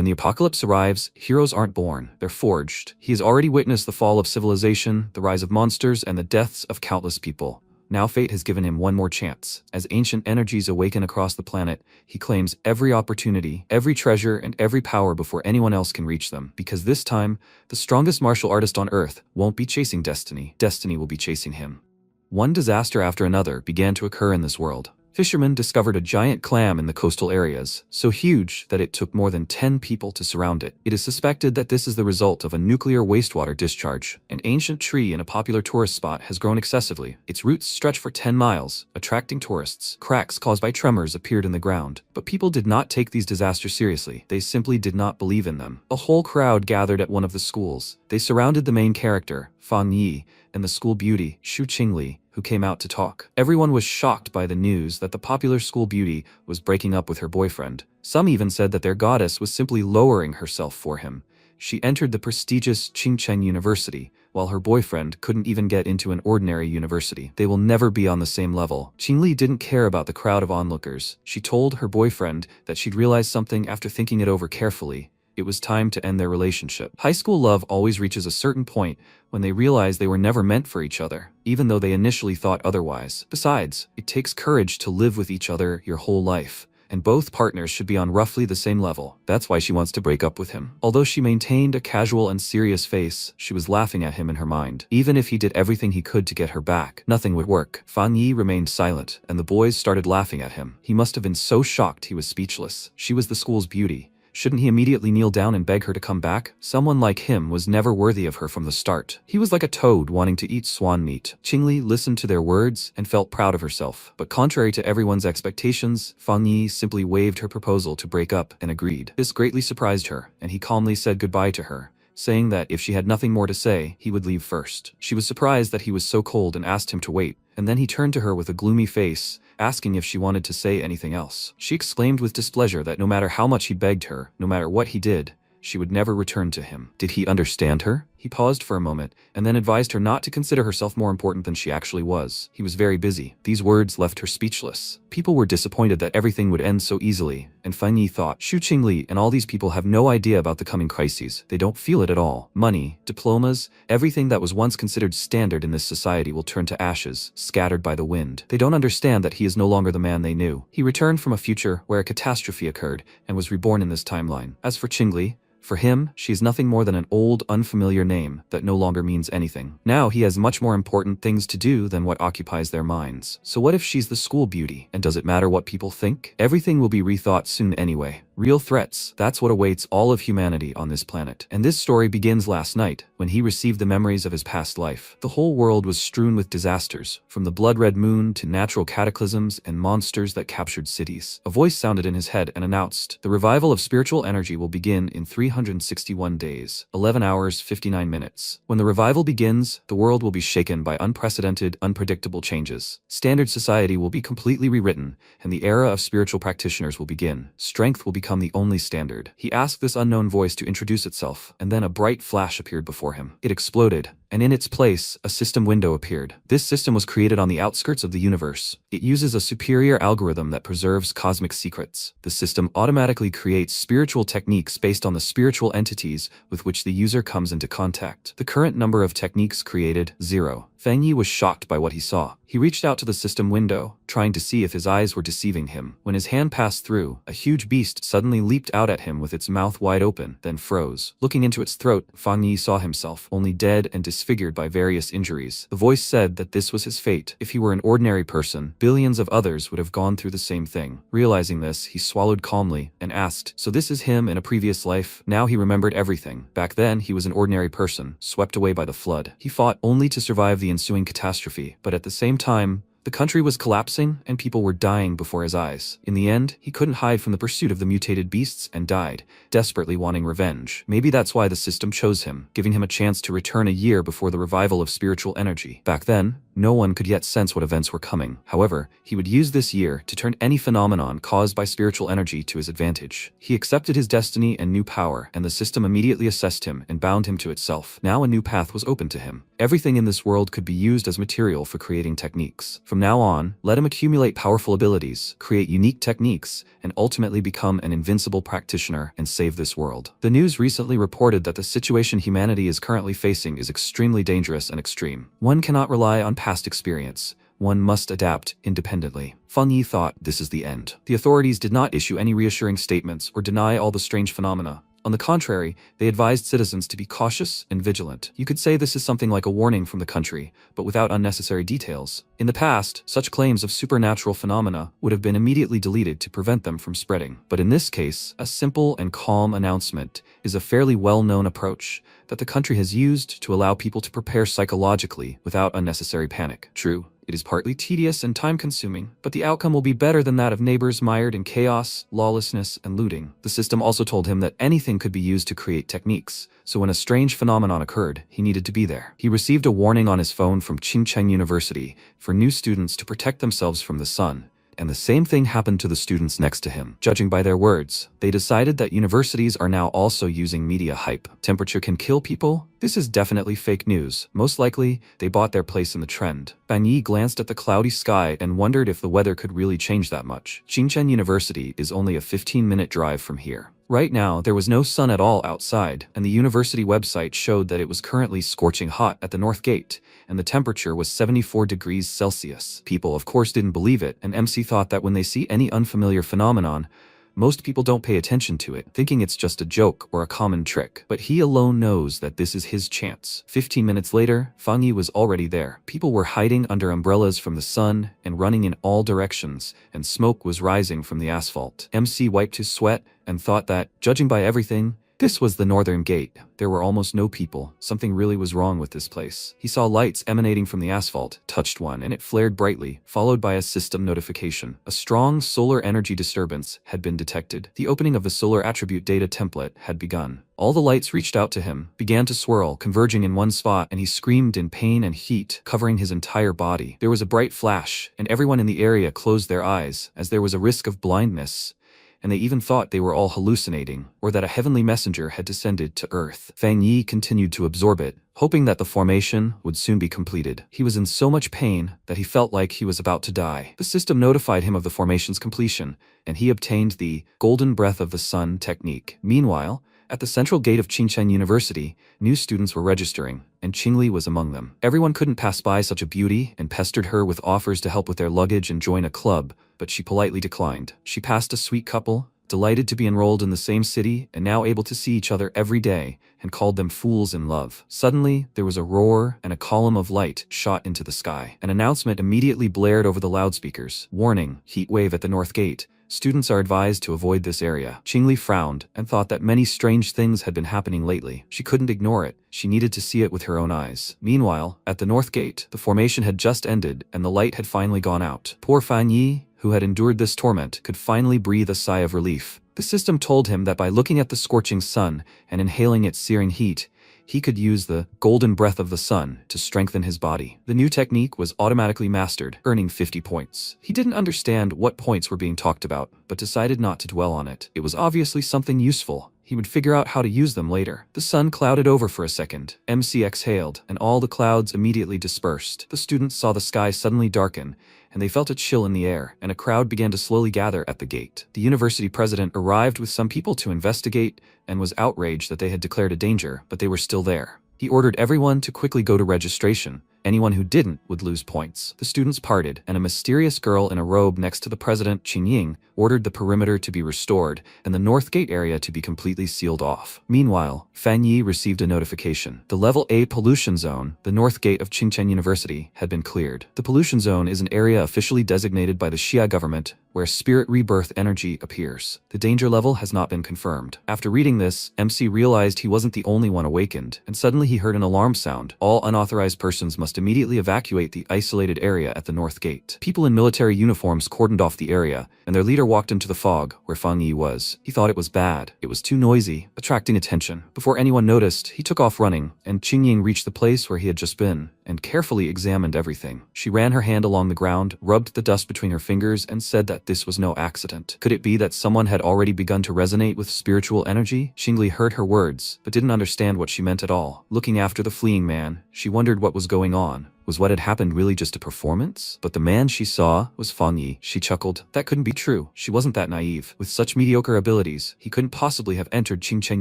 When the apocalypse arrives, heroes aren't born, they're forged. He has already witnessed the fall of civilization, the rise of monsters, and the deaths of countless people. Now fate has given him one more chance. As ancient energies awaken across the planet, he claims every opportunity, every treasure, and every power before anyone else can reach them. Because this time, the strongest martial artist on Earth won't be chasing destiny. Destiny will be chasing him. One disaster after another began to occur in this world. Fishermen discovered a giant clam in the coastal areas, so huge that it took more than 10 people to surround it. It is suspected that this is the result of a nuclear wastewater discharge. An ancient tree in a popular tourist spot has grown excessively. Its roots stretch for 10 miles, attracting tourists. Cracks caused by tremors appeared in the ground, but people did not take these disasters seriously. They simply did not believe in them. A whole crowd gathered at one of the schools. They surrounded the main character, Fan Yi, and the school beauty, Shu Qingli, who came out to talk. Everyone was shocked by the news that the popular school beauty was breaking up with her boyfriend. Some even said that their goddess was simply lowering herself for him. She entered the prestigious Qingcheng University, while her boyfriend couldn't even get into an ordinary university. They will never be on the same level. Qingli didn't care about the crowd of onlookers. She told her boyfriend that she'd realized something after thinking it over carefully. It was time to end their relationship. High school love always reaches a certain point when they realize they were never meant for each other, even though they initially thought otherwise. Besides, it takes courage to live with each other your whole life, and both partners should be on roughly the same level. That's why she wants to break up with him. Although she maintained a casual and serious face, she was laughing at him in her mind. Even if he did everything he could to get her back, nothing would work. Fan Yi remained silent, and the boys started laughing at him. He must have been so shocked he was speechless. She was the school's beauty. Shouldn't he immediately kneel down and beg her to come back? Someone like him was never worthy of her from the start. He was like a toad wanting to eat swan meat. Qingli listened to their words and felt proud of herself. But contrary to everyone's expectations, Fan Yi simply waived her proposal to break up and agreed. This greatly surprised her, and he calmly said goodbye to her, saying that if she had nothing more to say, he would leave first. She was surprised that he was so cold and asked him to wait, and then he turned to her with a gloomy face, asking if she wanted to say anything else. She exclaimed with displeasure that no matter how much he begged her, no matter what he did, she would never return to him. Did he understand her? He paused for a moment, and then advised her not to consider herself more important than she actually was. He was very busy. These words left her speechless. People were disappointed that everything would end so easily, and Fan Yi thought, Shu Qingli and all these people have no idea about the coming crises. They don't feel it at all. Money, diplomas, everything that was once considered standard in this society will turn to ashes, scattered by the wind. They don't understand that he is no longer the man they knew. He returned from a future where a catastrophe occurred and was reborn in this timeline. As for Qingli, for him, she is nothing more than an old, unfamiliar name that no longer means anything. Now he has much more important things to do than what occupies their minds. So what if she's the school beauty? And does it matter what people think? Everything will be rethought soon anyway. Real threats, that's what awaits all of humanity on this planet. And this story begins last night, when he received the memories of his past life. The whole world was strewn with disasters, from the blood-red moon to natural cataclysms and monsters that captured cities. A voice sounded in his head and announced, the revival of spiritual energy will begin in 361 days, 11 hours, 59 minutes. When the revival begins, the world will be shaken by unprecedented, unpredictable changes. Standard society will be completely rewritten, and the era of spiritual practitioners will begin. Strength will become the only standard. He asked this unknown voice to introduce itself, and then a bright flash appeared before him. It exploded, and in its place, a system window appeared. This system was created on the outskirts of the universe. It uses a superior algorithm that preserves cosmic secrets. The system automatically creates spiritual techniques based on the spiritual entities with which the user comes into contact. The current number of techniques created, 0. Fan Yi was shocked by what he saw. He reached out to the system window, trying to see if his eyes were deceiving him. When his hand passed through, a huge beast suddenly leaped out at him with its mouth wide open, then froze. Looking into its throat, Fan Yi saw himself, only dead and disfigured by various injuries. The voice said that this was his fate. If he were an ordinary person, billions of others would have gone through the same thing. Realizing this, he swallowed calmly and asked, so this is him in a previous life? Now he remembered everything. Back then, he was an ordinary person, swept away by the flood. He fought only to survive the ensuing catastrophe, but at the same time, the country was collapsing and people were dying before his eyes. In the end, he couldn't hide from the pursuit of the mutated beasts and died, desperately wanting revenge. Maybe that's why the system chose him, giving him a chance to return a year before the revival of spiritual energy. Back then, No one could yet sense what events were coming. However, he would use this year to turn any phenomenon caused by spiritual energy to his advantage. He accepted his destiny and new power, and the system immediately assessed him and bound him to itself. Now a new path was open to him. Everything in this world could be used as material for creating techniques. From now on, let him accumulate powerful abilities, create unique techniques, and ultimately become an invincible practitioner and save this world. The news recently reported that the situation humanity is currently facing is extremely dangerous and extreme. One cannot rely on past experience. One must adapt independently. Feng Yi thought this is the end. The authorities did not issue any reassuring statements or deny all the strange phenomena. On the contrary, they advised citizens to be cautious and vigilant. You could say this is something like a warning from the country, but without unnecessary details. In the past, such claims of supernatural phenomena would have been immediately deleted to prevent them from spreading. But in this case, a simple and calm announcement is a fairly well-known approach that the country has used to allow people to prepare psychologically without unnecessary panic. True, it is partly tedious and time-consuming, but the outcome will be better than that of neighbors mired in chaos, lawlessness, and looting. The system also told him that anything could be used to create techniques, so when a strange phenomenon occurred, he needed to be there. He received a warning on his phone from Qingcheng University for new students to protect themselves from the sun, and the same thing happened to the students next to him. Judging by their words, they decided that universities are now also using media hype. Temperature can kill people? This is definitely fake news. Most likely, they bought their place in the trend. Feng Yi glanced at the cloudy sky and wondered if the weather could really change that much. Qingcheng University is only a 15-minute drive from here. Right now, there was no sun at all outside, and the university website showed that it was currently scorching hot at the north gate, and the temperature was 74 degrees Celsius. People, of course, didn't believe it, and MC thought that when they see any unfamiliar phenomenon, most people don't pay attention to it, thinking it's just a joke or a common trick. But he alone knows that this is his chance. 15 minutes later, Feng Yi was already there. People were hiding under umbrellas from the sun and running in all directions, and smoke was rising from the asphalt. MC wiped his sweat and thought that, judging by everything, this was the northern gate. There were almost no people. Something really was wrong with this place. He saw lights emanating from the asphalt, touched one, and it flared brightly, followed by a system notification. A strong solar energy disturbance had been detected. The opening of the solar attribute data template had begun. All the lights reached out to him, began to swirl, converging in one spot, and he screamed in pain and heat, covering his entire body. There was a bright flash, and everyone in the area closed their eyes, as there was a risk of blindness, and they even thought they were all hallucinating, or that a heavenly messenger had descended to Earth. Feng Yi continued to absorb it, hoping that the formation would soon be completed. He was in so much pain that he felt like he was about to die. The system notified him of the formation's completion, and he obtained the golden breath of the sun technique. Meanwhile, at the central gate of Qingcheng University, new students were registering, and Qingli was among them. Everyone couldn't pass by such a beauty and pestered her with offers to help with their luggage and join a club, but she politely declined. She passed a sweet couple, delighted to be enrolled in the same city and now able to see each other every day, and called them fools in love. Suddenly, there was a roar and a column of light shot into the sky. An announcement immediately blared over the loudspeakers. Warning, heat wave at the north gate. Students are advised to avoid this area. Qingli frowned and thought that many strange things had been happening lately. She couldn't ignore it. She needed to see it with her own eyes. Meanwhile, at the north gate, the formation had just ended and the light had finally gone out. Poor Feng Yi, who had endured this torment, could finally breathe a sigh of relief. The system told him that by looking at the scorching sun and inhaling its searing heat, he could use the golden breath of the sun to strengthen his body. The new technique was automatically mastered, earning 50 points. He didn't understand what points were being talked about, but decided not to dwell on it. It was obviously something useful. He would figure out how to use them later. The sun clouded over for a second. MC exhaled, and all the clouds immediately dispersed. The students saw the sky suddenly darken, and they felt a chill in the air, and a crowd began to slowly gather at the gate. The university president arrived with some people to investigate and was outraged that they had declared a danger, but they were still there. He ordered everyone to quickly go to registration. Anyone who didn't would lose points. The students parted, and a mysterious girl in a robe next to the president, Qing Ying, ordered the perimeter to be restored and the north gate area to be completely sealed off. Meanwhile, Feng Yi received a notification. The Level A pollution zone, the north gate of Qingcheng University, had been cleared. The pollution zone is an area officially designated by the Xia government where spirit rebirth energy appears. The danger level has not been confirmed. After reading this, MC realized he wasn't the only one awakened, and suddenly he heard an alarm sound. All unauthorized persons must immediately evacuate the isolated area at the north gate. People in military uniforms cordoned off the area, and their leader walked into the fog where Fang Yi was. He thought it was bad. It was too noisy, attracting attention. Before anyone noticed, he took off running, and Qingying reached the place where he had just been, and carefully examined everything. She ran her hand along the ground, rubbed the dust between her fingers, and said that this was no accident. Could it be that someone had already begun to resonate with spiritual energy? Xingli heard her words, but didn't understand what she meant at all. Looking after the fleeing man, she wondered what was going on. Was what had happened really just a performance? But the man she saw was Fang Yi. She chuckled. That couldn't be true. She wasn't that naive. With such mediocre abilities, he couldn't possibly have entered Qingcheng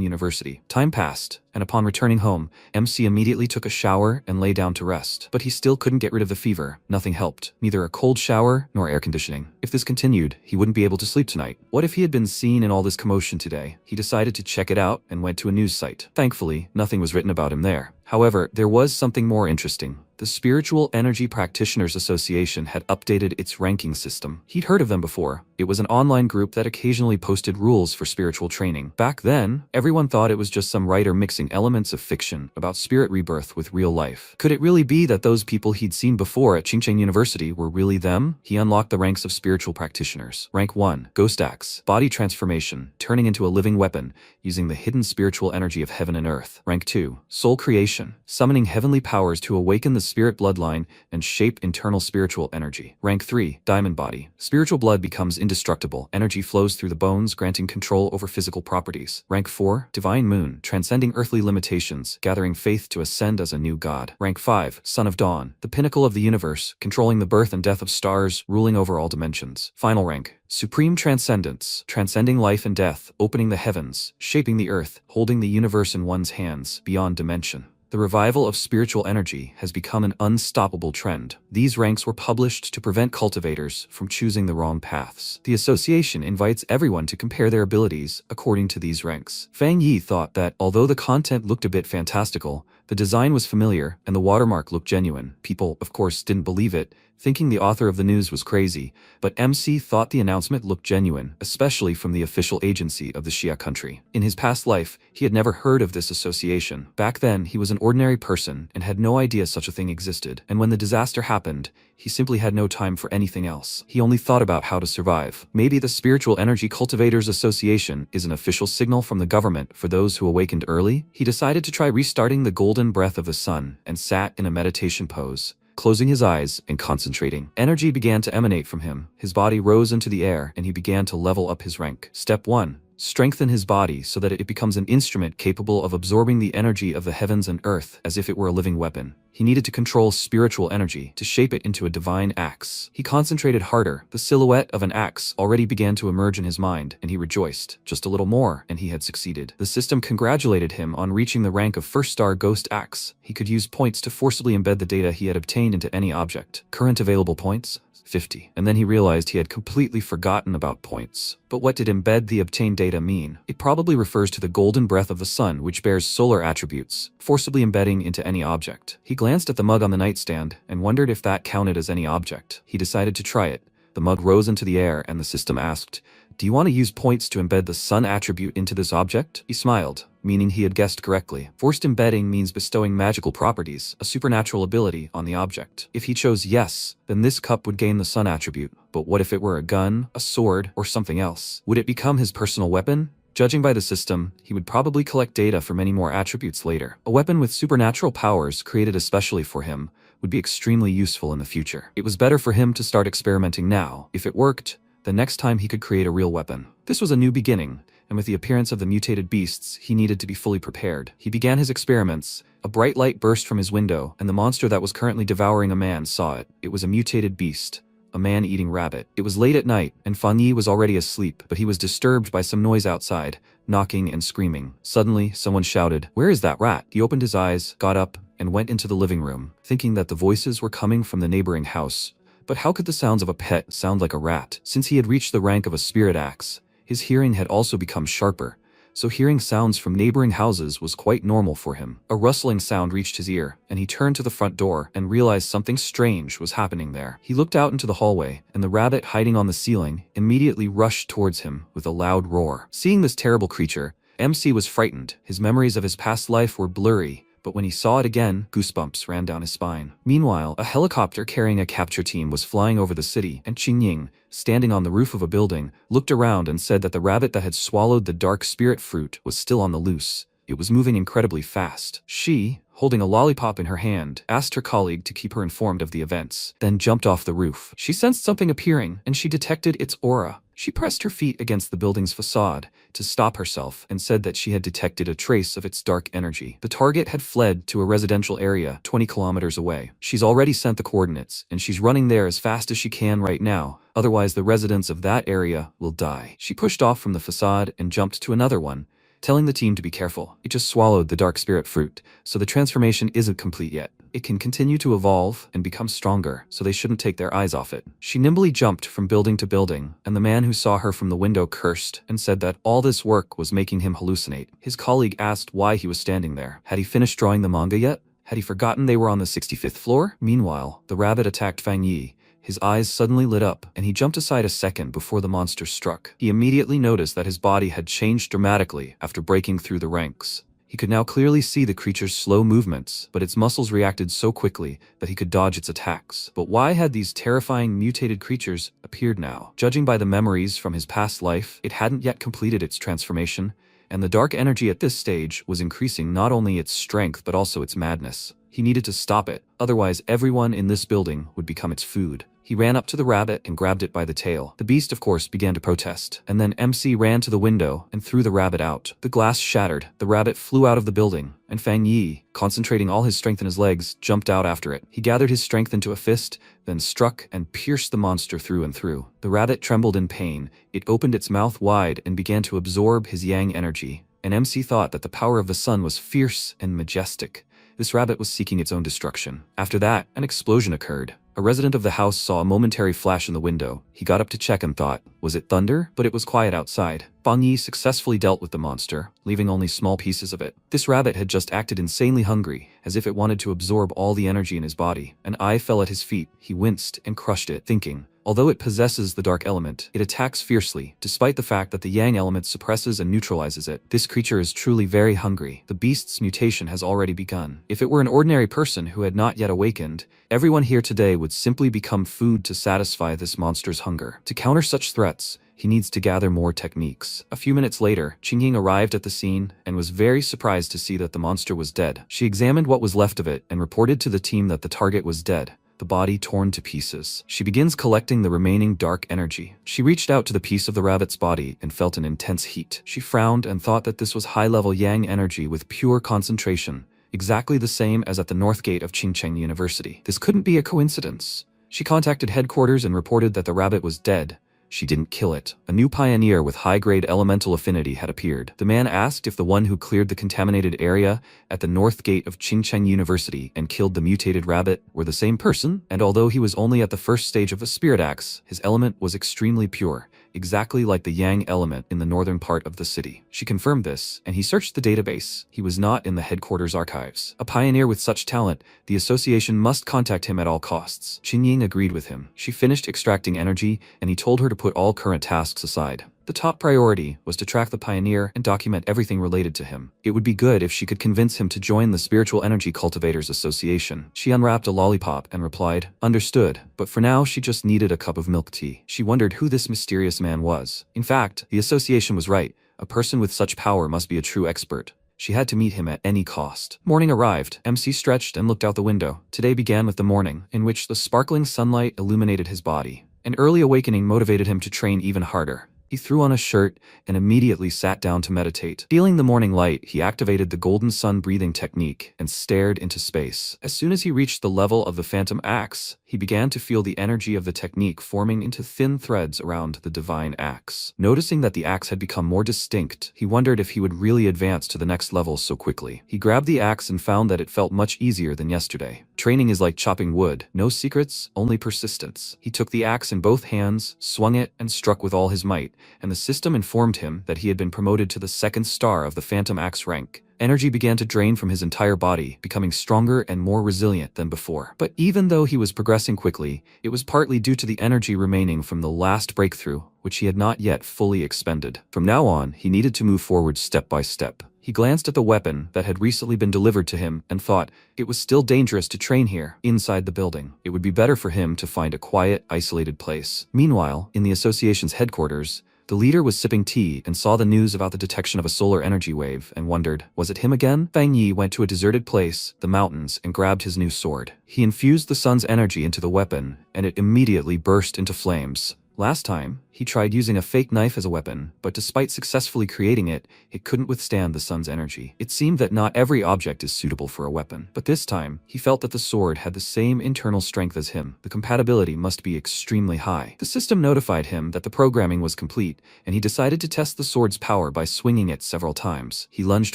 University. Time passed, and upon returning home, MC immediately took a shower and lay down to rest. But he still couldn't get rid of the fever. Nothing helped. Neither a cold shower nor air conditioning. If this continued, he wouldn't be able to sleep tonight. What if he had been seen in all this commotion today? He decided to check it out and went to a news site. Thankfully, nothing was written about him there. However, there was something more interesting. The Spiritual Energy Practitioners Association had updated its ranking system. He'd heard of them before. It was an online group that occasionally posted rules for spiritual training. Back then, everyone thought it was just some writer mixing elements of fiction about spirit rebirth with real life. Could it really be that those people he'd seen before at Qingcheng University were really them? He unlocked the ranks of spiritual practitioners. Rank 1. Ghost Axe. Body transformation, turning into a living weapon, using the hidden spiritual energy of heaven and earth. Rank 2. Soul creation. Summoning heavenly powers to awaken the spirit bloodline and shape internal spiritual energy. Rank 3. Diamond body. Spiritual blood becomes indestructible. Energy flows through the bones, granting control over physical properties. Rank 4. Divine moon. Transcending earthly limitations, gathering faith to ascend as a new god. Rank 5. Son of dawn. The pinnacle of the universe, controlling the birth and death of stars, ruling over all dimensions. Final rank. Supreme transcendence. Transcending life and death, opening the heavens, shaping the earth, holding the universe in one's hands, beyond dimension. The revival of spiritual energy has become an unstoppable trend. These ranks were published to prevent cultivators from choosing the wrong paths. The association invites everyone to compare their abilities according to these ranks. Fang Yi thought that, although the content looked a bit fantastical, the design was familiar and the watermark looked genuine. People, of course, didn't believe it, thinking the author of the news was crazy, but MC thought the announcement looked genuine, especially from the official agency of the Xia country. In his past life, he had never heard of this association. Back then, he was an ordinary person and had no idea such a thing existed, and when the disaster happened, he simply had no time for anything else. He only thought about how to survive. Maybe the Spiritual Energy Cultivators Association is an official signal from the government for those who awakened early? He decided to try restarting the golden breath of the sun and sat in a meditation pose. Closing his eyes and concentrating. Energy began to emanate from him. His body rose into the air and he began to level up his rank. Step 1. Strengthen his body so that it becomes an instrument capable of absorbing the energy of the heavens and earth as if it were a living weapon. He needed to control spiritual energy to shape it into a divine axe. He concentrated harder. The silhouette of an axe already began to emerge in his mind, and he rejoiced. Just a little more, and he had succeeded. The system congratulated him on reaching the rank of first star Ghost Axe. He could use points to forcibly embed the data he had obtained into any object. Current available points? 50. And then he realized he had completely forgotten about points. But what did embed the obtained data mean? It probably refers to the golden breath of the sun, which bears solar attributes, forcibly embedding into any object. He glanced at the mug on the nightstand and wondered if that counted as any object. He decided to try it. The mug rose into the air and the system asked, "Do you want to use points to embed the sun attribute into this object?" He smiled, meaning he had guessed correctly. Forced embedding means bestowing magical properties, a supernatural ability, on the object. If he chose yes, then this cup would gain the sun attribute. But what if it were a gun, a sword, or something else? Would it become his personal weapon? Judging by the system, he would probably collect data for many more attributes later. A weapon with supernatural powers created especially for him would be extremely useful in the future. It was better for him to start experimenting now. If it worked, the next time he could create a real weapon. This was a new beginning, and with the appearance of the mutated beasts, he needed to be fully prepared. He began his experiments. A bright light burst from his window, and the monster that was currently devouring a man saw it. It was a mutated beast. A man-eating rabbit. It was late at night, and Fang Yi was already asleep, but he was disturbed by some noise outside, knocking and screaming. Suddenly, someone shouted, "Where is that rat?" He opened his eyes, got up, and went into the living room, thinking that the voices were coming from the neighboring house. But how could the sounds of a pet sound like a rat? Since he had reached the rank of a spirit axe, his hearing had also become sharper, so hearing sounds from neighboring houses was quite normal for him. A rustling sound reached his ear, and he turned to the front door and realized something strange was happening there. He looked out into the hallway, and the rabbit hiding on the ceiling immediately rushed towards him with a loud roar. Seeing this terrible creature, MC was frightened. His memories of his past life were blurry, but when he saw it again, goosebumps ran down his spine. Meanwhile, a helicopter carrying a capture team was flying over the city, and Qingying, standing on the roof of a building, looked around and said that the rabbit that had swallowed the dark spirit fruit was still on the loose. It was moving incredibly fast. She, holding a lollipop in her hand, asked her colleague to keep her informed of the events, then jumped off the roof. She sensed something appearing, and she detected its aura. She pressed her feet against the building's facade to stop herself and said that she had detected a trace of its dark energy. The target had fled to a residential area 20 kilometers away. She's already sent the coordinates, and she's running there as fast as she can right now, otherwise the residents of that area will die. She pushed off from the facade and jumped to another one, telling the team to be careful. It just swallowed the dark spirit fruit, so the transformation isn't complete yet. It can continue to evolve and become stronger, so they shouldn't take their eyes off it. She nimbly jumped from building to building, and the man who saw her from the window cursed and said that all this work was making him hallucinate. His colleague asked why he was standing there. Had he finished drawing the manga yet? Had he forgotten they were on the 65th floor? Meanwhile, the rabbit attacked Fang Yi. His eyes suddenly lit up, and he jumped aside a second before the monster struck. He immediately noticed that his body had changed dramatically after breaking through the ranks. He could now clearly see the creature's slow movements, but its muscles reacted so quickly that he could dodge its attacks. But why had these terrifying mutated creatures appeared now? Judging by the memories from his past life, it hadn't yet completed its transformation, and the dark energy at this stage was increasing not only its strength but also its madness. He needed to stop it, otherwise everyone in this building would become its food. He ran up to the rabbit and grabbed it by the tail. The beast, of course, began to protest, and then MC ran to the window and threw the rabbit out. The glass shattered, the rabbit flew out of the building, and Fang Yi, concentrating all his strength in his legs, jumped out after it. He gathered his strength into a fist, then struck and pierced the monster through and through. The rabbit trembled in pain. It opened its mouth wide and began to absorb his yang energy, and MC thought that the power of the sun was fierce and majestic. This rabbit was seeking its own destruction. After that, an explosion occurred. A resident of the house saw a momentary flash in the window. He got up to check and thought, was it thunder? But it was quiet outside. Fang Yi successfully dealt with the monster, leaving only small pieces of it. This rabbit had just acted insanely hungry, as if it wanted to absorb all the energy in his body. An eye fell at his feet. He winced and crushed it, thinking, although it possesses the dark element, it attacks fiercely, despite the fact that the yang element suppresses and neutralizes it. This creature is truly very hungry. The beast's mutation has already begun. If it were an ordinary person who had not yet awakened, everyone here today would simply become food to satisfy this monster's hunger. To counter such threats, he needs to gather more techniques. A few minutes later, Qingying arrived at the scene and was very surprised to see that the monster was dead. She examined what was left of it and reported to the team that the target was dead, the body torn to pieces. She begins collecting the remaining dark energy. She reached out to the piece of the rabbit's body and felt an intense heat. She frowned and thought that this was high-level yang energy with pure concentration, exactly the same as at the north gate of Qingcheng University. This couldn't be a coincidence. She contacted headquarters and reported that the rabbit was dead. She didn't kill it. A new pioneer with high-grade elemental affinity had appeared. The man asked if the one who cleared the contaminated area at the north gate of Qingcheng University and killed the mutated rabbit were the same person, and although he was only at the first stage of the spirit axe, his element was extremely pure, exactly like the yang element in the northern part of the city. She confirmed this, and he searched the database. He was not in the headquarters archives. A pioneer with such talent, the association must contact him at all costs. Qingying agreed with him. She finished extracting energy, and he told her to put all current tasks aside. The top priority was to track the pioneer and document everything related to him. It would be good if she could convince him to join the Spiritual Energy Cultivators Association. She unwrapped a lollipop and replied, "Understood," but for now she just needed a cup of milk tea. She wondered who this mysterious man was. In fact, the association was right. A person with such power must be a true expert. She had to meet him at any cost. Morning arrived. MC stretched and looked out the window. Today began with the morning, in which the sparkling sunlight illuminated his body. An early awakening motivated him to train even harder. He threw on a shirt and immediately sat down to meditate. Feeling the morning light, he activated the golden sun breathing technique and stared into space. As soon as he reached the level of the phantom axe, he began to feel the energy of the technique forming into thin threads around the divine axe. Noticing that the axe had become more distinct, he wondered if he would really advance to the next level so quickly. He grabbed the axe and found that it felt much easier than yesterday. Training is like chopping wood. No secrets, only persistence. He took the axe in both hands, swung it, and struck with all his might, and the system informed him that he had been promoted to the 2nd star of the Phantom Axe rank. Energy began to drain from his entire body, becoming stronger and more resilient than before. But even though he was progressing quickly, it was partly due to the energy remaining from the last breakthrough, which he had not yet fully expended. From now on, he needed to move forward step by step. He glanced at the weapon that had recently been delivered to him and thought it was still dangerous to train here, inside the building. It would be better for him to find a quiet, isolated place. Meanwhile, in the association's headquarters, the leader was sipping tea and saw the news about the detection of a solar energy wave and wondered, was it him again? Fang Yi went to a deserted place, the mountains, and grabbed his new sword. He infused the sun's energy into the weapon, and it immediately burst into flames. Last time, he tried using a fake knife as a weapon, but despite successfully creating it, it couldn't withstand the sun's energy. It seemed that not every object is suitable for a weapon, but this time, he felt that the sword had the same internal strength as him. The compatibility must be extremely high. The system notified him that the programming was complete, and he decided to test the sword's power by swinging it several times. He lunged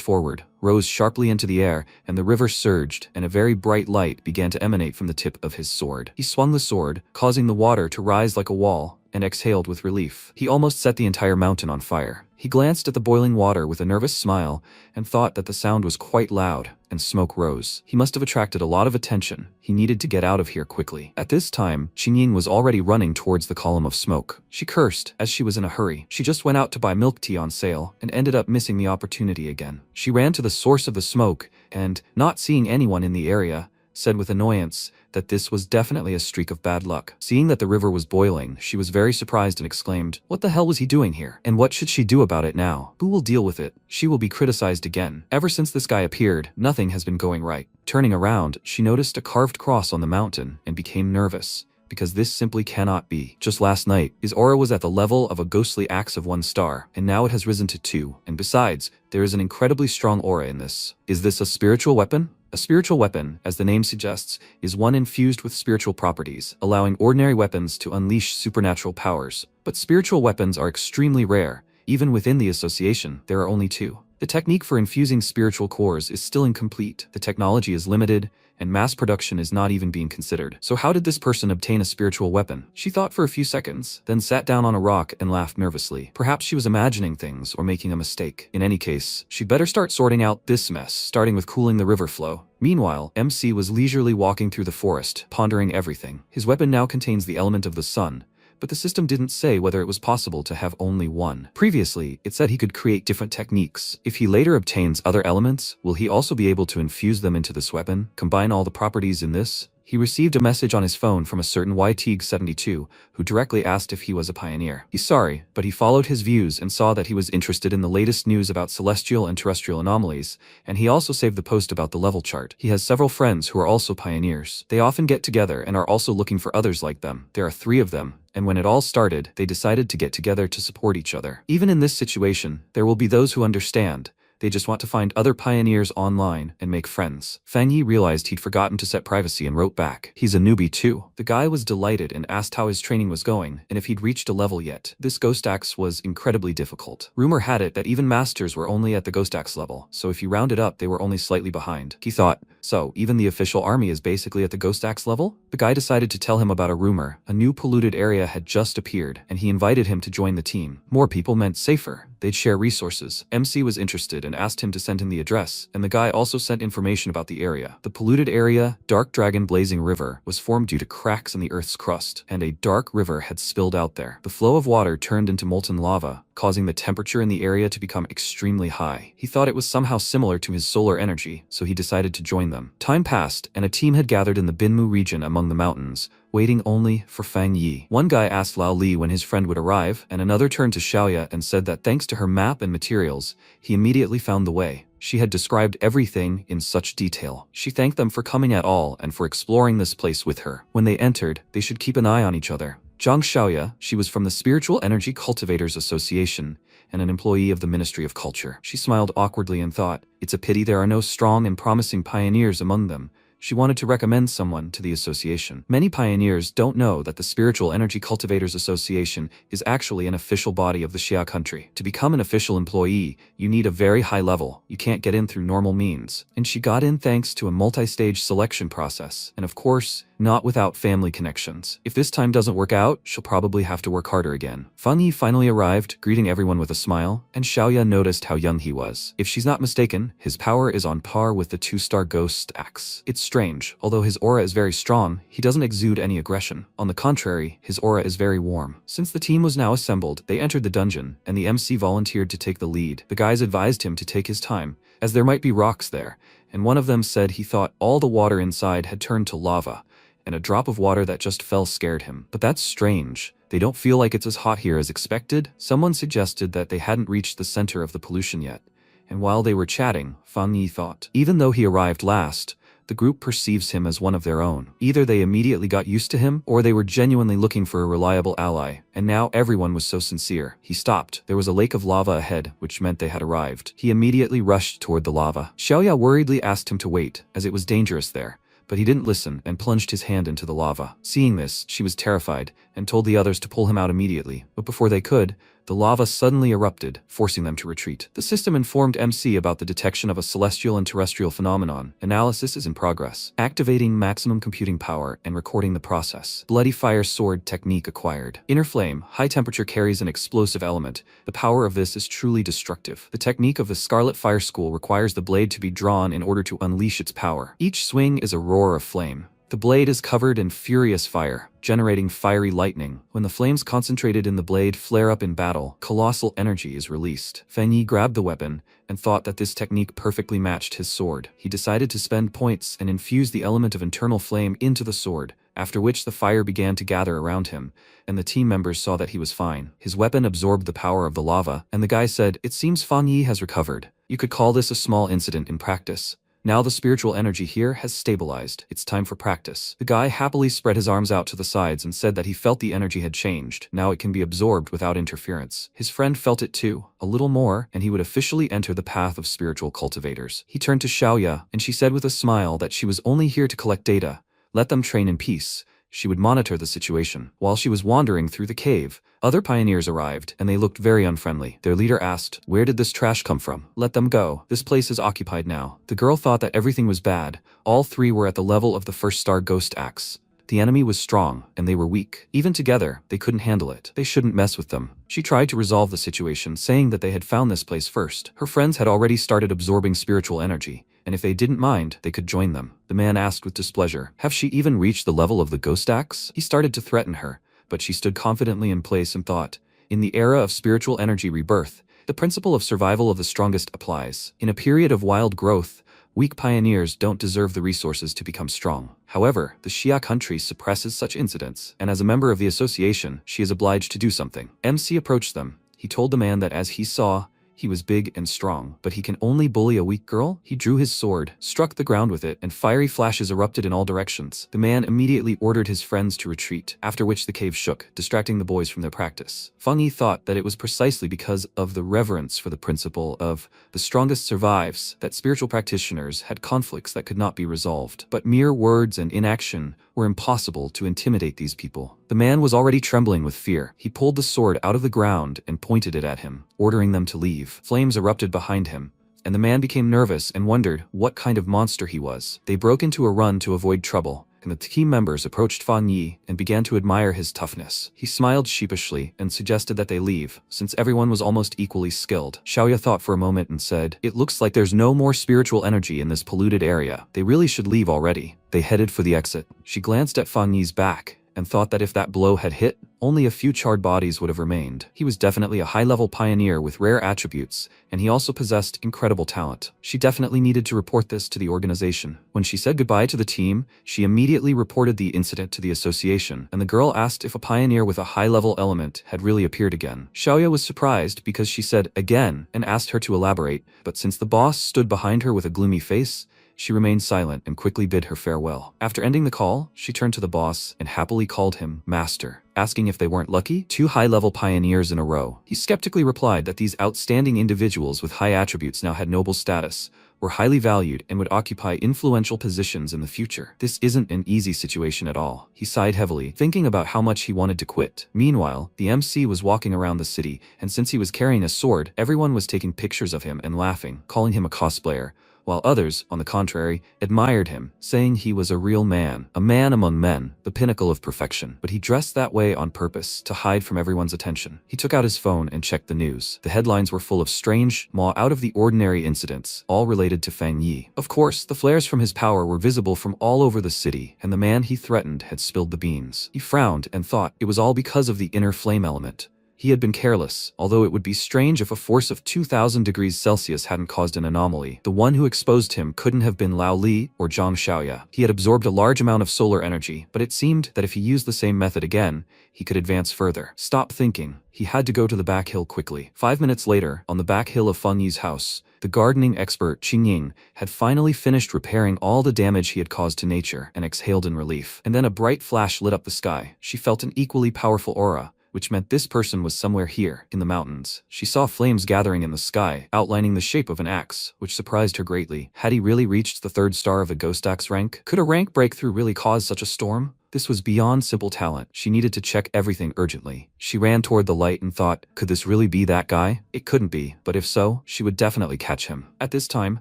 forward, rose sharply into the air, and the river surged, and a very bright light began to emanate from the tip of his sword. He swung the sword, causing the water to rise like a wall, and exhaled with relief. He almost set the entire mountain on fire. He glanced at the boiling water with a nervous smile and thought that the sound was quite loud, and smoke rose. He must have attracted a lot of attention. He needed to get out of here quickly. At this time, Qingying was already running towards the column of smoke. She cursed, as she was in a hurry. She just went out to buy milk tea on sale, and ended up missing the opportunity again. She ran to the source of the smoke, and, not seeing anyone in the area, said with annoyance that this was definitely a streak of bad luck. Seeing that the river was boiling, she was very surprised and exclaimed, "What the hell was he doing here? And what should she do about it now? Who will deal with it? She will be criticized again. Ever since this guy appeared, nothing has been going right." Turning around, she noticed a carved cross on the mountain and became nervous, because this simply cannot be. Just last night, his aura was at the level of a ghostly axe of 1 star, and now it has risen to 2, and besides, there is an incredibly strong aura in this. Is this a spiritual weapon? A spiritual weapon, as the name suggests, is one infused with spiritual properties, allowing ordinary weapons to unleash supernatural powers. But spiritual weapons are extremely rare. Even within the association, there are only 2. The technique for infusing spiritual cores is still incomplete, the technology is limited, and mass production is not even being considered. So how did this person obtain a spiritual weapon? She thought for a few seconds, then sat down on a rock and laughed nervously. Perhaps she was imagining things or making a mistake. In any case, she'd better start sorting out this mess, starting with cooling the river flow. Meanwhile, MC was leisurely walking through the forest, pondering everything. His weapon now contains the element of the sun, but the system didn't say whether it was possible to have only one. Previously, it said he could create different techniques. If he later obtains other elements, will he also be able to infuse them into this weapon, combine all the properties in this? He received a message on his phone from a certain YTG72, who directly asked if he was a pioneer. He's sorry, but he followed his views and saw that he was interested in the latest news about celestial and terrestrial anomalies, and he also saved the post about the level chart. He has several friends who are also pioneers. They often get together and are also looking for others like them. There are 3 of them, and when it all started, they decided to get together to support each other. Even in this situation, there will be those who understand. They just want to find other pioneers online and make friends. Fang Yi realized he'd forgotten to set privacy and wrote back, "He's a newbie too." The guy was delighted and asked how his training was going and if he'd reached a level yet. This ghost axe was incredibly difficult. Rumor had it that even masters were only at the ghost axe level, so if you rounded up they were only slightly behind. He thought, so even the official army is basically at the ghost axe level? The guy decided to tell him about a rumor. A new polluted area had just appeared, and he invited him to join the team. More people meant safer. They'd share resources. MC was interested and asked him to send him the address, and the guy also sent information about the area. The polluted area, Dark Dragon Blazing River, was formed due to cracks in the Earth's crust, and a dark river had spilled out there. The flow of water turned into molten lava, causing the temperature in the area to become extremely high. He thought it was somehow similar to his solar energy, so he decided to join them. Time passed, and a team had gathered in the Binmu region among the mountains, waiting only for Fang Yi. One guy asked Lao Li when his friend would arrive, and another turned to Xiaoya and said that thanks to her map and materials, he immediately found the way. She had described everything in such detail. She thanked them for coming at all and for exploring this place with her. When they entered, they should keep an eye on each other. Zhang Xiaoya, she was from the Spiritual Energy Cultivators Association and an employee of the Ministry of Culture. She smiled awkwardly and thought, it's a pity there are no strong and promising pioneers among them. She wanted to recommend someone to the association. Many pioneers don't know that the Spiritual Energy Cultivators Association is actually an official body of the Xia country. To become an official employee, you need a very high level. You can't get in through normal means. And she got in thanks to a multi-stage selection process. And of course, not without family connections. If this time doesn't work out, she'll probably have to work harder again. Fang Yi finally arrived, greeting everyone with a smile, and Xiaoya noticed how young he was. If she's not mistaken, his power is on par with the 2-star ghost axe. It's strange, although his aura is very strong, he doesn't exude any aggression. On the contrary, his aura is very warm. Since the team was now assembled, they entered the dungeon, and the MC volunteered to take the lead. The guys advised him to take his time, as there might be rocks there, and one of them said he thought all the water inside had turned to lava, and a drop of water that just fell scared him. But that's strange. They don't feel like it's as hot here as expected. Someone suggested that they hadn't reached the center of the pollution yet. And while they were chatting, Fang Yi thought, even though he arrived last, the group perceives him as one of their own. Either they immediately got used to him, or they were genuinely looking for a reliable ally. And now everyone was so sincere. He stopped. There was a lake of lava ahead, which meant they had arrived. He immediately rushed toward the lava. Xiaoya worriedly asked him to wait, as it was dangerous there. But he didn't listen and plunged his hand into the lava. Seeing this, she was terrified and told the others to pull him out immediately. But before they could, the lava suddenly erupted, forcing them to retreat. The system informed MC about the detection of a celestial and terrestrial phenomenon. Analysis is in progress. Activating maximum computing power and recording the process. Bloody fire sword technique acquired. Inner flame, high temperature carries an explosive element. The power of this is truly destructive. The technique of the Scarlet Fire School requires the blade to be drawn in order to unleash its power. Each swing is a roar of flame. The blade is covered in furious fire, generating fiery lightning. When the flames concentrated in the blade flare up in battle, colossal energy is released. Fang Yi grabbed the weapon and thought that this technique perfectly matched his sword. He decided to spend points and infuse the element of internal flame into the sword, after which the fire began to gather around him, and the team members saw that he was fine. His weapon absorbed the power of the lava, and the guy said, "It seems Fang Yi has recovered. You could call this a small incident in practice. Now the spiritual energy here has stabilized. It's time for practice." The guy happily spread his arms out to the sides and said that he felt the energy had changed. Now it can be absorbed without interference. His friend felt it too, a little more, and he would officially enter the path of spiritual cultivators. He turned to Xiaoya, and she said with a smile that she was only here to collect data. Let them train in peace. She would monitor the situation. While she was wandering through the cave, other pioneers arrived, and they looked very unfriendly. Their leader asked, "Where did this trash come from? Let them go. This place is occupied now." The girl thought that everything was bad. All three were at the level of the 1-star ghost axe. The enemy was strong, and they were weak. Even together, they couldn't handle it. They shouldn't mess with them. She tried to resolve the situation, saying that they had found this place first. Her friends had already started absorbing spiritual energy, and if they didn't mind, they could join them. The man asked with displeasure, "Have she even reached the level of the ghost axe?" He started to threaten her, but she stood confidently in place and thought, in the era of spiritual energy rebirth, the principle of survival of the strongest applies. In a period of wild growth, weak pioneers don't deserve the resources to become strong. However, the Xia country suppresses such incidents, and as a member of the association, she is obliged to do something. MC approached them. He told the man that as he saw, he was big and strong, but he can only bully a weak girl? He drew his sword, struck the ground with it, and fiery flashes erupted in all directions. The man immediately ordered his friends to retreat, after which the cave shook, distracting the boys from their practice. Fang Yi thought that it was precisely because of the reverence for the principle of the strongest survives that spiritual practitioners had conflicts that could not be resolved. But mere words and inaction were impossible to intimidate these people. The man was already trembling with fear. He pulled the sword out of the ground and pointed it at him, ordering them to leave. Flames erupted behind him, and the man became nervous and wondered what kind of monster he was. They broke into a run to avoid trouble, and the team members approached Fang Yi and began to admire his toughness. He smiled sheepishly and suggested that they leave, since everyone was almost equally skilled. Xiaoya thought for a moment and said, "It looks like there's no more spiritual energy in this polluted area. They really should leave already." They headed for the exit. She glanced at Fang Yi's back and thought that if that blow had hit, only a few charred bodies would have remained. He was definitely a high-level pioneer with rare attributes, and he also possessed incredible talent. She definitely needed to report this to the organization. When she said goodbye to the team, she immediately reported the incident to the association, and the girl asked if a pioneer with a high-level element had really appeared again. Xiaoya was surprised because she said "again" and asked her to elaborate, but since the boss stood behind her with a gloomy face, she remained silent and quickly bid her farewell. After ending the call, she turned to the boss and happily called him Master, asking if they weren't lucky. 2 high-level pioneers in a row. He skeptically replied that these outstanding individuals with high attributes now had noble status, were highly valued, and would occupy influential positions in the future. This isn't an easy situation at all. He sighed heavily, thinking about how much he wanted to quit. Meanwhile, the MC was walking around the city, and since he was carrying a sword, everyone was taking pictures of him and laughing, calling him a cosplayer, while others, on the contrary, admired him, saying he was a real man, a man among men, the pinnacle of perfection. But he dressed that way on purpose, to hide from everyone's attention. He took out his phone and checked the news. The headlines were full of strange, out-of-the-ordinary incidents, all related to Fang Yi. Of course, the flares from his power were visible from all over the city, and the man he threatened had spilled the beans. He frowned and thought it was all because of the inner flame element. He had been careless, although it would be strange if a force of 2,000 degrees Celsius hadn't caused an anomaly. The one who exposed him couldn't have been Lao Li or Zhang Xiaoya. He had absorbed a large amount of solar energy, but it seemed that if he used the same method again, he could advance further. Stop thinking. He had to go to the back hill quickly. 5 minutes later, on the back hill of Feng Yi's house, the gardening expert Qin Ying had finally finished repairing all the damage he had caused to nature and exhaled in relief. And then a bright flash lit up the sky. She felt an equally powerful aura, which meant this person was somewhere here, in the mountains. She saw flames gathering in the sky, outlining the shape of an axe, which surprised her greatly. Had he really reached the 3rd star of the Ghost Axe rank? Could a rank breakthrough really cause such a storm? This was beyond simple talent. She needed to check everything urgently. She ran toward the light and thought, could this really be that guy? It couldn't be, but if so, she would definitely catch him. At this time,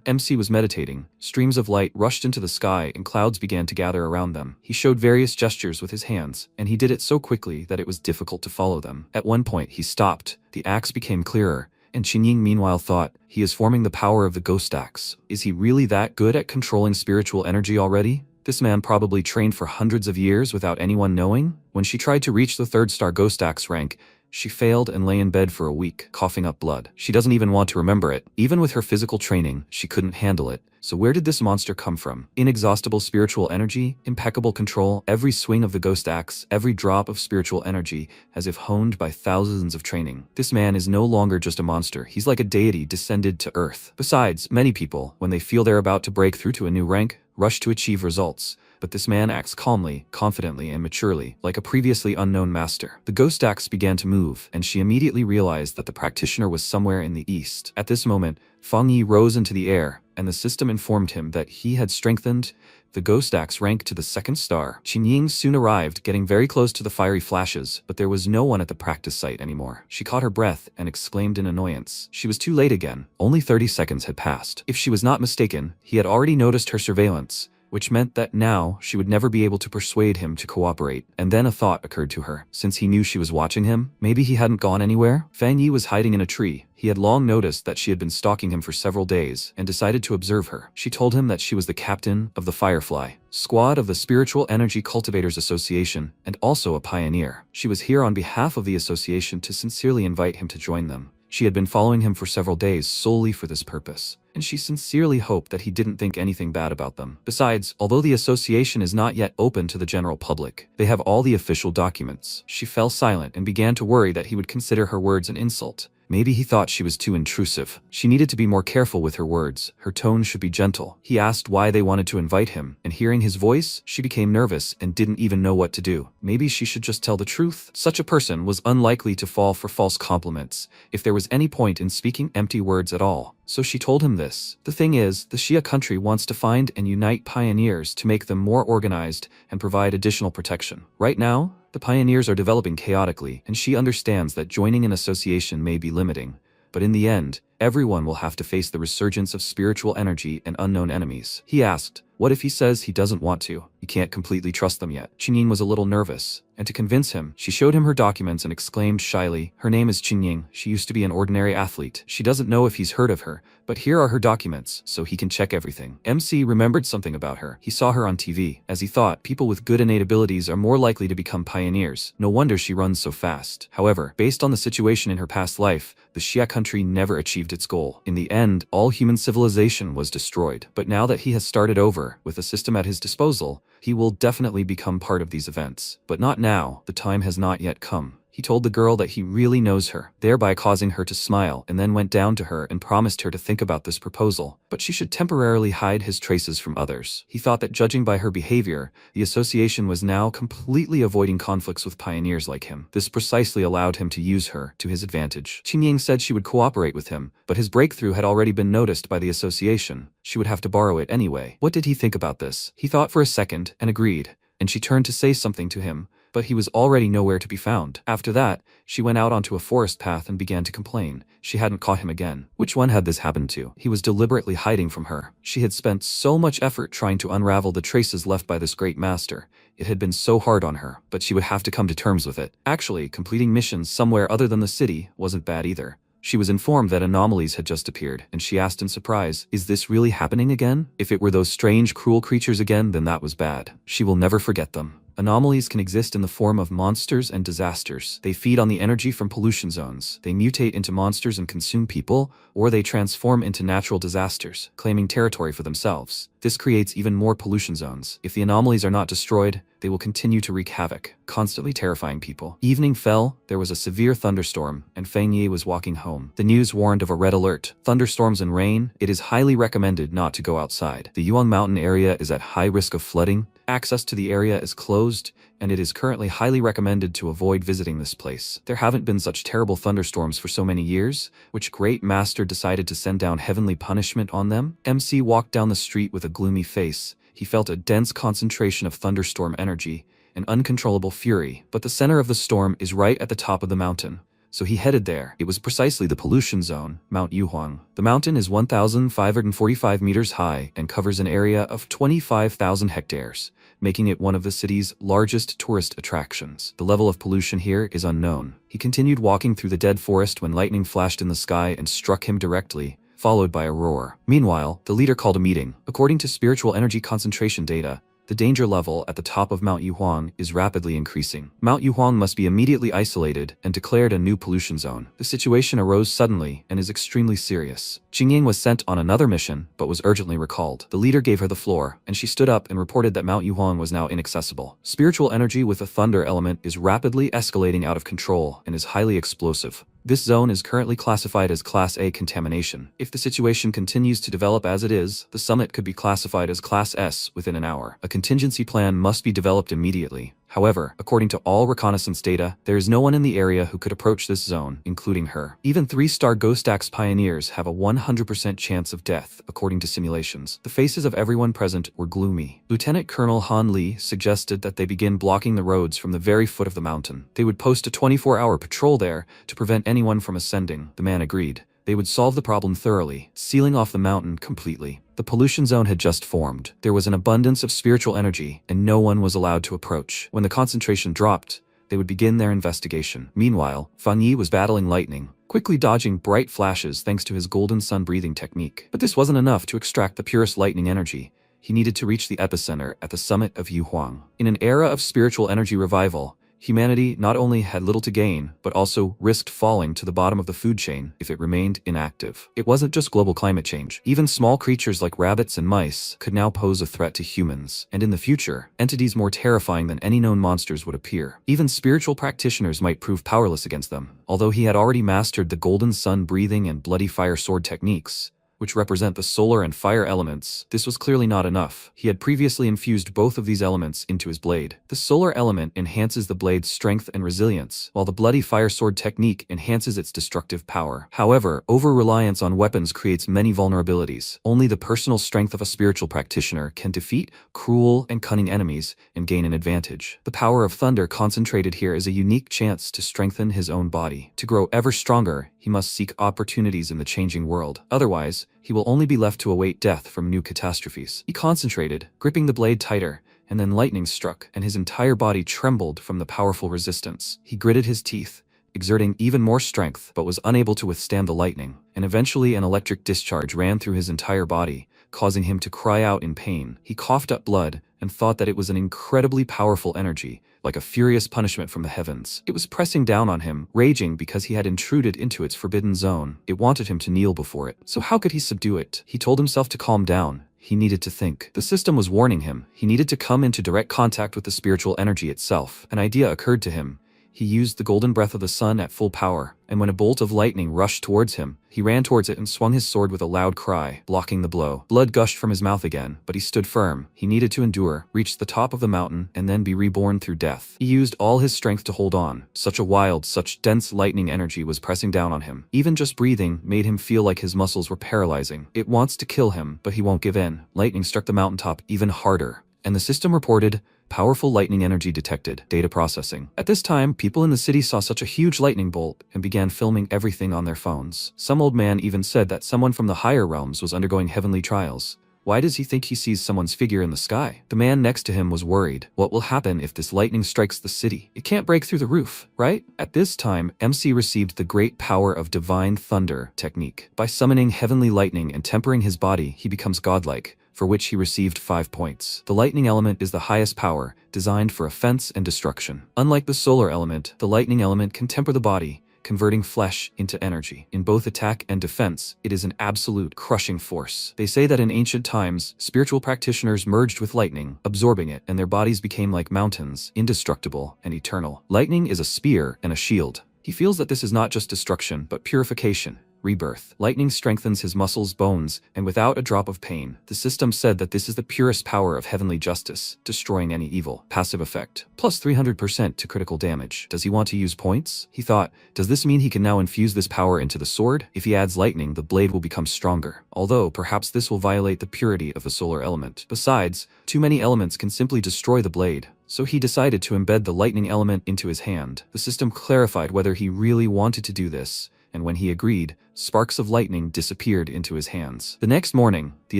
MC was meditating. Streams of light rushed into the sky and clouds began to gather around them. He showed various gestures with his hands, and he did it so quickly that it was difficult to follow them. At one point, he stopped. The axe became clearer, and Qin Ying meanwhile thought, he is forming the power of the Ghost Axe. Is he really that good at controlling spiritual energy already? This man probably trained for hundreds of years without anyone knowing. When she tried to reach the 3rd star Ghost Axe rank, she failed and lay in bed for a week, coughing up blood. She doesn't even want to remember it. Even with her physical training, she couldn't handle it. So where did this monster come from? Inexhaustible spiritual energy, impeccable control, every swing of the Ghost Axe, every drop of spiritual energy, as if honed by thousands of training. This man is no longer just a monster. He's like a deity descended to earth. Besides, many people, when they feel they're about to break through to a new rank, rush to achieve results. But this man acts calmly, confidently, and maturely, like a previously unknown master. The Ghost Axe began to move, and she immediately realized that the practitioner was somewhere in the east. At this moment, Feng Yi rose into the air, and the system informed him that he had strengthened the Ghost Axe rank to the 2nd star. Qin Ying soon arrived, getting very close to the fiery flashes, but there was no one at the practice site anymore. She caught her breath and exclaimed in annoyance. She was too late again. Only 30 seconds had passed. If she was not mistaken, he had already noticed her surveillance, which meant that now she would never be able to persuade him to cooperate. And then a thought occurred to her. Since he knew she was watching him, maybe he hadn't gone anywhere? Fang Yi was hiding in a tree. He had long noticed that she had been stalking him for several days and decided to observe her. She told him that she was the captain of the Firefly Squad of the Spiritual Energy Cultivators Association and also a pioneer. She was here on behalf of the association to sincerely invite him to join them. She had been following him for several days solely for this purpose, and she sincerely hoped that he didn't think anything bad about them. Besides, although the association is not yet open to the general public, they have all the official documents. She fell silent and began to worry that he would consider her words an insult. Maybe he thought she was too intrusive. She needed to be more careful with her words. Her tone should be gentle. He asked why they wanted to invite him, and hearing his voice, she became nervous and didn't even know what to do. Maybe she should just tell the truth. Such a person was unlikely to fall for false compliments if there was any point in speaking empty words at all. So she told him this. The thing is, the Xia country wants to find and unite pioneers to make them more organized and provide additional protection. Right now, the pioneers are developing chaotically, and she understands that joining an association may be limiting. But in the end, everyone will have to face the resurgence of spiritual energy and unknown enemies. He asked, what if he says he doesn't want to? You can't completely trust them yet. Qin Ying was a little nervous, and to convince him, she showed him her documents and exclaimed shyly, her name is Qin Ying. She used to be an ordinary athlete. She doesn't know if he's heard of her, but here are her documents, so he can check everything. MC remembered something about her. He saw her on TV. As he thought, people with good innate abilities are more likely to become pioneers. No wonder she runs so fast. However, based on the situation in her past life, the Xia country never achieved its goal. In the end, all human civilization was destroyed. But now that he has started over, with a system at his disposal, he will definitely become part of these events. But not now. The time has not yet come. He told the girl that he really knows her, thereby causing her to smile, and then went down to her and promised her to think about this proposal, but she should temporarily hide his traces from others. He thought that judging by her behavior, the association was now completely avoiding conflicts with pioneers like him. This precisely allowed him to use her to his advantage. Qingying said she would cooperate with him, but his breakthrough had already been noticed by the association. She would have to borrow it anyway. What did he think about this? He thought for a second and agreed, and she turned to say something to him, but he was already nowhere to be found. After that, she went out onto a forest path and began to complain. She hadn't caught him again. Which one had this happened to? He was deliberately hiding from her. She had spent so much effort trying to unravel the traces left by this great master. It had been so hard on her, but she would have to come to terms with it. Actually, completing missions somewhere other than the city wasn't bad either. She was informed that anomalies had just appeared, and she asked in surprise, "Is this really happening again? If it were those strange, cruel creatures again, then that was bad. She will never forget them." Anomalies can exist in the form of monsters and disasters. They feed on the energy from pollution zones. They mutate into monsters and consume people, or they transform into natural disasters, claiming territory for themselves. This creates even more pollution zones. If the anomalies are not destroyed, they will continue to wreak havoc, constantly terrifying people. Evening fell, there was a severe thunderstorm, and Feng Yi was walking home. The news warned of a red alert. Thunderstorms and rain, it is highly recommended not to go outside. The Yuan Mountain area is at high risk of flooding. Access to the area is closed, and it is currently highly recommended to avoid visiting this place. There haven't been such terrible thunderstorms for so many years. Which great master decided to send down heavenly punishment on them? MC walked down the street with a gloomy face. He felt a dense concentration of thunderstorm energy, an uncontrollable fury, but the center of the storm is right at the top of the mountain. So he headed there. It was precisely the pollution zone, Mount Yuhuang. The mountain is 1,545 meters high and covers an area of 25,000 hectares, making it one of the city's largest tourist attractions. The level of pollution here is unknown. He continued walking through the dead forest when lightning flashed in the sky and struck him directly, followed by a roar. Meanwhile, the leader called a meeting. According to spiritual energy concentration data, the danger level at the top of Mount Yuhuang is rapidly increasing. Mount Yuhuang must be immediately isolated and declared a new pollution zone. The situation arose suddenly and is extremely serious. Qingying was sent on another mission, but was urgently recalled. The leader gave her the floor, and she stood up and reported that Mount Yuhuang was now inaccessible. Spiritual energy with a thunder element is rapidly escalating out of control and is highly explosive. This zone is currently classified as Class A contamination. If the situation continues to develop as it is, the summit could be classified as Class S within an hour. A contingency plan must be developed immediately. However, according to all reconnaissance data, there is no one in the area who could approach this zone, including her. Even 3-star Ghost Axe pioneers have a 100% chance of death, according to simulations. The faces of everyone present were gloomy. Lieutenant Colonel Han Li suggested that they begin blocking the roads from the very foot of the mountain. They would post a 24-hour patrol there to prevent anyone from ascending. The man agreed. They would solve the problem thoroughly, sealing off the mountain completely. The pollution zone had just formed. There was an abundance of spiritual energy, and no one was allowed to approach. When the concentration dropped, they would begin their investigation. Meanwhile, Feng Yi was battling lightning, quickly dodging bright flashes thanks to his golden sun breathing technique. But this wasn't enough to extract the purest lightning energy. He needed to reach the epicenter at the summit of Yuhuang. In an era of spiritual energy revival, humanity not only had little to gain, but also risked falling to the bottom of the food chain if it remained inactive. It wasn't just global climate change. Even small creatures like rabbits and mice could now pose a threat to humans. And in the future, entities more terrifying than any known monsters would appear. Even spiritual practitioners might prove powerless against them. Although he had already mastered the golden sun breathing and bloody fire sword techniques, which represent the solar and fire elements, this was clearly not enough. He had previously infused both of these elements into his blade. The solar element enhances the blade's strength and resilience, while the bloody fire sword technique enhances its destructive power. However, over-reliance on weapons creates many vulnerabilities. Only the personal strength of a spiritual practitioner can defeat cruel and cunning enemies and gain an advantage. The power of thunder concentrated here is a unique chance to strengthen his own body. To grow ever stronger, he must seek opportunities in the changing world. Otherwise, he will only be left to await death from new catastrophes. He concentrated, gripping the blade tighter, and then lightning struck, and his entire body trembled from the powerful resistance. He gritted his teeth, exerting even more strength, but was unable to withstand the lightning, and eventually an electric discharge ran through his entire body, causing him to cry out in pain. He coughed up blood and thought that it was an incredibly powerful energy, like a furious punishment from the heavens. It was pressing down on him, raging because he had intruded into its forbidden zone. It wanted him to kneel before it. So how could he subdue it? He told himself to calm down. He needed to think. The system was warning him. He needed to come into direct contact with the spiritual energy itself. An idea occurred to him. He used the golden breath of the sun at full power, and when a bolt of lightning rushed towards him, he ran towards it and swung his sword with a loud cry, blocking the blow. Blood gushed from his mouth again, but he stood firm. He needed to endure, reach the top of the mountain, and then be reborn through death. He used all his strength to hold on. Such a wild, such dense lightning energy was pressing down on him. Even just breathing made him feel like his muscles were paralyzing. It wants to kill him, but he won't give in. Lightning struck the mountaintop even harder, and the system reported, "Powerful lightning energy detected. Data processing." At this time, people in the city saw such a huge lightning bolt and began filming everything on their phones. Some old man even said that someone from the higher realms was undergoing heavenly trials. Why does he think he sees someone's figure in the sky? The man next to him was worried. What will happen if this lightning strikes the city? It can't break through the roof, right? At this time, MC received the great power of divine thunder technique. By summoning heavenly lightning and tempering his body, he becomes godlike, for which he received 5 points. The lightning element is the highest power, designed for offense and destruction. Unlike the solar element, the lightning element can temper the body, converting flesh into energy. In both attack and defense, it is an absolute crushing force. They say that in ancient times, spiritual practitioners merged with lightning, absorbing it, and their bodies became like mountains, indestructible and eternal. Lightning is a spear and a shield. He feels that this is not just destruction, but purification. Rebirth. Lightning strengthens his muscles, bones, and without a drop of pain. The system said that this is the purest power of heavenly justice, destroying any evil. Passive effect. Plus 300% to critical damage. Does he want to use points? He thought, does this mean he can now infuse this power into the sword? If he adds lightning, the blade will become stronger. Although, perhaps this will violate the purity of the solar element. Besides, too many elements can simply destroy the blade. So he decided to embed the lightning element into his hand. The system clarified whether he really wanted to do this, and when he agreed, sparks of lightning disappeared into his hands. The next morning, the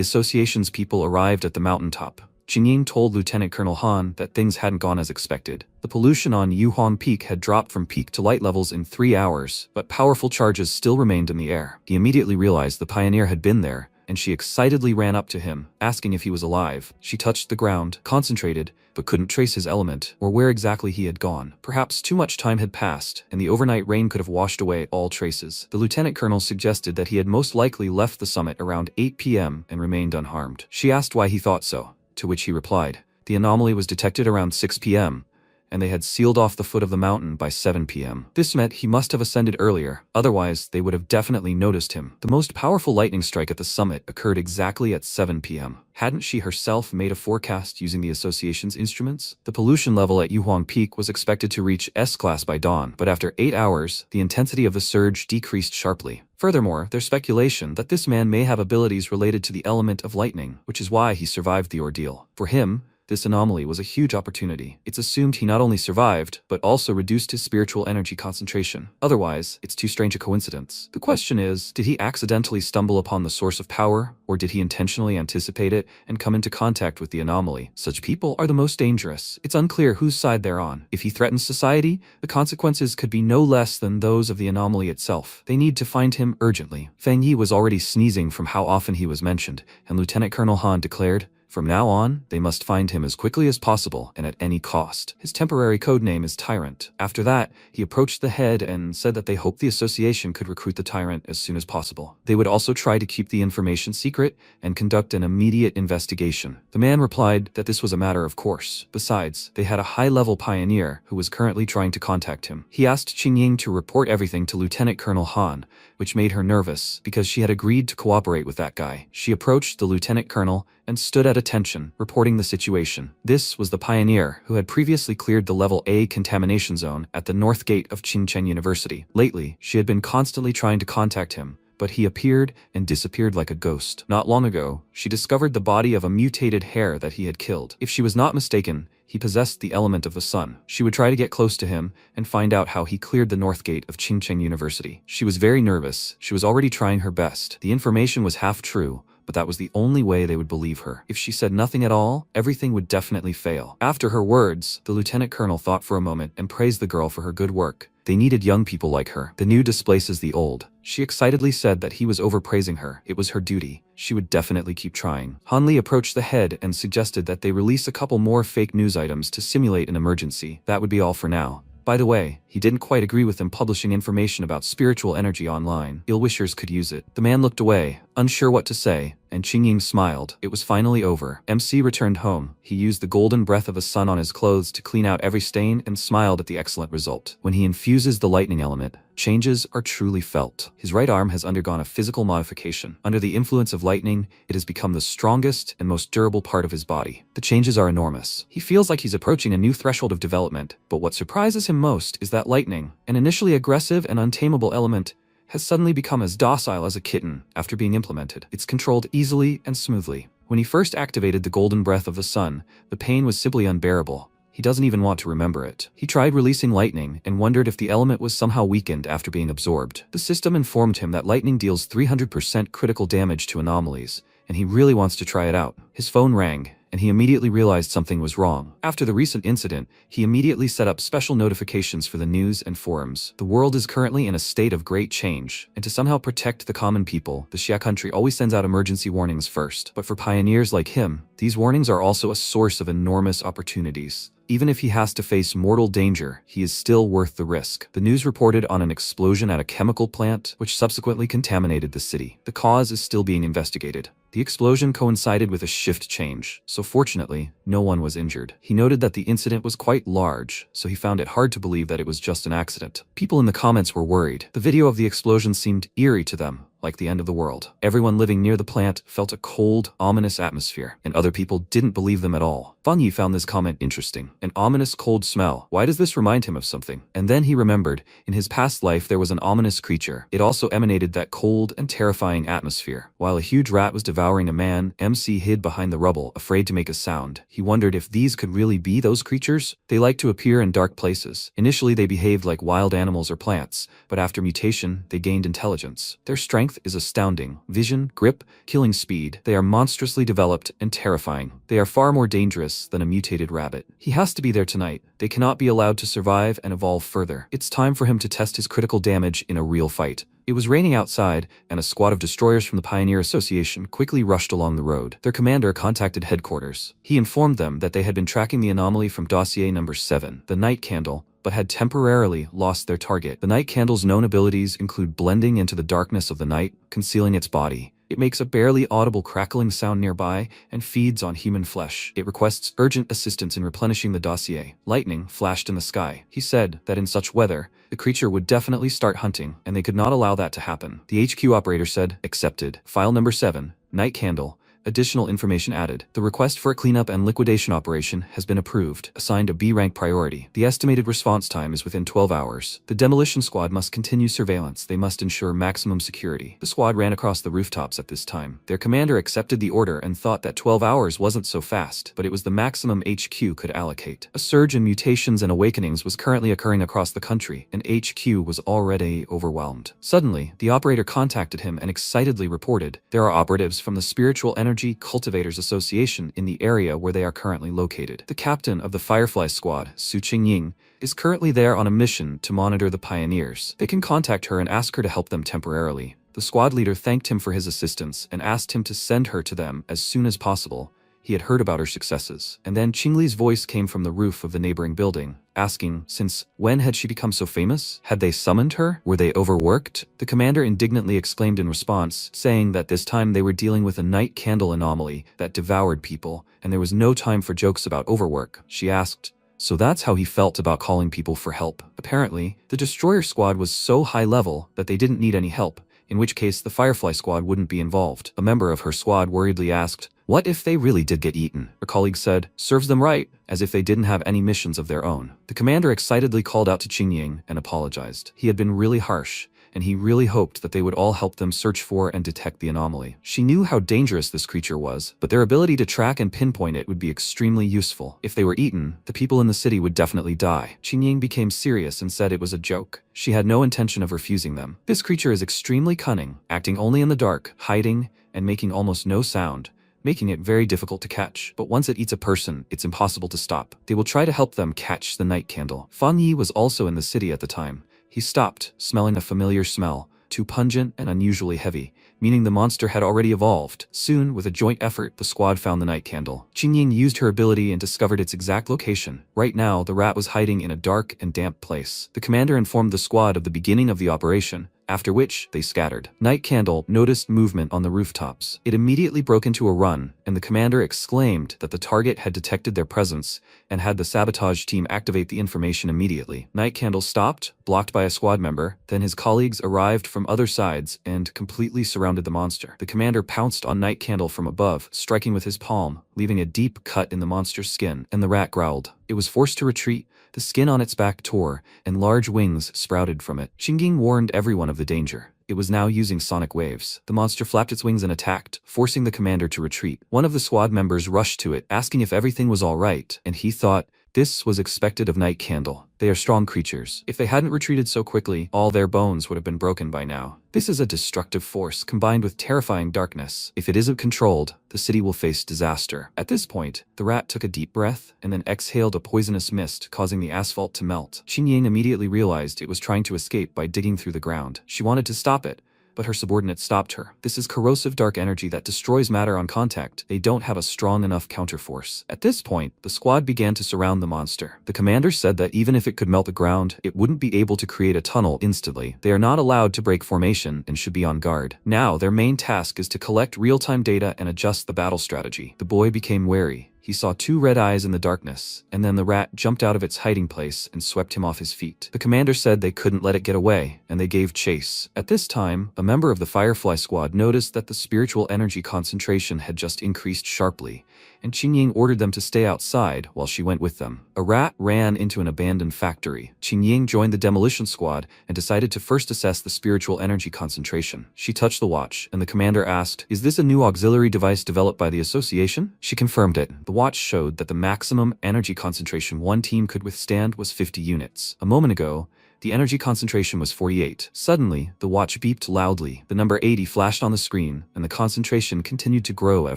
association's people arrived at the mountaintop. Qingying told Lieutenant Colonel Han that things hadn't gone as expected. The pollution on Yuhuang Peak had dropped from peak to light levels in 3 hours, but powerful charges still remained in the air. He immediately realized the pioneer had been there, and she excitedly ran up to him, asking if he was alive. She touched the ground, concentrated, but couldn't trace his element, or where exactly he had gone. Perhaps too much time had passed, and the overnight rain could have washed away all traces. The lieutenant colonel suggested that he had most likely left the summit around 8 p.m. and remained unharmed. She asked why he thought so, to which he replied, the anomaly was detected around 6 p.m., and they had sealed off the foot of the mountain by 7 p.m. This meant he must have ascended earlier, otherwise they would have definitely noticed him. The most powerful lightning strike at the summit occurred exactly at 7 p.m. Hadn't she herself made a forecast using the association's instruments? The pollution level at Yuhuang Peak was expected to reach S-class by dawn, but after 8 hours, the intensity of the surge decreased sharply. Furthermore, there's speculation that this man may have abilities related to the element of lightning, which is why he survived the ordeal. For him, this anomaly was a huge opportunity. It's assumed he not only survived, but also reduced his spiritual energy concentration. Otherwise, it's too strange a coincidence. The question is, did he accidentally stumble upon the source of power, or did he intentionally anticipate it and come into contact with the anomaly? Such people are the most dangerous. It's unclear whose side they're on. If he threatens society, the consequences could be no less than those of the anomaly itself. They need to find him urgently. Feng Yi was already sneezing from how often he was mentioned, and Lieutenant Colonel Han declared, from now on, they must find him as quickly as possible and at any cost. His temporary code name is Tyrant. After that, he approached the head and said that they hoped the association could recruit the Tyrant as soon as possible. They would also try to keep the information secret and conduct an immediate investigation. The man replied that this was a matter of course. Besides, they had a high-level pioneer who was currently trying to contact him. He asked Qingying to report everything to Lieutenant Colonel Han, which made her nervous because she had agreed to cooperate with that guy. She approached the lieutenant colonel and stood at attention, reporting the situation. This was the pioneer who had previously cleared the level A contamination zone at the north gate of Qingchen University. Lately, she had been constantly trying to contact him, but he appeared and disappeared like a ghost. Not long ago, she discovered the body of a mutated hare that he had killed. If she was not mistaken, he possessed the element of the sun. She would try to get close to him and find out how he cleared the north gate of Qingchen University. She was very nervous. She was already trying her best. The information was half true, but that was the only way they would believe her. If she said nothing at all, everything would definitely fail. After her words, the lieutenant colonel thought for a moment and praised the girl for her good work. They needed young people like her. The new displaces the old. She excitedly said that he was overpraising her. It was her duty. She would definitely keep trying. Han Li approached the head and suggested that they release a couple more fake news items to simulate an emergency. That would be all for now. By the way, he didn't quite agree with them publishing information about spiritual energy online. Ill-wishers could use it. The man looked away, unsure what to say, and and Qingying smiled. It was finally over. MC returned home. He used the golden breath of the sun on his clothes to clean out every stain and smiled at the excellent result. When he infuses the lightning element, changes are truly felt. His right arm has undergone a physical modification. Under the influence of lightning, it has become the strongest and most durable part of his body. The changes are enormous. He feels like he's approaching a new threshold of development, but what surprises him most is that lightning, an initially aggressive and untamable element, has suddenly become as docile as a kitten after being implemented. It's controlled easily and smoothly. When he first activated the golden breath of the sun, the pain was simply unbearable. He doesn't even want to remember it. He tried releasing lightning and wondered if the element was somehow weakened after being absorbed. The system informed him that lightning deals 300% critical damage to anomalies, and he really wants to try it out. His phone rang, and he immediately realized something was wrong. After the recent incident, he immediately set up special notifications for the news and forums. The world is currently in a state of great change, and to somehow protect the common people, the Xia country always sends out emergency warnings first. But for pioneers like him, these warnings are also a source of enormous opportunities. Even if he has to face mortal danger, he is still worth the risk. The news reported on an explosion at a chemical plant, which subsequently contaminated the city. The cause is still being investigated. The explosion coincided with a shift change, so fortunately, no one was injured. He noted that the incident was quite large, so he found it hard to believe that it was just an accident. People in the comments were worried. The video of the explosion seemed eerie to them, like the end of the world. Everyone living near the plant felt a cold, ominous atmosphere, and other people didn't believe them at all. Fan Yi found this comment interesting. An ominous cold smell. Why does this remind him of something? And then he remembered, in his past life there was an ominous creature. It also emanated that cold and terrifying atmosphere. While a huge rat was devouring a man, MC hid behind the rubble, afraid to make a sound. He wondered if these could really be those creatures. They like to appear in dark places. Initially they behaved like wild animals or plants, but after mutation, they gained intelligence. Their strength is astounding. Vision, grip, killing speed. They are monstrously developed and terrifying. They are far more dangerous than a mutated rabbit. He has to be there tonight. They cannot be allowed to survive and evolve further. It's time for him to test his critical damage in a real fight. It was raining outside, and a squad of destroyers from the Pioneer Association quickly rushed along the road. Their commander contacted headquarters. He informed them that they had been tracking the anomaly from dossier number 7, the Night Candle, but had temporarily lost their target. The Night Candle's known abilities include blending into the darkness of the night, concealing its body. It makes a barely audible crackling sound nearby and feeds on human flesh. It requests urgent assistance in replenishing the dossier. Lightning flashed in the sky. He said that in such weather, the creature would definitely start hunting, and they could not allow that to happen. The HQ operator said, accepted. File number 7, Night Candle. Additional information added. The request for a cleanup and liquidation operation has been approved, assigned a B-rank priority. The estimated response time is within 12 hours. The demolition squad must continue surveillance. They must ensure maximum security. The squad ran across the rooftops at this time. Their commander accepted the order and thought that 12 hours wasn't so fast, but it was the maximum HQ could allocate. A surge in mutations and awakenings was currently occurring across the country, and HQ was already overwhelmed. Suddenly, the operator contacted him and excitedly reported, there are operatives from the Spiritual Energy Cultivators Association in the area where they are currently located. The captain of the Firefly Squad, Su Qingying, is currently there on a mission to monitor the pioneers. They can contact her and ask her to help them temporarily. The squad leader thanked him for his assistance and asked him to send her to them as soon as possible. He had heard about her successes. And then Qingli's voice came from the roof of the neighboring building, asking, since when had she become so famous? Had they summoned her? Were they overworked? The commander indignantly exclaimed in response, saying that this time they were dealing with a night candle anomaly that devoured people, and there was no time for jokes about overwork. She asked, so that's how he felt about calling people for help. Apparently, the destroyer squad was so high level that they didn't need any help, in which case the Firefly squad wouldn't be involved. A member of her squad worriedly asked, what if they really did get eaten? Her colleague said, serves them right, as if they didn't have any missions of their own. The commander excitedly called out to Qingying and apologized. He had been really harsh, and he really hoped that they would all help them search for and detect the anomaly. She knew how dangerous this creature was, but their ability to track and pinpoint it would be extremely useful. If they were eaten, the people in the city would definitely die. Qingying became serious and said it was a joke. She had no intention of refusing them. This creature is extremely cunning, acting only in the dark, hiding, and making almost no sound, making it very difficult to catch. But once it eats a person, it's impossible to stop. They will try to help them catch the night candle. Fan Yi was also in the city at the time. He stopped, smelling a familiar smell, too pungent and unusually heavy, meaning the monster had already evolved. Soon, with a joint effort, the squad found the night candle. Qingying used her ability and discovered its exact location. Right now, the rat was hiding in a dark and damp place. The commander informed the squad of the beginning of the operation, after which they scattered. Night Candle noticed movement on the rooftops. It immediately broke into a run, and the commander exclaimed that the target had detected their presence and had the sabotage team activate the information immediately. Night Candle stopped, blocked by a squad member, then his colleagues arrived from other sides and completely surrounded the monster. The commander pounced on Night Candle from above, striking with his palm, leaving a deep cut in the monster's skin, and the rat growled. It was forced to retreat. The skin on its back tore, and large wings sprouted from it. Qingying warned everyone of the danger. It was now using sonic waves. The monster flapped its wings and attacked, forcing the commander to retreat. One of the squad members rushed to it, asking if everything was all right, and he thought, this was expected of Night Candle. They are strong creatures. If they hadn't retreated so quickly, all their bones would have been broken by now. This is a destructive force combined with terrifying darkness. If it isn't controlled, the city will face disaster. At this point, the rat took a deep breath and then exhaled a poisonous mist, causing the asphalt to melt. Qingying immediately realized it was trying to escape by digging through the ground. She wanted to stop it, but her subordinate stopped her. This is corrosive dark energy that destroys matter on contact. They don't have a strong enough counterforce. At this point, the squad began to surround the monster. The commander said that even if it could melt the ground, it wouldn't be able to create a tunnel instantly. They are not allowed to break formation and should be on guard. Now, their main task is to collect real-time data and adjust the battle strategy. The boy became wary. He saw two red eyes in the darkness, and then the rat jumped out of its hiding place and swept him off his feet. The commander said they couldn't let it get away, and they gave chase. At this time, a member of the Firefly squad noticed that the spiritual energy concentration had just increased sharply, and Qingying ordered them to stay outside while she went with them. A rat ran into an abandoned factory. Qingying joined the demolition squad and decided to first assess the spiritual energy concentration. She touched the watch, and the commander asked, "Is this a new auxiliary device developed by the association?" She confirmed it. The watch showed that the maximum energy concentration one team could withstand was 50 units. A moment ago, the energy concentration was 48. Suddenly, the watch beeped loudly. The number 80 flashed on the screen, and the concentration continued to grow at a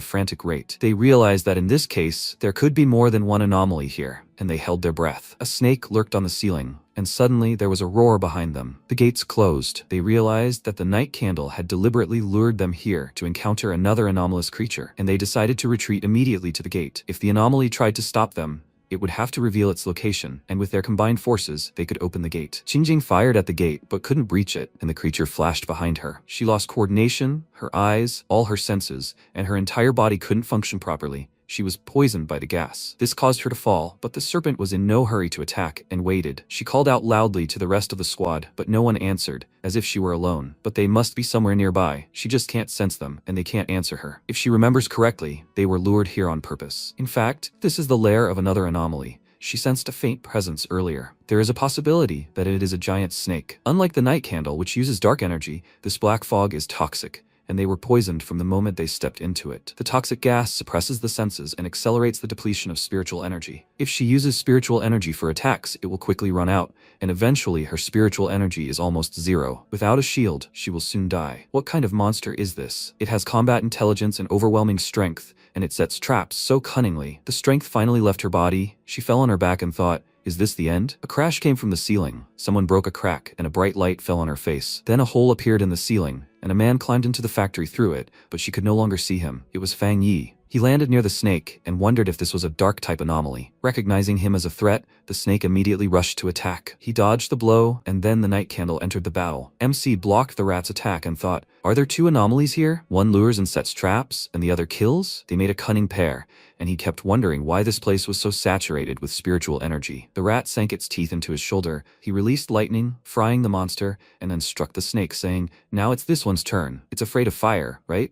frantic rate. They realized that in this case, there could be more than one anomaly here, and they held their breath. A snake lurked on the ceiling, and suddenly there was a roar behind them. The gates closed. They realized that the Night Candle had deliberately lured them here to encounter another anomalous creature, and they decided to retreat immediately to the gate. If the anomaly tried to stop them, it would have to reveal its location, and with their combined forces, they could open the gate. Qingying fired at the gate, but couldn't breach it, and the creature flashed behind her. She lost coordination, her eyes, all her senses, and her entire body couldn't function properly. She was poisoned by the gas. This caused her to fall, but the serpent was in no hurry to attack and waited. She called out loudly to the rest of the squad, but no one answered, as if she were alone. But they must be somewhere nearby. She just can't sense them, and they can't answer her. If she remembers correctly, they were lured here on purpose. In fact, this is the lair of another anomaly. She sensed a faint presence earlier. There is a possibility that it is a giant snake. Unlike the Night Candle, which uses dark energy, this black fog is toxic, and they were poisoned from the moment they stepped into it. The toxic gas suppresses the senses and accelerates the depletion of spiritual energy. If she uses spiritual energy for attacks, it will quickly run out, and eventually her spiritual energy is almost zero. Without a shield, she will soon die. What kind of monster is this? It has combat intelligence and overwhelming strength, and it sets traps so cunningly. The strength finally left her body. She fell on her back and thought, "Is this the end?" A crash came from the ceiling. Someone broke a crack, and a bright light fell on her face. Then a hole appeared in the ceiling, and a man climbed into the factory through it, but she could no longer see him. It was Fang Yi. He landed near the snake and wondered if this was a dark-type anomaly. Recognizing him as a threat, the snake immediately rushed to attack. He dodged the blow, and then the Night Candle entered the battle. MC blocked the rat's attack and thought, "Are there two anomalies here? One lures and sets traps, and the other kills?" They made a cunning pair, and he kept wondering why this place was so saturated with spiritual energy. The rat sank its teeth into his shoulder. He released lightning, frying the monster, and then struck the snake, saying, "Now it's this one's turn. It's afraid of fire, right?"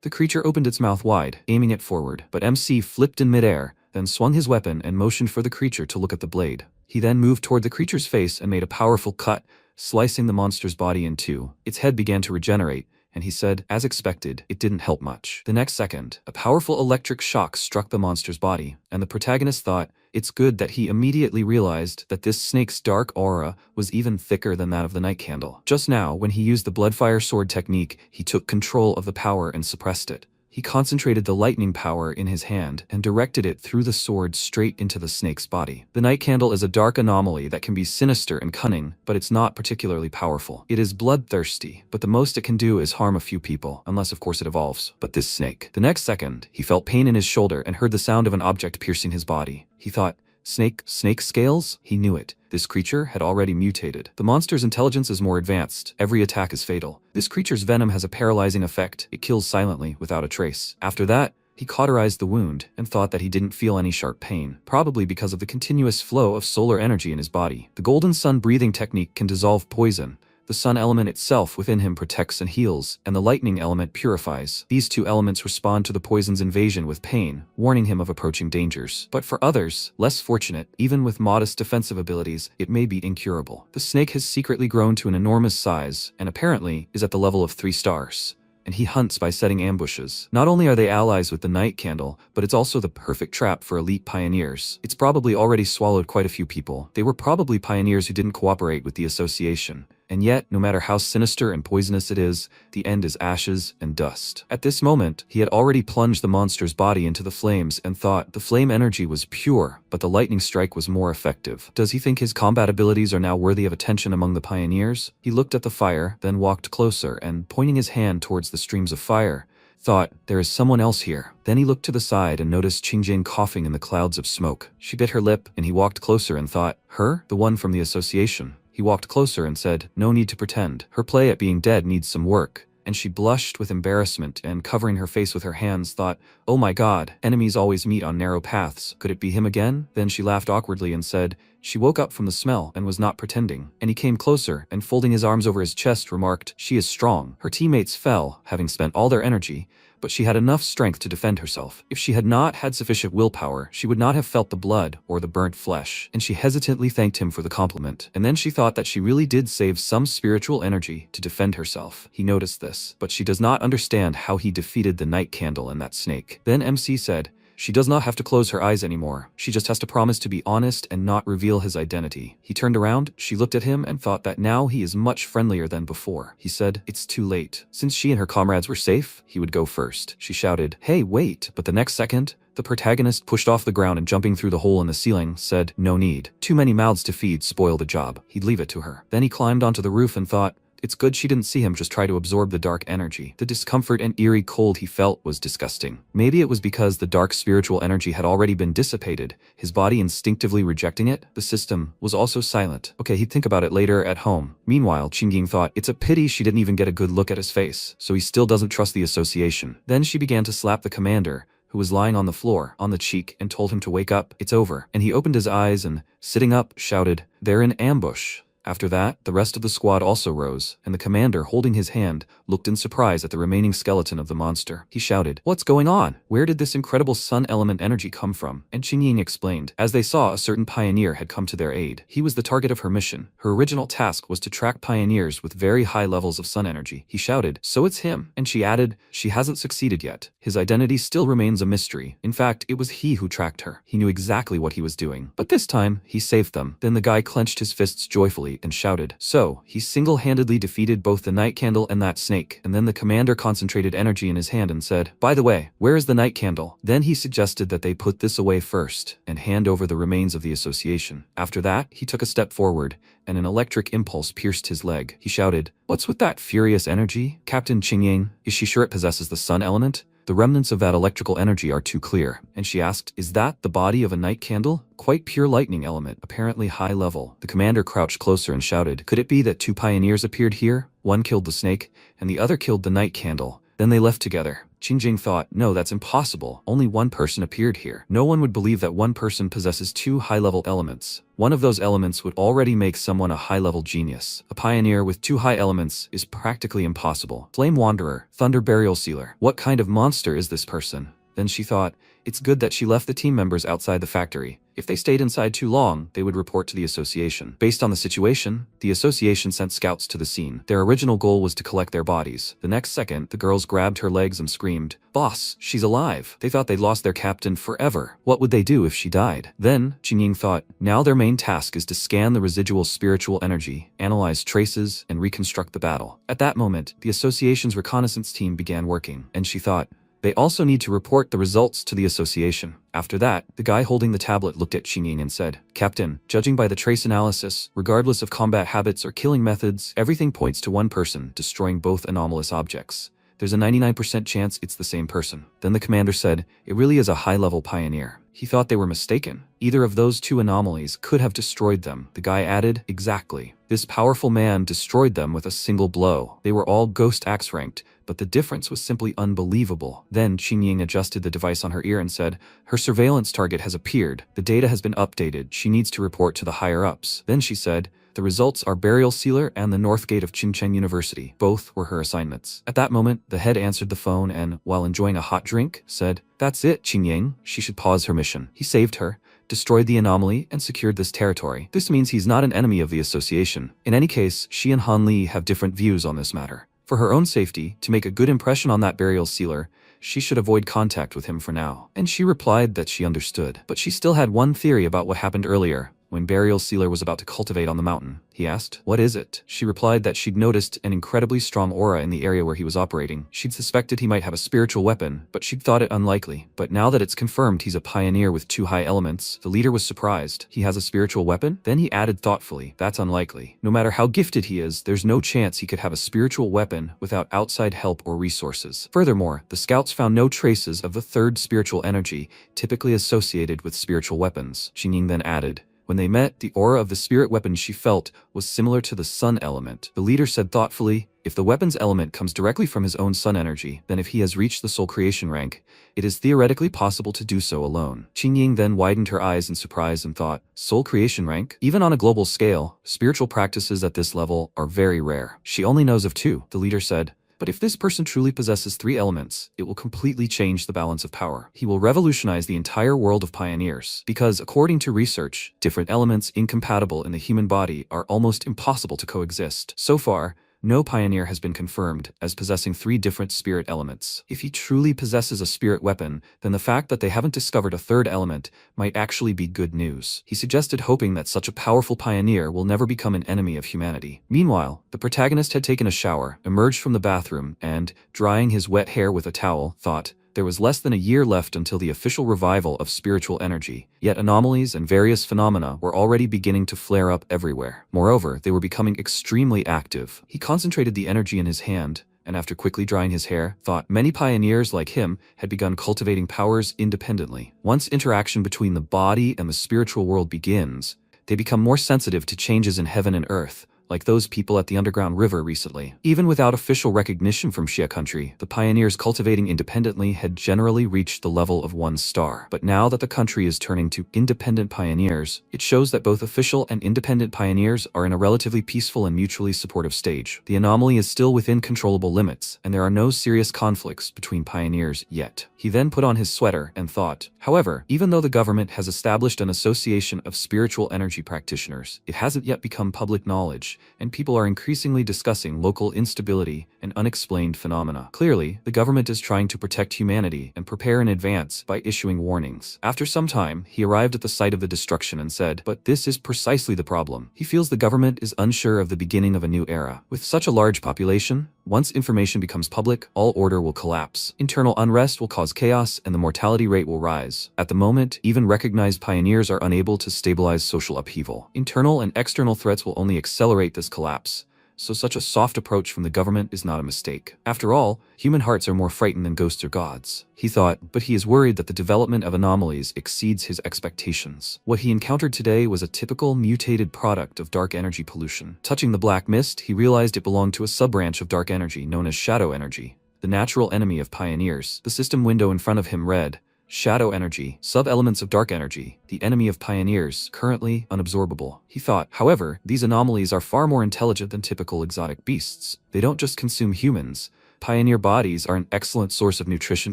The creature opened its mouth wide, aiming it forward, but MC flipped in midair, then swung his weapon and motioned for the creature to look at the blade. He then moved toward the creature's face and made a powerful cut, slicing the monster's body in two. Its head began to regenerate, and he said, as expected, it didn't help much. The next second, a powerful electric shock struck the monster's body, and the protagonist thought, it's good that he immediately realized that this snake's dark aura was even thicker than that of the Night Candle. Just now, when he used the Bloodfire Sword technique, he took control of the power and suppressed it. He concentrated the lightning power in his hand and directed it through the sword straight into the snake's body. The Night Candle is a dark anomaly that can be sinister and cunning, but it's not particularly powerful. It is bloodthirsty, but the most it can do is harm a few people, unless of course it evolves. But this snake. The next second, he felt pain in his shoulder and heard the sound of an object piercing his body. He thought, Snake scales? He knew it. This creature had already mutated. The monster's intelligence is more advanced. Every attack is fatal. This creature's venom has a paralyzing effect. It kills silently, without a trace. After that, he cauterized the wound and thought that he didn't feel any sharp pain, probably because of the continuous flow of solar energy in his body. The golden sun breathing technique can dissolve poison. The sun element itself within him protects and heals, and the lightning element purifies. These two elements respond to the poison's invasion with pain, warning him of approaching dangers. But for others, less fortunate, even with modest defensive abilities, it may be incurable. The snake has secretly grown to an enormous size, and apparently is at the level of 3 stars. And he hunts by setting ambushes. Not only are they allies with the night candle, but it's also the perfect trap for elite pioneers. It's probably already swallowed quite a few people. They were probably pioneers who didn't cooperate with the association. And yet, no matter how sinister and poisonous it is, the end is ashes and dust. At this moment, he had already plunged the monster's body into the flames and thought the flame energy was pure, but the lightning strike was more effective. Does he think his combat abilities are now worthy of attention among the pioneers? He looked at the fire, then walked closer and, pointing his hand towards the streams of fire, thought, there is someone else here. Then he looked to the side and noticed Qingjing coughing in the clouds of smoke. She bit her lip, and he walked closer and thought, her? The one from the association. He walked closer and said, no need to pretend. Her play at being dead needs some work. And she blushed with embarrassment and, covering her face with her hands, thought, oh my god, enemies always meet on narrow paths. Could it be him again? Then she laughed awkwardly and said, she woke up from the smell and was not pretending. And he came closer and, folding his arms over his chest, remarked, she is strong. Her teammates fell, having spent all their energy, but she had enough strength to defend herself. If she had not had sufficient willpower, she would not have felt the blood or the burnt flesh. And she hesitantly thanked him for the compliment. And then she thought that she really did save some spiritual energy to defend herself. He noticed this, but she does not understand how he defeated the night candle and that snake. Then MC said, she does not have to close her eyes anymore. She just has to promise to be honest and not reveal his identity. He turned around, she looked at him and thought that now he is much friendlier than before. He said, it's too late. Since she and her comrades were safe, he would go first. She shouted, hey, wait. But the next second, the protagonist pushed off the ground and, jumping through the hole in the ceiling, said, no need. Too many mouths to feed spoil the job. He'd leave it to her. Then he climbed onto the roof and thought, it's good she didn't see him just try to absorb the dark energy. The discomfort and eerie cold he felt was disgusting. Maybe it was because the dark spiritual energy had already been dissipated, his body instinctively rejecting it. The system was also silent. Okay, he'd think about it later at home. Meanwhile, Qingying thought, it's a pity she didn't even get a good look at his face, so he still doesn't trust the association. Then she began to slap the commander, who was lying on the floor, on the cheek, and told him to wake up. It's over. And he opened his eyes and, sitting up, shouted, they're in ambush. After that, the rest of the squad also rose, and the commander, holding his hand, looked in surprise at the remaining skeleton of the monster. He shouted, what's going on? Where did this incredible sun element energy come from? And Qingying explained, as they saw a certain pioneer had come to their aid. He was the target of her mission. Her original task was to track pioneers with very high levels of sun energy. He shouted, so it's him. And she added, she hasn't succeeded yet. His identity still remains a mystery. In fact, it was he who tracked her. He knew exactly what he was doing. But this time, he saved them. Then the guy clenched his fists joyfully and shouted, so, he single-handedly defeated both the night candle and that snake. And then the commander concentrated energy in his hand and said, by the way, where is the night candle? Then he suggested that they put this away first and hand over the remains of the association. After that, he took a step forward, and an electric impulse pierced his leg. He shouted, what's with that furious energy? Captain Qingying, is she sure it possesses the sun element? The remnants of that electrical energy are too clear. And she asked, is that the body of a night candle? Quite pure lightning element, apparently high level. The commander crouched closer and shouted, could it be that 2 pioneers appeared here? One killed the snake, and the other killed the night candle. Then they left together. Qingjing thought, no, that's impossible. Only one person appeared here. No one would believe that one person possesses 2 high-level elements. One of those elements would already make someone a high-level genius. A pioneer with 2 high elements is practically impossible. Flame Wanderer, Thunder Burial Sealer. What kind of monster is this person? Then she thought, it's good that she left the team members outside the factory. If they stayed inside too long, they would report to the association. Based on the situation, the association sent scouts to the scene. Their original goal was to collect their bodies. The next second, the girls grabbed her legs and screamed, boss, she's alive. They thought they'd lost their captain forever. What would they do if she died? Then, Qingying thought, now their main task is to scan the residual spiritual energy, analyze traces, and reconstruct the battle. At that moment, the association's reconnaissance team began working, and she thought, they also need to report the results to the association. After that, the guy holding the tablet looked at Qingying and said, Captain, judging by the trace analysis, regardless of combat habits or killing methods, everything points to one person destroying both anomalous objects. There's a 99% chance it's the same person. Then the commander said, it really is a high-level pioneer. He thought they were mistaken. Either of those two anomalies could have destroyed them. The guy added, exactly. This powerful man destroyed them with a single blow. They were all Ghost Axe ranked, but the difference was simply unbelievable. Then Qingying adjusted the device on her ear and said, her surveillance target has appeared. The data has been updated. She needs to report to the higher-ups. Then she said, the results are Burial Sealer and the North Gate of Qincheng University. Both were her assignments. At that moment, the head answered the phone and, while enjoying a hot drink, said, that's it, Qingying. She should pause her mission. He saved her, destroyed the anomaly, and secured this territory. This means he's not an enemy of the association. In any case, she and Han Li have different views on this matter. For her own safety, to make a good impression on that Burial Sealer, she should avoid contact with him for now. And she replied that she understood. But she still had one theory about what happened earlier. When Burial Sealer was about to cultivate on the mountain, he asked, what is it? She replied that she'd noticed an incredibly strong aura in the area where he was operating. She'd suspected he might have a spiritual weapon, but she'd thought it unlikely. But now that it's confirmed he's a pioneer with 2 high elements, the leader was surprised. He has a spiritual weapon? Then he added thoughtfully, that's unlikely. No matter how gifted he is, there's no chance he could have a spiritual weapon without outside help or resources. Furthermore, the scouts found no traces of the 3rd spiritual energy typically associated with spiritual weapons. Xingying then added, when they met, the aura of the spirit weapon she felt was similar to the sun element. The leader said thoughtfully, if the weapon's element comes directly from his own sun energy, then if he has reached the soul creation rank, it is theoretically possible to do so alone. Qingying then widened her eyes in surprise and thought, soul creation rank? Even on a global scale, spiritual practices at this level are very rare. She only knows of 2, the leader said. But if this person truly possesses 3 elements, it will completely change the balance of power. He will revolutionize the entire world of pioneers. Because, according to research, different elements incompatible in the human body are almost impossible to coexist. So far, no pioneer has been confirmed as possessing 3 different spirit elements. If he truly possesses a spirit weapon, then the fact that they haven't discovered a 3rd element might actually be good news. He suggested, hoping that such a powerful pioneer will never become an enemy of humanity. Meanwhile, the protagonist had taken a shower, emerged from the bathroom, and, drying his wet hair with a towel, thought, there was less than a year left until the official revival of spiritual energy, yet anomalies and various phenomena were already beginning to flare up everywhere. Moreover, they were becoming extremely active. He concentrated the energy in his hand, and after quickly drying his hair, thought many pioneers like him had begun cultivating powers independently. Once interaction between the body and the spiritual world begins, they become more sensitive to changes in heaven and earth, like those people at the underground river recently. Even without official recognition from Xia country, the pioneers cultivating independently had generally reached the level of 1 star. But now that the country is turning to independent pioneers, it shows that both official and independent pioneers are in a relatively peaceful and mutually supportive stage. The anomaly is still within controllable limits, and there are no serious conflicts between pioneers yet. He then put on his sweater and thought, however, even though the government has established an association of spiritual energy practitioners, it hasn't yet become public knowledge, and people are increasingly discussing local instability and unexplained phenomena. Clearly, the government is trying to protect humanity and prepare in advance by issuing warnings. After some time, he arrived at the site of the destruction and said, but this is precisely the problem. He feels the government is unsure of the beginning of a new era. With such a large population, once information becomes public, all order will collapse. Internal unrest will cause chaos and the mortality rate will rise. At the moment, even recognized pioneers are unable to stabilize social upheaval. Internal and external threats will only accelerate this collapse. So such a soft approach from the government is not a mistake. After all, human hearts are more frightened than ghosts or gods, he thought, but he is worried that the development of anomalies exceeds his expectations. What he encountered today was a typical mutated product of dark energy pollution. Touching the black mist, he realized it belonged to a sub-branch of dark energy known as shadow energy, the natural enemy of pioneers. The system window in front of him read, shadow energy, sub-elements of dark energy, the enemy of pioneers, currently unabsorbable. He thought, however, these anomalies are far more intelligent than typical exotic beasts. They don't just consume humans. Pioneer bodies are an excellent source of nutrition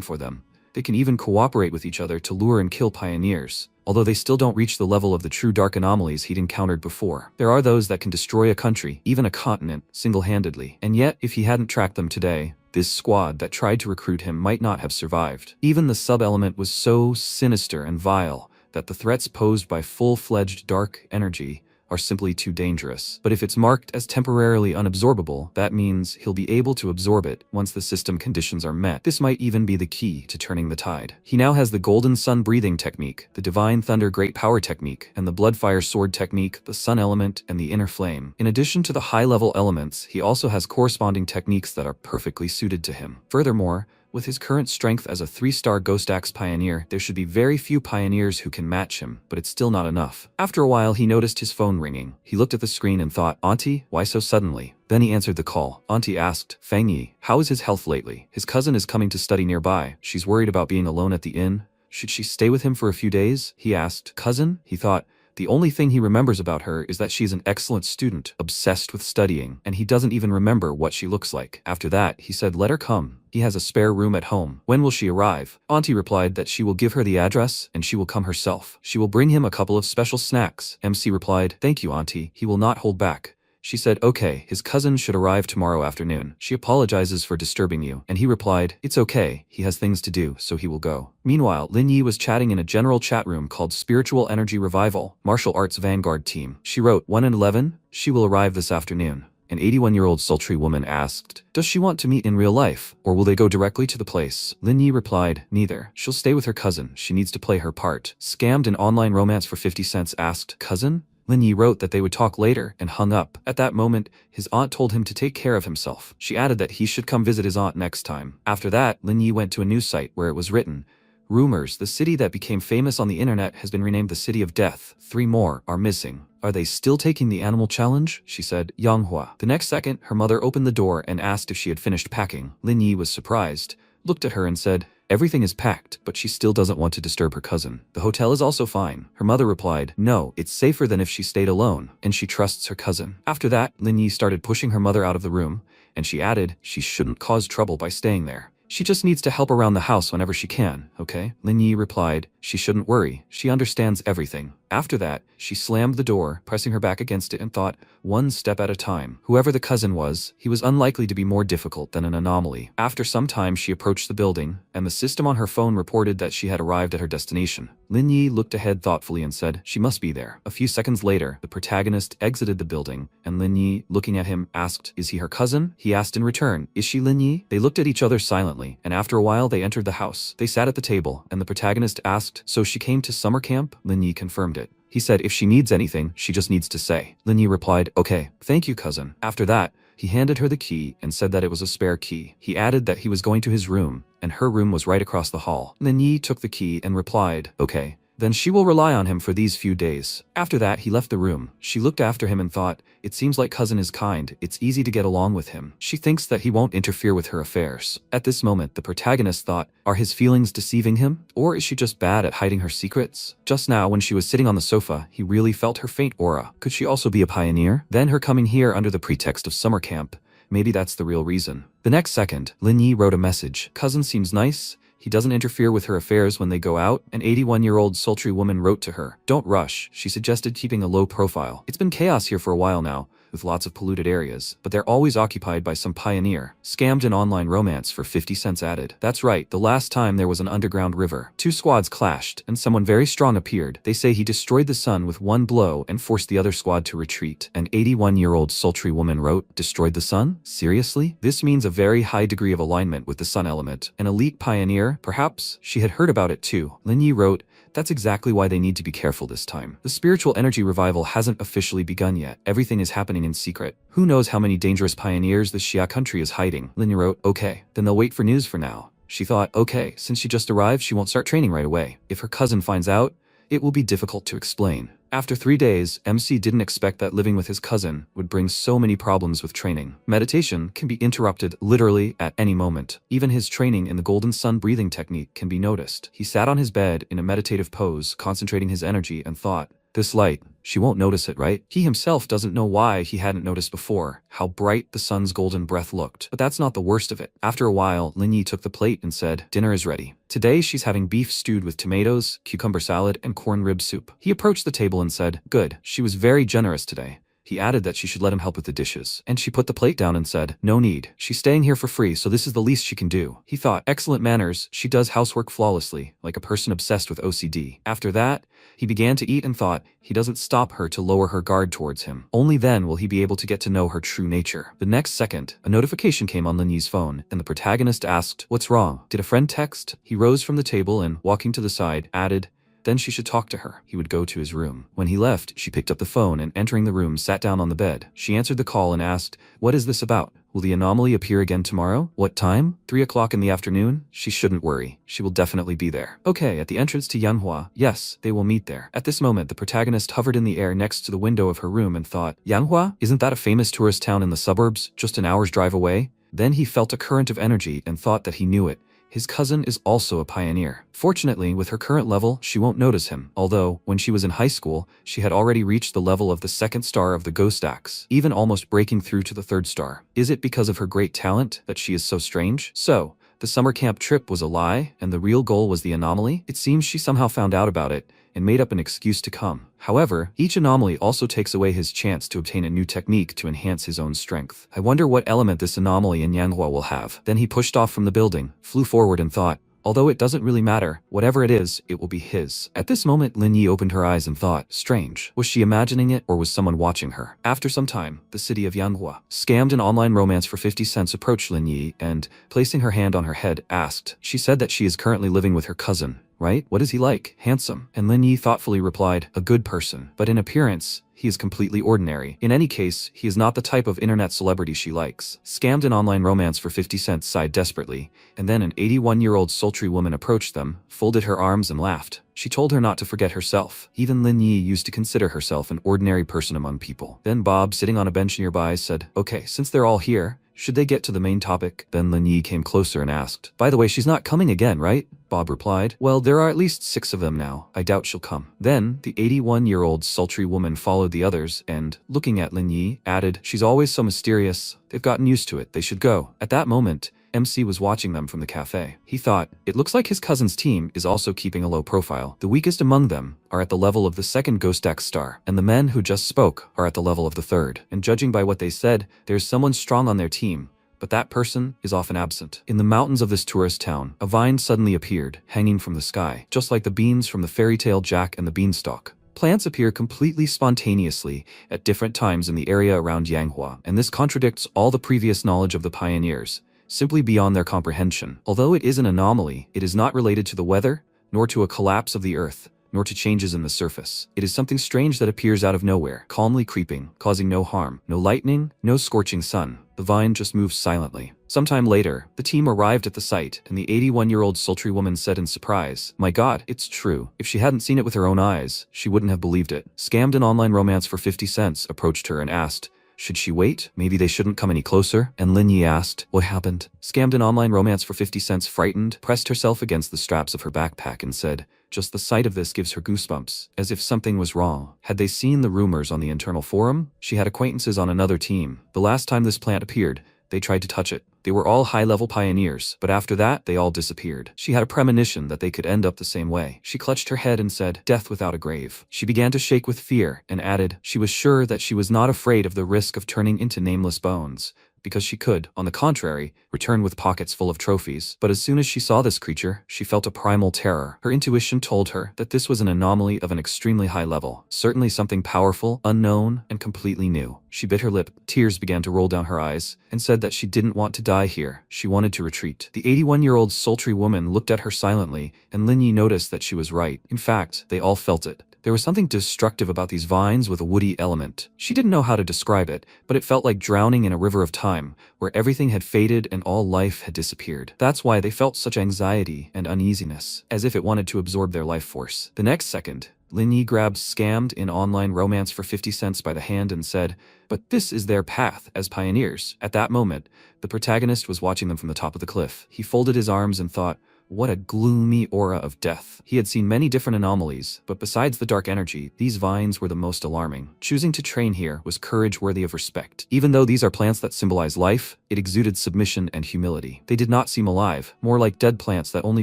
for them. They can even cooperate with each other to lure and kill pioneers, although they still don't reach the level of the true dark anomalies he'd encountered before. There are those that can destroy a country, even a continent, single-handedly. And yet, if he hadn't tracked them today, this squad that tried to recruit him might not have survived. Even the sub-element was so sinister and vile that the threats posed by full-fledged dark energy are simply too dangerous. But if it's marked as temporarily unabsorbable, that means he'll be able to absorb it once the system conditions are met. This might even be the key to turning the tide. He now has the Golden Sun Breathing Technique, the Divine Thunder Great Power Technique, and the Bloodfire Sword Technique, the Sun Element, and the Inner Flame. In addition to the high-level elements, he also has corresponding techniques that are perfectly suited to him. Furthermore, With his current strength as a 3-star Ghost Axe pioneer, there should be very few pioneers who can match him, but it's still not enough. After a while, he noticed his phone ringing. He looked at the screen and thought, "Auntie, why so suddenly?" Then he answered the call. Auntie asked, "Fang Yi, how is his health lately? His cousin is coming to study nearby. She's worried about being alone at the inn. Should she stay with him for a few days?" He asked. "Cousin?" He thought. The only thing he remembers about her is that she's an excellent student, obsessed with studying, and he doesn't even remember what she looks like. After that, he said, "Let her come. He has a spare room at home. When will she arrive?" Auntie replied that she will give her the address and she will come herself. She will bring him a couple of special snacks. MC replied, "Thank you, Auntie. He will not hold back." She said, "Okay, his cousin should arrive tomorrow afternoon. She apologizes for disturbing you." And he replied, "It's okay, he has things to do, so he will go." Meanwhile, Lin Yi was chatting in a general chat room called Spiritual Energy Revival, Martial Arts Vanguard Team. She wrote, 1 and 11, she will arrive this afternoon. An 81-year-old sultry woman asked, "Does she want to meet in real life, or will they go directly to the place?" Lin Yi replied, "Neither. She'll stay with her cousin. She needs to play her part." Scammed in online romance for 50 cents asked, "Cousin?" Lin Yi wrote that they would talk later and hung up. At that moment, his aunt told him to take care of himself. She added that he should come visit his aunt next time. After that, Lin Yi went to a news site where it was written, "Rumors, the city that became famous on the internet has been renamed the City of Death. 3 more are missing. Are they still taking the animal challenge?" She said, "Yanghua." The next second, her mother opened the door and asked if she had finished packing. Lin Yi was surprised, looked at her and said, "Everything is packed," but she still doesn't want to disturb her cousin. "The hotel is also fine." Her mother replied, "No, it's safer than if she stayed alone, and she trusts her cousin." After that, Lin Yi started pushing her mother out of the room, and she added, she shouldn't cause trouble by staying there. She just needs to help around the house whenever she can, okay? Lin Yi replied, she shouldn't worry, she understands everything. After that, she slammed the door, pressing her back against it and thought, one step at a time. Whoever the cousin was, he was unlikely to be more difficult than an anomaly. After some time, she approached the building, and the system on her phone reported that she had arrived at her destination. Lin Yi looked ahead thoughtfully and said, she must be there. A few seconds later, the protagonist exited the building, and Lin Yi, looking at him, asked, is he her cousin? He asked in return, is she Lin Yi? They looked at each other silently, and after a while they entered the house. They sat at the table, and the protagonist asked, so she came to summer camp? Lin Yi confirmed it. He said if she needs anything, she just needs to say. Lin Yi replied, okay, thank you, cousin. After that, he handed her the key and said that it was a spare key. He added that he was going to his room, and her room was right across the hall. Lin Yi took the key and replied, okay. Then she will rely on him for these few days. After that, he left the room. She looked after him and thought, it seems like cousin is kind, it's easy to get along with him. She thinks that he won't interfere with her affairs. At this moment, the protagonist thought, are his feelings deceiving him? Or is she just bad at hiding her secrets? Just now, when she was sitting on the sofa, he really felt her faint aura. Could she also be a pioneer? Then her coming here under the pretext of summer camp. Maybe that's the real reason. The next second, Lin Yi wrote a message. Cousin seems nice. He doesn't interfere with her affairs when they go out. An 81-year-old sultry woman wrote to her. Don't rush. She suggested keeping a low profile. It's been chaos here for a while now, with lots of polluted areas, but they're always occupied by some pioneer. Scammed in online romance for 50 cents added. That's right, the last time there was an underground river. 2 squads clashed, and someone very strong appeared. They say he destroyed the sun with one blow and forced the other squad to retreat. An 81-year-old sultry woman wrote, destroyed the sun? Seriously? This means a very high degree of alignment with the sun element. An elite pioneer, perhaps? She had heard about it too. Lin Yi wrote, that's exactly why they need to be careful this time. The spiritual energy revival hasn't officially begun yet. Everything is happening in secret. Who knows how many dangerous pioneers the Xia country is hiding? Lin Yi wrote, okay, then they'll wait for news for now. She thought, okay, since she just arrived, she won't start training right away. If her cousin finds out, it will be difficult to explain. After 3 days, MC didn't expect that living with his cousin would bring so many problems with training. Meditation can be interrupted literally at any moment. Even his training in the golden sun breathing technique can be noticed. He sat on his bed in a meditative pose, concentrating his energy and thought, this light, she won't notice it, right? He himself doesn't know why he hadn't noticed before, how bright the sun's golden breath looked. But that's not the worst of it. After a while, Lin Yi took the plate and said, dinner is ready. Today she's having beef stewed with tomatoes, cucumber salad, and corn rib soup. He approached the table and said, good, she was very generous today. He added that she should let him help with the dishes. And she put the plate down and said, no need. She's staying here for free, so this is the least she can do. He thought, excellent manners, she does housework flawlessly, like a person obsessed with OCD. After that, he began to eat and thought, he doesn't stop her to lower her guard towards him. Only then will he be able to get to know her true nature. The next second, a notification came on Lin Yi's phone, and the protagonist asked, what's wrong? Did a friend text? He rose from the table and, walking to the side, added, Then she should talk to her. He would go to his room. When he left, she picked up the phone and entering the room sat down on the bed. She answered the call and asked, "What is this about? Will the anomaly appear again tomorrow? What time? 3 o'clock in the afternoon?" She shouldn't worry. She will definitely be there. Okay, at the entrance to Yanhua. Yes, they will meet there. At this moment, the protagonist hovered in the air next to the window of her room and thought, Yanhua? Isn't that a famous tourist town in the suburbs, just an hour's drive away? Then he felt a current of energy and thought that he knew it. His cousin is also a pioneer. Fortunately, with her current level, she won't notice him. Although, when she was in high school, she had already reached the level of the 2nd star of the Ghost Axe, even almost breaking through to the 3rd star. Is it because of her great talent that she is so strange? So, the summer camp trip was a lie, and the real goal was the anomaly? It seems she somehow found out about it, and made up an excuse to come. However, each anomaly also takes away his chance to obtain a new technique to enhance his own strength. I wonder what element this anomaly in Yanhua will have. Then he pushed off from the building, flew forward and thought, although it doesn't really matter, whatever it is, it will be his. At this moment, Lin Yi opened her eyes and thought, strange. Was she imagining it or was someone watching her? After some time, the city of Yanhua, scammed an online romance for 50 cents approached Lin Yi and, placing her hand on her head, asked. She said that she is currently living with her cousin. Right? What is he like? Handsome. And Lin Yi thoughtfully replied, a good person. But in appearance, he is completely ordinary. In any case, he is not the type of internet celebrity she likes. Scammed an online romance for 50 cents sighed desperately, and then an 81-year-old sultry woman approached them, folded her arms and laughed. She told her not to forget herself. Even Lin Yi used to consider herself an ordinary person among people. Then Bob, sitting on a bench nearby, said, okay, since they're all here, should they get to the main topic? Then Lin Yi came closer and asked, by the way, she's not coming again, right? Bob replied, well, there are at least 6 of them now. I doubt she'll come. Then, the 81-year-old sultry woman followed the others and, looking at Lin Yi, added, she's always so mysterious. They've gotten used to it. They should go. At that moment, MC was watching them from the cafe. He thought, it looks like his cousin's team is also keeping a low profile. The weakest among them are at the level of the 2nd Ghost Axe star, and the men who just spoke are at the level of the 3rd. And judging by what they said, there's someone strong on their team, but that person is often absent. In the mountains of this tourist town, a vine suddenly appeared, hanging from the sky, just like the beans from the fairy tale Jack and the Beanstalk. Plants appear completely spontaneously at different times in the area around Yanhua, and this contradicts all the previous knowledge of the pioneers, simply beyond their comprehension. Although it is an anomaly, it is not related to the weather, nor to a collapse of the earth, nor to changes in the surface. It is something strange that appears out of nowhere, calmly creeping, causing no harm. No lightning, no scorching sun. The vine just moves silently. Sometime later, the team arrived at the site, and the 81-year-old sultry woman said in surprise, my god, it's true. If she hadn't seen it with her own eyes, she wouldn't have believed it. Scammed an online romance for 50 cents approached her and asked, should she wait? Maybe they shouldn't come any closer? And Lin Yi asked, what happened? Scammed an online romance for 50 cents frightened, pressed herself against the straps of her backpack and said, just the sight of this gives her goosebumps, as if something was wrong. Had they seen the rumors on the internal forum? She had acquaintances on another team. The last time this plant appeared, they tried to touch it. They were all high-level pioneers, but after that, they all disappeared. She had a premonition that they could end up the same way. She clutched her head and said, death without a grave. She began to shake with fear and added, she was sure that she was not afraid of the risk of turning into nameless bones, because she could, on the contrary, return with pockets full of trophies. But as soon as she saw this creature, she felt a primal terror. Her intuition told her that this was an anomaly of an extremely high level, certainly something powerful, unknown, and completely new. She bit her lip, tears began to roll down her eyes, and said that she didn't want to die here. She wanted to retreat. The 81-year-old sultry woman looked at her silently, and Lin Yi noticed that she was right. In fact, they all felt it. There was something destructive about these vines with a woody element. She didn't know how to describe it, but it felt like drowning in a river of time, where everything had faded and all life had disappeared. That's why they felt such anxiety and uneasiness, as if it wanted to absorb their life force. The next second, Lin Yi grabbed Scammed in online romance for 50 cents by the hand and said, but this is their path as pioneers. At that moment, the protagonist was watching them from the top of the cliff. He folded his arms and thought, what a gloomy aura of death. He had seen many different anomalies, but besides the dark energy, these vines were the most alarming. Choosing to train here was courage worthy of respect. Even though these are plants that symbolize life, it exuded submission and humility. They did not seem alive, more like dead plants that only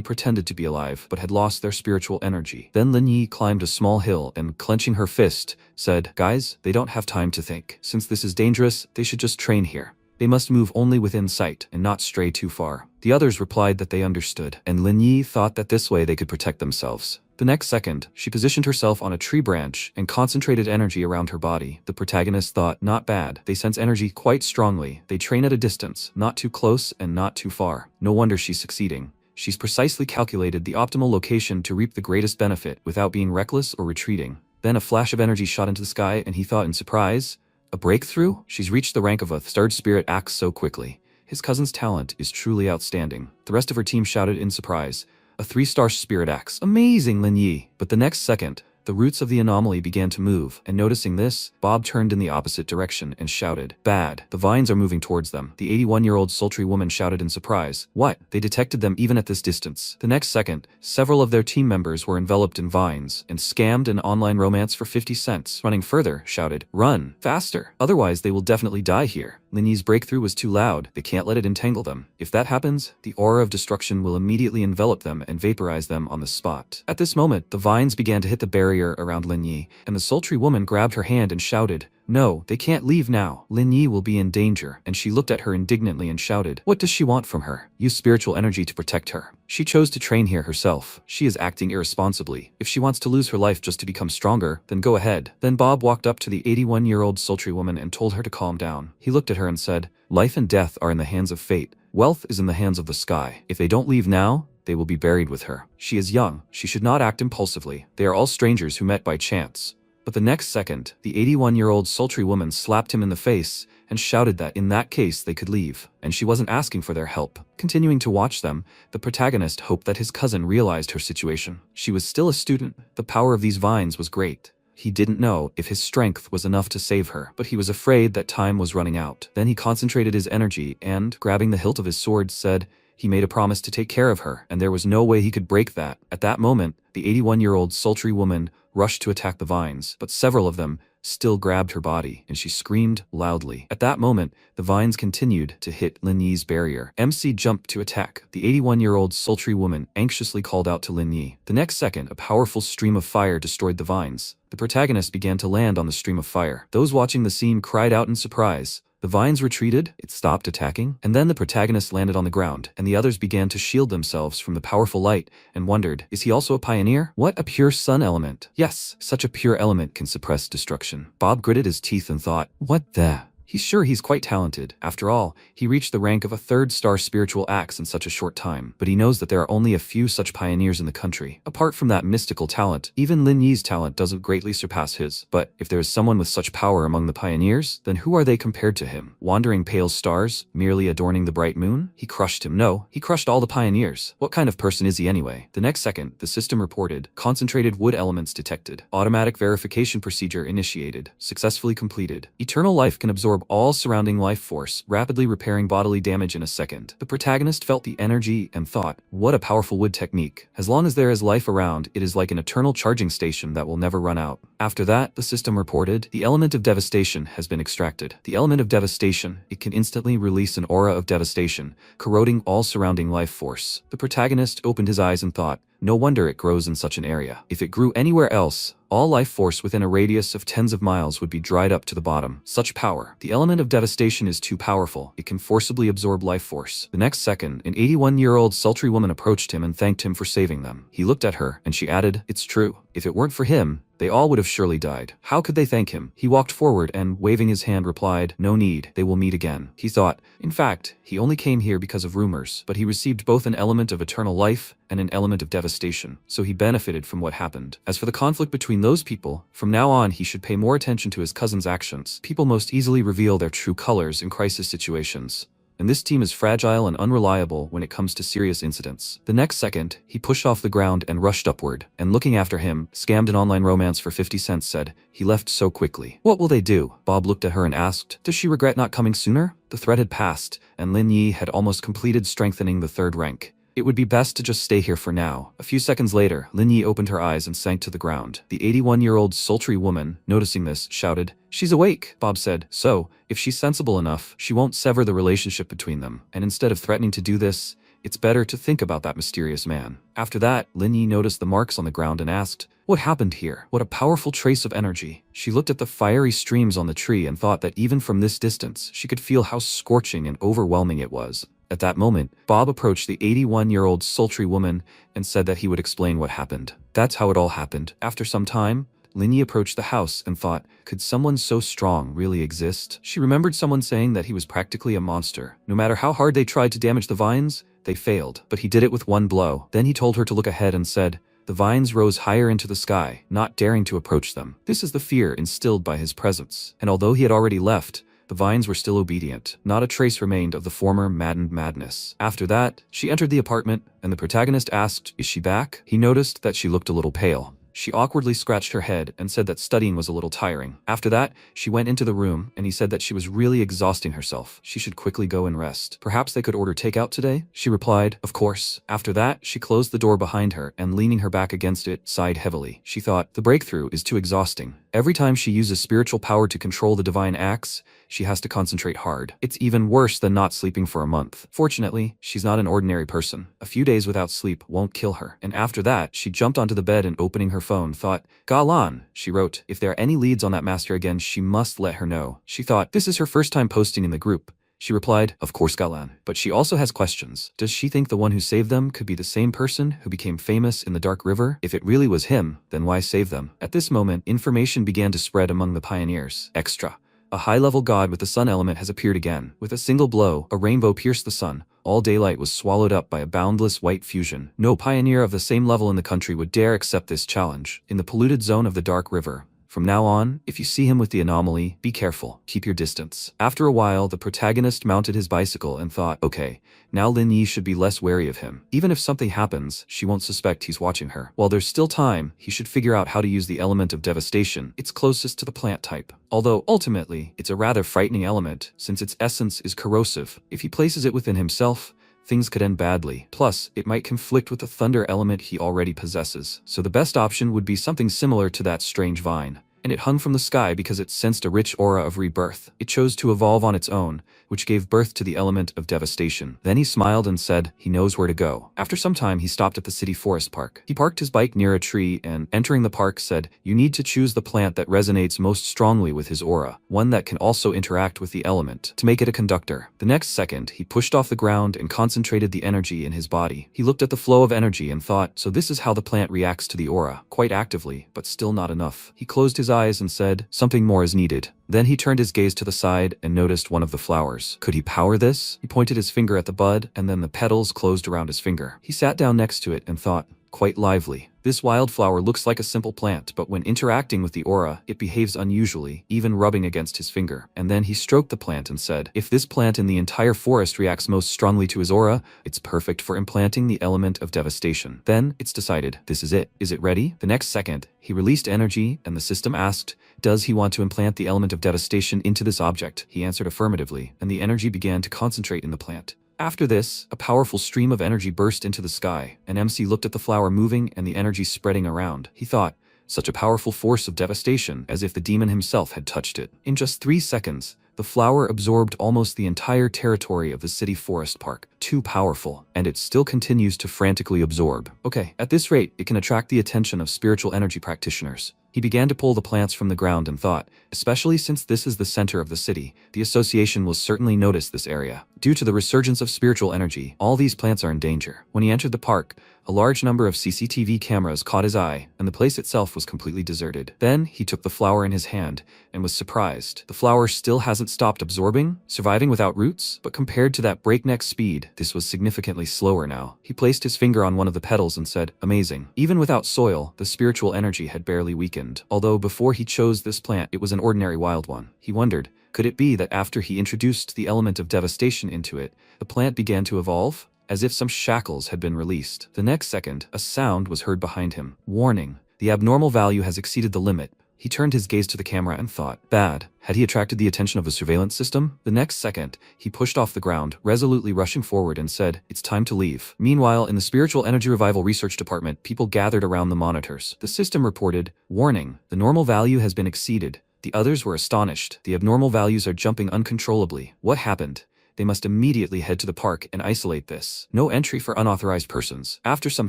pretended to be alive, but had lost their spiritual energy. Then Lin Yi climbed a small hill and, clenching her fist, said, guys, they don't have time to think. Since this is dangerous, they should just train here. They must move only within sight and not stray too far. The others replied that they understood, and Lin Yi thought that this way they could protect themselves. The next second, she positioned herself on a tree branch and concentrated energy around her body. The protagonist thought, not bad. They sense energy quite strongly. They train at a distance, not too close and not too far. No wonder she's succeeding. She's precisely calculated the optimal location to reap the greatest benefit without being reckless or retreating. Then a flash of energy shot into the sky and he thought in surprise, a breakthrough? She's reached the rank of a third spirit axe so quickly. His cousin's talent is truly outstanding. The rest of her team shouted in surprise, a 3-star spirit axe. Amazing, Lin Yi. But the next second, the roots of the anomaly began to move, and noticing this, Bob turned in the opposite direction and shouted, bad, the vines are moving towards them. The 81-year-old sultry woman shouted in surprise, what? They detected them even at this distance. The next second, several of their team members were enveloped in vines and scammed an online romance for 50 cents. Running further, shouted, run, faster, otherwise they will definitely die here. Lin Yi's breakthrough was too loud, they can't let it entangle them. If that happens, the aura of destruction will immediately envelop them and vaporize them on the spot. At this moment, the vines began to hit the barrier around Lin Yi, and the sultry woman grabbed her hand and shouted, no, they can't leave now. Lin Yi will be in danger, and she looked at her indignantly and shouted, what does she want from her? Use spiritual energy to protect her. She chose to train here herself. She is acting irresponsibly. If she wants to lose her life just to become stronger, then go ahead. Then Bob walked up to the 81-year-old sultry woman and told her to calm down. He looked at her and said, life and death are in the hands of fate. Wealth is in the hands of the sky. If they don't leave now, they will be buried with her. She is young. She should not act impulsively. They are all strangers who met by chance. But the next second, the 81-year-old sultry woman slapped him in the face and shouted that in that case they could leave, and she wasn't asking for their help. Continuing to watch them, the protagonist hoped that his cousin realized her situation. She was still a student. The power of these vines was great. He didn't know if his strength was enough to save her, but he was afraid that time was running out. Then he concentrated his energy and, grabbing the hilt of his sword, said, he made a promise to take care of her, and there was no way he could break that. At that moment, the 81-year-old sultry woman rushed to attack the vines, but several of them still grabbed her body, and she screamed loudly. At that moment, the vines continued to hit Lin Yi's barrier. MC jumped to attack. The 81-year-old sultry woman anxiously called out to Lin Yi. The next second, a powerful stream of fire destroyed the vines. The protagonist began to land on the stream of fire. Those watching the scene cried out in surprise. The vines retreated, it stopped attacking, and then the protagonist landed on the ground, and the others began to shield themselves from the powerful light, and wondered, is he also a pioneer? What, a pure sun element? Yes, such a pure element can suppress destruction. Bob gritted his teeth and thought, what the? He's sure he's quite talented. After all, he reached the rank of a 3rd-star spiritual axe in such a short time. But he knows that there are only a few such pioneers in the country. Apart from that mystical talent, even Lin Yi's talent doesn't greatly surpass his. But if there is someone with such power among the pioneers, then who are they compared to him? Wandering pale stars, merely adorning the bright moon? He crushed him. No, he crushed all the pioneers. What kind of person is he anyway? The next second, the system reported, concentrated wood elements detected. Automatic verification procedure initiated. Successfully completed. Eternal life can absorb all surrounding life force, rapidly repairing bodily damage in a second. The protagonist felt the energy and thought, what a powerful wood technique. As long as there is life around, it is like an eternal charging station that will never run out. After that, the system reported, the element of devastation has been extracted. The element of devastation, it can instantly release an aura of devastation, corroding all surrounding life force. The protagonist opened his eyes and thought, no wonder it grows in such an area. If it grew anywhere else, all life force within a radius of tens of miles would be dried up to the bottom. Such power. The element of devastation is too powerful. It can forcibly absorb life force. The next second, an 81-year-old sultry woman approached him and thanked him for saving them. He looked at her, and she added, it's true. If it weren't for him, they all would have surely died. How could they thank him? He walked forward and, waving his hand, replied, no need, they will meet again. He thought, in fact, he only came here because of rumors, but he received both an element of eternal life and an element of devastation, so he benefited from what happened. As for the conflict between those people, from now on he should pay more attention to his cousin's actions. People most easily reveal their true colors in crisis situations, and this team is fragile and unreliable when it comes to serious incidents. The next second, he pushed off the ground and rushed upward, and looking after him, scammed an online romance for 50 cents said, he left so quickly. What will they do? Bob looked at her and asked, does she regret not coming sooner? The threat had passed, and Lin Yi had almost completed strengthening the 3rd rank. It would be best to just stay here for now. A few seconds later, Lin Yi opened her eyes and sank to the ground. The 81-year-old sultry woman, noticing this, shouted, she's awake. Bob said, so, if she's sensible enough, she won't sever the relationship between them. And instead of threatening to do this, it's better to think about that mysterious man. After that, Lin Yi noticed the marks on the ground and asked, what happened here? What a powerful trace of energy. She looked at the fiery streams on the tree and thought that even from this distance, she could feel how scorching and overwhelming it was. At that moment, Bob approached the 81-year-old sultry woman and said that he would explain what happened. That's how it all happened. After some time, Lin Yi approached the house and thought, could someone so strong really exist? She remembered someone saying that he was practically a monster. No matter how hard they tried to damage the vines, They failed, but he did it with one blow. Then he told her to look ahead and said, the vines rose higher into the sky, not daring to approach them. This is the fear instilled by his presence. And although he had already left, the vines were still obedient. Not a trace remained of the former maddened madness. After that, she entered the apartment, and the protagonist asked, is she back? He noticed that she looked a little pale. She awkwardly scratched her head and said that studying was a little tiring. After that, she went into the room, and he said that she was really exhausting herself. She should quickly go and rest. Perhaps they could order takeout today? She replied, of course. After that, she closed the door behind her and leaning her back against it, sighed heavily. She thought, the breakthrough is too exhausting. Every time she uses spiritual power to control the divine acts, she has to concentrate hard. It's even worse than not sleeping for a month. Fortunately, she's not an ordinary person. A few days without sleep won't kill her. And after that, she jumped onto the bed and opening her phone, thought, Galan, she wrote, if there are any leads on that master again, she must let her know. She thought, this is her first time posting in the group. She replied, of course Galan. But she also has questions. Does she think the one who saved them could be the same person who became famous in the Dark River? If it really was him, then why save them? At this moment, information began to spread among the pioneers. Extra. A high-level god with the sun element has appeared again. With a single blow, a rainbow pierced the sun. All daylight was swallowed up by a boundless white fusion. No pioneer of the same level in the country would dare accept this challenge. In the polluted zone of the Dark River, from now on, if you see him with the anomaly, be careful, keep your distance. After a while, the protagonist mounted his bicycle and thought, okay, now Lin Yi should be less wary of him. Even if something happens, she won't suspect he's watching her. While there's still time, he should figure out how to use the element of devastation. It's closest to the plant type. Although, ultimately, it's a rather frightening element, since its essence is corrosive. If he places it within himself, things could end badly. Plus, it might conflict with the thunder element he already possesses. So the best option would be something similar to that strange vine. And it hung from the sky because it sensed a rich aura of rebirth. It chose to evolve on its own, which gave birth to the element of devastation. Then he smiled and said, he knows where to go. After some time, he stopped at the city forest park. He parked his bike near a tree and, entering the park, said, you need to choose the plant that resonates most strongly with his aura, one that can also interact with the element, to make it a conductor. The next second, he pushed off the ground and concentrated the energy in his body. He looked at the flow of energy and thought, so this is how the plant reacts to the aura, quite actively, but still not enough. He closed his eyes and said, something more is needed. Then he turned his gaze to the side and noticed one of the flowers. Could he power this? He pointed his finger at the bud, and then the petals closed around his finger. He sat down next to it and thought, quite lively. This wildflower looks like a simple plant, but when interacting with the aura, it behaves unusually, even rubbing against his finger. And then he stroked the plant and said, if this plant in the entire forest reacts most strongly to his aura, it's perfect for implanting the element of devastation. Then, it's decided, this is it. Is it ready? The next second, he released energy, and the system asked, does he want to implant the element of devastation into this object? He answered affirmatively, and the energy began to concentrate in the plant. After this, a powerful stream of energy burst into the sky, and MC looked at the flower moving and the energy spreading around. He thought, such a powerful force of devastation, as if the demon himself had touched it. In just 3 seconds, the flower absorbed almost the entire territory of the city forest park. Too powerful, and it still continues to frantically absorb. Okay, at this rate, it can attract the attention of spiritual energy practitioners. He began to pull the plants from the ground and thought, especially since this is the center of the city, the association will certainly notice this area. Due to the resurgence of spiritual energy, all these plants are in danger. When he entered the park, a large number of CCTV cameras caught his eye, and the place itself was completely deserted. Then, he took the flower in his hand, and was surprised. The flower still hasn't stopped absorbing, surviving without roots, but compared to that breakneck speed, this was significantly slower now. He placed his finger on one of the petals and said, amazing. Even without soil, the spiritual energy had barely weakened. Although before he chose this plant, it was an ordinary wild one. He wondered, could it be that after he introduced the element of devastation into it, the plant began to evolve? As if some shackles had been released. The next second, a sound was heard behind him. Warning, the abnormal value has exceeded the limit. He turned his gaze to the camera and thought, bad. Had he attracted the attention of the surveillance system? The next second, he pushed off the ground, resolutely rushing forward and said, it's time to leave. Meanwhile, in the Spiritual Energy Revival Research Department, people gathered around the monitors. The system reported, warning, the normal value has been exceeded. The others were astonished. The abnormal values are jumping uncontrollably. What happened? They must immediately head to the park and isolate this. No entry for unauthorized persons. After some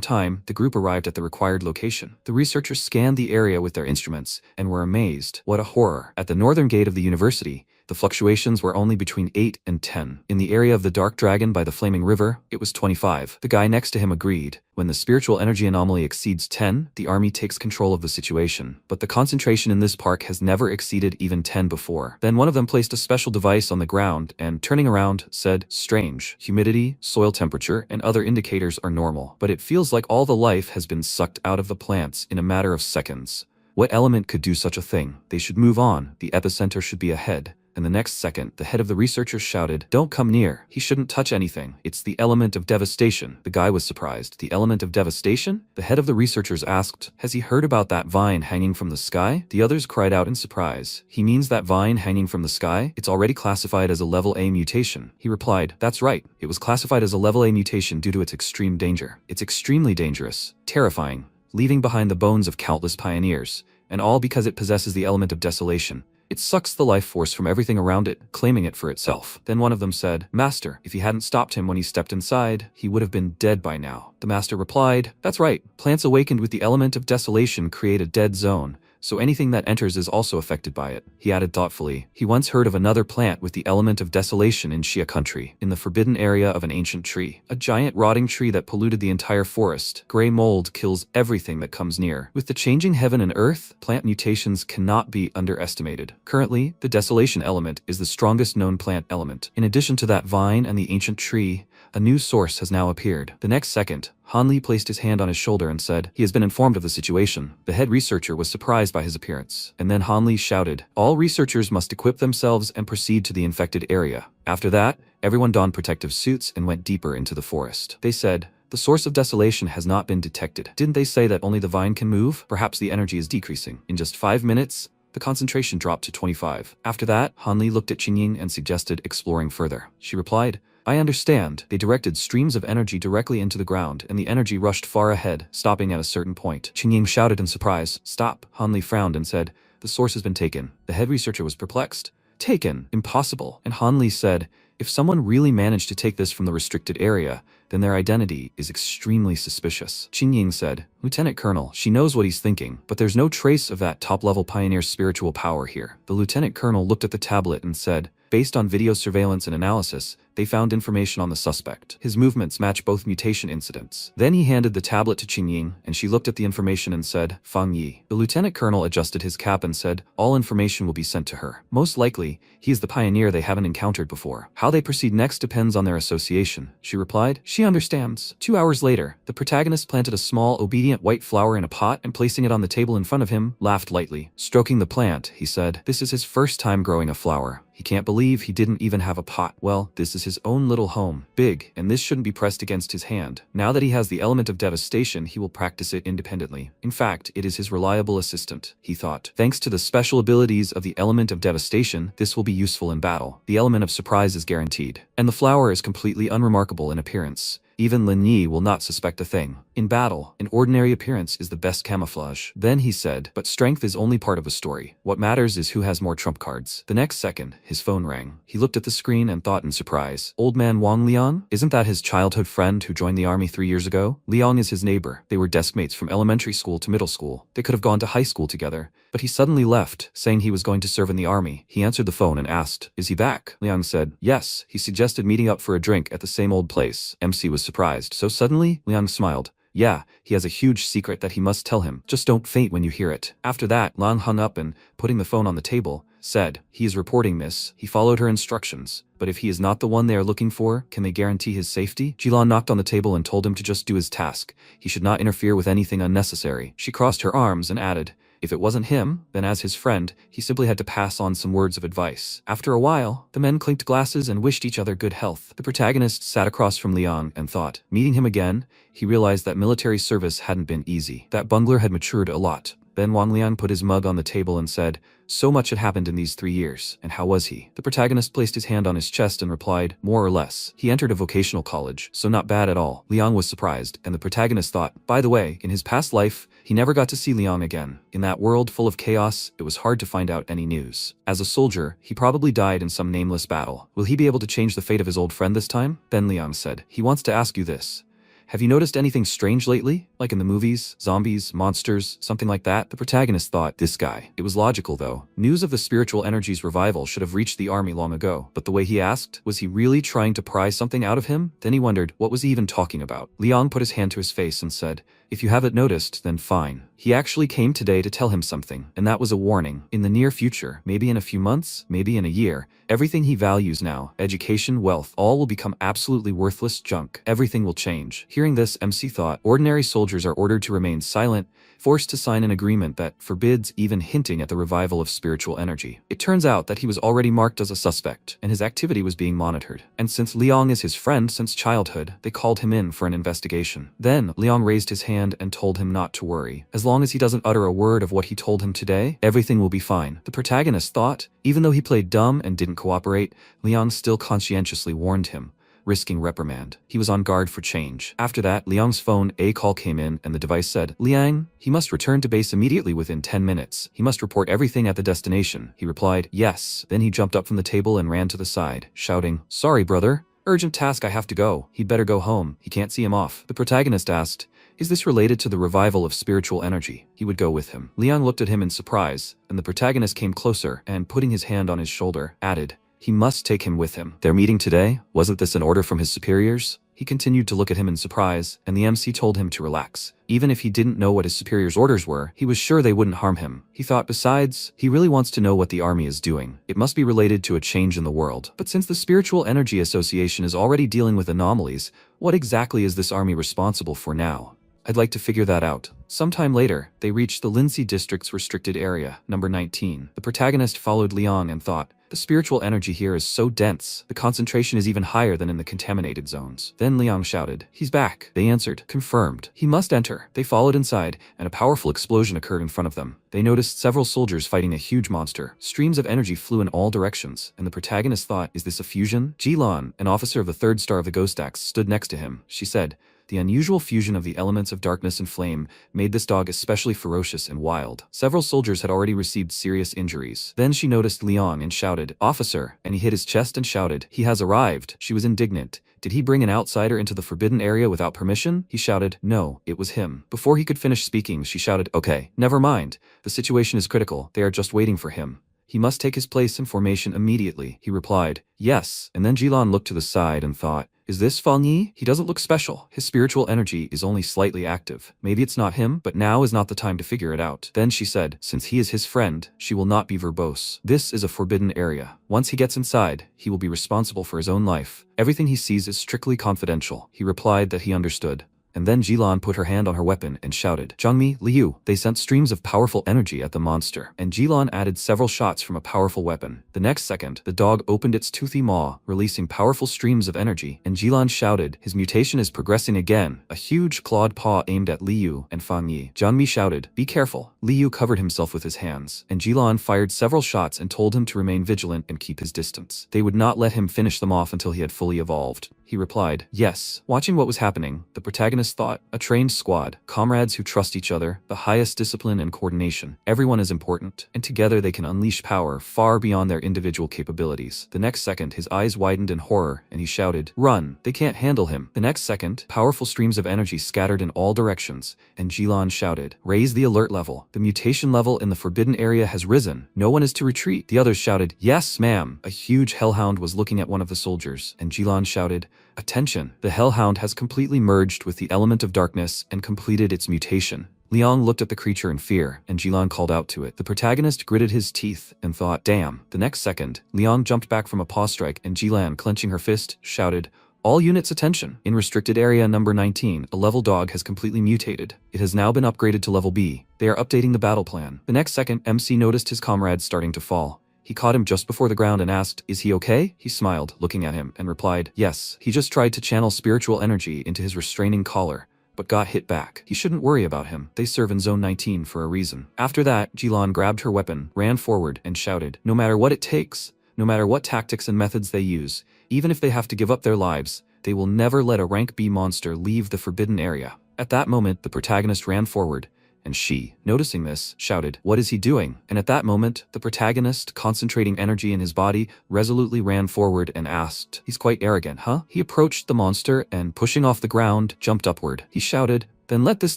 time, the group arrived at the required location. The researchers scanned the area with their instruments and were amazed. What a horror. At the northern gate of the university, The fluctuations were only between 8 and 10. In the area of the Dark Dragon by the Flaming River, it was 25. The guy next to him agreed. When the spiritual energy anomaly exceeds 10, the army takes control of the situation. But the concentration in this park has never exceeded even 10 before. Then one of them placed a special device on the ground and, turning around, said, "Strange. Humidity, soil temperature, and other indicators are normal. But it feels like all the life has been sucked out of the plants in a matter of seconds. What element could do such a thing? They should move on. The epicenter should be ahead." And the next second, the head of the researchers shouted, "Don't come near. He shouldn't touch anything. It's the element of devastation." The guy was surprised. "The element of devastation?" The head of the researchers asked, "Has he heard about that vine hanging from the sky?" The others cried out in surprise. "He means that vine hanging from the sky? It's already classified as a level A mutation." He replied, "That's right. It was classified as a level A mutation due to its extreme danger. It's extremely dangerous, terrifying, leaving behind the bones of countless pioneers, and all because it possesses the element of desolation. It sucks the life force from everything around it, claiming it for itself." Then one of them said, "Master, if he hadn't stopped him when he stepped inside, he would have been dead by now." The master replied, "That's right. Plants awakened with the element of desolation create a dead zone, so anything that enters is also affected by it." He added thoughtfully, "He once heard of another plant with the element of desolation in Xia country, in the forbidden area of an ancient tree. A giant rotting tree that polluted the entire forest. Gray mold kills everything that comes near. With the changing heaven and earth, plant mutations cannot be underestimated. Currently, the desolation element is the strongest known plant element. In addition to that vine and the ancient tree, a new source has now appeared." The next second, Han Li placed his hand on his shoulder and said, "He has been informed of the situation." The head researcher was surprised by his appearance. And then Han Li shouted, "All researchers must equip themselves and proceed to the infected area." After that, everyone donned protective suits and went deeper into the forest. They said, "The source of desolation has not been detected. Didn't they say that only the vine can move? Perhaps the energy is decreasing." In just 5 minutes, the concentration dropped to 25. After that, Han Li looked at Qingying and suggested exploring further. She replied, "I understand." They directed streams of energy directly into the ground, and the energy rushed far ahead, stopping at a certain point. Qingying shouted in surprise, "Stop!" Han Li frowned and said, "The source has been taken." The head researcher was perplexed. "Taken? Impossible." And Han Li said, "If someone really managed to take this from the restricted area, then their identity is extremely suspicious." Qingying said, "Lieutenant Colonel, she knows what he's thinking, but there's no trace of that top-level pioneer's spiritual power here." The Lieutenant Colonel looked at the tablet and said, "Based on video surveillance and analysis, they found information on the suspect. His movements match both mutation incidents." Then he handed the tablet to Qingying, and she looked at the information and said, "Fang Yi." The Lieutenant Colonel adjusted his cap and said, "All information will be sent to her. Most likely, he is the pioneer they haven't encountered before. How they proceed next depends on their association." She replied, "She understands." 2 hours later, the protagonist planted a small, obedient white flower in a pot and placing it on the table in front of him, laughed lightly. Stroking the plant, he said, "This is his first time growing a flower. He can't believe he didn't even have a pot. Well, this is his own little home. Big, and this shouldn't be pressed against his hand. Now that he has the element of devastation, he will practice it independently. In fact, it is his reliable assistant," he thought. "Thanks to the special abilities of the element of devastation, this will be useful in battle. The element of surprise is guaranteed. And the flower is completely unremarkable in appearance. Even Lin Yi will not suspect a thing. In battle, an ordinary appearance is the best camouflage." Then he said, "But strength is only part of a story. What matters is who has more trump cards." The next second, his phone rang. He looked at the screen and thought in surprise, "Old man Wang Liang? Isn't that his childhood friend who joined the army 3 years ago?" Liang is his neighbor. They were deskmates from elementary school to middle school. They could have gone to high school together. But he suddenly left, saying he was going to serve in the army. He answered the phone and asked, "Is he back?" Liang said, "Yes." He suggested meeting up for a drink at the same old place. MC was surprised. So suddenly, Liang smiled. "Yeah, he has a huge secret that he must tell him. Just don't faint when you hear it." After that, Liang hung up and, putting the phone on the table, said, "He is reporting this." He followed her instructions. But if he is not the one they are looking for, can they guarantee his safety? Jilan knocked on the table and told him to just do his task. He should not interfere with anything unnecessary. She crossed her arms and added, if it wasn't him, then as his friend, he simply had to pass on some words of advice. After a while, the men clinked glasses and wished each other good health. The protagonist sat across from Liang and thought. Meeting him again, he realized that military service hadn't been easy. That bungler had matured a lot. Then Wang Liang put his mug on the table and said, "So much had happened in these 3 years, and how was he?" The protagonist placed his hand on his chest and replied, "More or less. He entered a vocational college, so not bad at all." Liang was surprised, and the protagonist thought, by the way, in his past life, he never got to see Liang again. In that world full of chaos, it was hard to find out any news. As a soldier, he probably died in some nameless battle. Will he be able to change the fate of his old friend this time? Then Liang said, "He wants to ask you this. Have you noticed anything strange lately?" Like in the movies, zombies, monsters, something like that. The protagonist thought, this guy. It was logical though. News of the spiritual energy's revival should have reached the army long ago. But the way he asked, was he really trying to pry something out of him? Then he wondered, what was he even talking about? Liang put his hand to his face and said, if you haven't noticed, then fine. He actually came today to tell him something, and that was a warning. In the near future, maybe in a few months, maybe in a year, everything he values now, education, wealth, all will become absolutely worthless junk. Everything will change. Hearing this, MC thought, ordinary soldiers are ordered to remain silent, forced to sign an agreement that forbids even hinting at the revival of spiritual energy. It turns out that he was already marked as a suspect, and his activity was being monitored. And since Liang is his friend since childhood, they called him in for an investigation. Then, Liang raised his hand and told him not to worry. As long as he doesn't utter a word of what he told him today, everything will be fine. The protagonist thought, even though he played dumb and didn't cooperate, Liang still conscientiously warned him, risking reprimand. He was on guard for change. After that, Liang's phone call came in and the device said, Liang, he must return to base immediately within 10 minutes. He must report everything at the destination. He replied, yes. Then he jumped up from the table and ran to the side, shouting, sorry, brother. Urgent task, I have to go. He'd better go home. He can't see him off. The protagonist asked, is this related to the revival of spiritual energy? He would go with him. Liang looked at him in surprise, and the protagonist came closer and, putting his hand on his shoulder, added, he must take him with him. Their meeting today? Wasn't this an order from his superiors? He continued to look at him in surprise, and the MC told him to relax. Even if he didn't know what his superiors' orders were, he was sure they wouldn't harm him. He thought, besides, he really wants to know what the army is doing. It must be related to a change in the world. But since the Spiritual Energy Association is already dealing with anomalies, what exactly is this army responsible for now? I'd like to figure that out. Sometime later, they reached the Lindsay District's restricted area, number 19. The protagonist followed Liang and thought, the spiritual energy here is so dense, the concentration is even higher than in the contaminated zones. Then Liang shouted, he's back. They answered, confirmed. He must enter. They followed inside, and a powerful explosion occurred in front of them. They noticed several soldiers fighting a huge monster. Streams of energy flew in all directions, and the protagonist thought, is this a fusion? Jilan, an officer of the 3rd star of the Ghost Axe, stood next to him. She said, the unusual fusion of the elements of darkness and flame made this dog especially ferocious and wild. Several soldiers had already received serious injuries. Then she noticed Liang and shouted, officer, and he hit his chest and shouted, he has arrived. She was indignant. Did he bring an outsider into the forbidden area without permission? He shouted, no, it was him. Before he could finish speaking, she shouted, okay, never mind. The situation is critical. They are just waiting for him. He must take his place in formation immediately. He replied, yes. And then Jilan looked to the side and thought, is this Fang Yi? He doesn't look special. His spiritual energy is only slightly active. Maybe it's not him, but now is not the time to figure it out. Then she said, since he is his friend, she will not be verbose. This is a forbidden area. Once he gets inside, he will be responsible for his own life. Everything he sees is strictly confidential. He replied that he understood. And then Jilan put her hand on her weapon and shouted, Zhangmi, Liu. They sent streams of powerful energy at the monster, and Jilan added several shots from a powerful weapon. The next second, the dog opened its toothy maw, releasing powerful streams of energy, and Jilan shouted, his mutation is progressing again. A huge clawed paw aimed at Liu and Fang Yi. Zhangmi shouted, be careful. Liu covered himself with his hands, and Jilan fired several shots and told him to remain vigilant and keep his distance. They would not let him finish them off until he had fully evolved. He replied, yes. Watching what was happening, the protagonist thought, a trained squad, comrades who trust each other, the highest discipline and coordination. Everyone is important, and together they can unleash power far beyond their individual capabilities. The next second, his eyes widened in horror, and he shouted, run, they can't handle him. The next second, powerful streams of energy scattered in all directions, and Jilan shouted, raise the alert level. The mutation level in the forbidden area has risen. No one is to retreat. The others shouted, yes, ma'am. A huge hellhound was looking at one of the soldiers, and Jilan shouted, attention, the hellhound has completely merged with the element of darkness and completed its mutation. Liang looked at the creature in fear, and Jilan called out to it. The protagonist gritted his teeth and thought, damn. The next second, Liang jumped back from a paw strike, and Jilan, clenching her fist, shouted, all units attention. In restricted area number 19, a level dog has completely mutated. It has now been upgraded to level B. They are updating the battle plan. The next second, MC noticed his comrades starting to fall. He caught him just before the ground and asked, is he okay? He smiled, looking at him, and replied, yes. He just tried to channel spiritual energy into his restraining collar, but got hit back. He shouldn't worry about him. They serve in Zone 19 for a reason. After that, Jilan grabbed her weapon, ran forward, and shouted, no matter what it takes, no matter what tactics and methods they use, even if they have to give up their lives, they will never let a rank B monster leave the forbidden area. At that moment, the protagonist ran forward, and she, noticing this, shouted, what is he doing? And at that moment, the protagonist, concentrating energy in his body, resolutely ran forward and asked, he's quite arrogant, huh? He approached the monster and, pushing off the ground, jumped upward. He shouted, Then let this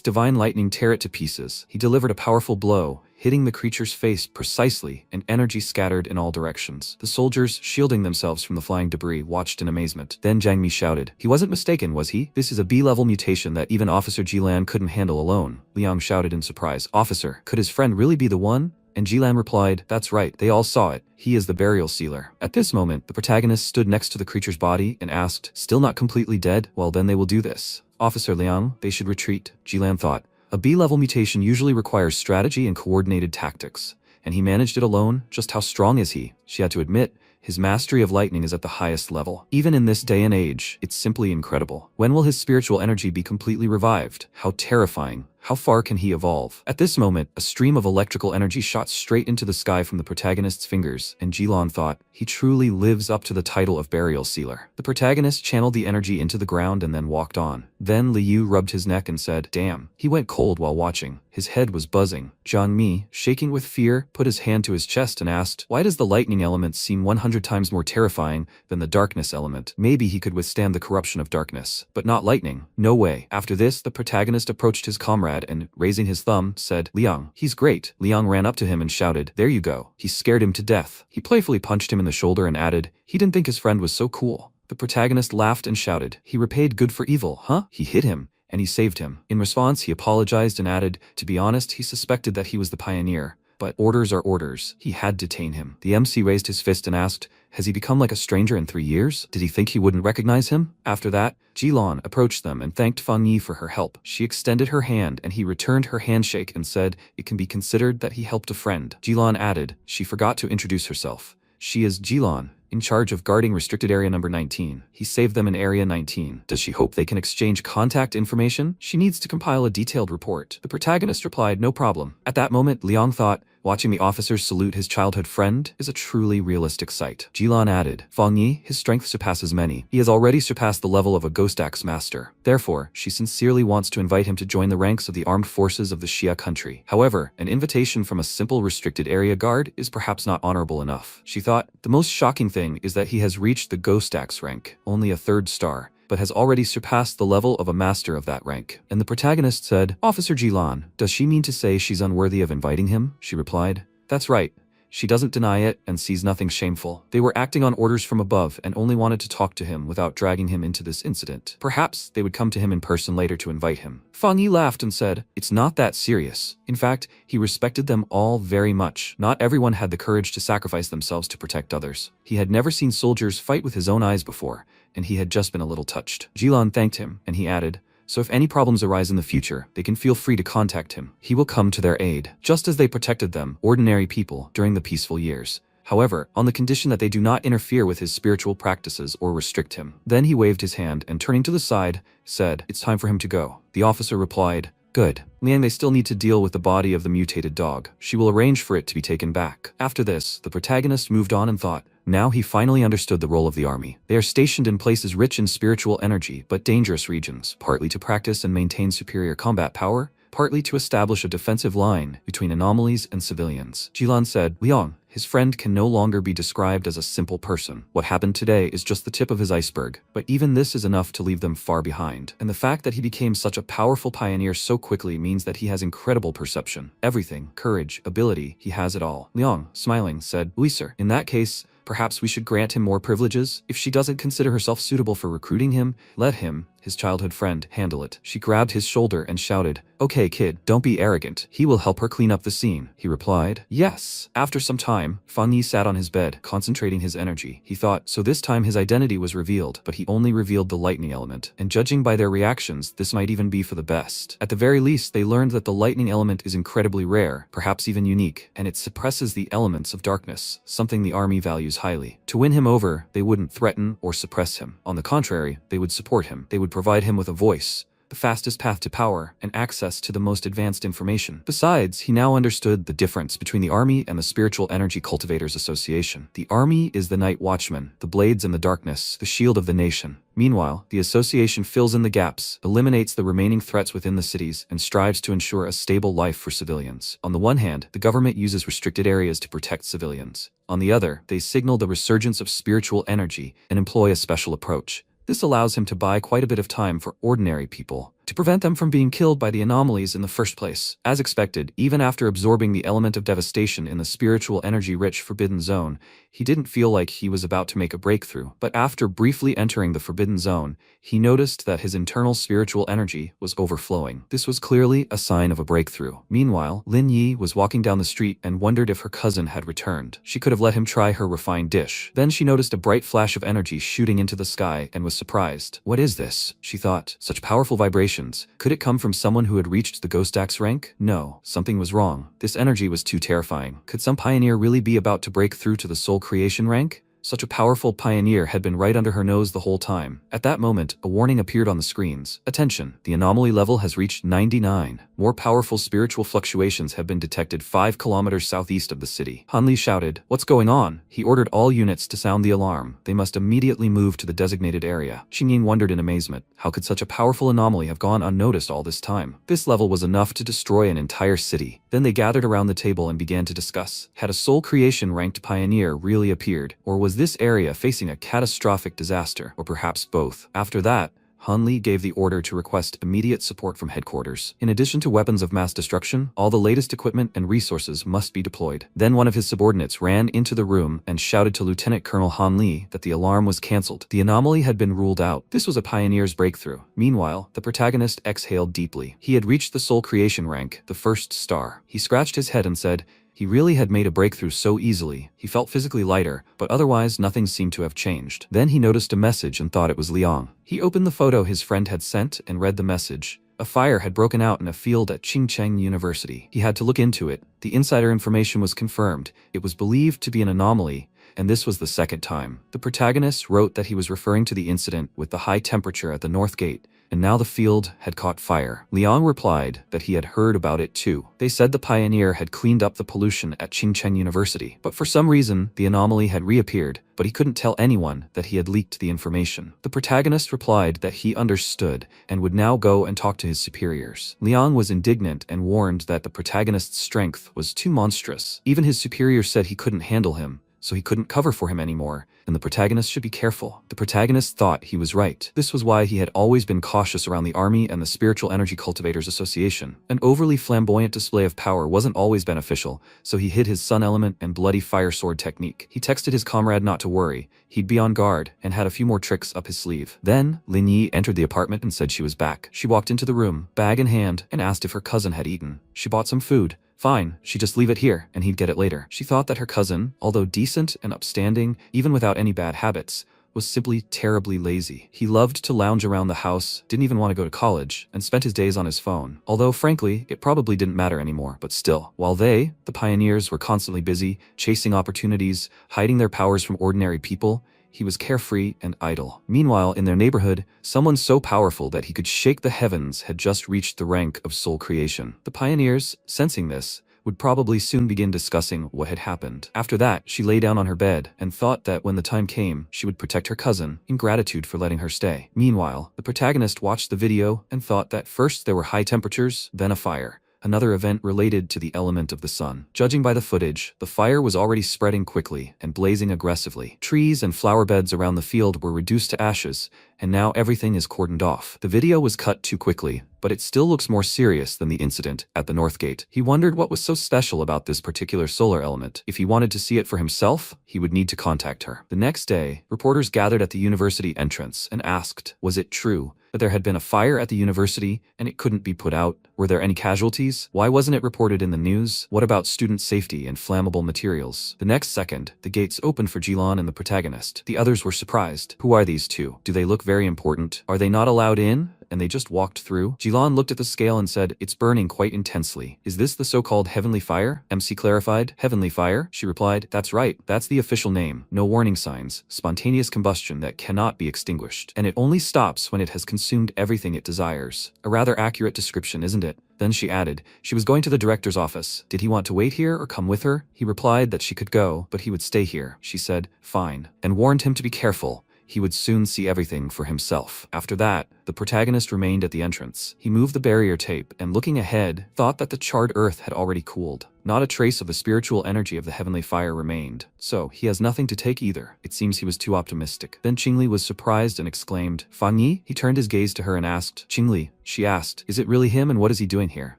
divine lightning tear it to pieces. He delivered a powerful blow, hitting the creature's face precisely, and energy scattered in all directions. The soldiers, shielding themselves from the flying debris, watched in amazement. Then Jiang Mi shouted, "He wasn't mistaken, was he? This is a B-level mutation that even Officer Jilan couldn't handle alone." Liang shouted in surprise, "Officer, could his friend really be the one?" And Jilan replied, "That's right, they all saw it. He is the burial sealer." At this moment, the protagonist stood next to the creature's body and asked, "Still not completely dead? Well, then they will do this." "Officer Liang, they should retreat," Jilan thought. A B-level mutation usually requires strategy and coordinated tactics, and he managed it alone. Just how strong is he? She had to admit, his mastery of lightning is at the highest level. Even in this day and age, it's simply incredible. When will his spiritual energy be completely revived? How terrifying. How far can he evolve? At this moment, a stream of electrical energy shot straight into the sky from the protagonist's fingers, and Jilan thought, he truly lives up to the title of burial sealer. The protagonist channeled the energy into the ground and then walked on. Then Liu rubbed his neck and said, "Damn." He went cold while watching. His head was buzzing. Jiang Mi, shaking with fear, put his hand to his chest and asked, "Why does the lightning element seem 100 times more terrifying than the darkness element? Maybe he could withstand the corruption of darkness, but not lightning. No way." After this, the protagonist approached his comrade and, raising his thumb, said, "Liang, he's great." Liang ran up to him and shouted, "There you go." He scared him to death. He playfully punched him in the shoulder and added, he didn't think his friend was so cool. The protagonist laughed and shouted, "He repaid good for evil, huh?" He hit him, and he saved him. In response, he apologized and added, to be honest, he suspected that he was the pioneer. But orders are orders. He had to detain him. The MC raised his fist and asked, has he become like a stranger in 3 years? Did he think he wouldn't recognize him? After that, Jilan approached them and thanked Fang Yi for her help. She extended her hand and he returned her handshake and said, it can be considered that he helped a friend. Jilan added, she forgot to introduce herself. She is Jilan, in charge of guarding restricted area number 19. He saved them in area 19. Does she hope they can exchange contact information? She needs to compile a detailed report. The protagonist replied, no problem. At that moment, Liang thought, watching the officers salute his childhood friend is a truly realistic sight. Jilan added, Fang Yi, his strength surpasses many. He has already surpassed the level of a ghost axe master. Therefore, she sincerely wants to invite him to join the ranks of the armed forces of the Xia country. However, an invitation from a simple restricted area guard is perhaps not honorable enough. She thought, the most shocking thing is that he has reached the ghost axe rank, only a 3rd star, but has already surpassed the level of a master of that rank. And the protagonist said, Officer Jilan, does she mean to say she's unworthy of inviting him? She replied, that's right. She doesn't deny it and sees nothing shameful. They were acting on orders from above and only wanted to talk to him without dragging him into this incident. Perhaps they would come to him in person later to invite him. Fang Yi laughed and said, it's not that serious. In fact, he respected them all very much. Not everyone had the courage to sacrifice themselves to protect others. He had never seen soldiers fight with his own eyes before, and he had just been a little touched. Jilan thanked him, and he added, so if any problems arise in the future, they can feel free to contact him. He will come to their aid, just as they protected them, ordinary people, during the peaceful years. However, on the condition that they do not interfere with his spiritual practices or restrict him. Then he waved his hand and turning to the side, said, it's time for him to go. The officer replied, good. Liang, they still need to deal with the body of the mutated dog. She will arrange for it to be taken back. After this, the protagonist moved on and thought, now he finally understood the role of the army. They are stationed in places rich in spiritual energy, but dangerous regions, partly to practice and maintain superior combat power, partly to establish a defensive line between anomalies and civilians. Jilan said, Liang, his friend can no longer be described as a simple person. What happened today is just the tip of his iceberg, but even this is enough to leave them far behind. And the fact that he became such a powerful pioneer so quickly means that he has incredible perception. Everything, courage, ability, he has it all. Liang, smiling, said, oui sir. In that case, perhaps we should grant him more privileges. If she doesn't consider herself suitable for recruiting him, let him, his childhood friend, handle it. She grabbed his shoulder and shouted, okay kid, don't be arrogant. He will help her clean up the scene. He replied, yes. After some time, Fang Yi sat on his bed, concentrating his energy. He thought, so this time his identity was revealed, but he only revealed the lightning element. And judging by their reactions, this might even be for the best. At the very least, they learned that the lightning element is incredibly rare, perhaps even unique, and it suppresses the elements of darkness, something the army values highly. To win him over, they wouldn't threaten or suppress him. On the contrary, they would support him. They would provide him with a voice, the fastest path to power, and access to the most advanced information. Besides, he now understood the difference between the army and the Spiritual Energy Cultivators Association. The army is the night watchman, the blades in the darkness, the shield of the nation. Meanwhile, the association fills in the gaps, eliminates the remaining threats within the cities, and strives to ensure a stable life for civilians. On the one hand, the government uses restricted areas to protect civilians. On the other, they signal the resurgence of spiritual energy and employ a special approach. This allows him to buy quite a bit of time for ordinary people, to prevent them from being killed by the anomalies in the first place. As expected, even after absorbing the element of devastation in the spiritual energy-rich Forbidden Zone, he didn't feel like he was about to make a breakthrough. But after briefly entering the Forbidden Zone, he noticed that his internal spiritual energy was overflowing. This was clearly a sign of a breakthrough. Meanwhile, Lin Yi was walking down the street and wondered if her cousin had returned. She could have let him try her refined dish. Then she noticed a bright flash of energy shooting into the sky and was surprised. What is this? She thought. Such powerful vibrations. Could it come from someone who had reached the Ghost Axe rank? No, something was wrong. This energy was too terrifying. Could some pioneer really be about to break through to the Soul Creation rank? Such a powerful pioneer had been right under her nose the whole time. At that moment, a warning appeared on the screens. Attention, the anomaly level has reached 99. More powerful spiritual fluctuations have been detected 5 kilometers southeast of the city. Han Li shouted, "What's going on?" He ordered all units to sound the alarm. They must immediately move to the designated area. Xing Ying wondered in amazement. How could such a powerful anomaly have gone unnoticed all this time? This level was enough to destroy an entire city. Then they gathered around the table and began to discuss. Had a Soul Creation ranked pioneer really appeared, or was this area facing a catastrophic disaster, or perhaps both? After that, Han Li gave the order to request immediate support from headquarters. In addition to weapons of mass destruction, all the latest equipment and resources must be deployed. Then one of his subordinates ran into the room and shouted to Lieutenant Colonel Han Li that the alarm was cancelled. The anomaly had been ruled out. This was a pioneer's breakthrough. Meanwhile, the protagonist exhaled deeply. He had reached the Soul Creation rank, the first star. He scratched his head and said, he really had made a breakthrough so easily. He felt physically lighter, but otherwise nothing seemed to have changed. Then he noticed a message and thought it was Liang. He opened the photo his friend had sent and read the message. A fire had broken out in a field at Qingcheng University. He had to look into it. The insider information was confirmed. It was believed to be an anomaly, and this was the second time. The protagonist wrote that he was referring to the incident with the high temperature at the North Gate, and now the field had caught fire. Liang replied that he had heard about it too. They said the pioneer had cleaned up the pollution at Qingcheng University, but for some reason, the anomaly had reappeared, but he couldn't tell anyone that he had leaked the information. The protagonist replied that he understood and would now go and talk to his superiors. Liang was indignant and warned that the protagonist's strength was too monstrous. Even his superiors said he couldn't handle him, so he couldn't cover for him anymore, and the protagonist should be careful. The protagonist thought he was right. This was why he had always been cautious around the army and the Spiritual Energy Cultivators Association. An overly flamboyant display of power wasn't always beneficial, so he hid his sun element and bloody fire sword technique. He texted his comrade not to worry, he'd be on guard, and had a few more tricks up his sleeve. Then, Lin Yi entered the apartment and said she was back. She walked into the room, bag in hand, and asked if her cousin had eaten. She bought some food. Fine, she'd just leave it here, and he'd get it later. She thought that her cousin, although decent and upstanding, even without any bad habits, was simply terribly lazy. He loved to lounge around the house, didn't even want to go to college, and spent his days on his phone. Although, frankly, it probably didn't matter anymore, but still. While they, the pioneers, were constantly busy, chasing opportunities, hiding their powers from ordinary people, he was carefree and idle. Meanwhile, in their neighborhood, someone so powerful that he could shake the heavens had just reached the rank of Soul Creation. The pioneers, sensing this, would probably soon begin discussing what had happened. After that, she lay down on her bed and thought that when the time came, she would protect her cousin in gratitude for letting her stay. Meanwhile, the protagonist watched the video and thought that first there were high temperatures, then a fire. Another event related to the element of the sun. Judging by the footage, the fire was already spreading quickly and blazing aggressively. Trees and flower beds around the field were reduced to ashes, and now everything is cordoned off. The video was cut too quickly, but it still looks more serious than the incident at the North Gate. He wondered what was so special about this particular solar element. If he wanted to see it for himself, he would need to contact her. The next day, reporters gathered at the university entrance and asked, was it true that there had been a fire at the university and it couldn't be put out? Were there any casualties? Why wasn't it reported in the news? What about student safety and flammable materials? The next second, the gates opened for Jilan and the protagonist. The others were surprised. Who are these two? Do they look very important? Are they not allowed in? And they just walked through? Jilan looked at the scale and said, it's burning quite intensely. Is this the so-called heavenly fire? MC clarified. Heavenly fire? She replied, that's right. That's the official name. No warning signs. Spontaneous combustion that cannot be extinguished. And it only stops when it has consumed everything it desires. A rather accurate description, isn't it? Then she added, she was going to the director's office. Did he want to wait here or come with her? He replied that she could go, but he would stay here. She said, fine, and warned him to be careful. He would soon see everything for himself. After that, the protagonist remained at the entrance. He moved the barrier tape and, looking ahead, thought that the charred earth had already cooled. Not a trace of the spiritual energy of the heavenly fire remained, so he has nothing to take either. It seems he was too optimistic. Then Qingli was surprised and exclaimed, Fan Yi? He turned his gaze to her and asked, Qingli, she asked, is it really him and what is he doing here?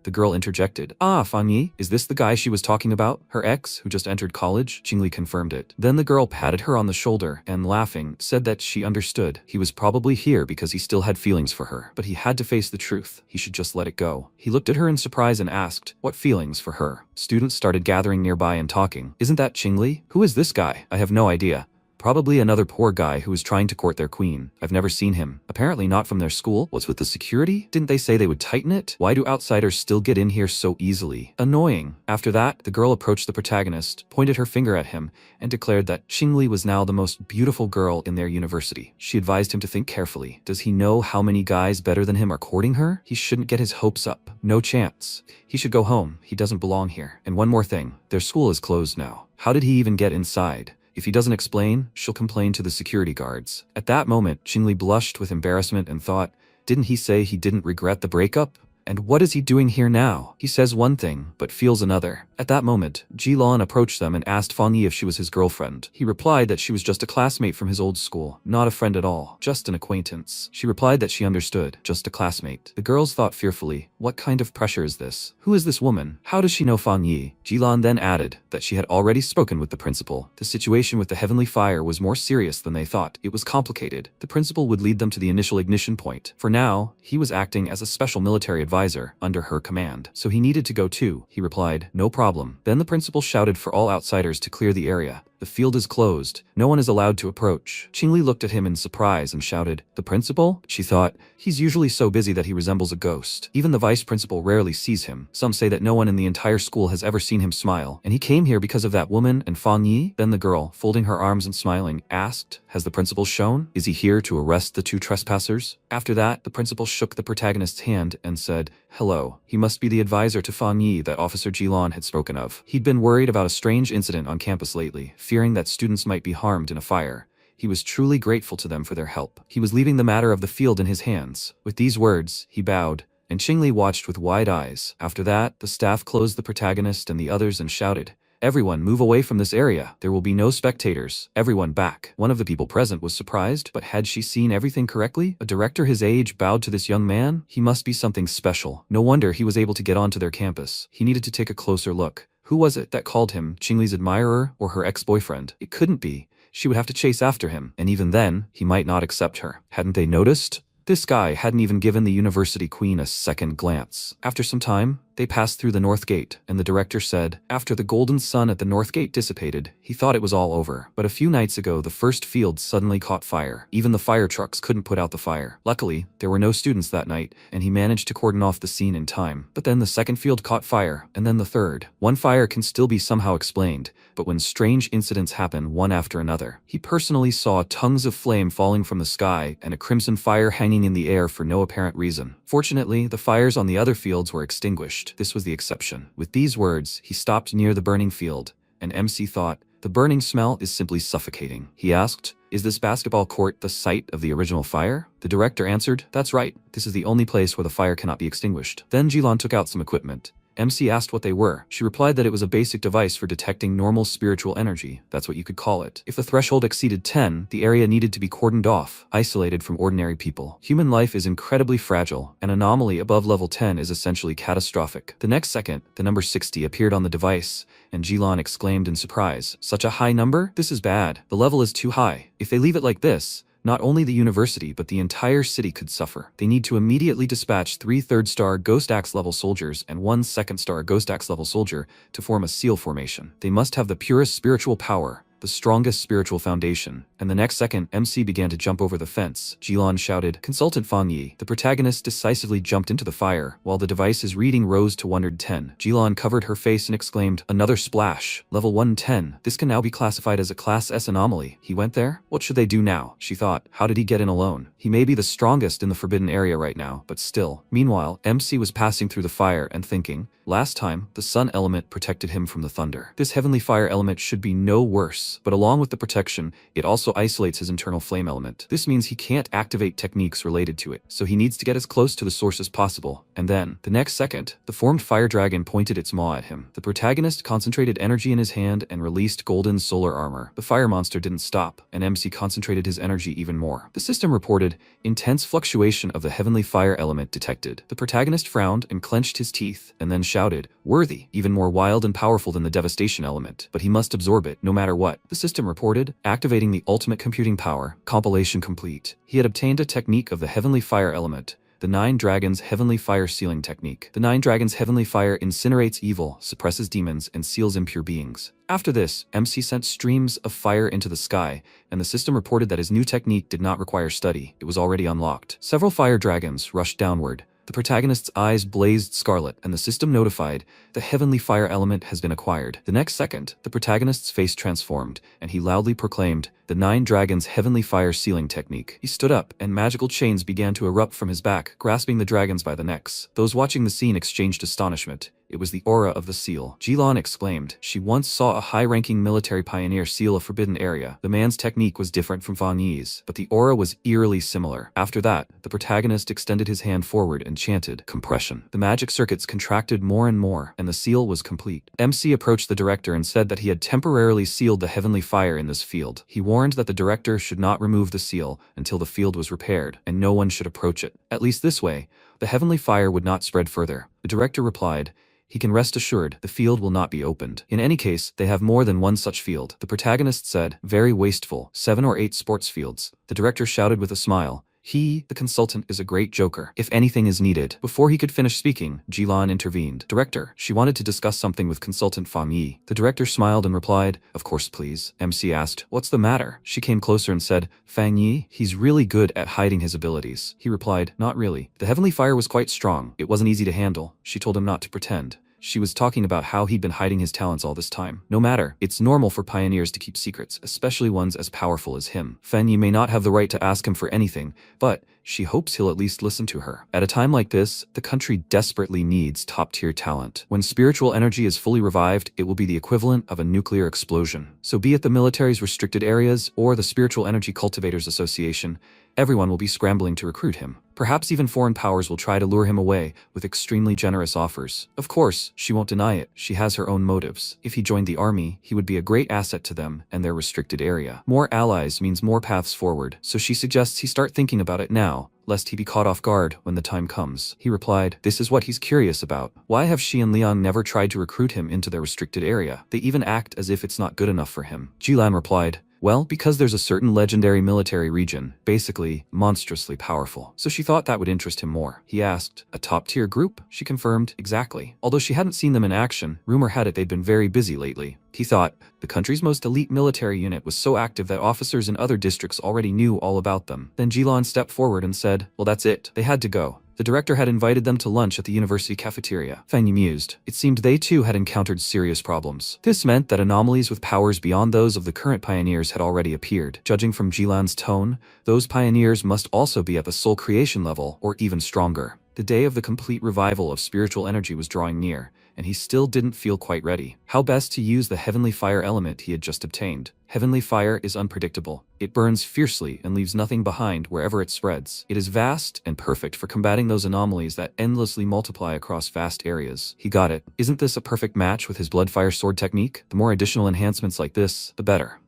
The girl interjected, ah, Fan Yi, is this the guy she was talking about? Her ex, who just entered college? Qingli confirmed it. Then the girl patted her on the shoulder and, laughing, said that she understood. He was probably here because he still had feelings for her, but he had to face the truth. He should just let it go. He looked at her in surprise and asked, what feelings for her? Students started gathering nearby and talking. Isn't that Qingli? Who is this guy? I have no idea. Probably another poor guy who was trying to court their queen. I've never seen him. Apparently not from their school. What's with the security? Didn't they say they would tighten it? Why do outsiders still get in here so easily? Annoying. After that, the girl approached the protagonist, pointed her finger at him, and declared that Qingli was now the most beautiful girl in their university. She advised him to think carefully. Does he know how many guys better than him are courting her? He shouldn't get his hopes up. No chance. He should go home. He doesn't belong here. And one more thing. Their school is closed now. How did he even get inside? If he doesn't explain, she'll complain to the security guards. At that moment, Qingli blushed with embarrassment and thought, didn't he say he didn't regret the breakup? And what is he doing here now? He says one thing, but feels another. At that moment, Jilan approached them and asked Fan Yi if she was his girlfriend. He replied that she was just a classmate from his old school, not a friend at all, just an acquaintance. She replied that she understood, just a classmate. The girls thought fearfully, what kind of pressure is this? Who is this woman? How does she know Fan Yi? Jilan then added that she had already spoken with the principal. The situation with the heavenly fire was more serious than they thought. It was complicated. The principal would lead them to the initial ignition point. For now, he was acting as a special military advisor under her command. So he needed to go too. He replied, no problem. Then the principal shouted for all outsiders to clear the area. The field is closed. No one is allowed to approach. Qingli looked at him in surprise and shouted, the principal? She thought, he's usually so busy that he resembles a ghost. Even the vice principal rarely sees him. Some say that no one in the entire school has ever seen him smile. And he came here because of that woman and Fan Yi? Then the girl, folding her arms and smiling, asked, has the principal shown? Is he here to arrest the two trespassers? After that, the principal shook the protagonist's hand and said, hello. He must be the advisor to Fan Yi that Officer Jilan had spoken of. He'd been worried about a strange incident on campus lately, fearing that students might be harmed in a fire. He was truly grateful to them for their help. He was leaving the matter of the field in his hands. With these words, he bowed, and Qingli watched with wide eyes. After that, the staff closed the protagonist and the others and shouted, everyone move away from this area. There will be no spectators. Everyone back. One of the people present was surprised, but had she seen everything correctly? A director his age bowed to this young man? He must be something special. No wonder he was able to get onto their campus. He needed to take a closer look. Who was it that called him Qingli's admirer or her ex-boyfriend? It couldn't be. She would have to chase after him, and even then, he might not accept her. Hadn't they noticed? This guy hadn't even given the university queen a second glance. After some time, they passed through the North Gate, and the director said, after the golden sun at the North Gate dissipated, he thought it was all over. But a few nights ago, the first field suddenly caught fire. Even the fire trucks couldn't put out the fire. Luckily, there were no students that night, and he managed to cordon off the scene in time. But then the second field caught fire, and then the third. One fire can still be somehow explained, but when strange incidents happen one after another. He personally saw tongues of flame falling from the sky and a crimson fire hanging in the air for no apparent reason. Fortunately, the fires on the other fields were extinguished. This was the exception. With these words, he stopped near the burning field, and MC thought, the burning smell is simply suffocating. He asked, is this basketball court the site of the original fire? The director answered, that's right. This is the only place where the fire cannot be extinguished. Then Jilan took out some equipment. MC asked what they were. She replied that it was a basic device for detecting normal spiritual energy. That's what you could call it. If the threshold exceeded 10, the area needed to be cordoned off, isolated from ordinary people. Human life is incredibly fragile. An anomaly above level 10 is essentially catastrophic. The next second, the number 60 appeared on the device, and Jilan exclaimed in surprise, such a high number? This is bad. The level is too high. If they leave it like this, not only the university but the entire city could suffer. They need to immediately dispatch 3 third-star Ghost Axe level soldiers and 1 second-star Ghost Axe level soldier to form a seal formation. They must have the purest spiritual power, the strongest spiritual foundation. And the next second, MC began to jump over the fence. Jilan shouted, Consultant Fan Yi. The protagonist decisively jumped into the fire, while the device's reading rose to 110. Jilan covered her face and exclaimed, another splash. Level 110. This can now be classified as a Class S anomaly. He went there? What should they do now? She thought, how did he get in alone? He may be the strongest in the forbidden area right now, but still. Meanwhile, MC was passing through the fire and thinking, Last time, the sun element protected him from the thunder. This heavenly fire element should be no worse, but along with the protection, it also isolates his internal flame element. This means he can't activate techniques related to it, so he needs to get as close to the source as possible. And then, the next second, the formed fire dragon pointed its maw at him. The protagonist concentrated energy in his hand and released golden solar armor. The fire monster didn't stop, and MC concentrated his energy even more. The system reported, intense fluctuation of the heavenly fire element detected. The protagonist frowned and clenched his teeth, and then shouted, worthy, even more wild and powerful than the devastation element, but he must absorb it, no matter what. The system reported, activating the ultimate computing power, compilation complete. He had obtained a technique of the heavenly fire element, the 9 Dragons Heavenly Fire Sealing Technique. The 9 Dragons Heavenly Fire incinerates evil, suppresses demons, and seals impure beings. After this, MC sent streams of fire into the sky, and the system reported that his new technique did not require study. It was already unlocked. Several fire dragons rushed downward. The protagonist's eyes blazed scarlet, and the system notified, the heavenly fire element has been acquired. The next second, the protagonist's face transformed, and he loudly proclaimed, the 9 Dragons Heavenly Fire Sealing Technique. He stood up, and magical chains began to erupt from his back, grasping the dragons by the necks. Those watching the scene exchanged astonishment. It was the aura of the seal. Jilan exclaimed. She once saw a high-ranking military pioneer seal a forbidden area. The man's technique was different from Fan Yi's, but the aura was eerily similar. After that, the protagonist extended his hand forward and chanted, compression. The magic circuits contracted more and more, and the seal was complete. MC approached the director and said that he had temporarily sealed the heavenly fire in this field. He warned that the director should not remove the seal until the field was repaired, and no one should approach it. At least this way, the heavenly fire would not spread further. The director replied, he can rest assured, the field will not be opened. In any case, they have more than one such field. The protagonist said, very wasteful, 7 or 8 sports fields. The director shouted with a smile, he, the consultant, is a great joker, if anything is needed. Before he could finish speaking, Jilan intervened. Director, she wanted to discuss something with consultant Fan Yi. The director smiled and replied, of course please. MC asked, what's the matter? She came closer and said, Fan Yi, he's really good at hiding his abilities. He replied, not really. The heavenly fire was quite strong. It wasn't easy to handle. She told him not to pretend. She was talking about how he'd been hiding his talents all this time. No matter, it's normal for pioneers to keep secrets, especially ones as powerful as him. Fan Yi may not have the right to ask him for anything, but she hopes he'll at least listen to her. At a time like this, the country desperately needs top-tier talent. When spiritual energy is fully revived, it will be the equivalent of a nuclear explosion. So be it the military's restricted areas or the Spiritual Energy Cultivators Association, everyone will be scrambling to recruit him. Perhaps even foreign powers will try to lure him away with extremely generous offers. Of course, she won't deny it. She has her own motives. If he joined the army, he would be a great asset to them and their restricted area. More allies means more paths forward, so she suggests he start thinking about it now, lest he be caught off guard when the time comes. He replied, this is what he's curious about. Why have she and Leon never tried to recruit him into their restricted area? They even act as if it's not good enough for him. Jilan replied, well, because there's a certain legendary military region, basically, monstrously powerful. So she thought that would interest him more. He asked, a top-tier group? She confirmed, exactly. Although she hadn't seen them in action, rumor had it they'd been very busy lately. He thought, the country's most elite military unit was so active that officers in other districts already knew all about them. Then Jilan stepped forward and said, well, that's it. They had to go. The director had invited them to lunch at the university cafeteria. Fan Yi mused. It seemed they too had encountered serious problems. This meant that anomalies with powers beyond those of the current pioneers had already appeared. Judging from Jilan's tone, those pioneers must also be at the soul creation level, or even stronger. The day of the complete revival of spiritual energy was drawing near, and he still didn't feel quite ready. How best to use the heavenly fire element he had just obtained? Heavenly fire is unpredictable. It burns fiercely and leaves nothing behind wherever it spreads. It is vast and perfect for combating those anomalies that endlessly multiply across vast areas. He got it. Isn't this a perfect match with his bloodfire sword technique? The more additional enhancements like this, the better.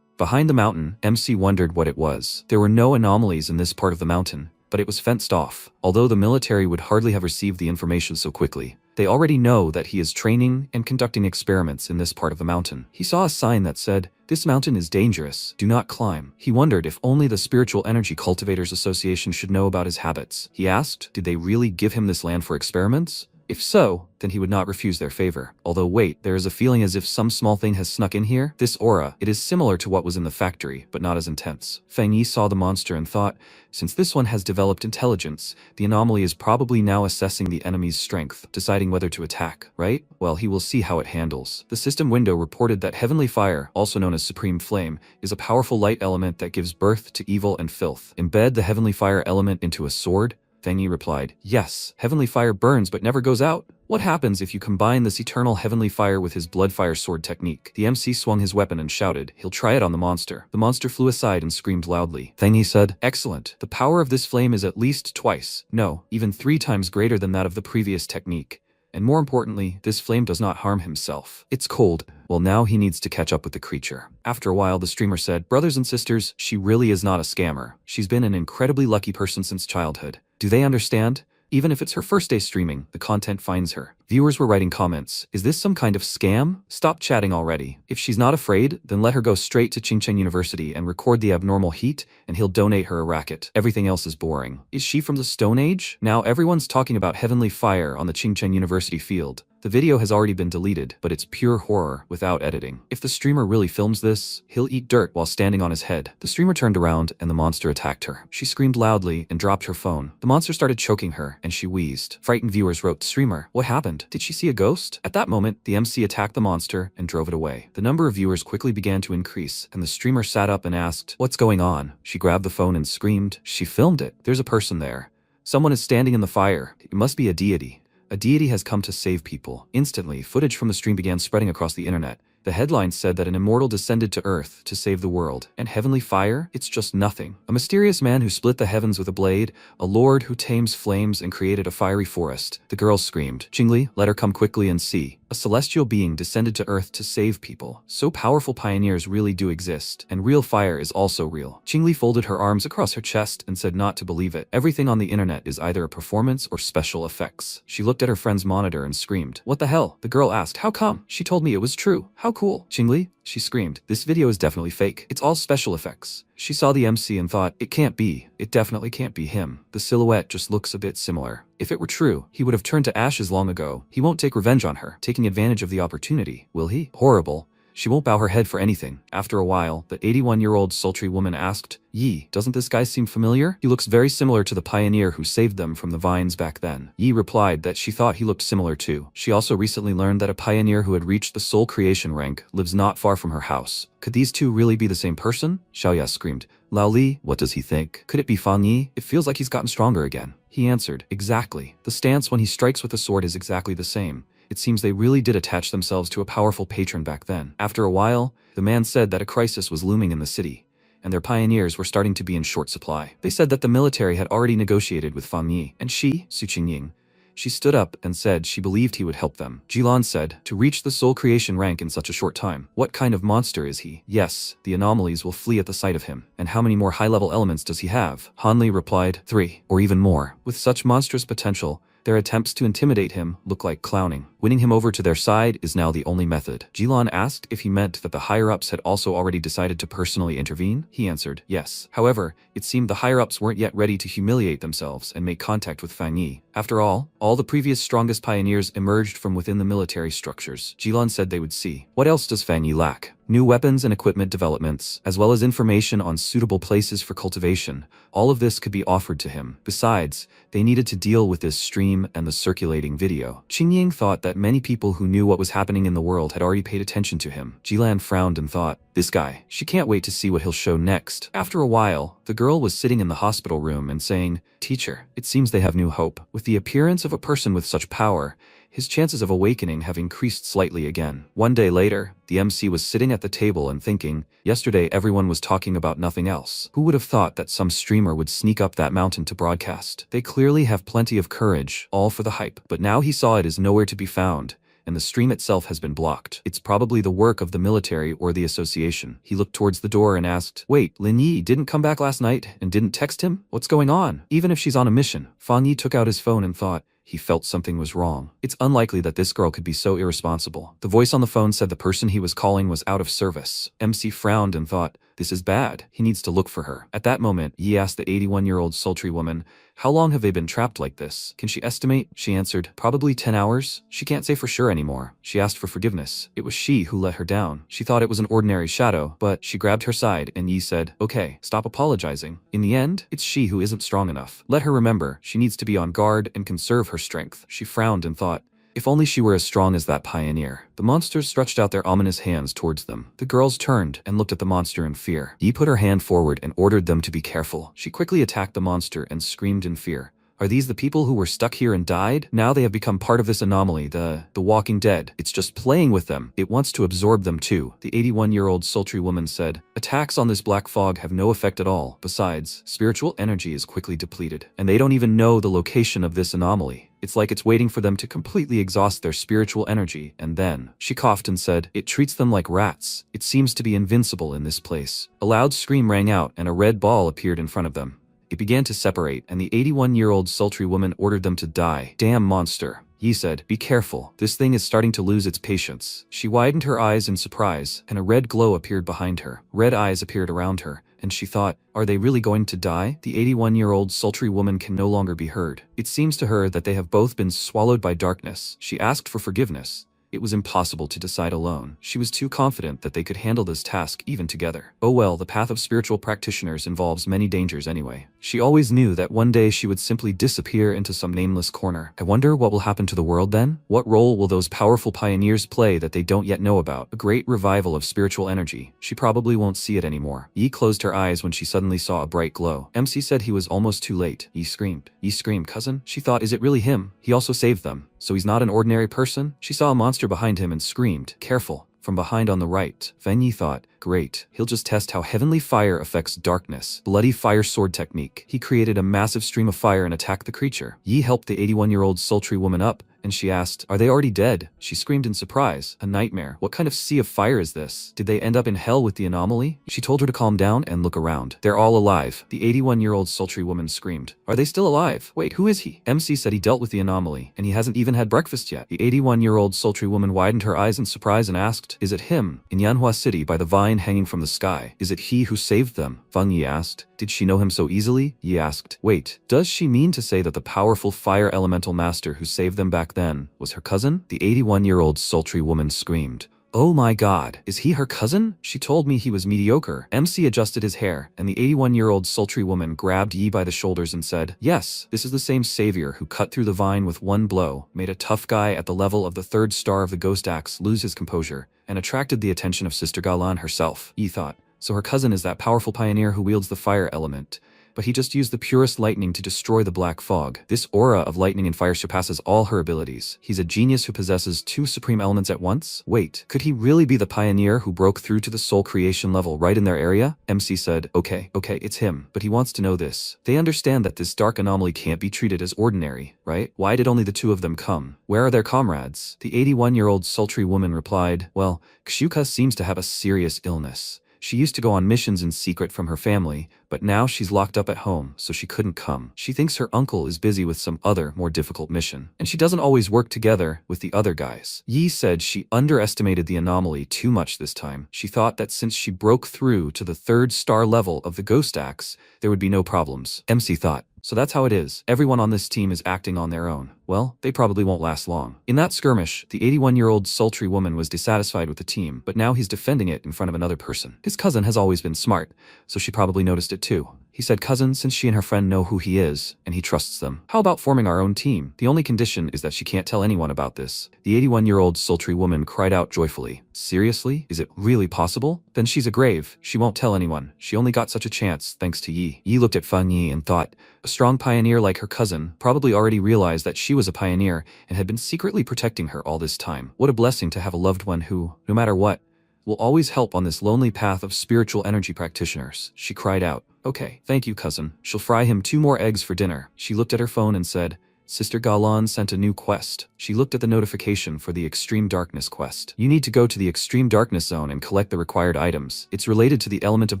Behind the mountain, MC wondered what it was. There were no anomalies in this part of the mountain, but it was fenced off. Although the military would hardly have received the information so quickly, they already know that he is training and conducting experiments in this part of the mountain. He saw a sign that said, this mountain is dangerous, do not climb. He wondered if only the Spiritual Energy Cultivators Association should know about his habits. He asked, did they really give him this land for experiments? If so, then he would not refuse their favor. Although wait, there is a feeling as if some small thing has snuck in here. This aura, it is similar to what was in the factory, but not as intense. Fan Yi saw the monster and thought, since this one has developed intelligence, the anomaly is probably now assessing the enemy's strength, deciding whether to attack, right? Well, he will see how it handles. The system window reported that heavenly fire, also known as supreme flame, is a powerful light element that gives birth to evil and filth. Embed the heavenly fire element into a sword? Fan Yi replied, yes, heavenly fire burns but never goes out. What happens if you combine this eternal heavenly fire with his bloodfire sword technique? The MC swung his weapon and shouted, he'll try it on the monster. The monster flew aside and screamed loudly. Fang Yi said, excellent. The power of this flame is at least twice, no, even 3 times greater than that of the previous technique. And more importantly, this flame does not harm himself. It's cold. Well, now he needs to catch up with the creature. After a while, the streamer said, brothers and sisters, she really is not a scammer. She's been an incredibly lucky person since childhood. Do they understand? Even if it's her first day streaming, the content finds her. Viewers were writing comments. Is this some kind of scam? Stop chatting already. If she's not afraid, then let her go straight to Qingcheng University and record the abnormal heat, and he'll donate her a racket. Everything else is boring. Is she from the Stone Age? Now everyone's talking about heavenly fire on the Qingcheng University field. The video has already been deleted, but it's pure horror without editing. If the streamer really films this, he'll eat dirt while standing on his head. The streamer turned around and the monster attacked her. She screamed loudly and dropped her phone. The monster started choking her and she wheezed. Frightened viewers wrote, streamer, what happened? Did she see a ghost? At that moment, the MC attacked the monster and drove it away. The number of viewers quickly began to increase and the streamer sat up and asked, what's going on? She grabbed the phone and screamed, she filmed it. There's a person there. Someone is standing in the fire. It must be a deity. A deity has come to save people. Instantly, footage from the stream began spreading across the internet. The headline said that an immortal descended to Earth to save the world. And heavenly fire? It's just nothing. A mysterious man who split the heavens with a blade, a lord who tames flames and created a fiery forest. The girl screamed, Qingli, let her come quickly and see. A celestial being descended to Earth to save people. So powerful pioneers really do exist, and real fire is also real. Qingli folded her arms across her chest and said not to believe it. Everything on the internet is either a performance or special effects. She looked at her friend's monitor and screamed, what the hell? The girl asked, how come? She told me it was true. How cool. Qingli, she screamed, this video is definitely fake. It's all special effects. She saw the MC and thought, it can't be. It definitely can't be him. The silhouette just looks a bit similar. If it were true, he would have turned to ashes long ago. He won't take revenge on her, taking advantage of the opportunity, will he? Horrible. She won't bow her head for anything. After a while, the 81-year-old sultry woman asked, Yi, doesn't this guy seem familiar? He looks very similar to the pioneer who saved them from the vines back then. Yi replied that she thought he looked similar too. She also recently learned that a pioneer who had reached the soul creation rank lives not far from her house. Could these two really be the same person? Xiaoya screamed. Lao Li, what does he think? Could it be Fang Yi? It feels like he's gotten stronger again. He answered, exactly. The stance when he strikes with the sword is exactly the same. It seems they really did attach themselves to a powerful patron back then. After a while, the man said that a crisis was looming in the city, and their pioneers were starting to be in short supply. They said that the military had already negotiated with Fang Yi, and she, Su Qingying, she stood up and said she believed he would help them. Jilan said, to reach the soul creation rank in such a short time, what kind of monster is he? Yes, the anomalies will flee at the sight of him. And how many more high-level elements does he have? Han Li replied, 3, or even more. With such monstrous potential, their attempts to intimidate him look like clowning. Winning him over to their side is now the only method. Jilan asked if he meant that the higher-ups had also already decided to personally intervene. He answered, yes. However, it seemed the higher-ups weren't yet ready to humiliate themselves and make contact with Fang Yi. After all the previous strongest pioneers emerged from within the military structures. Jilan said they would see. What else does Fang Yi lack? New weapons and equipment developments, as well as information on suitable places for cultivation. All of this could be offered to him. Besides, they needed to deal with this stream and the circulating video. Qingying thought that many people who knew what was happening in the world had already paid attention to him. Jilan frowned and thought, this guy, she can't wait to see what he'll show next. After a while, the girl was sitting in the hospital room and saying, teacher, it seems they have new hope. With the appearance of a person with such power, his chances of awakening have increased slightly again. One day later, the MC was sitting at the table and thinking, yesterday everyone was talking about nothing else. Who would have thought that some streamer would sneak up that mountain to broadcast? They clearly have plenty of courage, all for the hype. But now he saw it is nowhere to be found, and the stream itself has been blocked. It's probably the work of the military or the association. He looked towards the door and asked, wait, Lin Yi didn't come back last night and didn't text him? What's going on? Even if she's on a mission. Fang Yi took out his phone and thought, he felt something was wrong. It's unlikely that this girl could be so irresponsible. The voice on the phone said the person he was calling was out of service. MC frowned and thought, this is bad. He needs to look for her. At that moment, Yi asked the 81-year-old sultry woman, how long have they been trapped like this? Can she estimate? She answered, probably 10 hours. She can't say for sure anymore. She asked for forgiveness. It was she who let her down. She thought it was an ordinary shadow, but she grabbed her side and Yi said, okay, stop apologizing. In the end, it's she who isn't strong enough. Let her remember, she needs to be on guard and conserve her strength. She frowned and thought, if only she were as strong as that pioneer. The monsters stretched out their ominous hands towards them. The girls turned and looked at the monster in fear. Yi put her hand forward and ordered them to be careful. She quickly attacked the monster and screamed in fear. Are these the people who were stuck here and died? Now they have become part of this anomaly, the Walking Dead. It's just playing with them. It wants to absorb them too, the 81-year-old sultry woman said. Attacks on this black fog have no effect at all. Besides, spiritual energy is quickly depleted, and they don't even know the location of this anomaly. It's like it's waiting for them to completely exhaust their spiritual energy, and then, she coughed and said, it treats them like rats. It seems to be invincible in this place. A loud scream rang out, and a red ball appeared in front of them. It began to separate, and the 81-year-old sultry woman ordered them to die. Damn monster. Yi said, be careful. This thing is starting to lose its patience. She widened her eyes in surprise, and a red glow appeared behind her. Red eyes appeared around her, and she thought, are they really going to die? The 81-year-old sultry woman can no longer be heard. It seems to her that they have both been swallowed by darkness. She asked for forgiveness. It was impossible to decide alone. She was too confident that they could handle this task even together. Oh well, the path of spiritual practitioners involves many dangers anyway. She always knew that one day she would simply disappear into some nameless corner. I wonder what will happen to the world then? What role will those powerful pioneers play that they don't yet know about? A great revival of spiritual energy. She probably won't see it anymore. Yi closed her eyes when she suddenly saw a bright glow. MC said he was almost too late. Yi screamed. Yi screamed, cousin? She thought, is it really him? He also saved them. So he's not an ordinary person? She saw a monster behind him and screamed, careful, from behind on the right. Fan Yi thought, great, he'll just test how heavenly fire affects darkness. Bloody fire sword technique. He created a massive stream of fire and attacked the creature. Yi helped the 81-year-old sultry woman up, and she asked, are they already dead? She screamed in surprise. A nightmare. What kind of sea of fire is this? Did they end up in hell with the anomaly? She told her to calm down and look around. They're all alive. The 81-year-old sultry woman screamed. Are they still alive? Wait, who is he? MC said he dealt with the anomaly, and he hasn't even had breakfast yet. The 81-year-old sultry woman widened her eyes in surprise and asked, is it him? In Yanhua City by the vine hanging from the sky. Is it he who saved them? Feng Yi asked. Did she know him so easily? Yi asked. Wait, does she mean to say that the powerful fire elemental master who saved them back then was her cousin? The 81-year-old sultry woman screamed. Oh my god, is he her cousin? She told me he was mediocre. MC adjusted his hair, and the 81-year-old sultry woman grabbed Yi by the shoulders and said, yes, this is the same savior who cut through the vine with one blow, made a tough guy at the level of the third star of the ghost axe lose his composure, and attracted the attention of Sister Galan herself. Yi thought, so her cousin is that powerful pioneer who wields the fire element. But he just used the purest lightning to destroy the black fog. This aura of lightning and fire surpasses all her abilities. He's a genius who possesses two supreme elements at once? Wait, could he really be the pioneer who broke through to the soul creation level right in their area? MC said, okay, it's him, but he wants to know this. They understand that this dark anomaly can't be treated as ordinary, right? Why did only the two of them come? Where are their comrades? The 81-year-old sultry woman replied, well, Kshuka seems to have a serious illness. She used to go on missions in secret from her family, but now she's locked up at home, so she couldn't come. She thinks her uncle is busy with some other, more difficult mission, and she doesn't always work together with the other guys. Yi said she underestimated the anomaly too much this time. She thought that since she broke through to the third star level of the ghost axe, there would be no problems. MC thought, so that's how it is. Everyone on this team is acting on their own. Well, they probably won't last long. In that skirmish, the 81-year-old sultry woman was dissatisfied with the team, but now he's defending it in front of another person. His cousin has always been smart, so she probably noticed it too. He said, cousin, since she and her friend know who he is, and he trusts them, how about forming our own team? The only condition is that she can't tell anyone about this. The 81-year-old sultry woman cried out joyfully. Seriously? Is it really possible? Then she's a grave. She won't tell anyone. She only got such a chance thanks to Yi. Yi looked at Feng Yi and thought, a strong pioneer like her cousin probably already realized that she was a pioneer and had been secretly protecting her all this time. What a blessing to have a loved one who, no matter what, will always help on this lonely path of spiritual energy practitioners. She cried out, okay, thank you, cousin. She'll fry him 2 more eggs for dinner. She looked at her phone and said, Sister Galan sent a new quest. She looked at the notification for the Extreme Darkness quest. You need to go to the Extreme Darkness Zone and collect the required items. It's related to the element of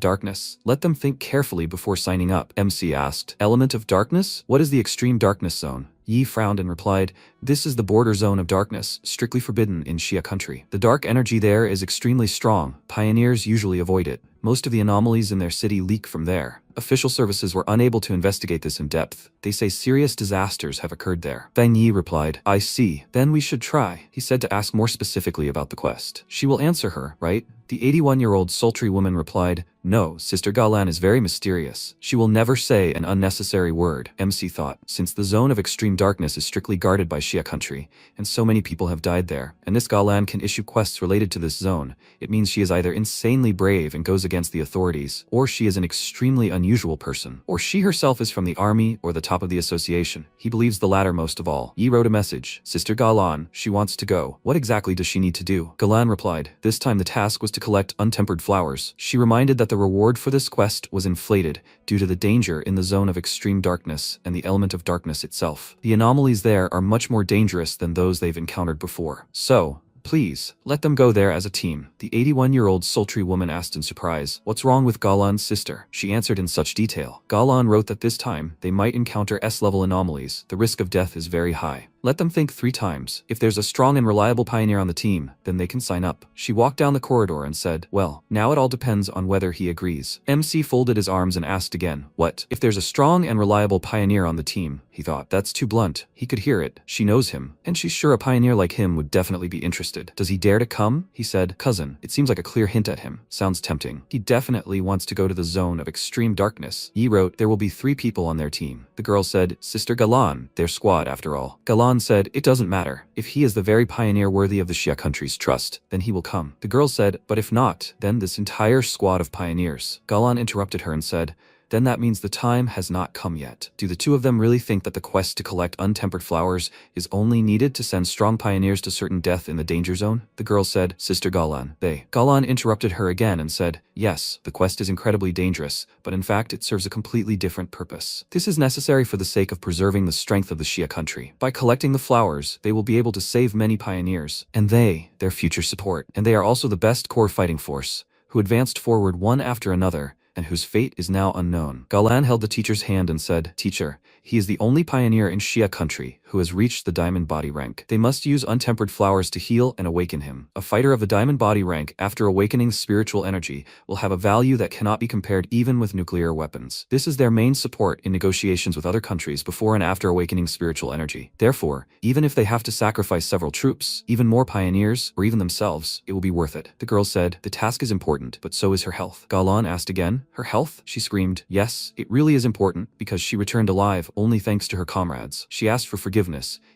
darkness. Let them think carefully before signing up. MC asked, Element of darkness? What is the Extreme Darkness Zone? Yi frowned and replied, this is the border zone of darkness, strictly forbidden in Xia country. The dark energy there is extremely strong. Pioneers usually avoid it. Most of the anomalies in their city leak from there. Official services were unable to investigate this in depth. They say serious disasters have occurred there. Feng Yi replied, I see. Then we should try. He said to ask more specifically about the quest. She will answer her, right? The 81-year-old sultry woman replied, no, Sister Galan is very mysterious. She will never say an unnecessary word. MC thought, since the zone of extreme darkness is strictly guarded by Xia country, and so many people have died there, and this Galan can issue quests related to this zone, it means she is either insanely brave and goes against the authorities, or she is an extremely unusual unusual person. Or she herself is from the army or the top of the association. He believes the latter most of all. Yi wrote a message. Sister Galan, she wants to go. What exactly does she need to do? Galan replied. This time the task was to collect untempered flowers. She reminded that the reward for this quest was inflated due to the danger in the zone of extreme darkness and the element of darkness itself. The anomalies there are much more dangerous than those they've encountered before. So, please, let them go there as a team. The 81-year-old sultry woman asked in surprise, what's wrong with Galan's sister? She answered in such detail. Galan wrote that this time, they might encounter S-level anomalies. The risk of death is very high. Let them think 3 times. If there's a strong and reliable pioneer on the team, then they can sign up. She walked down the corridor and said, well, now it all depends on whether he agrees. MC folded his arms and asked again, what? If there's a strong and reliable pioneer on the team, he thought. That's too blunt. He could hear it. She knows him, and she's sure a pioneer like him would definitely be interested. Does he dare to come? He said. Cousin, it seems like a clear hint at him. Sounds tempting. He definitely wants to go to the zone of extreme darkness. Yi wrote, there will be 3 people on their team. The girl said, Sister Galan, their squad after all. Galan said, it doesn't matter. If he is the very pioneer worthy of the Xia country's trust, then he will come. The girl said, but if not, then this entire squad of pioneers. Galan interrupted her and said, then that means the time has not come yet. Do the 2 of them really think that the quest to collect untempered flowers is only needed to send strong pioneers to certain death in the danger zone? The girl said, Sister Galan, they. Galan interrupted her again and said, yes, the quest is incredibly dangerous, but in fact it serves a completely different purpose. This is necessary for the sake of preserving the strength of the Xia country. By collecting the flowers, they will be able to save many pioneers, and their future support. And they are also the best core fighting force, who advanced forward one after another, and whose fate is now unknown. Galan held the teacher's hand and said, Teacher, he is the only pioneer in Xia country who has reached the diamond body rank. They must use untempered flowers to heal and awaken him. A fighter of the diamond body rank after awakening spiritual energy will have a value that cannot be compared even with nuclear weapons. This is their main support in negotiations with other countries before and after awakening spiritual energy. Therefore, even if they have to sacrifice several troops, even more pioneers, or even themselves, it will be worth it. The girl said, the task is important, but so is her health. Galan asked again, her health? She screamed, yes, it really is important, because she returned alive only thanks to her comrades. She asked for forgiveness.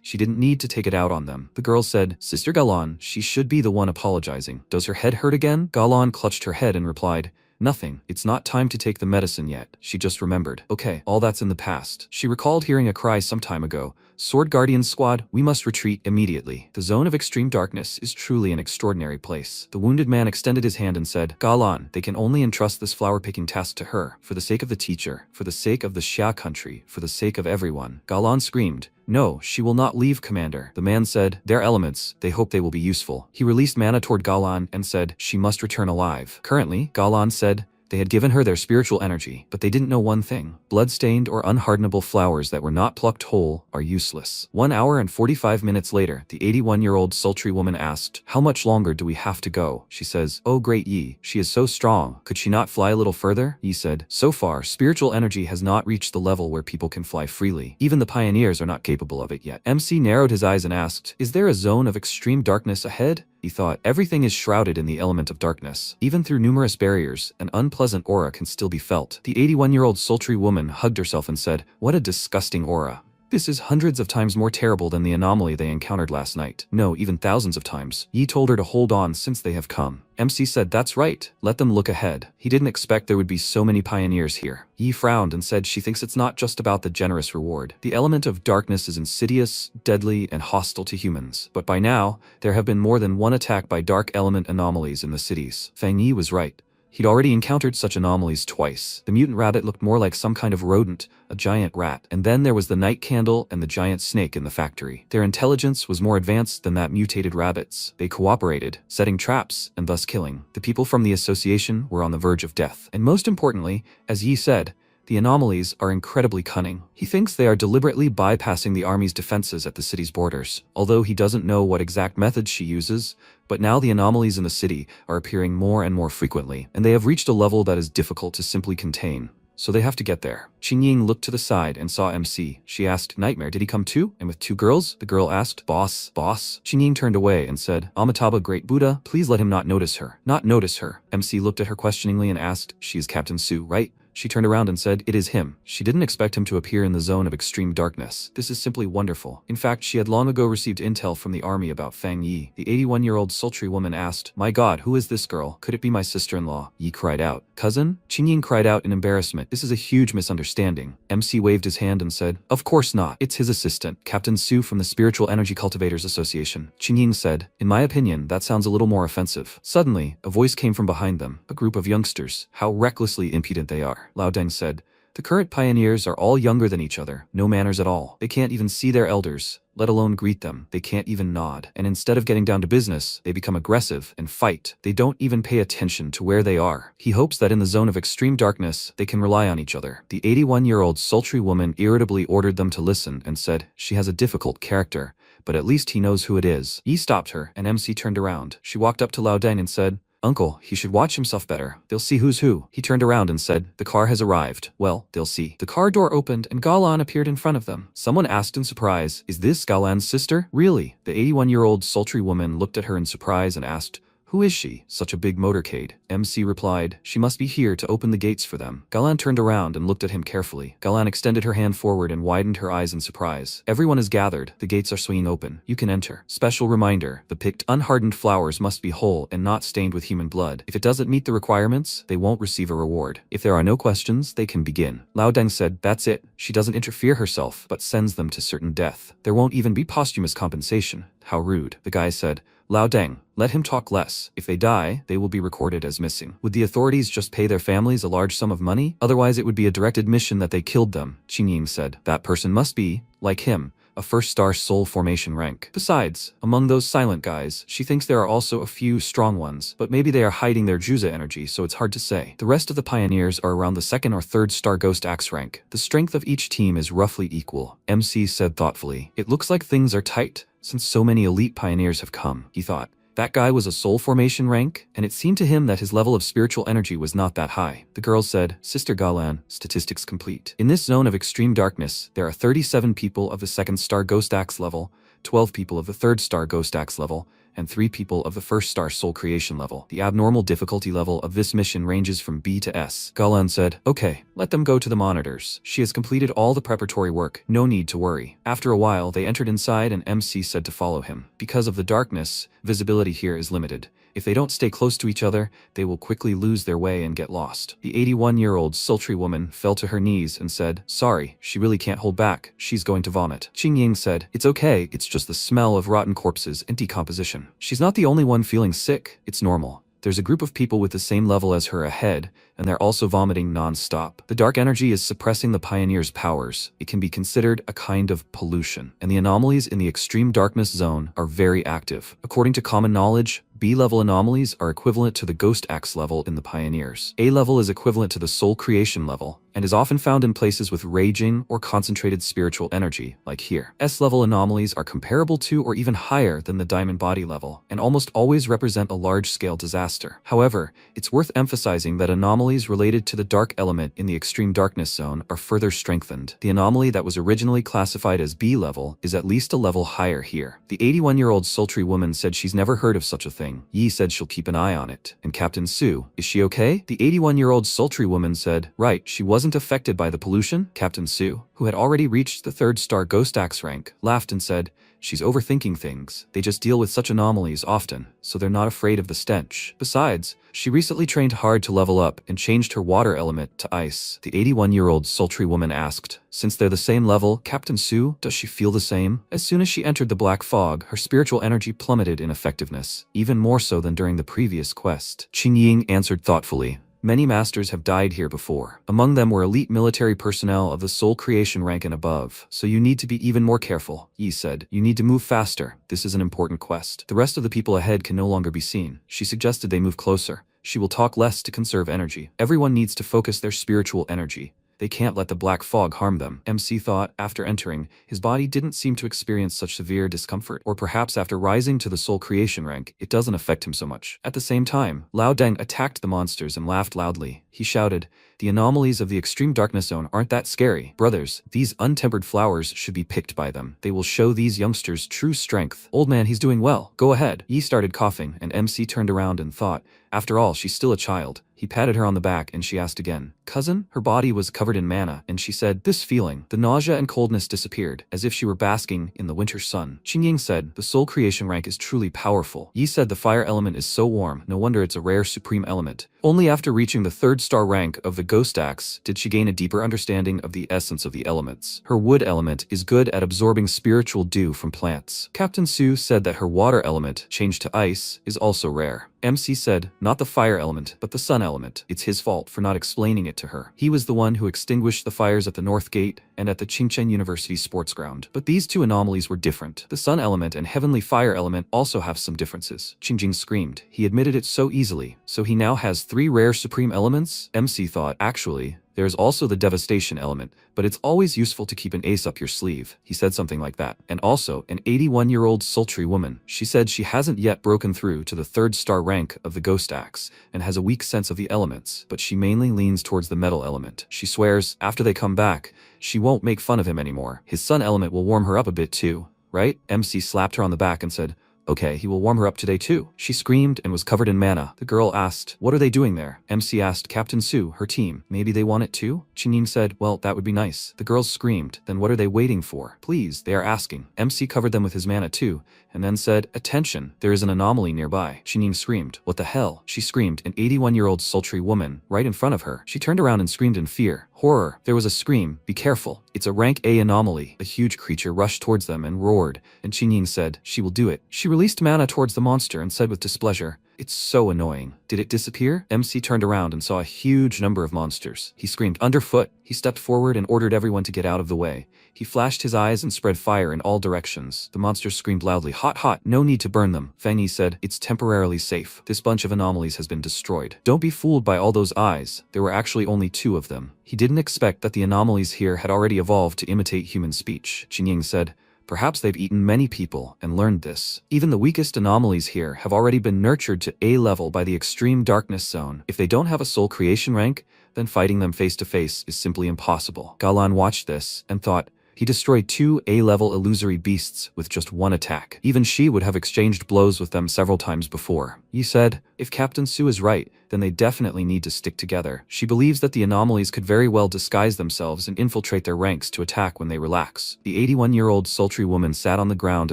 She didn't need to take it out on them. The girl said, Sister Galan, she should be the one apologizing. Does her head hurt again? Galan clutched her head and replied, nothing. It's not time to take the medicine yet. She just remembered. Okay, all that's in the past. She recalled hearing a cry some time ago. Sword Guardian squad, we must retreat immediately. The zone of extreme darkness is truly an extraordinary place. The wounded man extended his hand and said, Galan, they can only entrust this flower-picking task to her. For the sake of the teacher, for the sake of the Xia country, for the sake of everyone. Galan screamed, no, she will not leave, Commander. The man said, they're elements, they hope they will be useful. He released mana toward Galan and said, she must return alive. Currently, Galan said, they had given her their spiritual energy, but they didn't know one thing. Blood-stained or unhardenable flowers that were not plucked whole are useless. 1 hour and 45 minutes later, the 81-year-old sultry woman asked, how much longer do we have to go? She says, oh great Yi, she is so strong. Could she not fly a little further? Yi said, so far, spiritual energy has not reached the level where people can fly freely. Even the pioneers are not capable of it yet. MC narrowed his eyes and asked, is there a zone of extreme darkness ahead? He thought, everything is shrouded in the element of darkness. Even through numerous barriers, an unpleasant aura can still be felt. The 81-year-old sultry woman hugged herself and said, what a disgusting aura. This is hundreds of times more terrible than the anomaly they encountered last night. No, even thousands of times. Yi told her to hold on since they have come. MC said, that's right. Let them look ahead. He didn't expect there would be so many pioneers here. Yi frowned and said she thinks it's not just about the generous reward. The element of darkness is insidious, deadly, and hostile to humans. But by now, there have been more than one attack by dark element anomalies in the cities. Fang Yi was right. He'd already encountered such anomalies twice. The mutant rabbit looked more like some kind of rodent, a giant rat. And then there was the night candle and the giant snake in the factory. Their intelligence was more advanced than that mutated rabbit's. They cooperated, setting traps and thus killing. The people from the association were on the verge of death. And most importantly, as Yi said, the anomalies are incredibly cunning. He thinks they are deliberately bypassing the army's defenses at the city's borders, although he doesn't know what exact methods she uses. But now the anomalies in the city are appearing more and more frequently, and they have reached a level that is difficult to simply contain. So they have to get there. Qingying looked to the side and saw MC. She asked, Nightmare, did he come too? And with 2 girls? The girl asked, Boss. Qingying turned away and said, Amitabha, great Buddha, please let him not notice her. Not notice her. MC looked at her questioningly and asked, she is Captain Su, right? She turned around and said, "It is him." She didn't expect him to appear in the zone of extreme darkness. This is simply wonderful. In fact, she had long ago received intel from the army about Fang Yi. The 81-year-old sultry woman asked, "My God, who is this girl? Could it be my sister-in-law?" Yi cried out. "Cousin?" Qingying cried out in embarrassment. "This is a huge misunderstanding." MC waved his hand and said, "Of course not. It's his assistant, Captain Su from the Spiritual Energy Cultivators Association." Qingying said, "In my opinion, that sounds a little more offensive." Suddenly, a voice came from behind them. A group of youngsters. How recklessly impudent they are. Lao Deng said, "The current pioneers are all younger than each other. No manners at all. They can't even see their elders, let alone greet them. They can't even nod. And instead of getting down to business, they become aggressive and fight. They don't even pay attention to where they are." He hopes that in the zone of extreme darkness, they can rely on each other. The 81-year-old sultry woman irritably ordered them to listen and said, "She has a difficult character, but at least he knows who it is." Yi stopped her, and MC turned around. She walked up to Lao Deng and said, "Uncle, he should watch himself better. They'll see who's who." He turned around and said, "The car has arrived." "Well, they'll see." The car door opened and Galan appeared in front of them. Someone asked in surprise, "Is this Galan's sister?" "Really?" The 81-year-old sultry woman looked at her in surprise and asked, "Who is she? Such a big motorcade." MC replied, "She must be here to open the gates for them." Galan turned around and looked at him carefully. Galan extended her hand forward and widened her eyes in surprise. "Everyone is gathered. The gates are swinging open. You can enter. Special reminder, the picked unhardened flowers must be whole and not stained with human blood. If it doesn't meet the requirements, they won't receive a reward. If there are no questions, they can begin." Lao Deng said, "That's it. She doesn't interfere herself, but sends them to certain death. There won't even be posthumous compensation. How rude." The guy said, "Lao Deng, let him talk less. If they die, they will be recorded as missing. Would the authorities just pay their families a large sum of money? Otherwise it would be a direct admission that they killed them." Qingying said, "That person must be, like him, a first-star soul formation rank. Besides, among those silent guys, she thinks there are also a few strong ones, but maybe they are hiding their Juza energy, so it's hard to say. The rest of the pioneers are around the 2nd or 3rd star ghost axe rank. The strength of each team is roughly equal." MC said thoughtfully, "It looks like things are tight, since so many elite pioneers have come." He thought, that guy was a soul formation rank, and it seemed to him that his level of spiritual energy was not that high. The girl said, "Sister Galan, statistics complete. In this zone of extreme darkness, there are 37 people of the 2nd star ghost axe level, 12 people of the 3rd star ghost axe level, and 3 people of the 1st star soul creation level. The abnormal difficulty level of this mission ranges from B to S." Galan said, "Okay, let them go to the monitors. She has completed all the preparatory work, no need to worry." After a while, they entered inside and MC said to follow him. Because of the darkness, visibility here is limited. If they don't stay close to each other, they will quickly lose their way and get lost. The 81-year-old sultry woman fell to her knees and said, "Sorry, she really can't hold back. She's going to vomit." Qingying said, "It's okay, it's just the smell of rotten corpses and decomposition. She's not the only one feeling sick. It's normal. There's a group of people with the same level as her ahead, and they're also vomiting non-stop. The dark energy is suppressing the pioneer's powers. It can be considered a kind of pollution, and the anomalies in the extreme darkness zone are very active. According to common knowledge, B-level anomalies are equivalent to the Ghost Axe level in the Pioneers. A-level is equivalent to the Soul Creation level, and is often found in places with raging or concentrated spiritual energy, like here. S-level anomalies are comparable to or even higher than the Diamond Body level, and almost always represent a large-scale disaster. However, it's worth emphasizing that anomalies related to the dark element in the extreme darkness zone are further strengthened. The anomaly that was originally classified as B-level is at least a level higher here. The 81-year-old sultry woman said she's never heard of such a thing. Yi said she'll keep an eye on it. And Captain Su, is she okay? The 81-year-old sultry woman said, right, she wasn't affected by the pollution. Captain Su, who had already reached the 3rd star Ghost Axe rank, laughed and said, she's overthinking things. They just deal with such anomalies often, so they're not afraid of the stench. Besides, she recently trained hard to level up and changed her water element to ice. The 81-year-old sultry woman asked, since they're the same level, Captain Su, does she feel the same? As soon as she entered the black fog, her spiritual energy plummeted in effectiveness, even more so than during the previous quest. Qingying answered thoughtfully, many masters have died here before. Among them were elite military personnel of the soul creation rank and above, so you need to be even more careful. Yi said, you need to move faster. This is an important quest. The rest of the people ahead can no longer be seen. She suggested they move closer. She will talk less to conserve energy. Everyone needs to focus their spiritual energy. They can't let the black fog harm them. MC thought, after entering, his body didn't seem to experience such severe discomfort, or perhaps after rising to the soul creation rank, it doesn't affect him so much. At the same time, Lao Deng attacked the monsters and laughed loudly. He shouted, the anomalies of the extreme darkness zone aren't that scary. Brothers, these untempered flowers should be picked by them. They will show these youngsters true strength. Old man, he's doing well. Go ahead. Yi started coughing, and MC turned around and thought, after all, she's still a child. He patted her on the back and she asked again, "Cousin?" Her body was covered in mana and she said, "This feeling." The nausea and coldness disappeared, as if she were basking in the winter sun. Qingying said, "The soul creation rank is truly powerful." Yi said, "The fire element is so warm, no wonder it's a rare supreme element." Only after reaching the 3rd star rank of the Ghost Axe did she gain a deeper understanding of the essence of the elements. Her wood element is good at absorbing spiritual dew from plants. Captain Su said that her water element, changed to ice, is also rare. MC said, "Not the fire element, but the sun element. It's his fault for not explaining it to her. He was the one who extinguished the fires at the North Gate and at the Qingchen University sports ground." But these two anomalies were different. The sun element and heavenly fire element also have some differences. Qingjing screamed. He admitted it so easily. So he now has 3 rare supreme elements? MC thought, actually, there's also the devastation element, but it's always useful to keep an ace up your sleeve. He said something like that. And also, an 81-year-old sultry woman. She said she hasn't yet broken through to the 3rd star rank of the Ghost Axe, and has a weak sense of the elements, but she mainly leans towards the metal element. She swears, after they come back, she won't make fun of him anymore. His sun element will warm her up a bit too, right? MC slapped her on the back and said, "Okay, he will warm her up today too." She screamed and was covered in mana. The girl asked, "What are they doing there?" MC asked Captain Su, her team. "Maybe they want it too?" Qingying said, "Well, that would be nice." The girls screamed, "Then what are they waiting for? Please, they are asking." MC covered them with his mana too, and then said, "Attention, there is an anomaly nearby." Qingying screamed, "What the hell?" She screamed, an 81-year-old sultry woman, right in front of her. She turned around and screamed in fear. Horror. There was a scream. "Be careful. It's a rank A anomaly." A huge creature rushed towards them and roared, and Qingying said, "She will do it." She released mana towards the monster and said with displeasure, "It's so annoying." Did it disappear? MC turned around and saw a huge number of monsters. He screamed, "Underfoot." He stepped forward and ordered everyone to get out of the way. He flashed his eyes and spread fire in all directions. The monsters screamed loudly, "Hot, hot, no need to burn them." Fang Yi said, "It's temporarily safe. This bunch of anomalies has been destroyed. Don't be fooled by all those eyes. There were actually only 2 of them." He didn't expect that the anomalies here had already evolved to imitate human speech. Qingying said, "Perhaps they've eaten many people and learned this. Even the weakest anomalies here have already been nurtured to A level by the extreme darkness zone. If they don't have a soul creation rank, then fighting them face to face is simply impossible." Galan watched this and thought, he destroyed 2 A-level illusory beasts with just 1 attack. Even she would have exchanged blows with them several times before. Yi said, "If Captain Su is right, then they definitely need to stick together." She believes that the anomalies could very well disguise themselves and infiltrate their ranks to attack when they relax. The 81-year-old sultry woman sat on the ground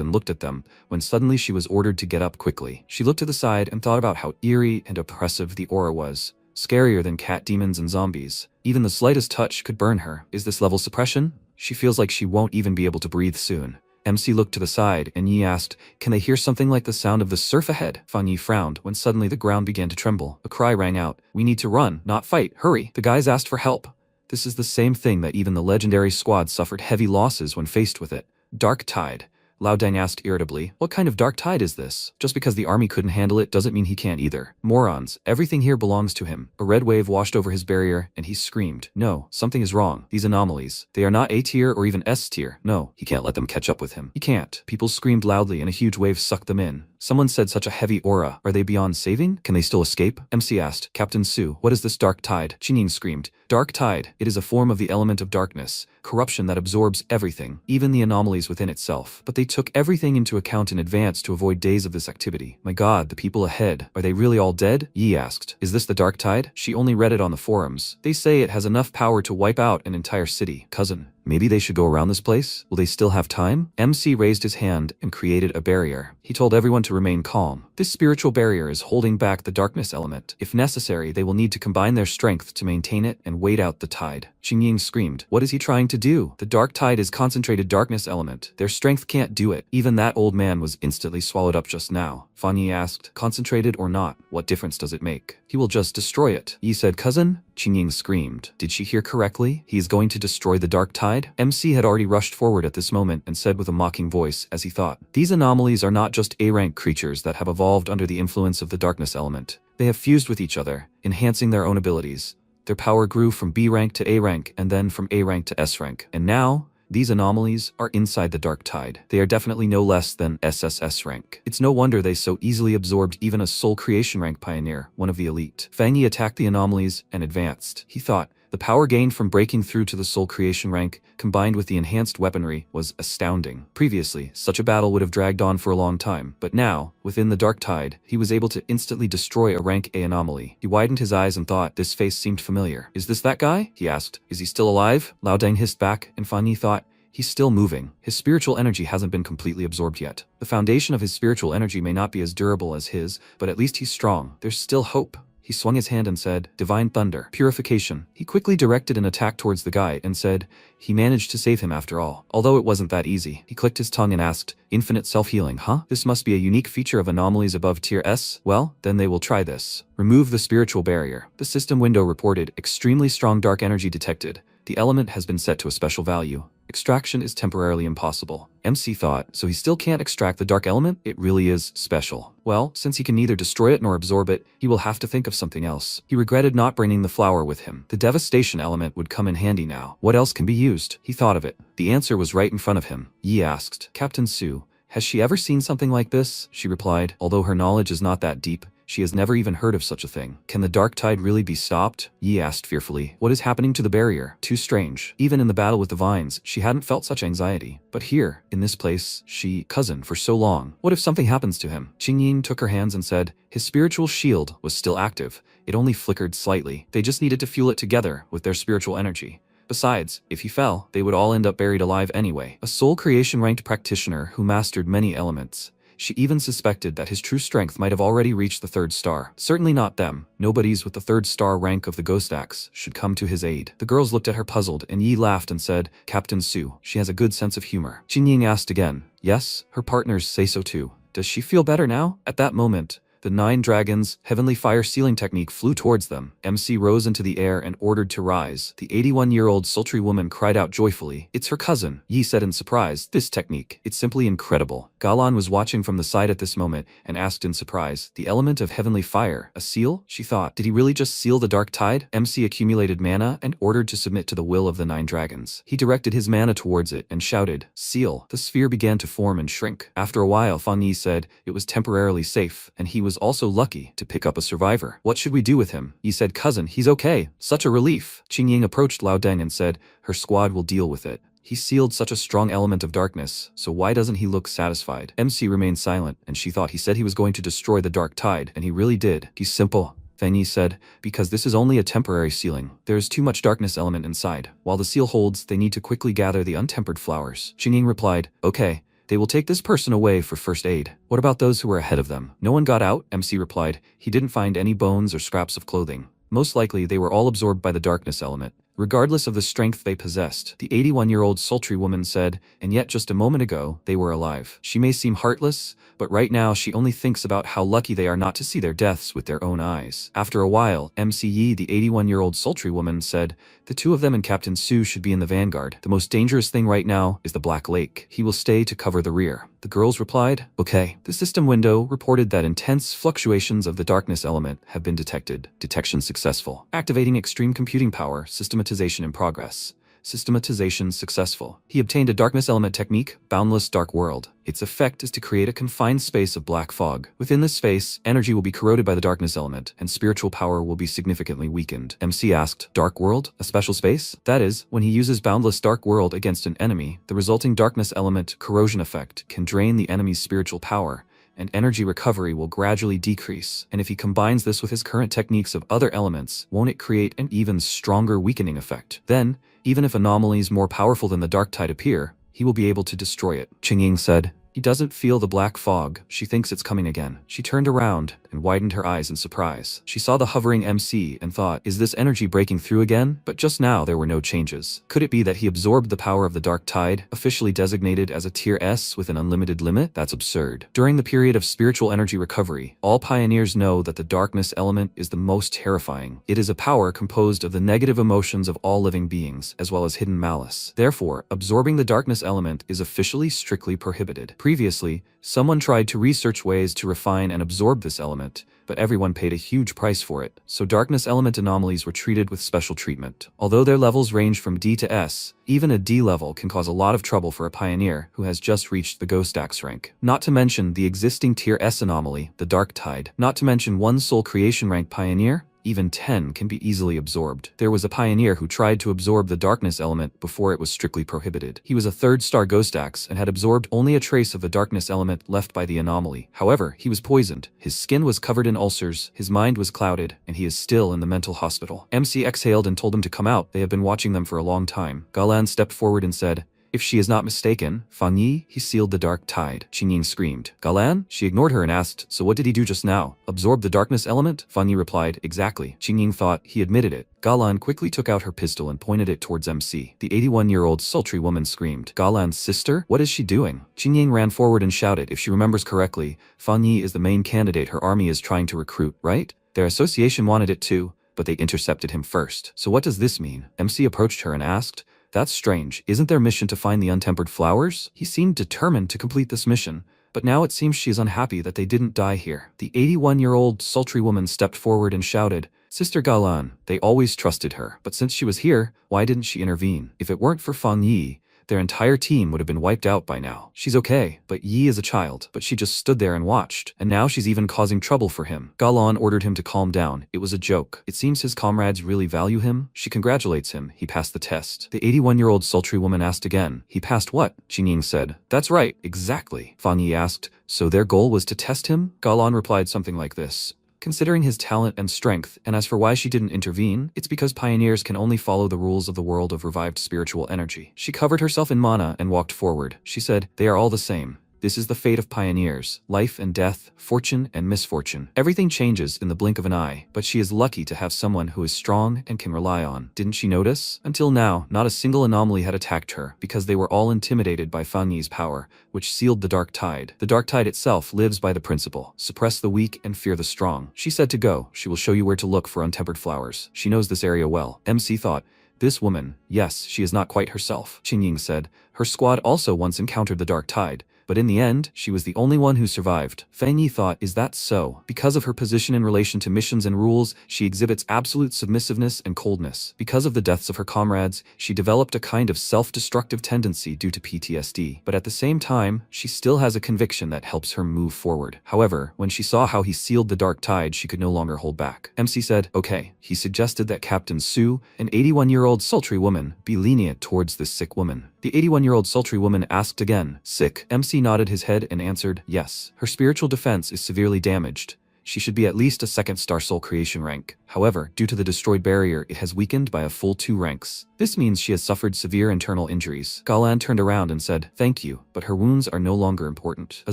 and looked at them, when suddenly she was ordered to get up quickly. She looked to the side and thought about how eerie and oppressive the aura was. Scarier than cat demons and zombies. Even the slightest touch could burn her. Is this level suppression? She feels like she won't even be able to breathe soon. MC looked to the side, and Yi asked, "Can they hear something like the sound of the surf ahead?" Fang Yi frowned when suddenly the ground began to tremble. A cry rang out, "We need to run, not fight, hurry!" The guys asked for help. This is the same thing that even the legendary squad suffered heavy losses when faced with it. Dark tide. Lao Deng asked irritably, "What kind of dark tide is this? Just because the army couldn't handle it doesn't mean he can't either. Morons, everything here belongs to him." A red wave washed over his barrier, and he screamed, "No, something is wrong. These anomalies, they are not A tier or even S tier. No, he can't let them catch up with him. He can't." People screamed loudly and a huge wave sucked them in. Someone said, "Such a heavy aura. Are they beyond saving? Can they still escape?" MC asked, "Captain Su, what is this dark tide?" Qingying screamed, "Dark tide. It is a form of the element of darkness, corruption that absorbs everything, even the anomalies within itself. But they took everything into account in advance to avoid days of this activity. My god, the people ahead, are they really all dead?" Yi asked, "Is this the dark tide?" She only read it on the forums. They say it has enough power to wipe out an entire city. Cousin, maybe they should go around this place? Will they still have time? MC raised his hand and created a barrier. He told everyone to remain calm. This spiritual barrier is holding back the darkness element. If necessary, they will need to combine their strength to maintain it and wait out the tide. Qingying screamed, "What is he trying to do? The dark tide is concentrated darkness element. Their strength can't do it." Even that old man was instantly swallowed up just now. Fang Yi asked, "Concentrated or not, what difference does it make? He will just destroy it." Yi said, "Cousin?" Qingying screamed. Did she hear correctly? He is going to destroy the dark tide? MC had already rushed forward at this moment and said with a mocking voice, as he thought, "These anomalies are not just A-rank creatures that have evolved under the influence of the darkness element. They have fused with each other, enhancing their own abilities. Their power grew from B rank to A rank and then from A rank to S rank. And now, these anomalies are inside the dark tide. They are definitely no less than SSS rank. It's no wonder they so easily absorbed even a soul creation rank pioneer, one of the elite." Fang Yi attacked the anomalies and advanced. He thought, the The power gained from breaking through to the soul creation rank, combined with the enhanced weaponry, was astounding. Previously, such a battle would have dragged on for a long time, but now, within the Dark Tide, he was able to instantly destroy a rank A anomaly. He widened his eyes and thought this face seemed familiar. Is this that guy? He asked. Is he still alive? Lao Deng hissed back, and Fan Yi thought, he's still moving. His spiritual energy hasn't been completely absorbed yet. The foundation of his spiritual energy may not be as durable as his, but at least he's strong. There's still hope. He swung his hand and said, Divine Thunder, Purification. He quickly directed an attack towards the guy and said, he managed to save him after all. Although it wasn't that easy. He clicked his tongue and asked, Infinite self-healing, huh? This must be a unique feature of anomalies above tier S? Well, then they will try this. Remove the spiritual barrier. The system window reported, extremely strong dark energy detected. The element has been set to a special value. Extraction is temporarily impossible. MC thought, so he still can't extract the dark element? It really is special. Well, since he can neither destroy it nor absorb it, he will have to think of something else. He regretted not bringing the flower with him. The devastation element would come in handy now. What else can be used? He thought of it. The answer was right in front of him. Yi asked, Captain Su, has she ever seen something like this? She replied, although her knowledge is not that deep, she has never even heard of such a thing. Can the dark tide really be stopped? Yi asked fearfully. What is happening to the barrier? Too strange. Even in the battle with the vines, she hadn't felt such anxiety. But here, in this place, cousin for so long. What if something happens to him? Qingying took her hands and said, his spiritual shield was still active. It only flickered slightly. They just needed to fuel it together with their spiritual energy. Besides, if he fell, they would all end up buried alive anyway. A soul creation ranked practitioner who mastered many elements. She even suspected that his true strength might have already reached the 3rd star. Certainly not them. Nobodies with the 3rd star rank of the Ghost Axe should come to his aid. The girls looked at her puzzled, and Yi laughed and said, Captain Su, she has a good sense of humor. Qingying asked again. Yes, her partners say so too. Does she feel better now? At that moment, the 9 dragons' heavenly fire sealing technique flew towards them. MC rose into the air and ordered to rise. The 81-year-old sultry woman cried out joyfully. It's her cousin, Yi said in surprise. This technique, it's simply incredible. Galan was watching from the side at this moment and asked in surprise, the element of heavenly fire, a seal? She thought, did he really just seal the dark tide? MC accumulated mana and ordered to submit to the will of the 9 dragons. He directed his mana towards it and shouted, seal. The sphere began to form and shrink. After a while, Fan Yi said it was temporarily safe, and he was also lucky to pick up a survivor. What should we do with him? He said, cousin, he's okay. Such a relief. Qingying approached Lao Deng and said, her squad will deal with it. He sealed such a strong element of darkness, so why doesn't he look satisfied? MC remained silent, and she thought he said he was going to destroy the dark tide, and he really did. He's simple. Fan Yi said, because this is only a temporary sealing. There is too much darkness element inside. While the seal holds, they need to quickly gather the untempered flowers. Qingying replied, okay. They will take this person away for first aid. What about those who were ahead of them? No one got out, MC replied. He didn't find any bones or scraps of clothing. Most likely, they were all absorbed by the darkness element. Regardless of the strength they possessed, the 81-year-old sultry woman said, and yet just a moment ago, they were alive. She may seem heartless, but right now she only thinks about how lucky they are not to see their deaths with their own eyes. After a while, MC Yi, the 81-year-old sultry woman, said, the 2 of them and Captain Su should be in the vanguard. The most dangerous thing right now is the Black Lake. He will stay to cover the rear. The girls replied, okay. The system window reported that intense fluctuations of the darkness element have been detected. Detection successful. Activating extreme computing power, systematization in progress. Systematization successful. He obtained a darkness element technique, Boundless Dark World. Its effect is to create a confined space of black fog. Within this space, energy will be corroded by the darkness element, and spiritual power will be significantly weakened. MC asked, Dark World? A special space? That is, when he uses Boundless Dark World against an enemy, the resulting darkness element corrosion effect can drain the enemy's spiritual power, and energy recovery will gradually decrease. And if he combines this with his current techniques of other elements, won't it create an even stronger weakening effect? Then, even if anomalies more powerful than the dark tide appear, he will be able to destroy it. Qingying said, he doesn't feel the black fog. She thinks it's coming again. She turned around and widened her eyes in surprise. She saw the hovering MC and thought, is this energy breaking through again? But just now there were no changes. Could it be that he absorbed the power of the dark tide, officially designated as a tier S with an unlimited limit? That's absurd. During the period of spiritual energy recovery, all pioneers know that the darkness element is the most terrifying. It is a power composed of the negative emotions of all living beings, as well as hidden malice. Therefore, absorbing the darkness element is officially strictly prohibited. Previously, someone tried to research ways to refine and absorb this element, but everyone paid a huge price for it, so darkness element anomalies were treated with special treatment. Although their levels range from D to S, even a D level can cause a lot of trouble for a pioneer who has just reached the Ghost Axe rank. Not to mention the existing tier S anomaly, the Dark Tide. Not to mention one soul creation rank pioneer, even 10 can be easily absorbed. There was a pioneer who tried to absorb the darkness element before it was strictly prohibited. He was a 3rd-star ghost axe and had absorbed only a trace of the darkness element left by the anomaly. However, he was poisoned, his skin was covered in ulcers, his mind was clouded, and he is still in the mental hospital. MC exhaled and told him to come out. They have been watching them for a long time. Galan stepped forward and said, "If she is not mistaken, Fan Yi, he sealed the dark tide." Qingying screamed. "Galan?" She ignored her and asked, "So what did he do just now? Absorb the darkness element?" Fan Yi replied, "Exactly." Qingying thought he admitted it. Galan quickly took out her pistol and pointed it towards MC. The 81-year-old sultry woman screamed, "Galan's sister? What is she doing?" Qingying ran forward and shouted, "If she remembers correctly, Fan Yi is the main candidate her army is trying to recruit, right? Their association wanted it too, but they intercepted him first. So what does this mean?" MC approached her and asked, "That's strange. Isn't their mission to find the untempered flowers?" He seemed determined to complete this mission, but now it seems she is unhappy that they didn't die here. The 81-year-old sultry woman stepped forward and shouted, "Sister Galan, they always trusted her, but since she was here, why didn't she intervene? If it weren't for Fan Yi, their entire team would have been wiped out by now. She's okay, but Yi is a child, but she just stood there and watched, and now she's even causing trouble for him." Galan ordered him to calm down. It was a joke. It seems his comrades really value him. She congratulates him. He passed the test. The 81-year-old sultry woman asked again, "He passed what?" Qingying said, "That's right, exactly." Fan Yi asked, "So their goal was to test him?" Galan replied something like this, "Considering his talent and strength, and as for why she didn't intervene, it's because pioneers can only follow the rules of the world of revived spiritual energy." She covered herself in mana and walked forward. She said, "They are all the same. This is the fate of pioneers, life and death, fortune and misfortune. Everything changes in the blink of an eye, but she is lucky to have someone who is strong and can rely on. Didn't she notice? Until now, not a single anomaly had attacked her, because they were all intimidated by Fan Yi's power, which sealed the dark tide. The dark tide itself lives by the principle, suppress the weak and fear the strong. She said to go, she will show you where to look for untempered flowers. She knows this area well." MC thought, "This woman, yes, she is not quite herself." Qingying said, "Her squad also once encountered the dark tide, but in the end, she was the only one who survived." Fan Yi thought, is that so? Because of her position in relation to missions and rules, she exhibits absolute submissiveness and coldness. Because of the deaths of her comrades, she developed a kind of self-destructive tendency due to PTSD. But at the same time, she still has a conviction that helps her move forward. However, when she saw how he sealed the dark tide, she could no longer hold back. MC said, "Okay." He suggested that Captain Su, an 81-year-old sultry woman, be lenient towards this sick woman. The 81-year-old sultry woman asked again, "Sick?" MC nodded his head and answered, "Yes. Her spiritual defense is severely damaged. She should be at least a 2nd-star soul creation rank. However, due to the destroyed barrier, it has weakened by a full 2 ranks. This means she has suffered severe internal injuries." Galan turned around and said, "Thank you, but her wounds are no longer important." A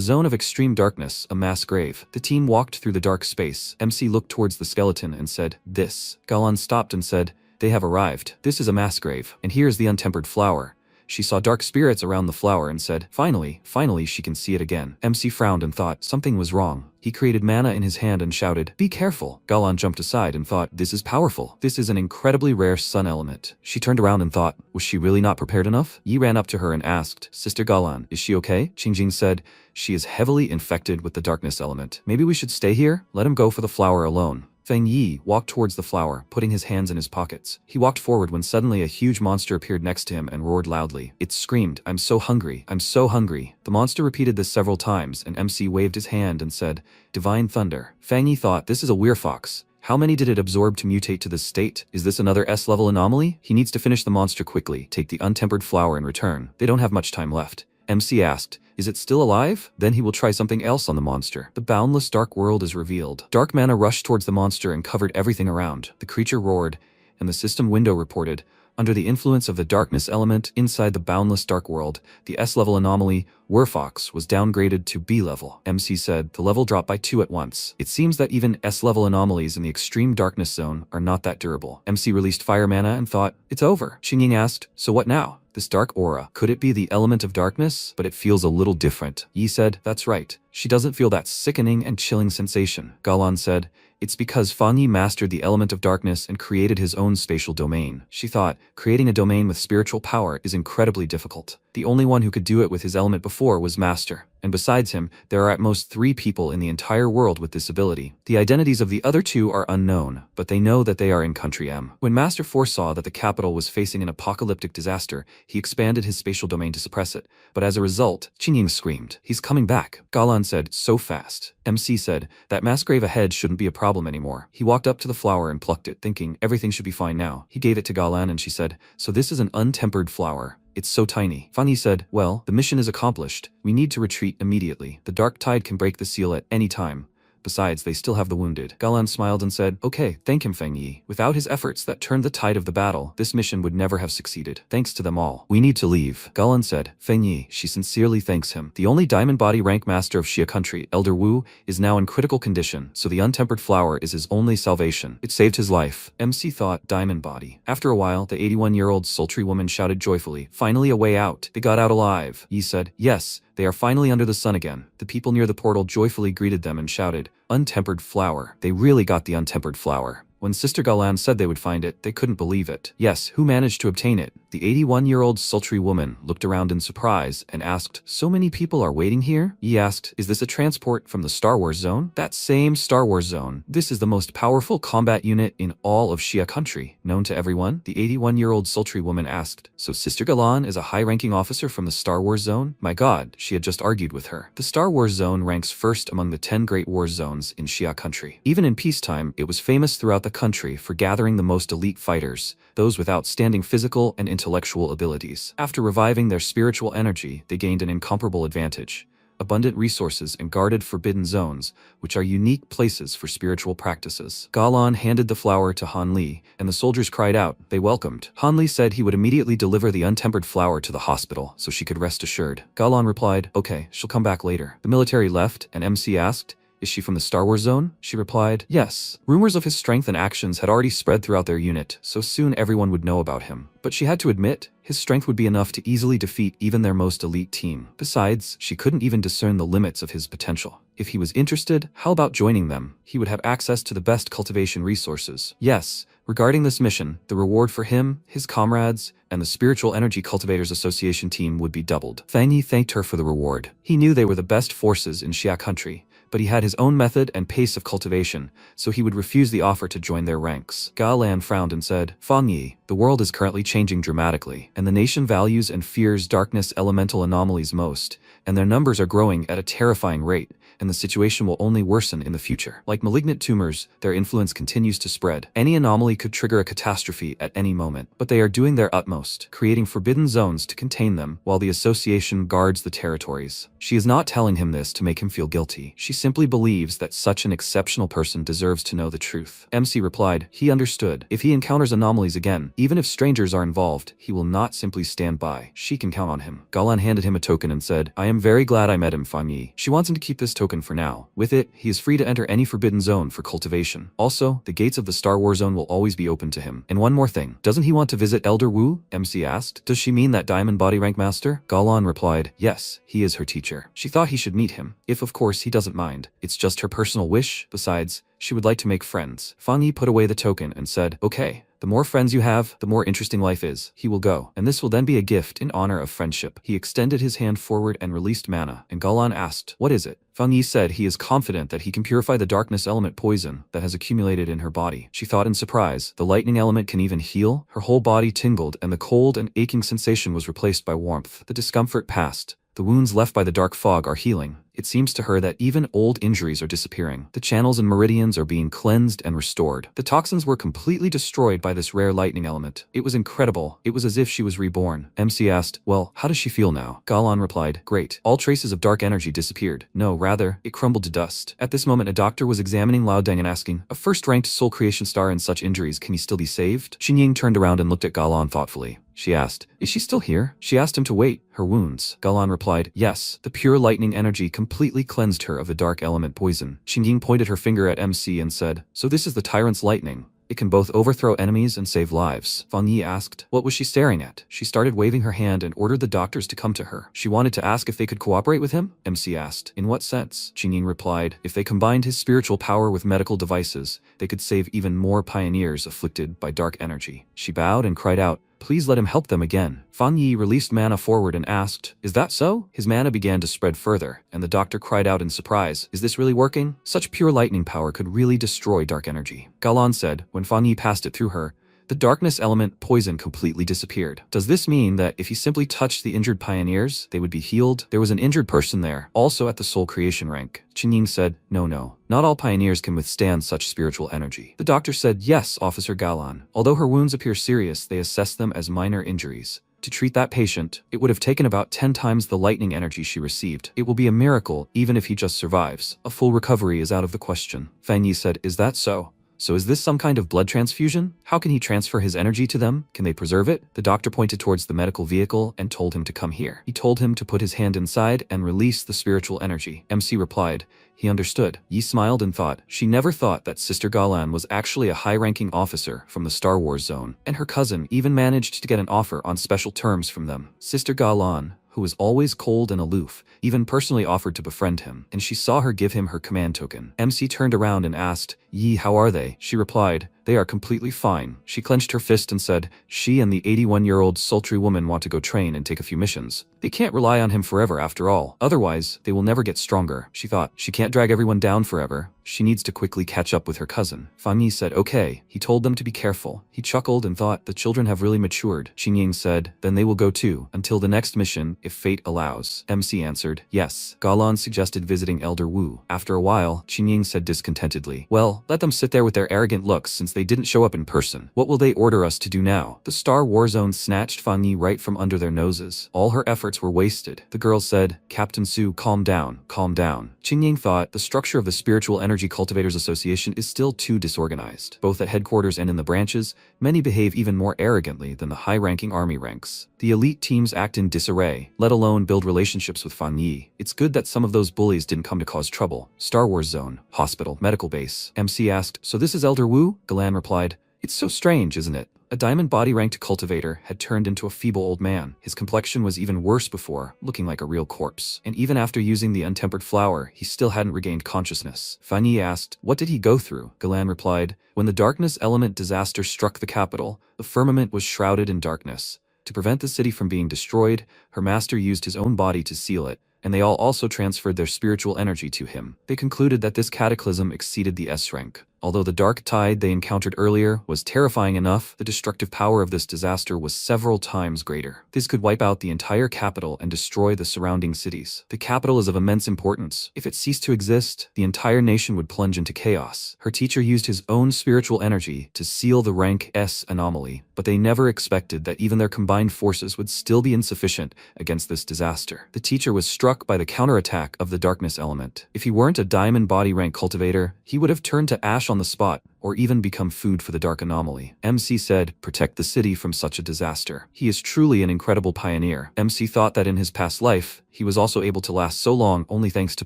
zone of extreme darkness, a mass grave. The team walked through the dark space. MC looked towards the skeleton and said, "This." Galan stopped and said, "They have arrived. This is a mass grave, and here is the untempered flower." She saw dark spirits around the flower and said, finally she can see it again." MC frowned and thought something was wrong. He created mana in his hand and shouted, "Be careful." Galan jumped aside and thought, this is powerful. This is an incredibly rare sun element. She turned around and thought, was she really not prepared enough? Yi ran up to her and asked, "Sister Galan, is she okay?" Qingjing said, "She is heavily infected with the darkness element. Maybe we should stay here? Let him go for the flower alone." Feng Yi walked towards the flower, putting his hands in his pockets. He walked forward when suddenly a huge monster appeared next to him and roared loudly. It screamed, "I'm so hungry, I'm so hungry." The monster repeated this several times, and MC waved his hand and said, "Divine Thunder." Feng Yi thought, this is a weirfox. How many did it absorb to mutate to this state? Is this another S-level anomaly? He needs to finish the monster quickly, take the untempered flower in return. They don't have much time left. MC asked, "Is it still alive?" Then he will try something else on the monster. The boundless dark world is revealed. Dark mana rushed towards the monster and covered everything around. The creature roared, and the system window reported, under the influence of the darkness element inside the boundless dark world, the S-level anomaly, Werfox, was downgraded to B-level. MC said, the level dropped by 2 at once. It seems that even S-level anomalies in the extreme darkness zone are not that durable. MC released fire mana and thought, it's over. Xingying asked, so what now? This dark aura, could it be the element of darkness? But it feels a little different. Yi said, that's right. She doesn't feel that sickening and chilling sensation. Galan said, it's because Fan Yi mastered the element of darkness and created his own spatial domain. She thought, creating a domain with spiritual power is incredibly difficult. The only one who could do it with his element before was Master. and besides him, there are at most 3 people in the entire world with this ability. The identities of the other 2 are unknown, but they know that they are in Country M. When Master foresaw that the capital was facing an apocalyptic disaster, he expanded his spatial domain to suppress it, but as a result, Qingying screamed, "He's coming back." Galan said, "So fast." MC said, "That mass grave ahead shouldn't be a problem anymore." He walked up to the flower and plucked it, thinking everything should be fine now. He gave it to Galan and she said, "So this is an untempered flower. It's so tiny." Fan Yi said, "Well, the mission is accomplished. We need to retreat immediately. The dark tide can break the seal at any time. Besides, they still have the wounded." Galan smiled and said, "Okay, thank him, Feng Yi. Without his efforts that turned the tide of the battle, this mission would never have succeeded. Thanks to them all. We need to leave." Galan said, "Feng Yi," she sincerely thanks him. "The only diamond body rank master of Xia country, Elder Wu, is now in critical condition, so the untempered flower is his only salvation. It saved his life." MC thought, diamond body. After a while, the 81-year-old sultry woman shouted joyfully, "Finally a way out. They got out alive." Yi said, "Yes. They are finally under the sun again." The people near the portal joyfully greeted them and shouted, "Untempered flower. They really got the untempered flower." When Sister Galan said they would find it, they couldn't believe it. "Yes, who managed to obtain it?" The 81-year-old sultry woman looked around in surprise and asked, "So many people are waiting here?" Yi asked, "Is this a transport from the Star Wars Zone?" "That same Star Wars Zone. This is the most powerful combat unit in all of Xia country, known to everyone." The 81-year-old sultry woman asked, "So Sister Galan is a high-ranking officer from the Star Wars Zone?" My god, she had just argued with her. The Star Wars Zone ranks first among the 10 great war zones in Xia country. Even in peacetime, it was famous throughout the country for gathering the most elite fighters, those with outstanding physical and intellectual abilities. After reviving their spiritual energy, they gained an incomparable advantage: abundant resources and guarded forbidden zones, which are unique places for spiritual practices. Galan handed the flower to Han Li, and the soldiers cried out. They welcomed. Han Li said he would immediately deliver the untempered flower to the hospital, so she could rest assured. Galan replied, "Okay, she'll come back later." The military left, and MC asked, "Is she from the Star Wars Zone?" She replied, "Yes." Rumors of his strength and actions had already spread throughout their unit, so soon everyone would know about him. But she had to admit, his strength would be enough to easily defeat even their most elite team. Besides, she couldn't even discern the limits of his potential. If he was interested, how about joining them? He would have access to the best cultivation resources. Yes, regarding this mission, the reward for him, his comrades, and the Spiritual Energy Cultivators Association team would be doubled. Feng Yi thanked her for the reward. He knew they were the best forces in Xia country, but he had his own method and pace of cultivation, so he would refuse the offer to join their ranks. Galan frowned and said, "Feng Yi, the world is currently changing dramatically, and the nation values and fears darkness elemental anomalies most, and their numbers are growing at a terrifying rate, and the situation will only worsen in the future. Like malignant tumors, their influence continues to spread. Any anomaly could trigger a catastrophe at any moment, but they are doing their utmost, creating forbidden zones to contain them, while the association guards the territories." She is not telling him this to make him feel guilty. She simply believes that such an exceptional person deserves to know the truth. MC replied, he understood. If he encounters anomalies again, even if strangers are involved, he will not simply stand by. She can count on him. Galan handed him a token and said, "I am very glad I met him, Feng Yi." She wants him to keep this token for now. With it, he is free to enter any forbidden zone for cultivation. Also, the gates of the Star Wars Zone will always be open to him. And one more thing, doesn't he want to visit Elder Wu? MC asked. Does she mean that diamond body rank master? Galan replied, yes, he is her teacher. She thought he should meet him, if of course he doesn't mind. It's just her personal wish. Besides, she would like to make friends. Feng Yi put away the token and said, okay. The more friends you have, the more interesting life is. He will go, and this will then be a gift in honor of friendship. He extended his hand forward and released mana, and Galan asked, what is it? Feng Yi said he is confident that he can purify the darkness element poison that has accumulated in her body. She thought in surprise, the lightning element can even heal? Her whole body tingled, and the cold and aching sensation was replaced by warmth. The discomfort passed. The wounds left by the dark fog are healing. It seems to her that even old injuries are disappearing. The channels and meridians are being cleansed and restored. The toxins were completely destroyed by this rare lightning element. It was incredible. It was as if she was reborn. MC asked, well, how does she feel now? Galan replied, great. All traces of dark energy disappeared. No, rather, it crumbled to dust. At this moment, a doctor was examining Lao Deng and asking, a first-ranked soul creation star in such injuries, can he still be saved? Xingying turned around and looked at Galan thoughtfully. She asked, is she still here? She asked him to wait. Her wounds. Galan replied, yes. The pure lightning energy completely cleansed her of the dark element poison. Xingying pointed her finger at MC and said, so this is the tyrant's lightning. It can both overthrow enemies and save lives. Feng Yi asked, what was she staring at? She started waving her hand and ordered the doctors to come to her. She wanted to ask if they could cooperate with him? MC asked, in what sense? Xingying replied, if they combined his spiritual power with medical devices, they could save even more pioneers afflicted by dark energy. She bowed and cried out, please let him help them again. Fan Yi released mana forward and asked, is that so? His mana began to spread further, and the doctor cried out in surprise, is this really working? Such pure lightning power could really destroy dark energy. Galan said, when Fan Yi passed it through her, the darkness element poison completely disappeared. Does this mean that if he simply touched the injured pioneers, they would be healed? There was an injured person there, also at the soul creation rank. Qingying said, no, not all pioneers can withstand such spiritual energy. The doctor said, yes, Officer Galan. Although her wounds appear serious, they assess them as minor injuries. To treat that patient, it would have taken about 10 times the lightning energy she received. It will be a miracle even if he just survives. A full recovery is out of the question. Fan Yi said, is that so? So is this some kind of blood transfusion? How can he transfer his energy to them? Can they preserve it? The doctor pointed towards the medical vehicle and told him to come here. He told him to put his hand inside and release the spiritual energy. MC replied, he understood. Yi smiled and thought, she never thought that Sister Galan was actually a high-ranking officer from the Star Wars zone, and her cousin even managed to get an offer on special terms from them. Sister Galan, who was always cold and aloof, even personally offered to befriend him, and she saw her give him her command token. MC turned around and asked, Yi, how are they? She replied, they are completely fine. She clenched her fist and said, she and the 81-year-old sultry woman want to go train and take a few missions. They can't rely on him forever after all. Otherwise, they will never get stronger. She thought, she can't drag everyone down forever. She needs to quickly catch up with her cousin. Fan Yi said, okay. He told them to be careful. He chuckled and thought, the children have really matured. Qingying said, then they will go too, until the next mission, if fate allows. MC answered, yes. Galan suggested visiting Elder Wu. After a while, Qingying said discontentedly, well, let them sit there with their arrogant looks since they didn't show up in person. What will they order us to do now? The Star War Zone snatched Fan Yi right from under their noses. All her efforts were wasted. The girl said, Captain Su, calm down, calm down. Qingying thought, the structure of the Spiritual Energy Cultivators Association is still too disorganized. Both at headquarters and in the branches, many behave even more arrogantly than the high-ranking army ranks. The elite teams act in disarray, let alone build relationships with Fan Yi. It's good that some of those bullies didn't come to cause trouble. Star Wars Zone, hospital, medical base. MC asked, so this is Elder Wu? Galan replied, it's so strange, isn't it? A diamond body-ranked cultivator had turned into a feeble old man. His complexion was even worse before, looking like a real corpse. And even after using the untempered flower, he still hadn't regained consciousness. Fan Yi asked, what did he go through? Galan replied, when the darkness element disaster struck the capital, the firmament was shrouded in darkness. To prevent the city from being destroyed, her master used his own body to seal it, and they all also transferred their spiritual energy to him. They concluded that this cataclysm exceeded the S rank. Although the dark tide they encountered earlier was terrifying enough, the destructive power of this disaster was several times greater. This could wipe out the entire capital and destroy the surrounding cities. The capital is of immense importance. If it ceased to exist, the entire nation would plunge into chaos. Her teacher used his own spiritual energy to seal the rank S anomaly, but they never expected that even their combined forces would still be insufficient against this disaster. The teacher was struck by the counterattack of the darkness element. If he weren't a diamond body rank cultivator, he would have turned to ash on the spot, or even become food for the dark anomaly. MC said, protect the city from such a disaster. He is truly an incredible pioneer. MC thought that in his past life, he was also able to last so long only thanks to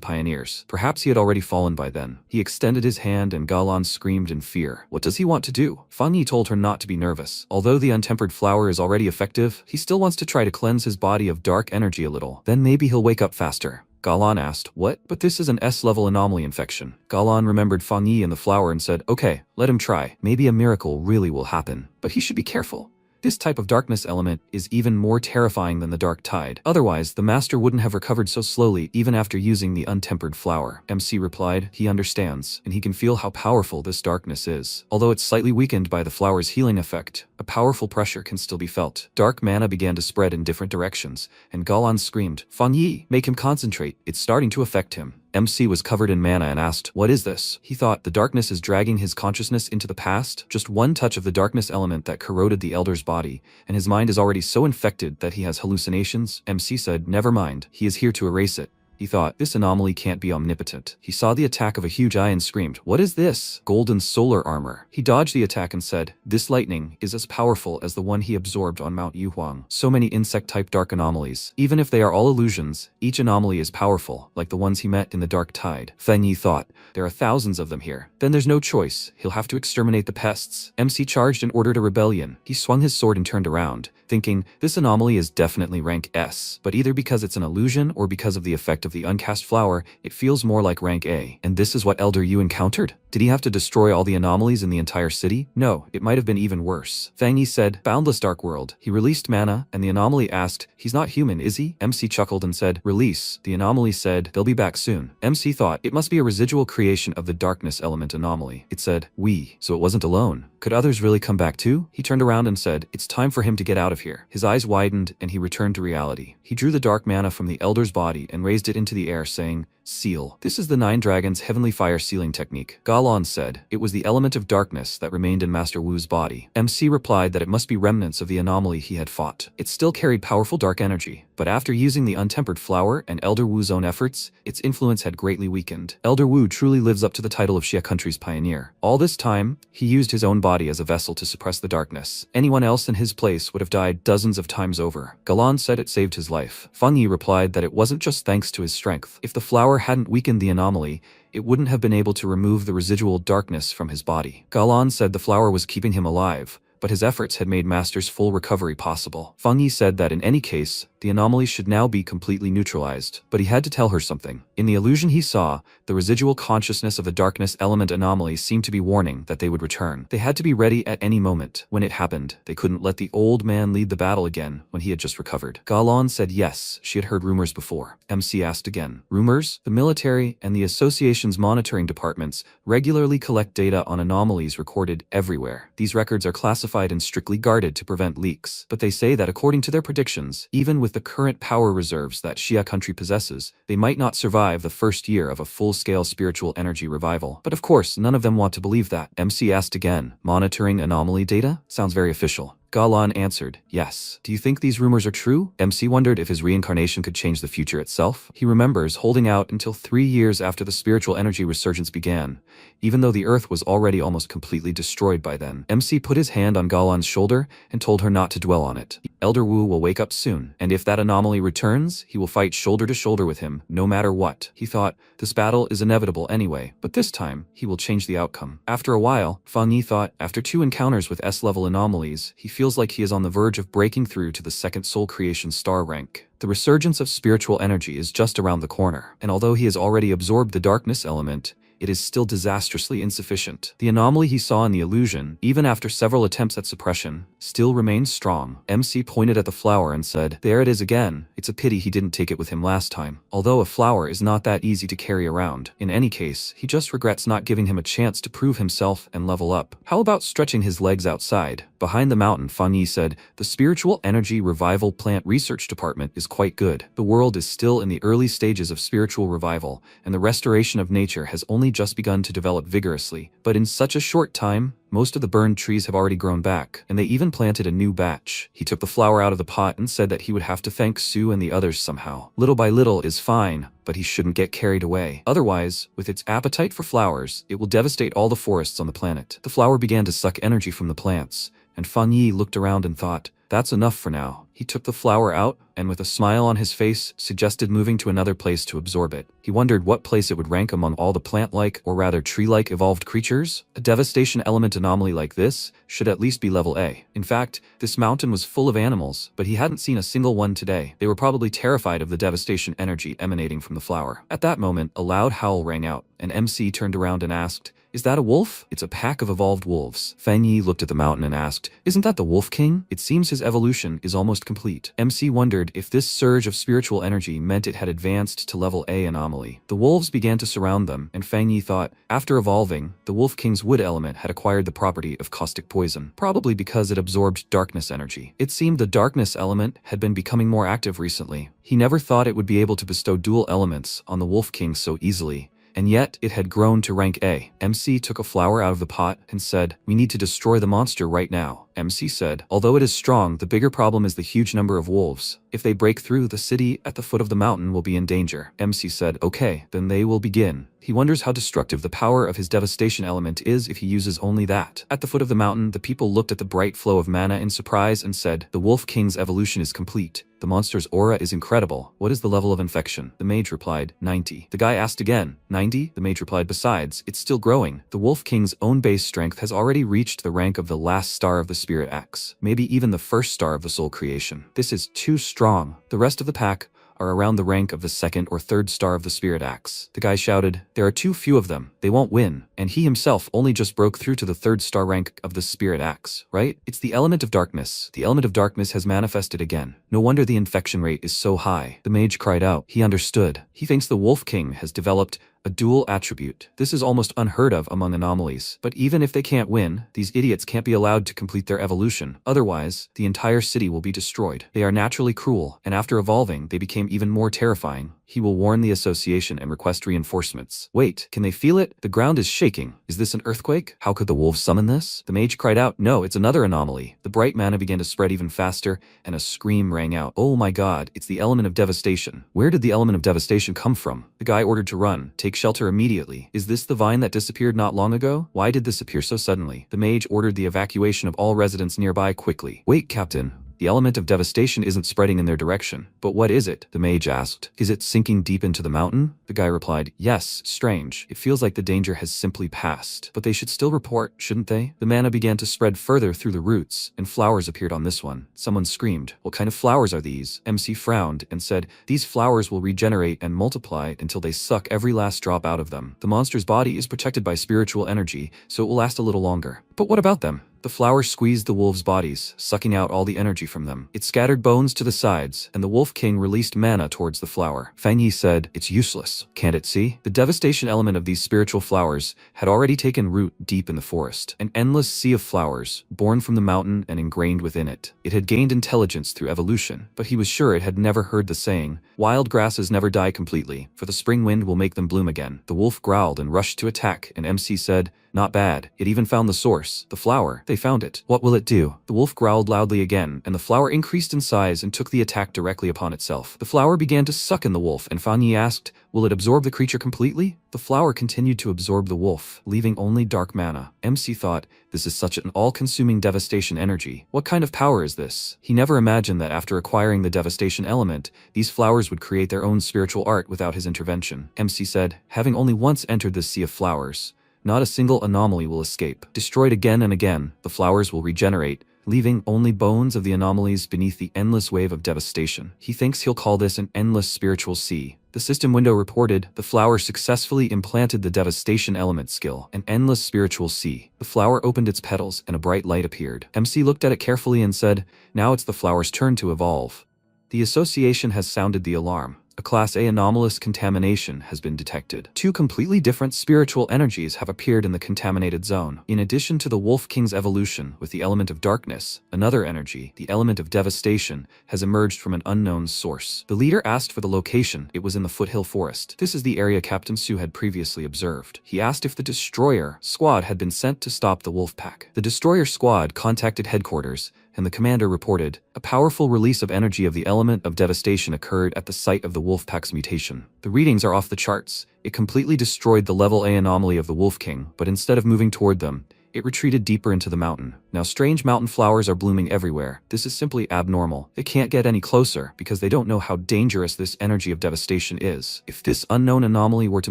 pioneers. Perhaps he had already fallen by then. He extended his hand and Galan screamed in fear. What does he want to do? Fan Yi told her not to be nervous. Although the untempered flower is already effective, he still wants to try to cleanse his body of dark energy a little. Then maybe he'll wake up faster. Galan asked, what? But this is an S-level anomaly infection. Galan remembered Fan Yi and the flower and said, okay, let him try. Maybe a miracle really will happen. But he should be careful. This type of darkness element is even more terrifying than the dark tide. Otherwise, the master wouldn't have recovered so slowly even after using the untempered flower. MC replied, he understands, and he can feel how powerful this darkness is. Although it's slightly weakened by the flower's healing effect, a powerful pressure can still be felt. Dark mana began to spread in different directions, and Galan screamed, Fan Yi, make him concentrate, it's starting to affect him. MC was covered in mana and asked, what is this? He thought the darkness is dragging his consciousness into the past. Just one touch of the darkness element that corroded the elder's body, and his mind is already so infected that he has hallucinations. MC said, never mind, he is here to erase it. He thought, this anomaly can't be omnipotent. He saw the attack of a huge eye and screamed, what is this? Golden solar armor. He dodged the attack and said, this lightning is as powerful as the one he absorbed on Mount Yuhuang. So many insect-type dark anomalies. Even if they are all illusions, each anomaly is powerful, like the ones he met in the dark tide. Fan Yi thought, there are thousands of them here. Then there's no choice. He'll have to exterminate the pests. MC charged and ordered a rebellion. He swung his sword and turned around, thinking, this anomaly is definitely rank S, but either because it's an illusion or because of the effect of the uncast flower, it feels more like rank A. And this is what Elder Yu encountered? Did he have to destroy all the anomalies in the entire city? No, it might have been even worse. Fang Yi said, boundless dark world. He released mana, and the anomaly asked, he's not human, is he? MC chuckled and said, release. The anomaly said, they'll be back soon. MC thought, it must be a residual creation of the darkness element anomaly. It said, we. So it wasn't alone. Could others really come back too? He turned around and said, it's time for him to get out of here. His eyes widened, and he returned to reality. He drew the dark mana from the Elder's body and raised it into the air, saying, seal. This is the 9 Dragons' heavenly fire sealing technique. Galon said, it was the element of darkness that remained in Master Wu's body. MC replied that it must be remnants of the anomaly he had fought. It still carried powerful dark energy, but after using the untempered flower and Elder Wu's own efforts, its influence had greatly weakened. Elder Wu truly lives up to the title of Xia country's pioneer. All this time, he used his own body as a vessel to suppress the darkness. Anyone else in his place would have died dozens of times over. Galon said it saved his life. Feng Yi replied that it wasn't just thanks to his strength. If the flower hadn't weakened the anomaly, it wouldn't have been able to remove the residual darkness from his body. Galon said the flower was keeping him alive, but his efforts had made Master's full recovery possible. Feng Yi said that in any case, the anomaly should now be completely neutralized, but he had to tell her something. In the illusion he saw, the residual consciousness of the darkness element anomaly seemed to be warning that they would return. They had to be ready at any moment. When it happened, they couldn't let the old man lead the battle again when he had just recovered. Galon said yes, she had heard rumors before. MC asked again. Rumors? The military and the association's monitoring departments regularly collect data on anomalies recorded everywhere. These records are classified and strictly guarded to prevent leaks, but they say that according to their predictions, even with the current power reserves that Xia country possesses, they might not survive the first year of a full-scale spiritual energy revival. But of course, none of them want to believe that. MC asked again, monitoring anomaly data? Sounds very official. Galon answered, yes. Do you think these rumors are true? MC wondered if his reincarnation could change the future itself. He remembers holding out until 3 years after the spiritual energy resurgence began, even though the earth was already almost completely destroyed by then. MC put his hand on Galon's shoulder and told her not to dwell on it. Elder Wu will wake up soon, and if that anomaly returns, he will fight shoulder to shoulder with him, no matter what. He thought, this battle is inevitable anyway, but this time, he will change the outcome. After a while, Feng Yi thought, after 2 encounters with S-level anomalies, he feels like he is on the verge of breaking through to the 2nd soul creation star rank. The resurgence of spiritual energy is just around the corner, and although he has already absorbed the darkness element, it is still disastrously insufficient. The anomaly he saw in the illusion, even after several attempts at suppression, still remains strong. MC pointed at the flower and said, there it is again. It's a pity he didn't take it with him last time. Although a flower is not that easy to carry around. In any case, he just regrets not giving him a chance to prove himself and level up. How about stretching his legs outside? Behind the mountain, Feng Yi said, the Spiritual Energy Revival Plant Research Department is quite good. The world is still in the early stages of spiritual revival, and the restoration of nature has only just begun to develop vigorously. But in such a short time, most of the burned trees have already grown back, and they even planted a new batch. He took the flower out of the pot and said that he would have to thank Sue and the others somehow. Little by little is fine, but he shouldn't get carried away. Otherwise, with its appetite for flowers, it will devastate all the forests on the planet. The flower began to suck energy from the plants, and Feng Yi looked around and thought, that's enough for now. He took the flower out, and with a smile on his face, suggested moving to another place to absorb it. He wondered what place it would rank among all the plant-like, or rather tree-like evolved creatures. A devastation element anomaly like this should at least be level A. In fact, this mountain was full of animals, but he hadn't seen a single one today. They were probably terrified of the devastation energy emanating from the flower. At that moment, a loud howl rang out, and MC turned around and asked, is that a wolf? It's a pack of evolved wolves. Feng Yi looked at the mountain and asked, isn't that the Wolf King? It seems his evolution is almost complete. MC wondered if this surge of spiritual energy meant it had advanced to level A anomaly. The wolves began to surround them, and Feng Yi thought, after evolving, the Wolf King's wood element had acquired the property of caustic poison, probably because it absorbed darkness energy. It seemed the darkness element had been becoming more active recently. He never thought it would be able to bestow dual elements on the Wolf King so easily, and yet it had grown to rank A. MC took a flower out of the pot and said, we need to destroy the monster right now. MC said, although it is strong, the bigger problem is the huge number of wolves. If they break through, the city at the foot of the mountain will be in danger. MC said, okay, then they will begin. He wonders how destructive the power of his devastation element is if he uses only that. At the foot of the mountain, the people looked at the bright flow of mana in surprise and said, the Wolf King's evolution is complete. The monster's aura is incredible. What is the level of infection? The mage replied, 90. The guy asked again, 90? The mage replied, besides, it's still growing. The Wolf King's own base strength has already reached the rank of the last star of the spirit axe, maybe even the first star of the soul creation. This is too strong. The rest of the pack are around the rank of the second or third star of the spirit axe. The guy shouted, "There are too few of them. They won't win." And he himself only just broke through to the third star rank of the spirit axe, right? It's the element of darkness. The element of darkness has manifested again. No wonder the infection rate is so high. The mage cried out. He understood. He thinks the Wolf King has developed a dual attribute. This is almost unheard of among anomalies. But even if they can't win, these idiots can't be allowed to complete their evolution. Otherwise, the entire city will be destroyed. They are naturally cruel, and after evolving, they became even more terrifying. He will warn the association and request reinforcements. Wait, can they feel it? The ground is shaking. Is this an earthquake? How could the wolves summon this? The mage cried out, "No, it's another anomaly." The bright mana began to spread even faster, and a scream rang out. Oh my god, it's the element of devastation. Where did the element of devastation come from? The guy ordered to run. Take shelter immediately. Is this the vine that disappeared not long ago? Why did this appear so suddenly? The mage ordered the evacuation of all residents nearby quickly. Wait, Captain. The element of devastation isn't spreading in their direction. But what is it? The mage asked. Is it sinking deep into the mountain? The guy replied, yes, strange. It feels like the danger has simply passed. But they should still report, shouldn't they? The mana began to spread further through the roots, and flowers appeared on this one. Someone screamed, what kind of flowers are these? MC frowned and said, these flowers will regenerate and multiply until they suck every last drop out of them. The monster's body is protected by spiritual energy, so it will last a little longer. But what about them? The flower squeezed the wolves' bodies, sucking out all the energy from them. It scattered bones to the sides, and the Wolf King released mana towards the flower. Fang Yi said, it's useless. Can't it see? The devastation element of these spiritual flowers had already taken root deep in the forest. An endless sea of flowers, born from the mountain and ingrained within it. It had gained intelligence through evolution, but he was sure it had never heard the saying, wild grasses never die completely, for the spring wind will make them bloom again. The wolf growled and rushed to attack, and MC said, not bad. It even found the source, the flower. They found it. What will it do? The wolf growled loudly again, and the flower increased in size and took the attack directly upon itself. The flower began to suck in the wolf, and Fan Yi asked, will it absorb the creature completely? The flower continued to absorb the wolf, leaving only dark mana. MC thought, this is such an all-consuming devastation energy. What kind of power is this? He never imagined that after acquiring the devastation element, these flowers would create their own spiritual art without his intervention. MC said, having only once entered this sea of flowers, not a single anomaly will escape. Destroyed again and again, the flowers will regenerate, leaving only bones of the anomalies beneath the endless wave of devastation. He thinks he'll call this an endless spiritual sea. The system window reported, the flower successfully implanted the devastation element skill, an endless spiritual sea. The flower opened its petals and a bright light appeared. MC looked at it carefully and said, now it's the flower's turn to evolve. The association has sounded the alarm. A Class A anomalous contamination has been detected. Two completely different spiritual energies have appeared in the contaminated zone. In addition to the Wolf King's evolution with the element of darkness, another energy, the element of devastation, has emerged from an unknown source. The leader asked for the location. It was in the foothill forest. This is the area Captain Su had previously observed. He asked if the destroyer squad had been sent to stop the wolf pack. The destroyer squad contacted headquarters, and the commander reported, a powerful release of energy of the element of devastation occurred at the site of the Wolfpack's mutation. The readings are off the charts. It completely destroyed the level A anomaly of the Wolf King, but instead of moving toward them, it retreated deeper into the mountain. Now strange mountain flowers are blooming everywhere. This is simply abnormal. They can't get any closer because they don't know how dangerous this energy of devastation is. If this unknown anomaly were to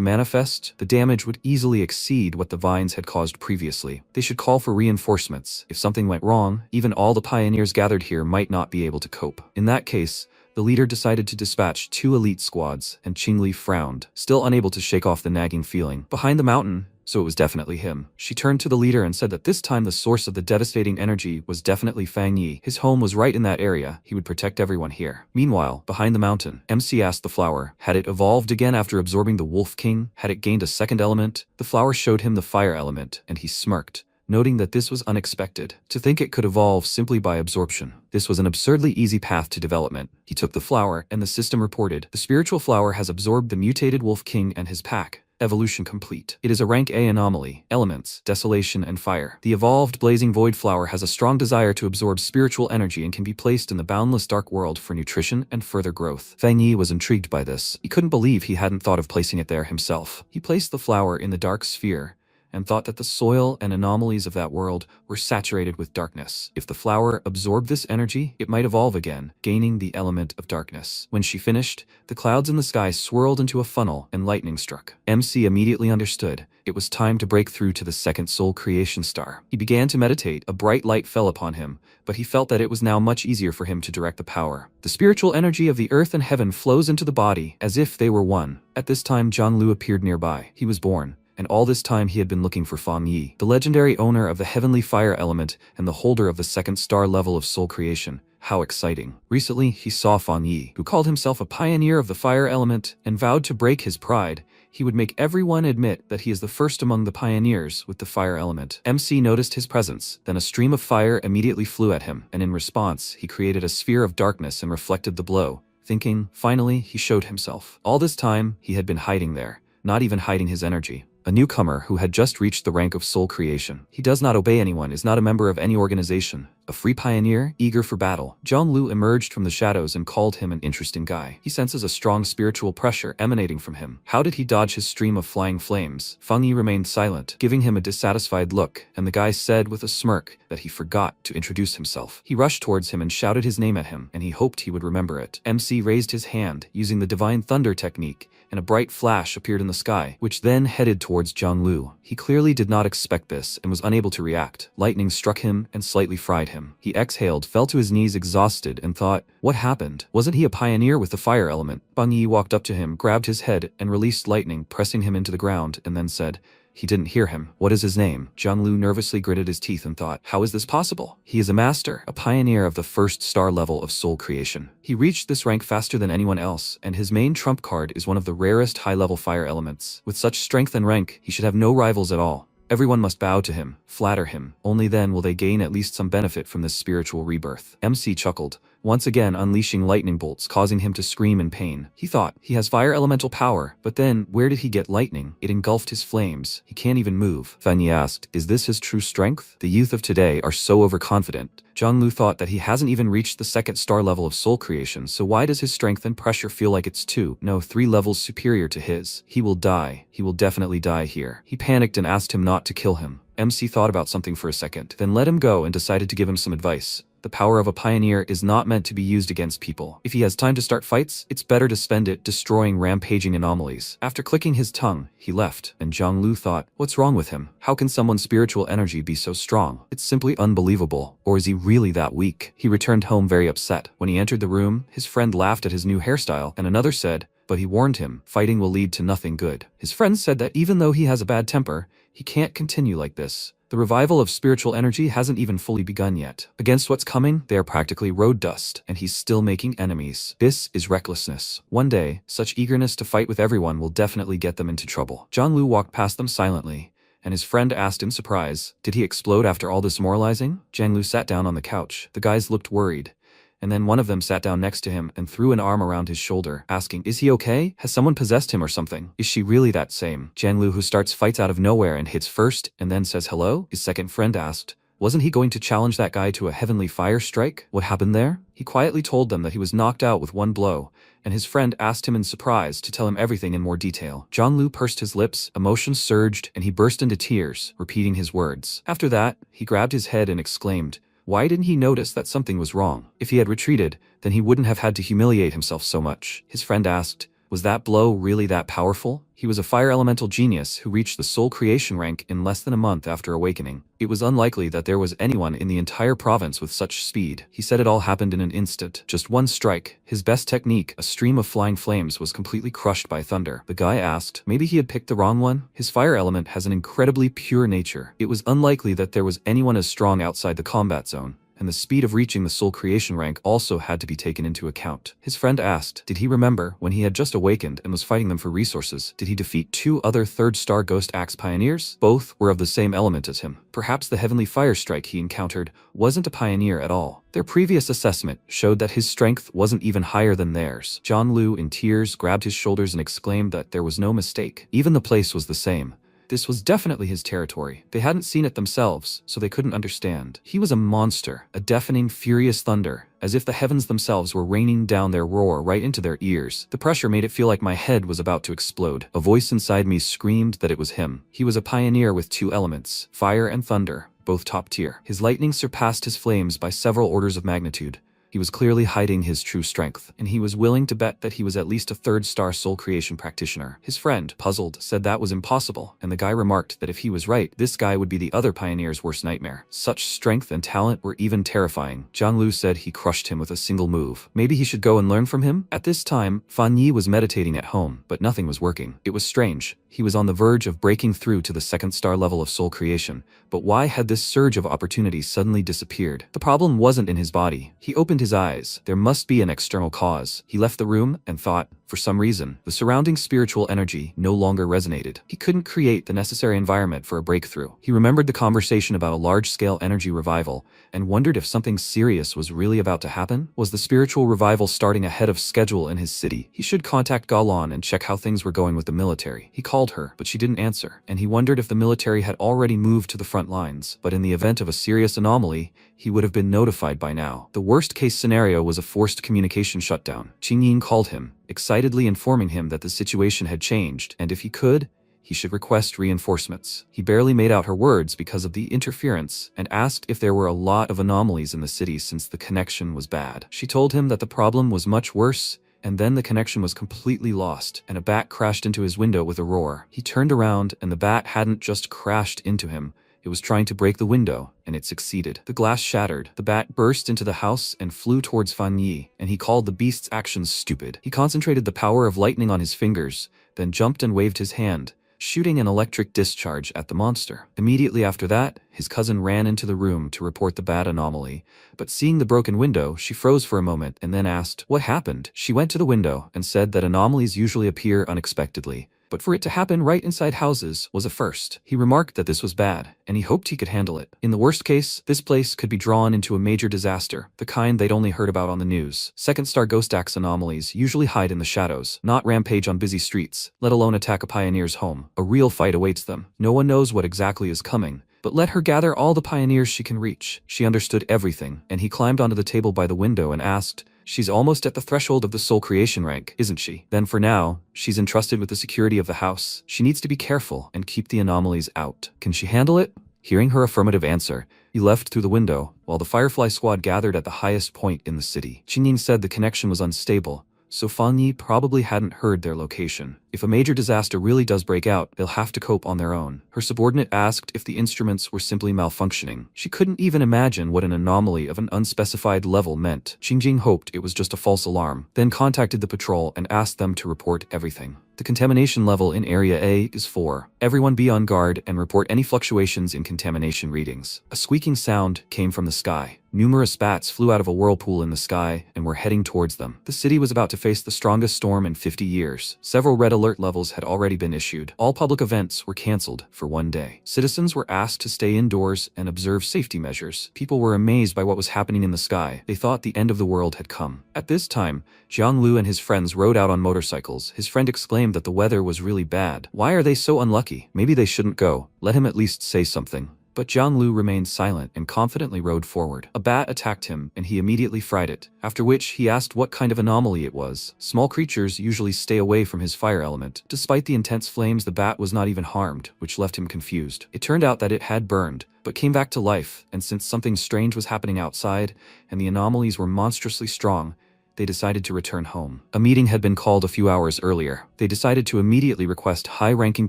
manifest, the damage would easily exceed what the vines had caused previously. They should call for reinforcements. If something went wrong, even all the pioneers gathered here might not be able to cope. In that case, the leader decided to dispatch 2 elite squads, and Qingli frowned, still unable to shake off the nagging feeling. Behind the mountain, so it was definitely him. She turned to the leader and said that this time the source of the devastating energy was definitely Fang Yi. His home was right in that area. He would protect everyone here. Meanwhile, behind the mountain, MC asked the flower, had it evolved again after absorbing the Wolf King? Had it gained a second element? The flower showed him the fire element, and he smirked, noting that this was unexpected. To think it could evolve simply by absorption. This was an absurdly easy path to development. He took the flower, and the system reported, the spiritual flower has absorbed the mutated Wolf King and his pack. Evolution complete. It is a rank A anomaly. Elements, desolation and fire. The evolved blazing void flower has a strong desire to absorb spiritual energy and can be placed in the boundless dark world for nutrition and further growth. Fang Yi was intrigued by this. He couldn't believe he hadn't thought of placing it there himself. He placed the flower in the dark sphere, and thought that the soil and anomalies of that world were saturated with darkness. If the flower absorbed this energy, it might evolve again, gaining the element of darkness. When she finished, the clouds in the sky swirled into a funnel and lightning struck. MC immediately understood. It was time to break through to the second soul creation star. He began to meditate. A bright light fell upon him, but he felt that it was now much easier for him to direct the power. The spiritual energy of the earth and heaven flows into the body as if they were one. At this time, Zhang appeared nearby. He was born, and all this time he had been looking for Fang Yi, the legendary owner of the heavenly fire element and the holder of the second star level of soul creation. How exciting. Recently, he saw Fang Yi, who called himself a pioneer of the fire element and vowed to break his pride. He would make everyone admit that he is the first among the pioneers with the fire element. MC noticed his presence, then a stream of fire immediately flew at him, and in response, he created a sphere of darkness and reflected the blow. Thinking, finally, he showed himself. All this time, he had been hiding there, not even hiding his energy. A newcomer who had just reached the rank of soul creation. He does not obey anyone, is not a member of any organization. A free pioneer, eager for battle. Zhang Lu emerged from the shadows and called him an interesting guy. He senses a strong spiritual pressure emanating from him. How did he dodge his stream of flying flames? Fang Yi remained silent, giving him a dissatisfied look, and the guy said with a smirk that he forgot to introduce himself. He rushed towards him and shouted his name at him, and he hoped he would remember it. MC raised his hand, using the divine thunder technique, and a bright flash appeared in the sky, which then headed towards Zhang Lu. He clearly did not expect this and was unable to react. Lightning struck him and slightly fried him. He exhaled, fell to his knees exhausted, and thought, what happened? Wasn't he a pioneer with the fire element? Fang Yi walked up to him, grabbed his head, and released lightning, pressing him into the ground, and then said, he didn't hear him. What is his name? Zhang Lu nervously gritted his teeth and thought, how is this possible? He is a master, a pioneer of the first star level of soul creation. He reached this rank faster than anyone else, and his main trump card is one of the rarest high-level fire elements. With such strength and rank, he should have no rivals at all. Everyone must bow to him, flatter him. Only then will they gain at least some benefit from this spiritual rebirth. MC chuckled, once again unleashing lightning bolts, causing him to scream in pain. He thought, he has fire elemental power, but then, where did he get lightning? It engulfed his flames. He can't even move. Fang Yi asked, is this his true strength? The youth of today are so overconfident. Zhang Lu thought that he hasn't even reached the second star level of soul creation, so why does his strength and pressure feel like it's 3 levels superior to his? He will die. He will definitely die here. He panicked and asked him not to kill him. MC thought about something for a second, then let him go and decided to give him some advice. The power of a pioneer is not meant to be used against people. If he has time to start fights, it's better to spend it destroying rampaging anomalies. After clicking his tongue, he left, and Zhang Lu thought, what's wrong with him? How can someone's spiritual energy be so strong? It's simply unbelievable. Or is he really that weak? He returned home very upset. When he entered the room, his friend laughed at his new hairstyle, and another said, but he warned him, fighting will lead to nothing good. His friend said that even though he has a bad temper, he can't continue like this. The revival of spiritual energy hasn't even fully begun yet. Against what's coming, they are practically road dust, and he's still making enemies. This is recklessness. One day, such eagerness to fight with everyone will definitely get them into trouble. Zhang Lu walked past them silently, and his friend asked in surprise, did he explode after all this moralizing? Zhang Lu sat down on the couch. The guys looked worried. And then one of them sat down next to him and threw an arm around his shoulder, asking, is he okay? Has someone possessed him or something? Is she really that same Zhang Lu who starts fights out of nowhere and hits first and then says hello? His second friend asked, wasn't he going to challenge that guy to a heavenly fire strike? What happened there? He quietly told them that he was knocked out with one blow, and his friend asked him in surprise to tell him everything in more detail. Zhang Lu pursed his lips, emotions surged, and he burst into tears, repeating his words. After that, he grabbed his head and exclaimed, why didn't he notice that something was wrong? If he had retreated, then he wouldn't have had to humiliate himself so much. His friend asked, was that blow really that powerful? He was a fire elemental genius who reached the soul creation rank in less than a month after awakening. It was unlikely that there was anyone in the entire province with such speed. He said it all happened in an instant. Just one strike, his best technique, a stream of flying flames, was completely crushed by thunder. The guy asked, maybe he had picked the wrong one? His fire element has an incredibly pure nature. It was unlikely that there was anyone as strong outside the combat zone, and the speed of reaching the soul creation rank also had to be taken into account. His friend asked, did he remember when he had just awakened and was fighting them for resources? Did he defeat 2 other third-star Ghost Axe pioneers? Both were of the same element as him. Perhaps the heavenly fire strike he encountered wasn't a pioneer at all. Their previous assessment showed that his strength wasn't even higher than theirs. Zhang Lu, in tears, grabbed his shoulders and exclaimed that there was no mistake. Even the place was the same. This was definitely his territory. They hadn't seen it themselves, so they couldn't understand. He was a monster, a deafening, furious thunder, as if the heavens themselves were raining down their roar right into their ears. The pressure made it feel like my head was about to explode. A voice inside me screamed that it was him. He was a pioneer with two elements, fire and thunder, both top tier. His lightning surpassed his flames by several orders of magnitude. He was clearly hiding his true strength, and he was willing to bet that he was at least a third-star soul creation practitioner. His friend, puzzled, said that was impossible, and the guy remarked that if he was right, this guy would be the other pioneer's worst nightmare. Such strength and talent were even terrifying. Jiang Lu said he crushed him with a single move. Maybe he should go and learn from him? At this time, Fan Yi was meditating at home, but nothing was working. It was strange. He was on the verge of breaking through to the second-star level of soul creation, but why had this surge of opportunity suddenly disappeared? The problem wasn't in his body. He opened his eyes. There must be an external cause. He left the room and thought, for some reason, the surrounding spiritual energy no longer resonated. He couldn't create the necessary environment for a breakthrough. He remembered the conversation about a large-scale energy revival and wondered if something serious was really about to happen. Was the spiritual revival starting ahead of schedule in his city? He should contact Galan and check how things were going with the military. He called her, but she didn't answer, and he wondered if the military had already moved to the front lines. But in the event of a serious anomaly, he would have been notified by now. The worst-case scenario was a forced communication shutdown. Qing Ying called him, excitedly informing him that the situation had changed, and if he could, he should request reinforcements. He barely made out her words because of the interference and asked if there were a lot of anomalies in the city since the connection was bad. She told him that the problem was much worse, and then the connection was completely lost, and a bat crashed into his window with a roar. He turned around, and the bat hadn't just crashed into him. It was trying to break the window, and it succeeded. The glass shattered. The bat burst into the house and flew towards Fan Yi, and he called the beast's actions stupid. He concentrated the power of lightning on his fingers, then jumped and waved his hand, shooting an electric discharge at the monster. Immediately after that, his cousin ran into the room to report the bat anomaly, but seeing the broken window, she froze for a moment and then asked, "What happened?" She went to the window and said that anomalies usually appear unexpectedly, but for it to happen right inside houses was a first. He remarked that this was bad, and he hoped he could handle it. In the worst case, this place could be drawn into a major disaster, the kind they'd only heard about on the news. Second-star ghost axe anomalies usually hide in the shadows, not rampage on busy streets, let alone attack a pioneer's home. A real fight awaits them. No one knows what exactly is coming, but let her gather all the pioneers she can reach. She understood everything, and he climbed onto the table by the window and asked, "She's almost at the threshold of the soul creation rank, isn't she? Then for now, she's entrusted with the security of the house. She needs to be careful and keep the anomalies out. Can she handle it?" Hearing her affirmative answer, he left through the window, while the Firefly squad gathered at the highest point in the city. Qing Ying said the connection was unstable, so Fan Yi probably hadn't heard their location. If a major disaster really does break out, they'll have to cope on their own. Her subordinate asked if the instruments were simply malfunctioning. She couldn't even imagine what an anomaly of an unspecified level meant. Qing Jing hoped it was just a false alarm, then contacted the patrol and asked them to report everything. The contamination level in Area A is 4. Everyone be on guard and report any fluctuations in contamination readings. A squeaking sound came from the sky. Numerous bats flew out of a whirlpool in the sky and were heading towards them. The city was about to face the strongest storm in 50 years. Several red alert levels had already been issued. All public events were cancelled for one day. Citizens were asked to stay indoors and observe safety measures. People were amazed by what was happening in the sky. They thought the end of the world had come. At this time, Jiang Lu and his friends rode out on motorcycles. His friend exclaimed that the weather was really bad. Why are they so unlucky? Maybe they shouldn't go. Let him at least say something. But Jiang Lu remained silent and confidently rode forward. A bat attacked him, and he immediately fried it, after which he asked what kind of anomaly it was. Small creatures usually stay away from his fire element. Despite the intense flames, the bat was not even harmed, which left him confused. It turned out that it had burned, but came back to life, and since something strange was happening outside, and the anomalies were monstrously strong, they decided to return home. A meeting had been called a few hours earlier. They decided to immediately request high-ranking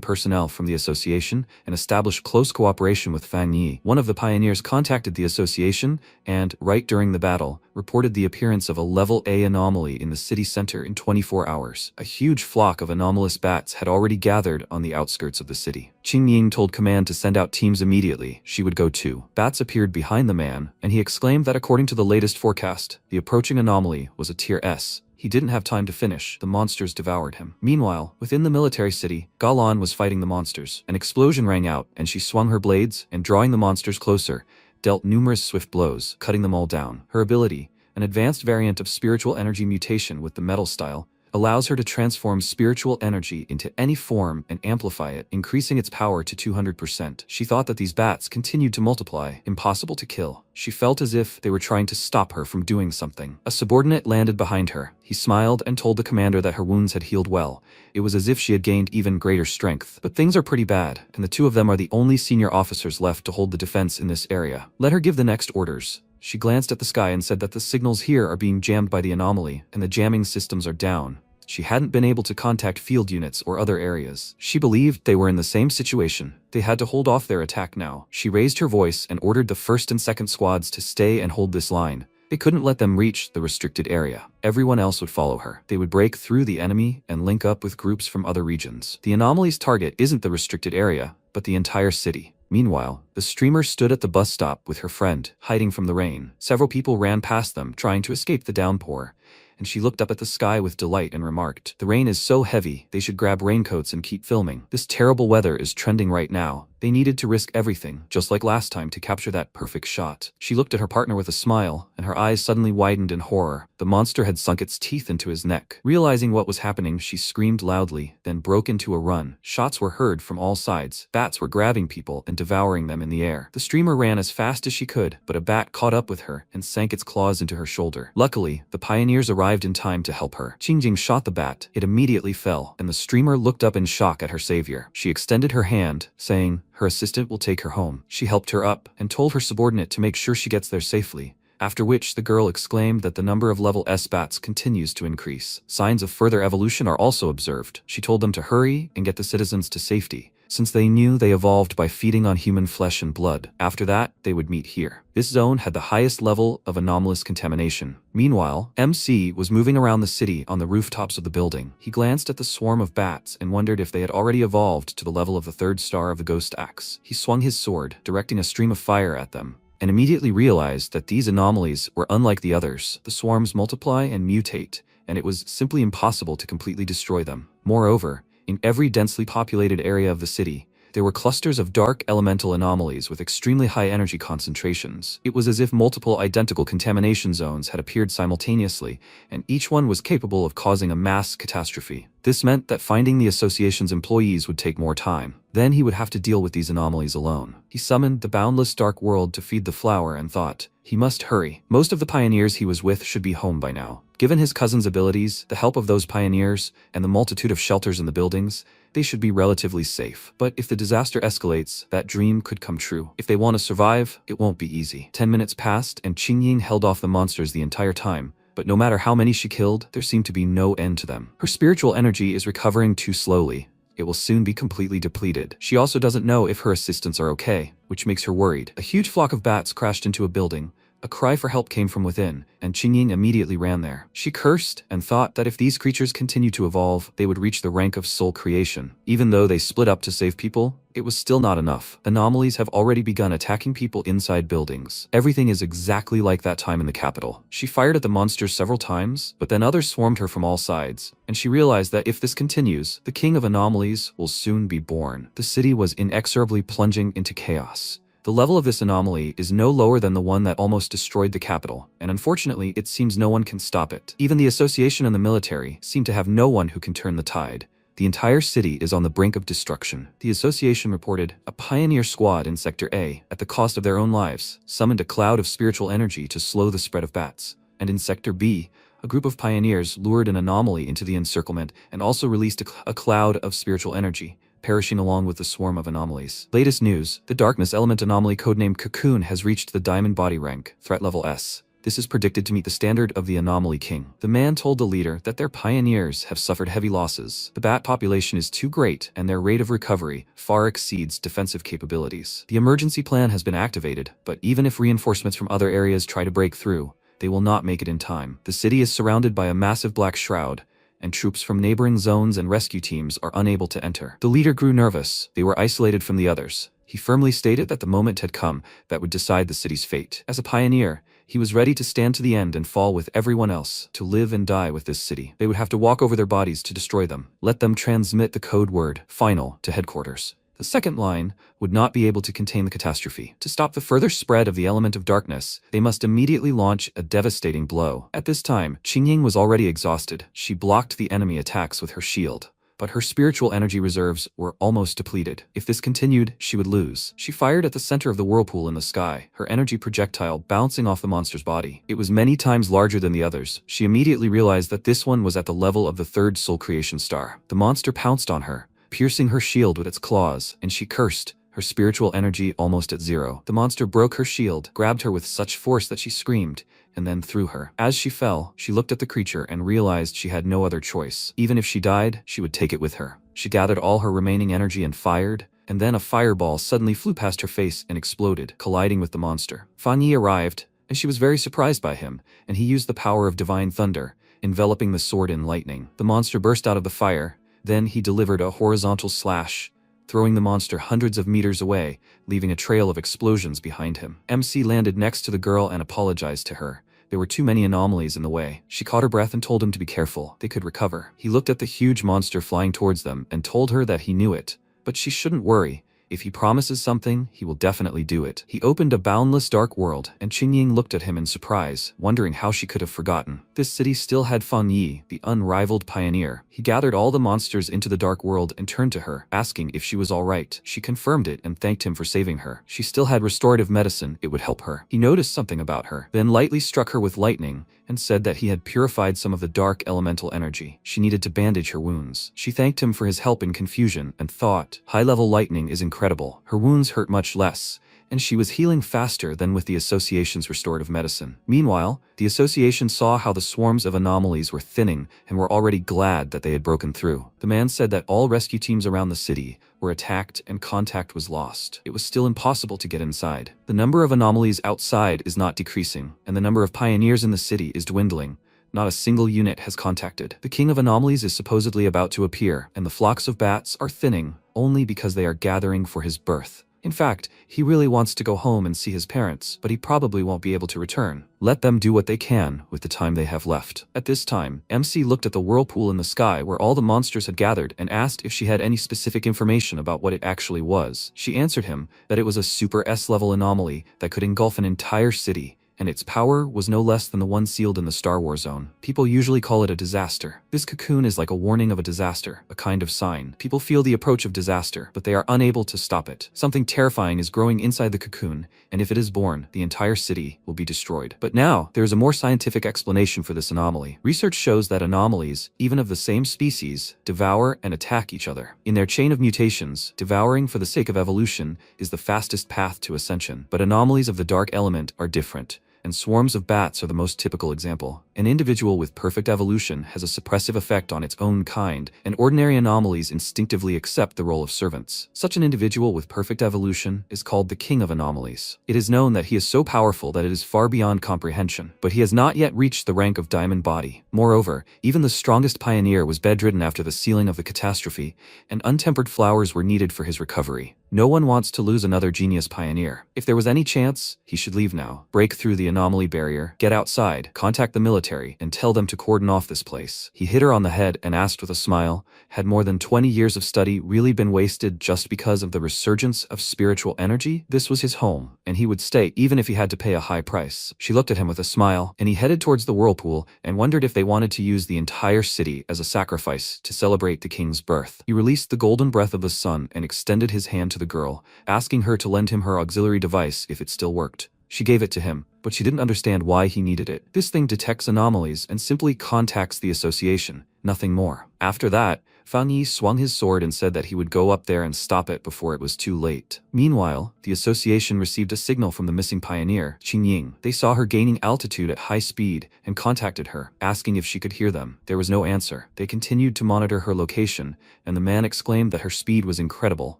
personnel from the association and establish close cooperation with Fan Yi. One of the pioneers contacted the association and, right during the battle, reported the appearance of a level A anomaly in the city center in 24 hours. A huge flock of anomalous bats had already gathered on the outskirts of the city. Qing Ying told command to send out teams immediately. She would go too. Bats appeared behind the man, and he exclaimed that according to the latest forecast, the approaching anomaly was a Tier S. He didn't have time to finish. The monsters devoured him. Meanwhile, within the military city, Galan was fighting the monsters. An explosion rang out, and she swung her blades, and drawing the monsters closer, dealt numerous swift blows, cutting them all down. Her ability, an advanced variant of spiritual energy mutation with the metal style, allows her to transform spiritual energy into any form and amplify it, increasing its power to 200%. She thought that these bats continued to multiply, impossible to kill. She felt as if they were trying to stop her from doing something. A subordinate landed behind her. He smiled and told the commander that her wounds had healed well. It was as if she had gained even greater strength. But things are pretty bad, and the two of them are the only senior officers left to hold the defense in this area. Let her give the next orders. She glanced at the sky and said that the signals here are being jammed by the anomaly, and the jamming systems are down. She hadn't been able to contact field units or other areas. She believed they were in the same situation. They had to hold off their attack now. She raised her voice and ordered the first and second squads to stay and hold this line. They couldn't let them reach the restricted area. Everyone else would follow her. They would break through the enemy and link up with groups from other regions. The anomaly's target isn't the restricted area, but the entire city. Meanwhile, the streamer stood at the bus stop with her friend, hiding from the rain. Several people ran past them, trying to escape the downpour, and she looked up at the sky with delight and remarked, "The rain is so heavy, they should grab raincoats and keep filming. This terrible weather is trending right now." They needed to risk everything, just like last time, to capture that perfect shot. She looked at her partner with a smile, and her eyes suddenly widened in horror. The monster had sunk its teeth into his neck. Realizing what was happening, she screamed loudly, then broke into a run. Shots were heard from all sides. Bats were grabbing people and devouring them in the air. The streamer ran as fast as she could, but a bat caught up with her and sank its claws into her shoulder. Luckily, the pioneers arrived in time to help her. Qingjing shot the bat. It immediately fell, and the streamer looked up in shock at her savior. She extended her hand, saying, her assistant will take her home. She helped her up and told her subordinate to make sure she gets there safely, after which the girl exclaimed that the number of level S bats continues to increase. Signs of further evolution are also observed. She told them to hurry and get the citizens to safety, since they knew they evolved by feeding on human flesh and blood. After that, they would meet here. This zone had the highest level of anomalous contamination. Meanwhile, MC was moving around the city on the rooftops of the building. He glanced at the swarm of bats and wondered if they had already evolved to the level of the third star of the ghost axe. He swung his sword, directing a stream of fire at them, and immediately realized that these anomalies were unlike the others. The swarms multiply and mutate, and it was simply impossible to completely destroy them. Moreover, in every densely populated area of the city, there were clusters of dark elemental anomalies with extremely high energy concentrations. It was as if multiple identical contamination zones had appeared simultaneously, and each one was capable of causing a mass catastrophe. This meant that finding the association's employees would take more time. Then he would have to deal with these anomalies alone. He summoned the boundless dark world to feed the flower and thought, he must hurry. Most of the pioneers he was with should be home by now. Given his cousin's abilities, the help of those pioneers, and the multitude of shelters in the buildings, they should be relatively safe. But if the disaster escalates, that dream could come true. If they want to survive, it won't be easy. 10 minutes passed, and Qingying held off the monsters the entire time. But no matter how many she killed, there seemed to be no end to them. Her spiritual energy is recovering too slowly. It will soon be completely depleted. She also doesn't know if her assistants are okay, which makes her worried. A huge flock of bats crashed into a building. A cry for help came from within, and Qingying immediately ran there. She cursed and thought that if these creatures continued to evolve, they would reach the rank of soul creation. Even though they split up to save people, it was still not enough. Anomalies have already begun attacking people inside buildings. Everything is exactly like that time in the capital. She fired at the monsters several times, but then others swarmed her from all sides, and she realized that if this continues, the king of anomalies will soon be born. The city was inexorably plunging into chaos. The level of this anomaly is no lower than the one that almost destroyed the capital, and unfortunately, it seems no one can stop it. Even the association and the military seem to have no one who can turn the tide. The entire city is on the brink of destruction. The association reported a pioneer squad in Sector A, at the cost of their own lives, summoned a cloud of spiritual energy to slow the spread of bats. And in Sector B, a group of pioneers lured an anomaly into the encirclement and also released a cloud of spiritual energy, perishing along with the swarm of anomalies. Latest news, the darkness element anomaly codenamed Cocoon has reached the diamond body rank, threat level S. This is predicted to meet the standard of the anomaly king. The man told the leader that their pioneers have suffered heavy losses. The bat population is too great, and their rate of recovery far exceeds defensive capabilities. The emergency plan has been activated, but even if reinforcements from other areas try to break through, they will not make it in time. The city is surrounded by a massive black shroud, and troops from neighboring zones and rescue teams are unable to enter. The leader grew nervous. They were isolated from the others. He firmly stated that the moment had come that would decide the city's fate. As a pioneer, he was ready to stand to the end and fall with everyone else, to live and die with this city. They would have to walk over their bodies to destroy them. Let them transmit the code word, final, to headquarters. The second line would not be able to contain the catastrophe. To stop the further spread of the element of darkness, they must immediately launch a devastating blow. At this time, Qingying was already exhausted. She blocked the enemy attacks with her shield, but her spiritual energy reserves were almost depleted. If this continued, she would lose. She fired at the center of the whirlpool in the sky, her energy projectile bouncing off the monster's body. It was many times larger than the others. She immediately realized that this one was at the level of the third soul creation star. The monster pounced on her, piercing her shield with its claws, and she cursed, her spiritual energy almost at zero. The monster broke her shield, grabbed her with such force that she screamed, and then threw her. As she fell, she looked at the creature and realized she had no other choice. Even if she died, she would take it with her. She gathered all her remaining energy and fired, and then a fireball suddenly flew past her face and exploded, colliding with the monster. Fan Yi arrived, and she was very surprised by him, and he used the power of divine thunder, enveloping the sword in lightning. The monster burst out of the fire, then he delivered a horizontal slash, throwing the monster hundreds of meters away, leaving a trail of explosions behind him. MC landed next to the girl and apologized to her. There were too many anomalies in the way. She caught her breath and told him to be careful. They could recover. He looked at the huge monster flying towards them and told her that he knew it, but she shouldn't worry. If he promises something, he will definitely do it. He opened a boundless dark world, and Qingying looked at him in surprise, wondering how she could have forgotten. This city still had Fan Yi, the unrivaled pioneer. He gathered all the monsters into the dark world and turned to her, asking if she was all right. She confirmed it and thanked him for saving her. She still had restorative medicine, it would help her. He noticed something about her, then lightly struck her with lightning, and said that he had purified some of the dark elemental energy. She needed to bandage her wounds. She thanked him for his help in confusion and thought, high-level lightning is incredible. Her wounds hurt much less, and she was healing faster than with the Association's restorative medicine. Meanwhile, the Association saw how the swarms of anomalies were thinning and were already glad that they had broken through. The man said that all rescue teams around the city were attacked and contact was lost. It was still impossible to get inside. The number of anomalies outside is not decreasing, and the number of pioneers in the city is dwindling. Not a single unit has contacted. The king of anomalies is supposedly about to appear, and the flocks of bats are thinning only because they are gathering for his birth. In fact, he really wants to go home and see his parents, but he probably won't be able to return. Let them do what they can with the time they have left. At this time, MC looked at the whirlpool in the sky where all the monsters had gathered and asked if she had any specific information about what it actually was. She answered him that it was a super S-level anomaly that could engulf an entire city, and its power was no less than the one sealed in the Star Wars zone. People usually call it a disaster. This cocoon is like a warning of a disaster, a kind of sign. People feel the approach of disaster, but they are unable to stop it. Something terrifying is growing inside the cocoon, and if it is born, the entire city will be destroyed. But now, there is a more scientific explanation for this anomaly. Research shows that anomalies, even of the same species, devour and attack each other. In their chain of mutations, devouring for the sake of evolution is the fastest path to ascension. But anomalies of the dark element are different, and swarms of bats are the most typical example. An individual with perfect evolution has a suppressive effect on its own kind, and ordinary anomalies instinctively accept the role of servants. Such an individual with perfect evolution is called the king of anomalies. It is known that he is so powerful that it is far beyond comprehension, but he has not yet reached the rank of diamond body. Moreover, even the strongest pioneer was bedridden after the sealing of the catastrophe, and untempered flowers were needed for his recovery. No one wants to lose another genius pioneer. If there was any chance, he should leave now. Break through the anomaly barrier, get outside, contact the military, and tell them to cordon off this place. He hit her on the head and asked with a smile, had more than 20 years of study really been wasted just because of the resurgence of spiritual energy? This was his home, and he would stay even if he had to pay a high price. She looked at him with a smile, and he headed towards the whirlpool and wondered if they wanted to use the entire city as a sacrifice to celebrate the king's birth. He released the golden breath of the sun and extended his hand to the girl, asking her to lend him her auxiliary device if it still worked. She gave it to him, but she didn't understand why he needed it. This thing detects anomalies and simply contacts the association, nothing more. After that, Fan Yi swung his sword and said that he would go up there and stop it before it was too late. Meanwhile, the association received a signal from the missing pioneer, Qingying. They saw her gaining altitude at high speed and contacted her, asking if she could hear them. There was no answer. They continued to monitor her location, and the man exclaimed that her speed was incredible.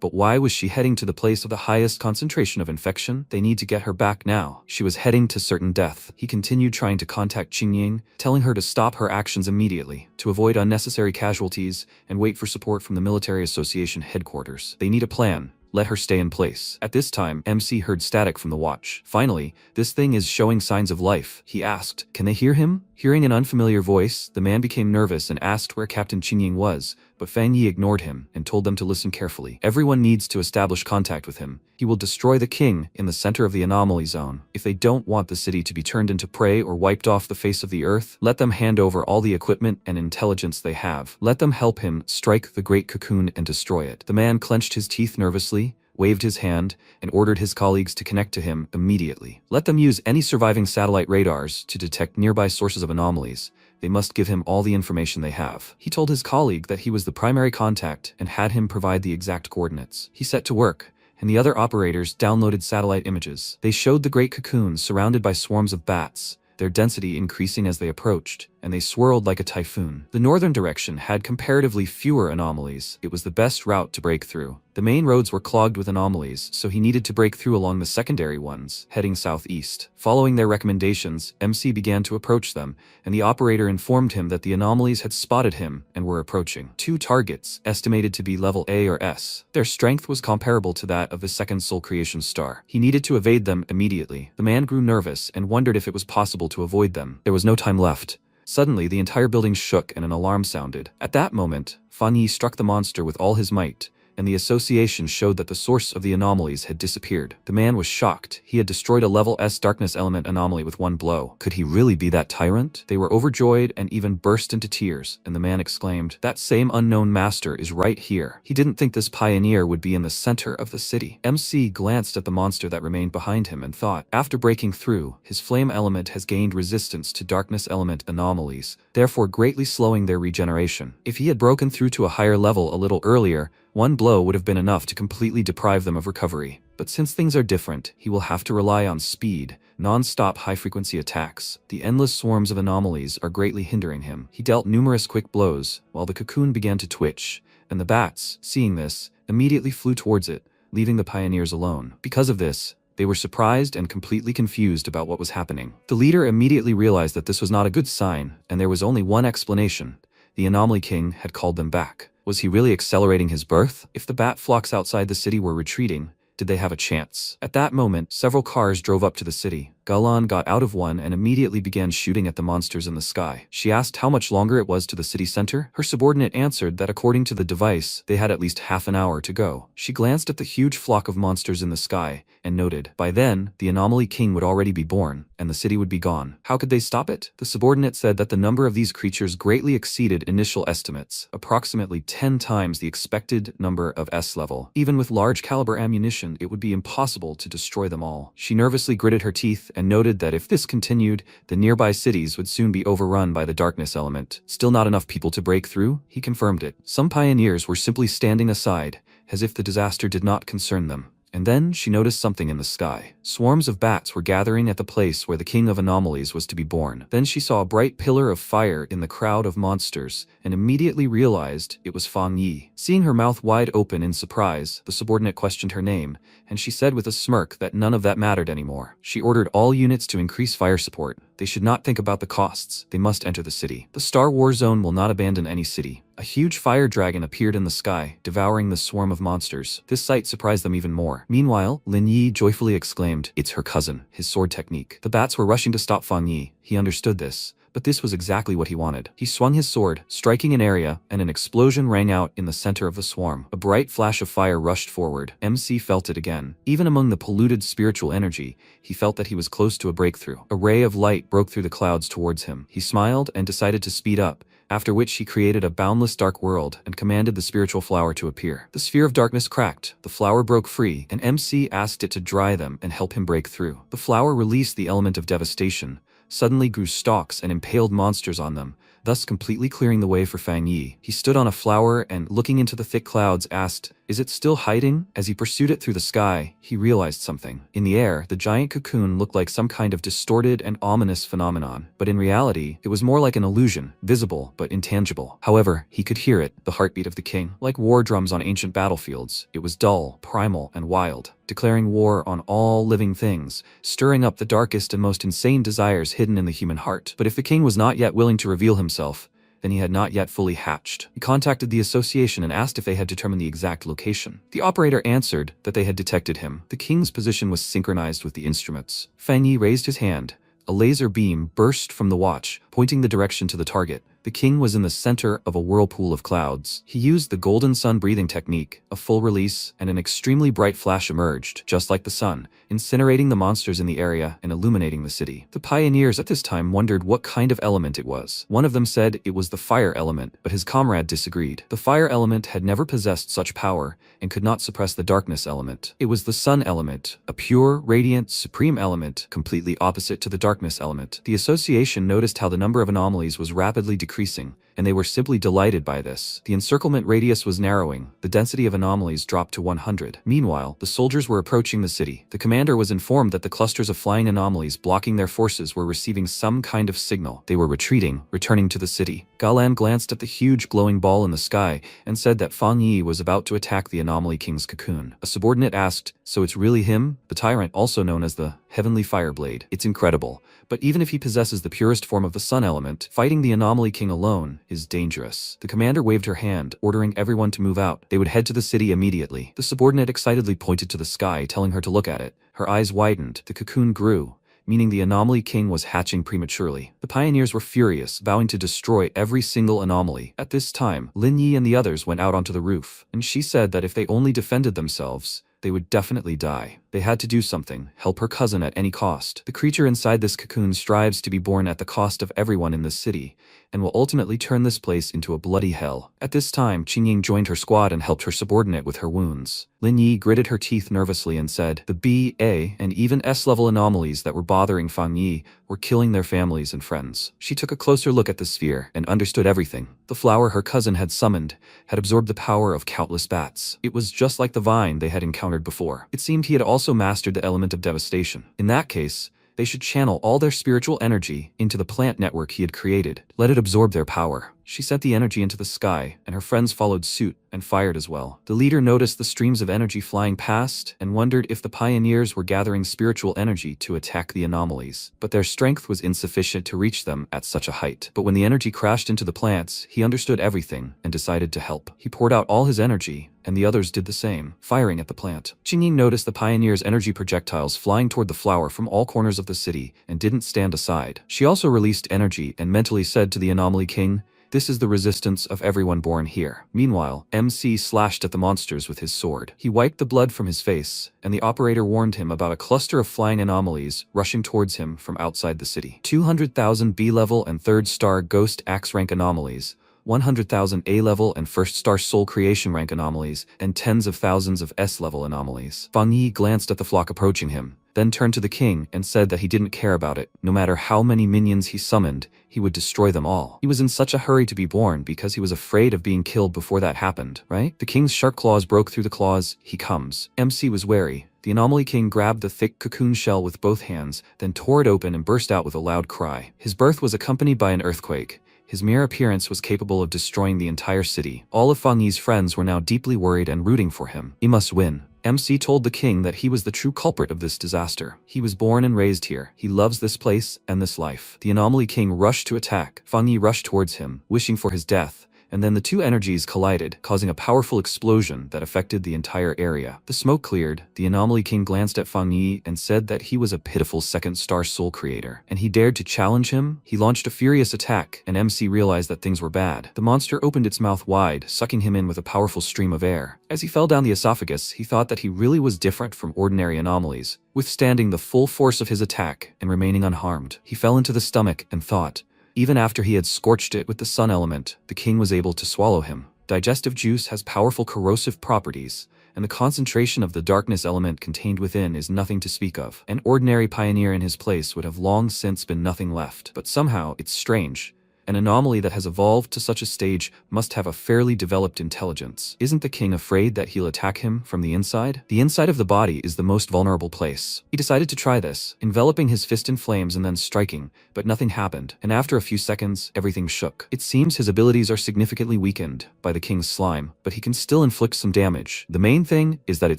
But why was she heading to the place of the highest concentration of infection? They need to get her back now. She was heading to certain death. He continued trying to contact Qingying, telling her to stop her actions immediately, to avoid unnecessary casualties, and wait for support from the Military Association headquarters. They need a plan. Let her stay in place. At this time, MC heard static from the watch. Finally, this thing is showing signs of life. He asked, can they hear him? Hearing an unfamiliar voice, the man became nervous and asked where Captain Qingying was, but Fang Yi ignored him and told them to listen carefully. Everyone needs to establish contact with him. He will destroy the king in the center of the anomaly zone. If they don't want the city to be turned into prey or wiped off the face of the earth, let them hand over all the equipment and intelligence they have. Let them help him strike the great cocoon and destroy it. The man clenched his teeth nervously, waved his hand, and ordered his colleagues to connect to him immediately. Let them use any surviving satellite radars to detect nearby sources of anomalies. They must give him all the information they have. He told his colleague that he was the primary contact and had him provide the exact coordinates. He set to work, and the other operators downloaded satellite images. They showed the great cocoons surrounded by swarms of bats, their density increasing as they approached, and they swirled like a typhoon. The northern direction had comparatively fewer anomalies. It was the best route to break through. The main roads were clogged with anomalies, so he needed to break through along the secondary ones, heading southeast. Following their recommendations, MC began to approach them, and the operator informed him that the anomalies had spotted him and were approaching. 2 targets, estimated to be level A or S. Their strength was comparable to that of the second Soul Creation star. He needed to evade them immediately. The man grew nervous and wondered if it was possible to avoid them. There was no time left. Suddenly, the entire building shook and an alarm sounded. At that moment, Fan Yi struck the monster with all his might, and the association showed that the source of the anomalies had disappeared. The man was shocked. He had destroyed a level S darkness element anomaly with one blow. Could he really be that tyrant? They were overjoyed and even burst into tears, and the man exclaimed, "That same unknown master is right here." He didn't think this pioneer would be in the center of the city. MC glanced at the monster that remained behind him and thought, after breaking through, his flame element has gained resistance to darkness element anomalies, therefore greatly slowing their regeneration. If he had broken through to a higher level a little earlier, one blow would have been enough to completely deprive them of recovery. But since things are different, he will have to rely on speed, non-stop high-frequency attacks. The endless swarms of anomalies are greatly hindering him. He dealt numerous quick blows, while the cocoon began to twitch, and the bats, seeing this, immediately flew towards it, leaving the pioneers alone. Because of this, they were surprised and completely confused about what was happening. The leader immediately realized that this was not a good sign, and there was only one explanation. The Anomaly King had called them back. Was he really accelerating his birth? If the bat flocks outside the city were retreating, did they have a chance? At that moment, several cars drove up to the city. Galan got out of one and immediately began shooting at the monsters in the sky. She asked how much longer it was to the city center. Her subordinate answered that according to the device, they had at least half an hour to go. She glanced at the huge flock of monsters in the sky and noted, by then, the Anomaly King would already be born, and the city would be gone. How could they stop it? The subordinate said that the number of these creatures greatly exceeded initial estimates, approximately 10 times the expected number of S level. Even with large caliber ammunition, it would be impossible to destroy them all. She nervously gritted her teeth and noted that if this continued, the nearby cities would soon be overrun by the darkness element. Still not enough people to break through? He confirmed it. Some pioneers were simply standing aside, as if the disaster did not concern them. And then she noticed something in the sky. Swarms of bats were gathering at the place where the King of Anomalies was to be born. Then she saw a bright pillar of fire in the crowd of monsters, and immediately realized it was Fang Yi. Seeing her mouth wide open in surprise, the subordinate questioned her name, and she said with a smirk that none of that mattered anymore. She ordered all units to increase fire support. They should not think about the costs. They must enter the city. The Star War Zone will not abandon any city. A huge fire dragon appeared in the sky, devouring the swarm of monsters. This sight surprised them even more. Meanwhile, Lin Yi joyfully exclaimed, "It's her cousin," his sword technique. The bats were rushing to stop Fang Yi. He understood this, but this was exactly what he wanted. He swung his sword, striking an area, and an explosion rang out in the center of the swarm. A bright flash of fire rushed forward. MC felt it again. Even among the polluted spiritual energy, he felt that he was close to a breakthrough. A ray of light broke through the clouds towards him. He smiled and decided to speed up, after which he created a boundless dark world and commanded the spiritual flower to appear. The sphere of darkness cracked, the flower broke free, and MC asked it to dry them and help him break through. The flower released the element of devastation, suddenly grew stalks and impaled monsters on them, thus completely clearing the way for Fang Yi. He stood on a flower and, looking into the thick clouds, asked, "Is it still hiding?" As he pursued it through the sky, he realized something. In the air, the giant cocoon looked like some kind of distorted and ominous phenomenon, but in reality, it was more like an illusion, visible but intangible. However, he could hear it, the heartbeat of the king. Like war drums on ancient battlefields, it was dull, primal, and wild, declaring war on all living things, stirring up the darkest and most insane desires hidden in the human heart. But if the king was not yet willing to reveal himself, then he had not yet fully hatched. He contacted the association and asked if they had determined the exact location. The operator answered that they had detected him. The king's position was synchronized with the instruments. Fang Yi raised his hand. A laser beam burst from the watch, pointing pointing the direction to the target. The king was in the center of a whirlpool of clouds. He used the golden sun breathing technique, a full release, and an extremely bright flash emerged, just like the sun, incinerating the monsters in the area and illuminating the city. The pioneers at this time wondered what kind of element it was. One of them said it was the fire element, but his comrade disagreed. The fire element had never possessed such power and could not suppress the darkness element. It was the sun element, a pure, radiant, supreme element, completely opposite to the darkness element. The association noticed how the number of anomalies was rapidly decreasing, and they were simply delighted by this. The encirclement radius was narrowing. The density of anomalies dropped to 100. Meanwhile, the soldiers were approaching the city. The commander was informed that the clusters of flying anomalies blocking their forces were receiving some kind of signal. They were retreating, returning to the city. Galan glanced at the huge glowing ball in the sky and said that Fang Yi was about to attack the Anomaly King's cocoon. A subordinate asked, "So it's really him? The tyrant, also known as the Heavenly Fireblade. It's incredible. But even if he possesses the purest form of the sun element, fighting the Anomaly King alone is dangerous." The commander waved her hand, ordering everyone to move out. They would head to the city immediately. The subordinate excitedly pointed to the sky, telling her to look at it. Her eyes widened. The cocoon grew, meaning the Anomaly King was hatching prematurely. The pioneers were furious, vowing to destroy every single anomaly. At this time, Lin Yi and the others went out onto the roof, and she said that if they only defended themselves, they would definitely die. They had to do something, help her cousin at any cost. The creature inside this cocoon strives to be born at the cost of everyone in this city, and will ultimately turn this place into a bloody hell. At this time, Qingying joined her squad and helped her subordinate with her wounds. Lin Yi gritted her teeth nervously and said, the B, A, and even S-level anomalies that were bothering Fang Yi were killing their families and friends. She took a closer look at the sphere and understood everything. The flower her cousin had summoned had absorbed the power of countless bats. It was just like the vine they had encountered before. It seemed he had also mastered the element of devastation. In that case, they should channel all their spiritual energy into the plant network he had created. Let it absorb their power. She sent the energy into the sky, and her friends followed suit and fired as well. The leader noticed the streams of energy flying past and wondered if the pioneers were gathering spiritual energy to attack the anomalies. But their strength was insufficient to reach them at such a height. But when the energy crashed into the plants, he understood everything and decided to help. He poured out all his energy, and the others did the same, firing at the plant. Qingying noticed the pioneers' energy projectiles flying toward the flower from all corners of the city and didn't stand aside. She also released energy and mentally said to the Anomaly King, "This is the resistance of everyone born here." Meanwhile, MC slashed at the monsters with his sword. He wiped the blood from his face, and the operator warned him about a cluster of flying anomalies rushing towards him from outside the city. 200,000 B-level and 3rd star Ghost Axe rank anomalies, 100,000 A-level and 1st star Soul Creation rank anomalies, and tens of thousands of S-level anomalies. Fang Yi glanced at the flock approaching him, then turned to the king and said that he didn't care about it. No matter how many minions he summoned, he would destroy them all. He was in such a hurry to be born because he was afraid of being killed before that happened, right? The king's sharp claws broke through the claws. He comes. MC was wary. The Anomaly King grabbed the thick cocoon shell with both hands, then tore it open and burst out with a loud cry. His birth was accompanied by an earthquake. His mere appearance was capable of destroying the entire city. All of Fang Yi's friends were now deeply worried and rooting for him. He must win. MC told the king that he was the true culprit of this disaster. He was born and raised here. He loves this place and this life. The Anomaly King rushed to attack. Fang Yi rushed towards him, wishing for his death. And then the two energies collided, causing a powerful explosion that affected the entire area. The smoke cleared. The Anomaly King glanced at Fang Yi and said that he was a pitiful 2nd star soul creator. And he dared to challenge him? He launched a furious attack, and MC realized that things were bad. The monster opened its mouth wide, sucking him in with a powerful stream of air. As he fell down the esophagus, he thought that he really was different from ordinary anomalies, withstanding the full force of his attack and remaining unharmed. He fell into the stomach and thought, even after he had scorched it with the sun element, the king was able to swallow him. Digestive juice has powerful corrosive properties, and the concentration of the darkness element contained within is nothing to speak of. An ordinary pioneer in his place would have long since been nothing left. But somehow, it's strange. An anomaly that has evolved to such a stage must have a fairly developed intelligence. Isn't the king afraid that he'll attack him from the inside? The inside of the body is the most vulnerable place. He decided to try this, enveloping his fist in flames and then striking, but nothing happened, and after a few seconds, everything shook. It seems his abilities are significantly weakened by the king's slime, but he can still inflict some damage. The main thing is that it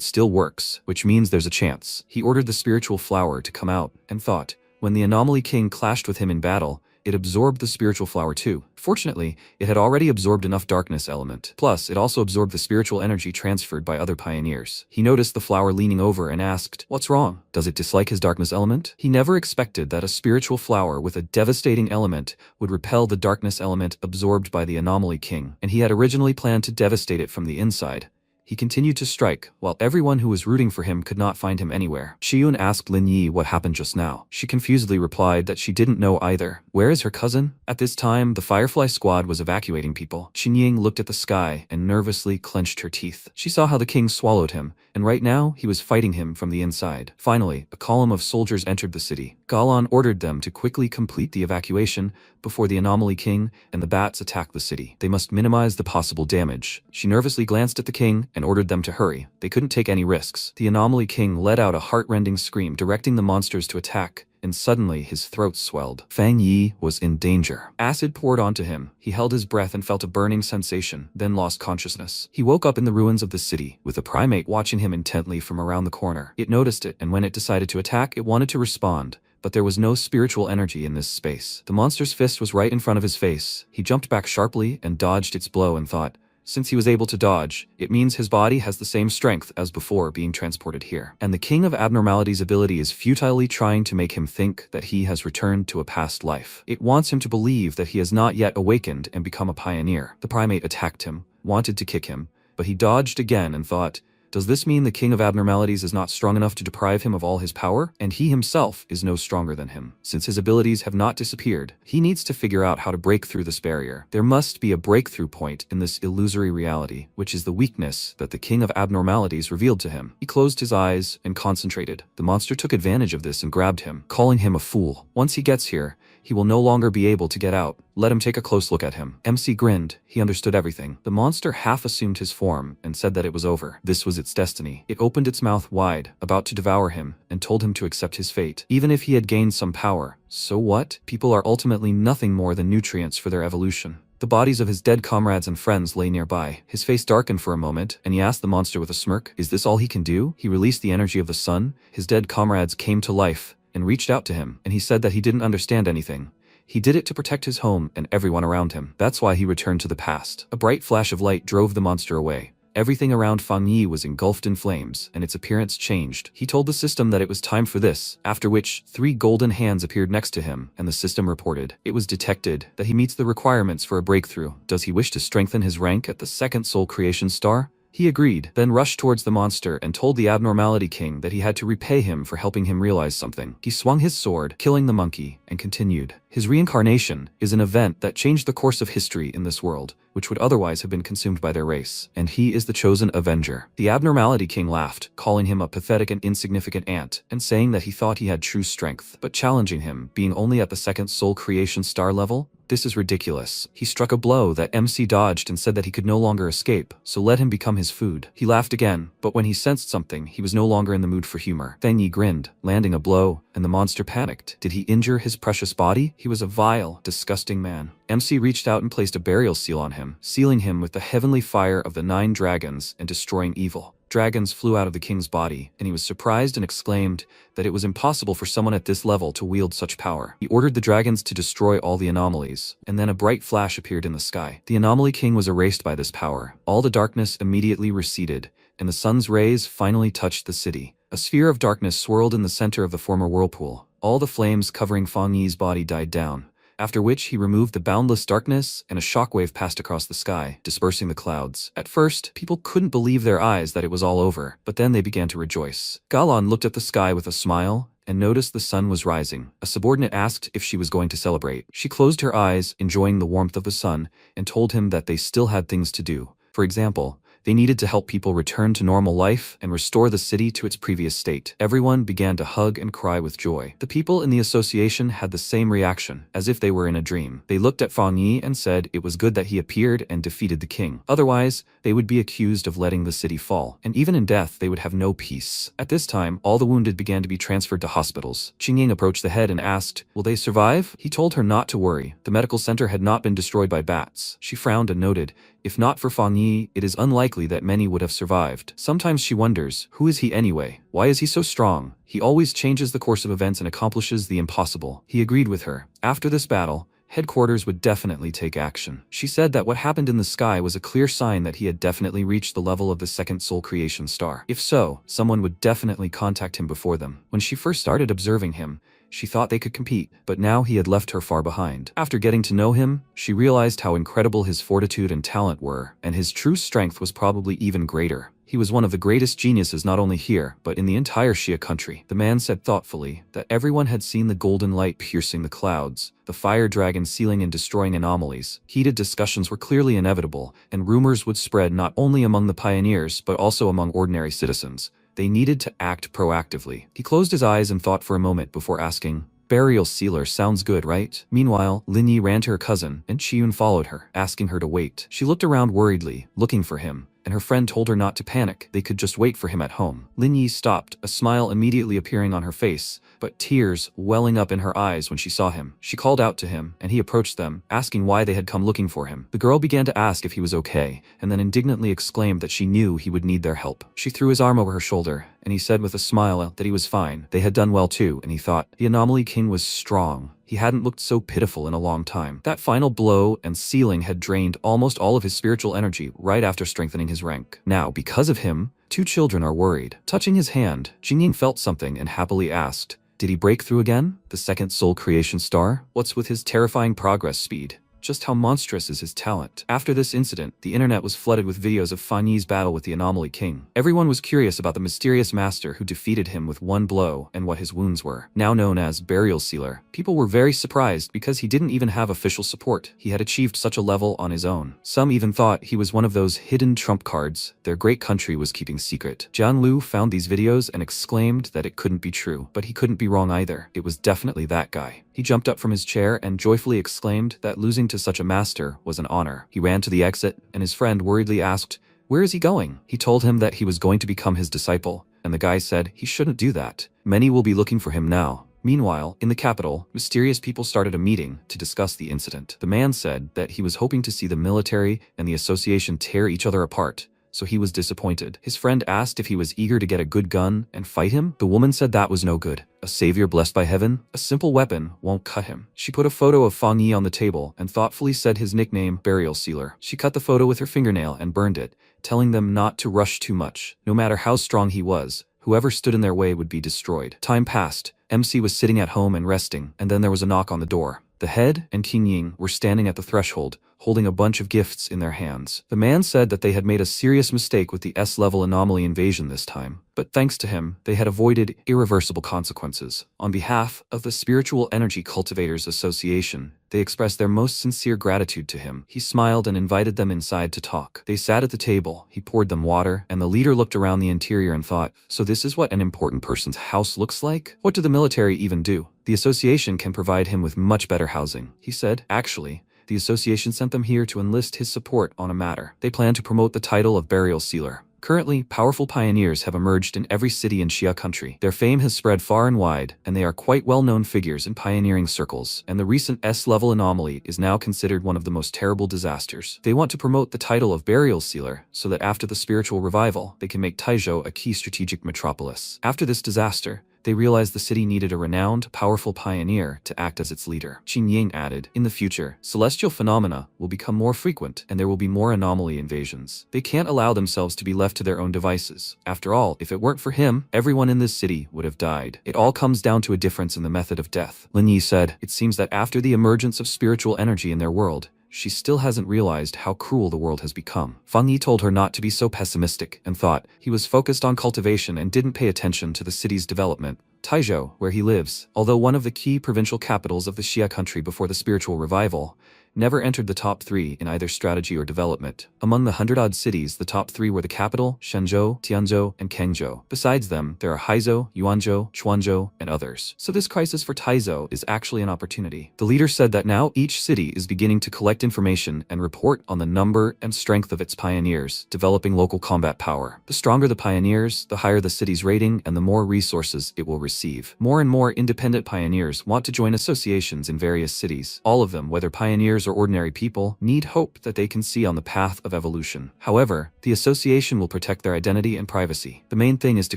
still works, which means there's a chance. He ordered the spiritual flower to come out, and thought, when the Anomaly King clashed with him in battle, it absorbed the spiritual flower too. Fortunately, it had already absorbed enough darkness element. Plus, it also absorbed the spiritual energy transferred by other pioneers. He noticed the flower leaning over and asked, "What's wrong? Does it dislike his darkness element?" He never expected that a spiritual flower with a devastating element would repel the darkness element absorbed by the Anomaly King, and he had originally planned to devastate it from the inside. He continued to strike, while everyone who was rooting for him could not find him anywhere. Shiyun asked Lin Yi what happened just now. She confusedly replied that she didn't know either. Where is her cousin? At this time, the Firefly Squad was evacuating people. Xingying looked at the sky and nervously clenched her teeth. She saw how the king swallowed him, and right now, he was fighting him from the inside. Finally, a column of soldiers entered the city. Galan ordered them to quickly complete the evacuation before the Anomaly King and the bats attacked the city. They must minimize the possible damage. She nervously glanced at the king and ordered them to hurry. They couldn't take any risks. The Anomaly King let out a heart-rending scream, directing the monsters to attack, and suddenly his throat swelled. Fang Yi was in danger. Acid poured onto him. He held his breath and felt a burning sensation, then lost consciousness. He woke up in the ruins of the city, with a primate watching him intently from around the corner. It noticed it, and when it decided to attack, it wanted to respond. But there was no spiritual energy in this space. The monster's fist was right in front of his face. He jumped back sharply and dodged its blow and thought, since he was able to dodge, it means his body has the same strength as before being transported here. And the King of Abnormality's ability is futilely trying to make him think that he has returned to a past life. It wants him to believe that he has not yet awakened and become a pioneer. The primate attacked him, wanted to kick him, but he dodged again and thought, does this mean the King of Abnormalities is not strong enough to deprive him of all his power? And he himself is no stronger than him. Since his abilities have not disappeared, he needs to figure out how to break through this barrier. There must be a breakthrough point in this illusory reality, which is the weakness that the King of Abnormalities revealed to him. He closed his eyes and concentrated. The monster took advantage of this and grabbed him, calling him a fool. Once he gets here, he will no longer be able to get out. Let him take a close look at him. MC grinned. He understood everything. The monster half assumed his form and said that it was over. This was its destiny. It opened its mouth wide, about to devour him, and told him to accept his fate. Even if he had gained some power, so what? People are ultimately nothing more than nutrients for their evolution. The bodies of his dead comrades and friends lay nearby. His face darkened for a moment, and he asked the monster with a smirk, is this all he can do? He released the energy of the sun. His dead comrades came to life and reached out to him, and he said that he didn't understand anything. He did it to protect his home and everyone around him. That's why he returned to the past. A bright flash of light drove the monster away. Everything around Fang Yi was engulfed in flames, and its appearance changed. He told the system that it was time for this, after which 3 golden hands appeared next to him, and the system reported. It was detected that he meets the requirements for a breakthrough. Does he wish to strengthen his rank at the 2nd Soul Creation Star? He agreed, then rushed towards the monster and told the Abnormality King that he had to repay him for helping him realize something. He swung his sword, killing the monkey, and continued. His reincarnation is an event that changed the course of history in this world, which would otherwise have been consumed by their race, and he is the chosen avenger. The Abnormality King laughed, calling him a pathetic and insignificant ant, and saying that he thought he had true strength, but challenging him, being only at the 2nd Soul Creation Star level? This is ridiculous. He struck a blow that MC dodged and said that he could no longer escape, so let him become his food. He laughed again, but when he sensed something, he was no longer in the mood for humor. Feng Yi grinned, landing a blow, and the monster panicked. Did he injure his precious body? He was a vile, disgusting man. MC reached out and placed a burial seal on him, sealing him with the heavenly fire of the 9 dragons and destroying evil. Dragons flew out of the king's body, and he was surprised and exclaimed that it was impossible for someone at this level to wield such power. He ordered the dragons to destroy all the anomalies, and then a bright flash appeared in the sky. The Anomaly King was erased by this power. All the darkness immediately receded, and the sun's rays finally touched the city. A sphere of darkness swirled in the center of the former whirlpool. All the flames covering Fang Yi's body died down, after which he removed the boundless darkness and a shockwave passed across the sky, dispersing the clouds. At first, people couldn't believe their eyes that it was all over, but then they began to rejoice. Galan looked at the sky with a smile and noticed the sun was rising. A subordinate asked if she was going to celebrate. She closed her eyes, enjoying the warmth of the sun, and told him that they still had things to do. For example, they needed to help people return to normal life and restore the city to its previous state. Everyone began to hug and cry with joy. The people in the association had the same reaction, as if they were in a dream. They looked at Fang Yi and said it was good that he appeared and defeated the king. Otherwise, they would be accused of letting the city fall, and even in death they would have no peace. At this time, all the wounded began to be transferred to hospitals. Qingying approached the head and asked, will they survive? He told her not to worry. The medical center had not been destroyed by bats. She frowned and noted, if not for Fang Yi, it is unlikely that many would have survived. Sometimes she wonders, who is he anyway? Why is he so strong? He always changes the course of events and accomplishes the impossible. He agreed with her. After this battle, headquarters would definitely take action. She said that what happened in the sky was a clear sign that he had definitely reached the level of the second soul creation star. If so, someone would definitely contact him before them. When she first started observing him, she thought they could compete, but now he had left her far behind. After getting to know him, she realized how incredible his fortitude and talent were, and his true strength was probably even greater. He was one of the greatest geniuses not only here, but in the entire Xia country. The man said thoughtfully that everyone had seen the golden light piercing the clouds, the fire dragon sealing and destroying anomalies. Heated discussions were clearly inevitable, and rumors would spread not only among the pioneers, but also among ordinary citizens. They needed to act proactively. He closed his eyes and thought for a moment before asking, "Burial sealer sounds good, right?" Meanwhile, Lin Yi ran to her cousin, and Chiyun followed her, asking her to wait. She looked around worriedly, looking for him, and her friend told her not to panic. They could just wait for him at home. Lin Yi stopped, a smile immediately appearing on her face, but tears welling up in her eyes when she saw him. She called out to him, and he approached them, asking why they had come looking for him. The girl began to ask if he was okay, and then indignantly exclaimed that she knew he would need their help. She threw his arm over her shoulder, and he said with a smile that he was fine. They had done well too, and he thought, the Anomaly King was strong. He hadn't looked so pitiful in a long time. That final blow and sealing had drained almost all of his spiritual energy right after strengthening his rank. Now, because of him, 2 children are worried. Touching his hand, Jingying felt something and happily asked, did he break through again? The second soul creation star? What's with his terrifying progress speed? Just how monstrous is his talent? After this incident, the internet was flooded with videos of Fan Yi's battle with the Anomaly King. Everyone was curious about the mysterious master who defeated him with one blow and what his wounds were. Now known as Burial Sealer, people were very surprised because he didn't even have official support. He had achieved such a level on his own. Some even thought he was one of those hidden trump cards their great country was keeping secret. Jian Lu found these videos and exclaimed that it couldn't be true, but he couldn't be wrong either. It was definitely that guy. He jumped up from his chair and joyfully exclaimed that losing to such a master was an honor. He ran to the exit, and his friend worriedly asked, "Where is he going?" He told him that he was going to become his disciple, and the guy said he shouldn't do that. Many will be looking for him now. Meanwhile, in the capital, mysterious people started a meeting to discuss the incident. The man said that he was hoping to see the military and the association tear each other apart, so he was disappointed. His friend asked if he was eager to get a good gun and fight him. The woman said that was no good. A savior blessed by heaven? A simple weapon won't cut him. She put a photo of Fan Yi on the table and thoughtfully said his nickname, Burial Sealer. She cut the photo with her fingernail and burned it, telling them not to rush too much. No matter how strong he was, whoever stood in their way would be destroyed. Time passed. MC was sitting at home and resting, and then there was a knock on the door. The head and King Ying were standing at the threshold, holding a bunch of gifts in their hands. The man said that they had made a serious mistake with the S-level anomaly invasion this time, but thanks to him, they had avoided irreversible consequences. On behalf of the Spiritual Energy Cultivators Association, they expressed their most sincere gratitude to him. He smiled and invited them inside to talk. They sat at the table, he poured them water, and the leader looked around the interior and thought, so this is what an important person's house looks like? What do the military even do? The association can provide him with much better housing, he said. Actually, the association sent them here to enlist his support on a matter. They plan to promote the title of Burial Sealer. Currently, powerful pioneers have emerged in every city in Xia country. Their fame has spread far and wide, and they are quite well-known figures in pioneering circles, and the recent S-level anomaly is now considered one of the most terrible disasters. They want to promote the title of Burial Sealer so that after the spiritual revival, they can make Taizhou a key strategic metropolis. After this disaster, they realized the city needed a renowned, powerful pioneer to act as its leader. Qin Ying added, in the future, celestial phenomena will become more frequent and there will be more anomaly invasions. They can't allow themselves to be left to their own devices. After all, if it weren't for him, everyone in this city would have died. It all comes down to a difference in the method of death. Lin Yi said, it seems that after the emergence of spiritual energy in their world, she still hasn't realized how cruel the world has become. Fan Yi told her not to be so pessimistic and thought he was focused on cultivation and didn't pay attention to the city's development. Taizhou, where he lives, although one of the key provincial capitals of the Xia country before the spiritual revival, never entered the top 3 in either strategy or development. Among the 100-odd cities, the top 3 were the capital, Shenzhou, Tianzhou, and Kangzhou. Besides them, there are Haizhou, Yuanzhou, Chuanzhou, and others. So this crisis for Taizhou is actually an opportunity. The leader said that now each city is beginning to collect information and report on the number and strength of its pioneers, developing local combat power. The stronger the pioneers, the higher the city's rating and the more resources it will receive. More and more independent pioneers want to join associations in various cities. All of them, whether pioneers or ordinary people, need hope that they can see on the path of evolution. However, the association will protect their identity and privacy. The main thing is to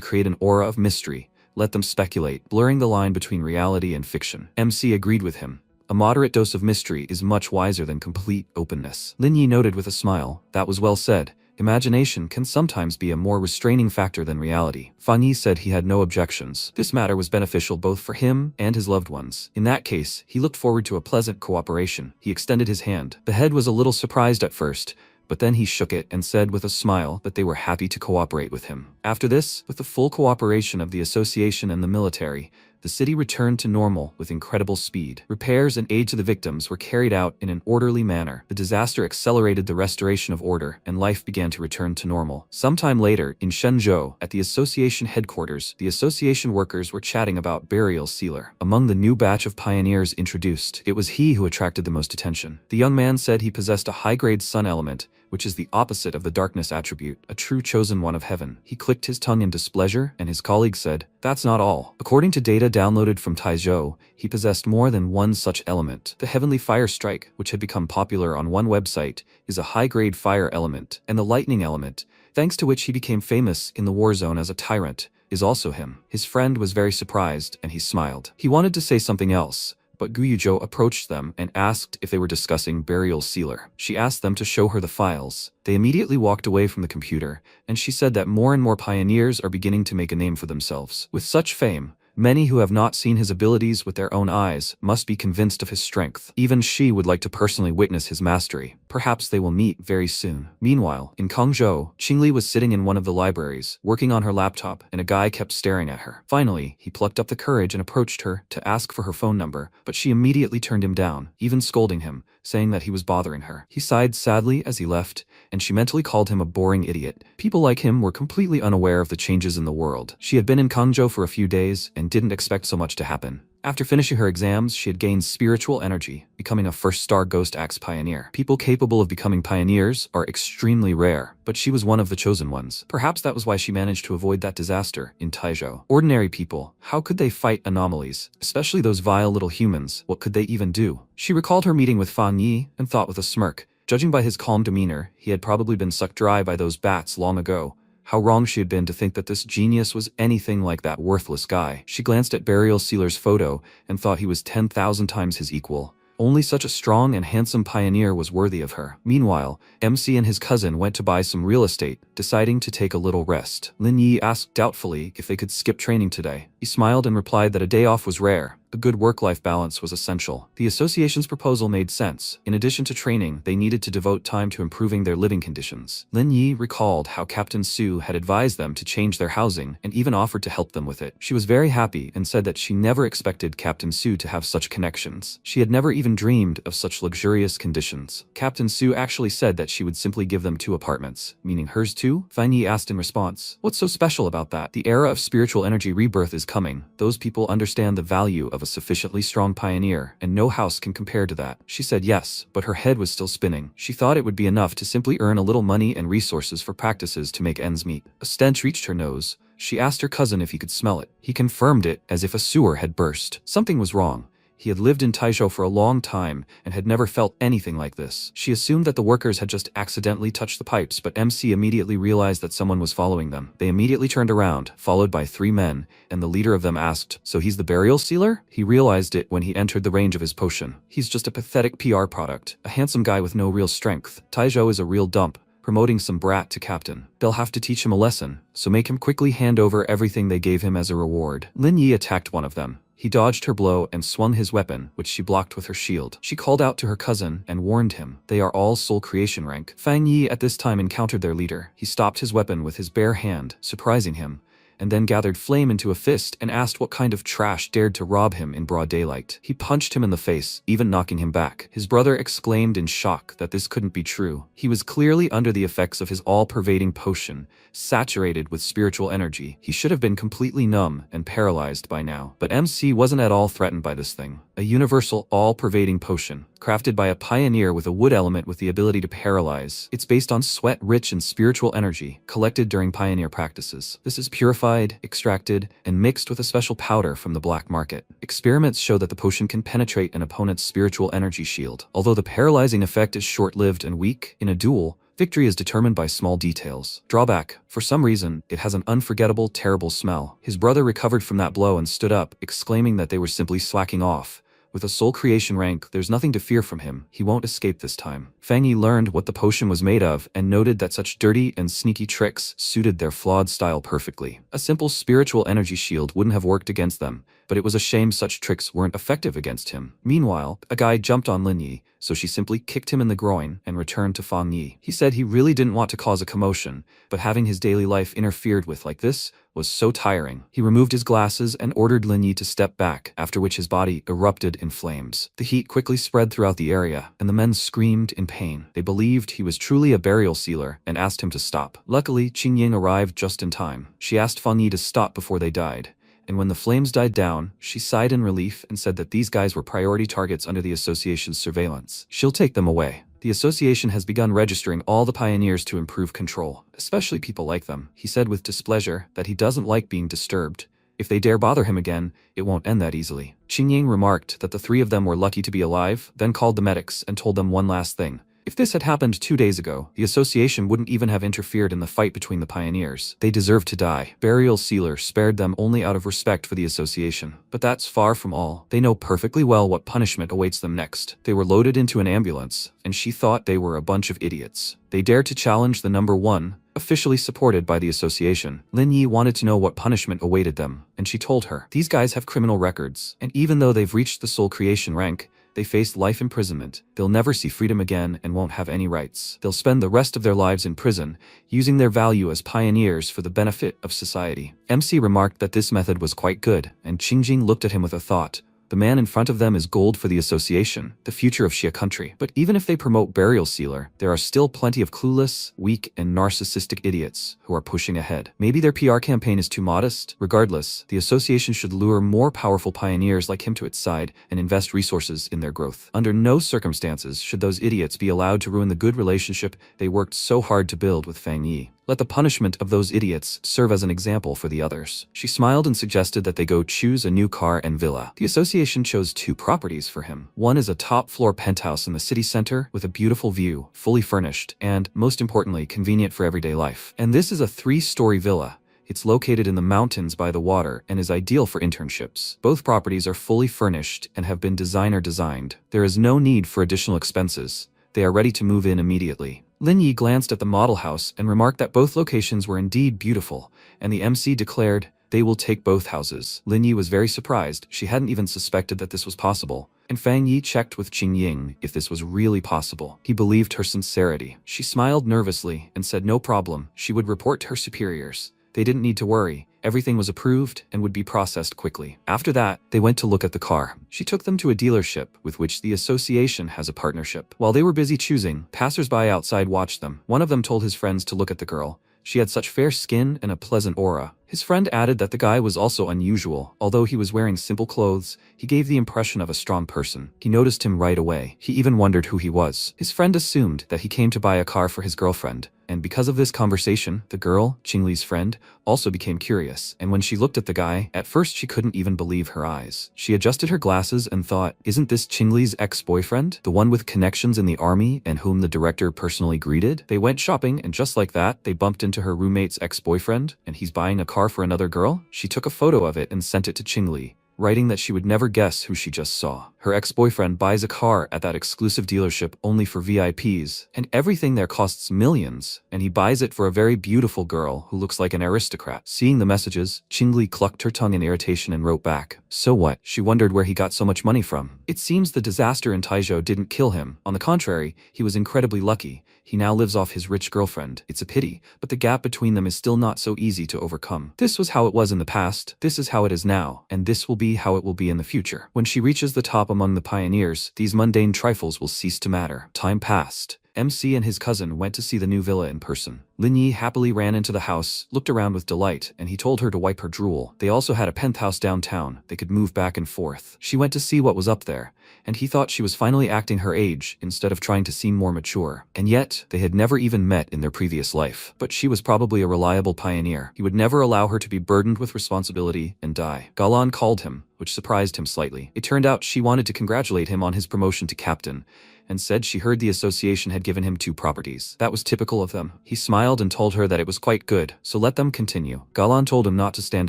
create an aura of mystery. Let them speculate, blurring the line between reality and fiction. MC agreed with him. A moderate dose of mystery is much wiser than complete openness. Lin Yi noted with a smile. That was well said. Imagination can sometimes be a more restraining factor than reality. Fan Yi said he had no objections. This matter was beneficial both for him and his loved ones. In that case, he looked forward to a pleasant cooperation. He extended his hand. The head was a little surprised at first, but then he shook it and said with a smile that they were happy to cooperate with him. After this, with the full cooperation of the association and the military, the city returned to normal with incredible speed. Repairs and aid to the victims were carried out in an orderly manner. The disaster accelerated the restoration of order, and life began to return to normal. Sometime later, in Shenzhou, at the association headquarters, the association workers were chatting about Burial Sealer. Among the new batch of pioneers introduced, it was he who attracted the most attention. The young man said he possessed a high-grade sun element, which is the opposite of the darkness attribute, a true chosen one of heaven. He clicked his tongue in displeasure, and his colleague said, "That's not all." According to data downloaded from Taizhou, he possessed more than one such element. The Heavenly Fire Strike, which had become popular on one website, is a high-grade fire element, and the Lightning element, thanks to which he became famous in the war zone as a tyrant, is also him. His friend was very surprised, and he smiled. He wanted to say something else, but Guyuzhou approached them and asked if they were discussing Burial Sealer. She asked them to show her the files. They immediately walked away from the computer, and she said that more and more pioneers are beginning to make a name for themselves. With such fame, many who have not seen his abilities with their own eyes must be convinced of his strength. Even she would like to personally witness his mastery. Perhaps they will meet very soon. Meanwhile, in Kangzhou, Qingli was sitting in one of the libraries, working on her laptop, and a guy kept staring at her. Finally, he plucked up the courage and approached her to ask for her phone number, but she immediately turned him down, even scolding him, saying that he was bothering her. He sighed sadly as he left, and she mentally called him a boring idiot. People like him were completely unaware of the changes in the world. She had been in Kangzhou for a few days and didn't expect so much to happen. After finishing her exams, she had gained spiritual energy, becoming a first-star Ghost Axe pioneer. People capable of becoming pioneers are extremely rare, but she was one of the chosen ones. Perhaps that was why she managed to avoid that disaster in Taizhou. Ordinary people, how could they fight anomalies? Especially those vile little humans, what could they even do? She recalled her meeting with Fan Yi and thought with a smirk. Judging by his calm demeanor, he had probably been sucked dry by those bats long ago. How wrong she had been to think that this genius was anything like that worthless guy. She glanced at Burial Sealer's photo and thought he was 10,000 times his equal. Only such a strong and handsome pioneer was worthy of her. Meanwhile, MC and his cousin went to buy some real estate, deciding to take a little rest. Lin Yi asked doubtfully if they could skip training today. He smiled and replied that a day off was rare. A good work-life balance was essential. The association's proposal made sense. In addition to training, they needed to devote time to improving their living conditions. Lin Yi recalled how Captain Su had advised them to change their housing and even offered to help them with it. She was very happy and said that she never expected Captain Su to have such connections. She had never even dreamed of such luxurious conditions. Captain Su actually said that she would simply give them 2 apartments, meaning hers too? Fan Yi asked in response. What's so special about that? The era of spiritual energy rebirth is coming. Those people understand the value of a sufficiently strong pioneer, and no house can compare to that. She said yes, but her head was still spinning. She thought it would be enough to simply earn a little money and resources for practices to make ends meet. A stench reached her nose. She asked her cousin if he could smell it. He confirmed it, as if a sewer had burst. Something was wrong. He had lived in Taizhou for a long time and had never felt anything like this. She assumed that the workers had just accidentally touched the pipes, but MC immediately realized that someone was following them. They immediately turned around, followed by 3 men, and the leader of them asked, "So he's the Burial Sealer?" He realized it when he entered the range of his potion. He's just a pathetic PR product, a handsome guy with no real strength. Taizhou is a real dump, promoting some brat to captain. They'll have to teach him a lesson, so make him quickly hand over everything they gave him as a reward. Lin Yi attacked one of them. He dodged her blow and swung his weapon, which she blocked with her shield. She called out to her cousin and warned him. They are all soul creation rank. Fan Yi at this time encountered their leader. He stopped his weapon with his bare hand, surprising him, and then gathered flame into a fist and asked what kind of trash dared to rob him in broad daylight. He punched him in the face, even knocking him back. His brother exclaimed in shock that this couldn't be true. He was clearly under the effects of his all-pervading potion, saturated with spiritual energy. He should have been completely numb and paralyzed by now. But MC wasn't at all threatened by this thing. A universal, all-pervading potion, crafted by a pioneer with a wood element with the ability to paralyze. It's based on sweat-rich and spiritual energy, collected during pioneer practices. This is purified, extracted, and mixed with a special powder from the black market. Experiments show that the potion can penetrate an opponent's spiritual energy shield. Although the paralyzing effect is short-lived and weak, in a duel, victory is determined by small details. Drawback: for some reason, it has an unforgettable, terrible smell. His brother recovered from that blow and stood up, exclaiming that they were simply slacking off, With a soul creation rank, there's nothing to fear from him. He won't escape this time. Fang Yi learned what the potion was made of and noted that such dirty and sneaky tricks suited their flawed style perfectly. A simple spiritual energy shield wouldn't have worked against them, but it was a shame such tricks weren't effective against him. Meanwhile, a guy jumped on Lin Yi, so she simply kicked him in the groin and returned to Fang Yi. He said he really didn't want to cause a commotion, but having his daily life interfered with like this was so tiring. He removed his glasses and ordered Lin Yi to step back, after which his body erupted in flames. The heat quickly spread throughout the area, and the men screamed in pain. They believed he was truly a burial sealer and asked him to stop. Luckily, Qingying arrived just in time. She asked Fang Yi to stop before they died. And when the flames died down, she sighed in relief and said that these guys were priority targets under the association's surveillance. She'll take them away. The association has begun registering all the pioneers to improve control, especially people like them. He said with displeasure that he doesn't like being disturbed. If they dare bother him again, it won't end that easily. Qingying remarked that the three of them were lucky to be alive, then called the medics and told them one last thing. If this had happened 2 days ago, the association wouldn't even have interfered in the fight between the pioneers. They deserved to die. Burial Sealer spared them only out of respect for the association. But that's far from all. They know perfectly well what punishment awaits them next. They were loaded into an ambulance, and she thought they were a bunch of idiots. They dared to challenge the number one, officially supported by the association. Lin Yi wanted to know what punishment awaited them, and she told her, these guys have criminal records, and even though they've reached the soul creation rank, they face life imprisonment. They'll never see freedom again and won't have any rights. They'll spend the rest of their lives in prison, using their value as pioneers for the benefit of society. MC remarked that this method was quite good, and Qingjing looked at him with a thought. The man in front of them is gold for the association, the future of Xia country. But even if they promote Burial Sealer, there are still plenty of clueless, weak, and narcissistic idiots who are pushing ahead. Maybe their PR campaign is too modest. Regardless, the association should lure more powerful pioneers like him to its side and invest resources in their growth. Under no circumstances should those idiots be allowed to ruin the good relationship they worked so hard to build with Fang Yi. Let the punishment of those idiots serve as an example for the others. She smiled and suggested that they go choose a new car and villa. The association chose 2 properties for him. One is a top-floor penthouse in the city center with a beautiful view, fully furnished, and, most importantly, convenient for everyday life. And this is a 3-story villa. It's located in the mountains by the water and is ideal for internships. Both properties are fully furnished and have been designer designed. There is no need for additional expenses. They are ready to move in immediately. Lin Yi glanced at the model house and remarked that both locations were indeed beautiful, and the MC declared, they will take both houses. Lin Yi was very surprised. She hadn't even suspected that this was possible. And Fang Yi checked with Qingying if this was really possible. He believed her sincerity. She smiled nervously and said no problem. She would report to her superiors. They didn't need to worry. Everything was approved and would be processed quickly. After that, they went to look at the car. She took them to a dealership with which the association has a partnership. While they were busy choosing, passers-by outside watched them. One of them told his friends to look at the girl. She had such fair skin and a pleasant aura. His friend added that the guy was also unusual. Although he was wearing simple clothes, he gave the impression of a strong person. He noticed him right away. He even wondered who he was. His friend assumed that he came to buy a car for his girlfriend. And because of this conversation, the girl, Qingli's friend, also became curious. And when she looked at the guy, at first she couldn't even believe her eyes. She adjusted her glasses and thought, isn't this Qingli's ex-boyfriend? The one with connections in the army and whom the director personally greeted? They went shopping and just like that, they bumped into her roommate's ex-boyfriend, and he's buying a car for another girl? She took a photo of it and sent it to Qingli, writing that she would never guess who she just saw. Her ex-boyfriend buys a car at that exclusive dealership only for VIPs, and everything there costs millions, and he buys it for a very beautiful girl who looks like an aristocrat. Seeing the messages, Qingli clucked her tongue in irritation and wrote back, so what? She wondered where he got so much money from. It seems the disaster in Taizhou didn't kill him. On the contrary, he was incredibly lucky. He now lives off his rich girlfriend. It's a pity, but the gap between them is still not so easy to overcome. This was how it was in the past, this is how it is now, and this will be how it will be in the future. When she reaches the top among the pioneers, these mundane trifles will cease to matter. Time passed. MC and his cousin went to see the new villa in person. Lin Yi happily ran into the house, looked around with delight, and he told her to wipe her drool. They also had a penthouse downtown. They could move back and forth. She went to see what was up there, and he thought she was finally acting her age instead of trying to seem more mature. And yet, they had never even met in their previous life. But she was probably a reliable pioneer. He would never allow her to be burdened with responsibility and die. Galan called him. which surprised him slightly. It turned out she wanted to congratulate him on his promotion to captain, and said she heard the association had given him 2 properties. That was typical of them. He smiled and told her that it was quite good, so let them continue. Galan told him not to stand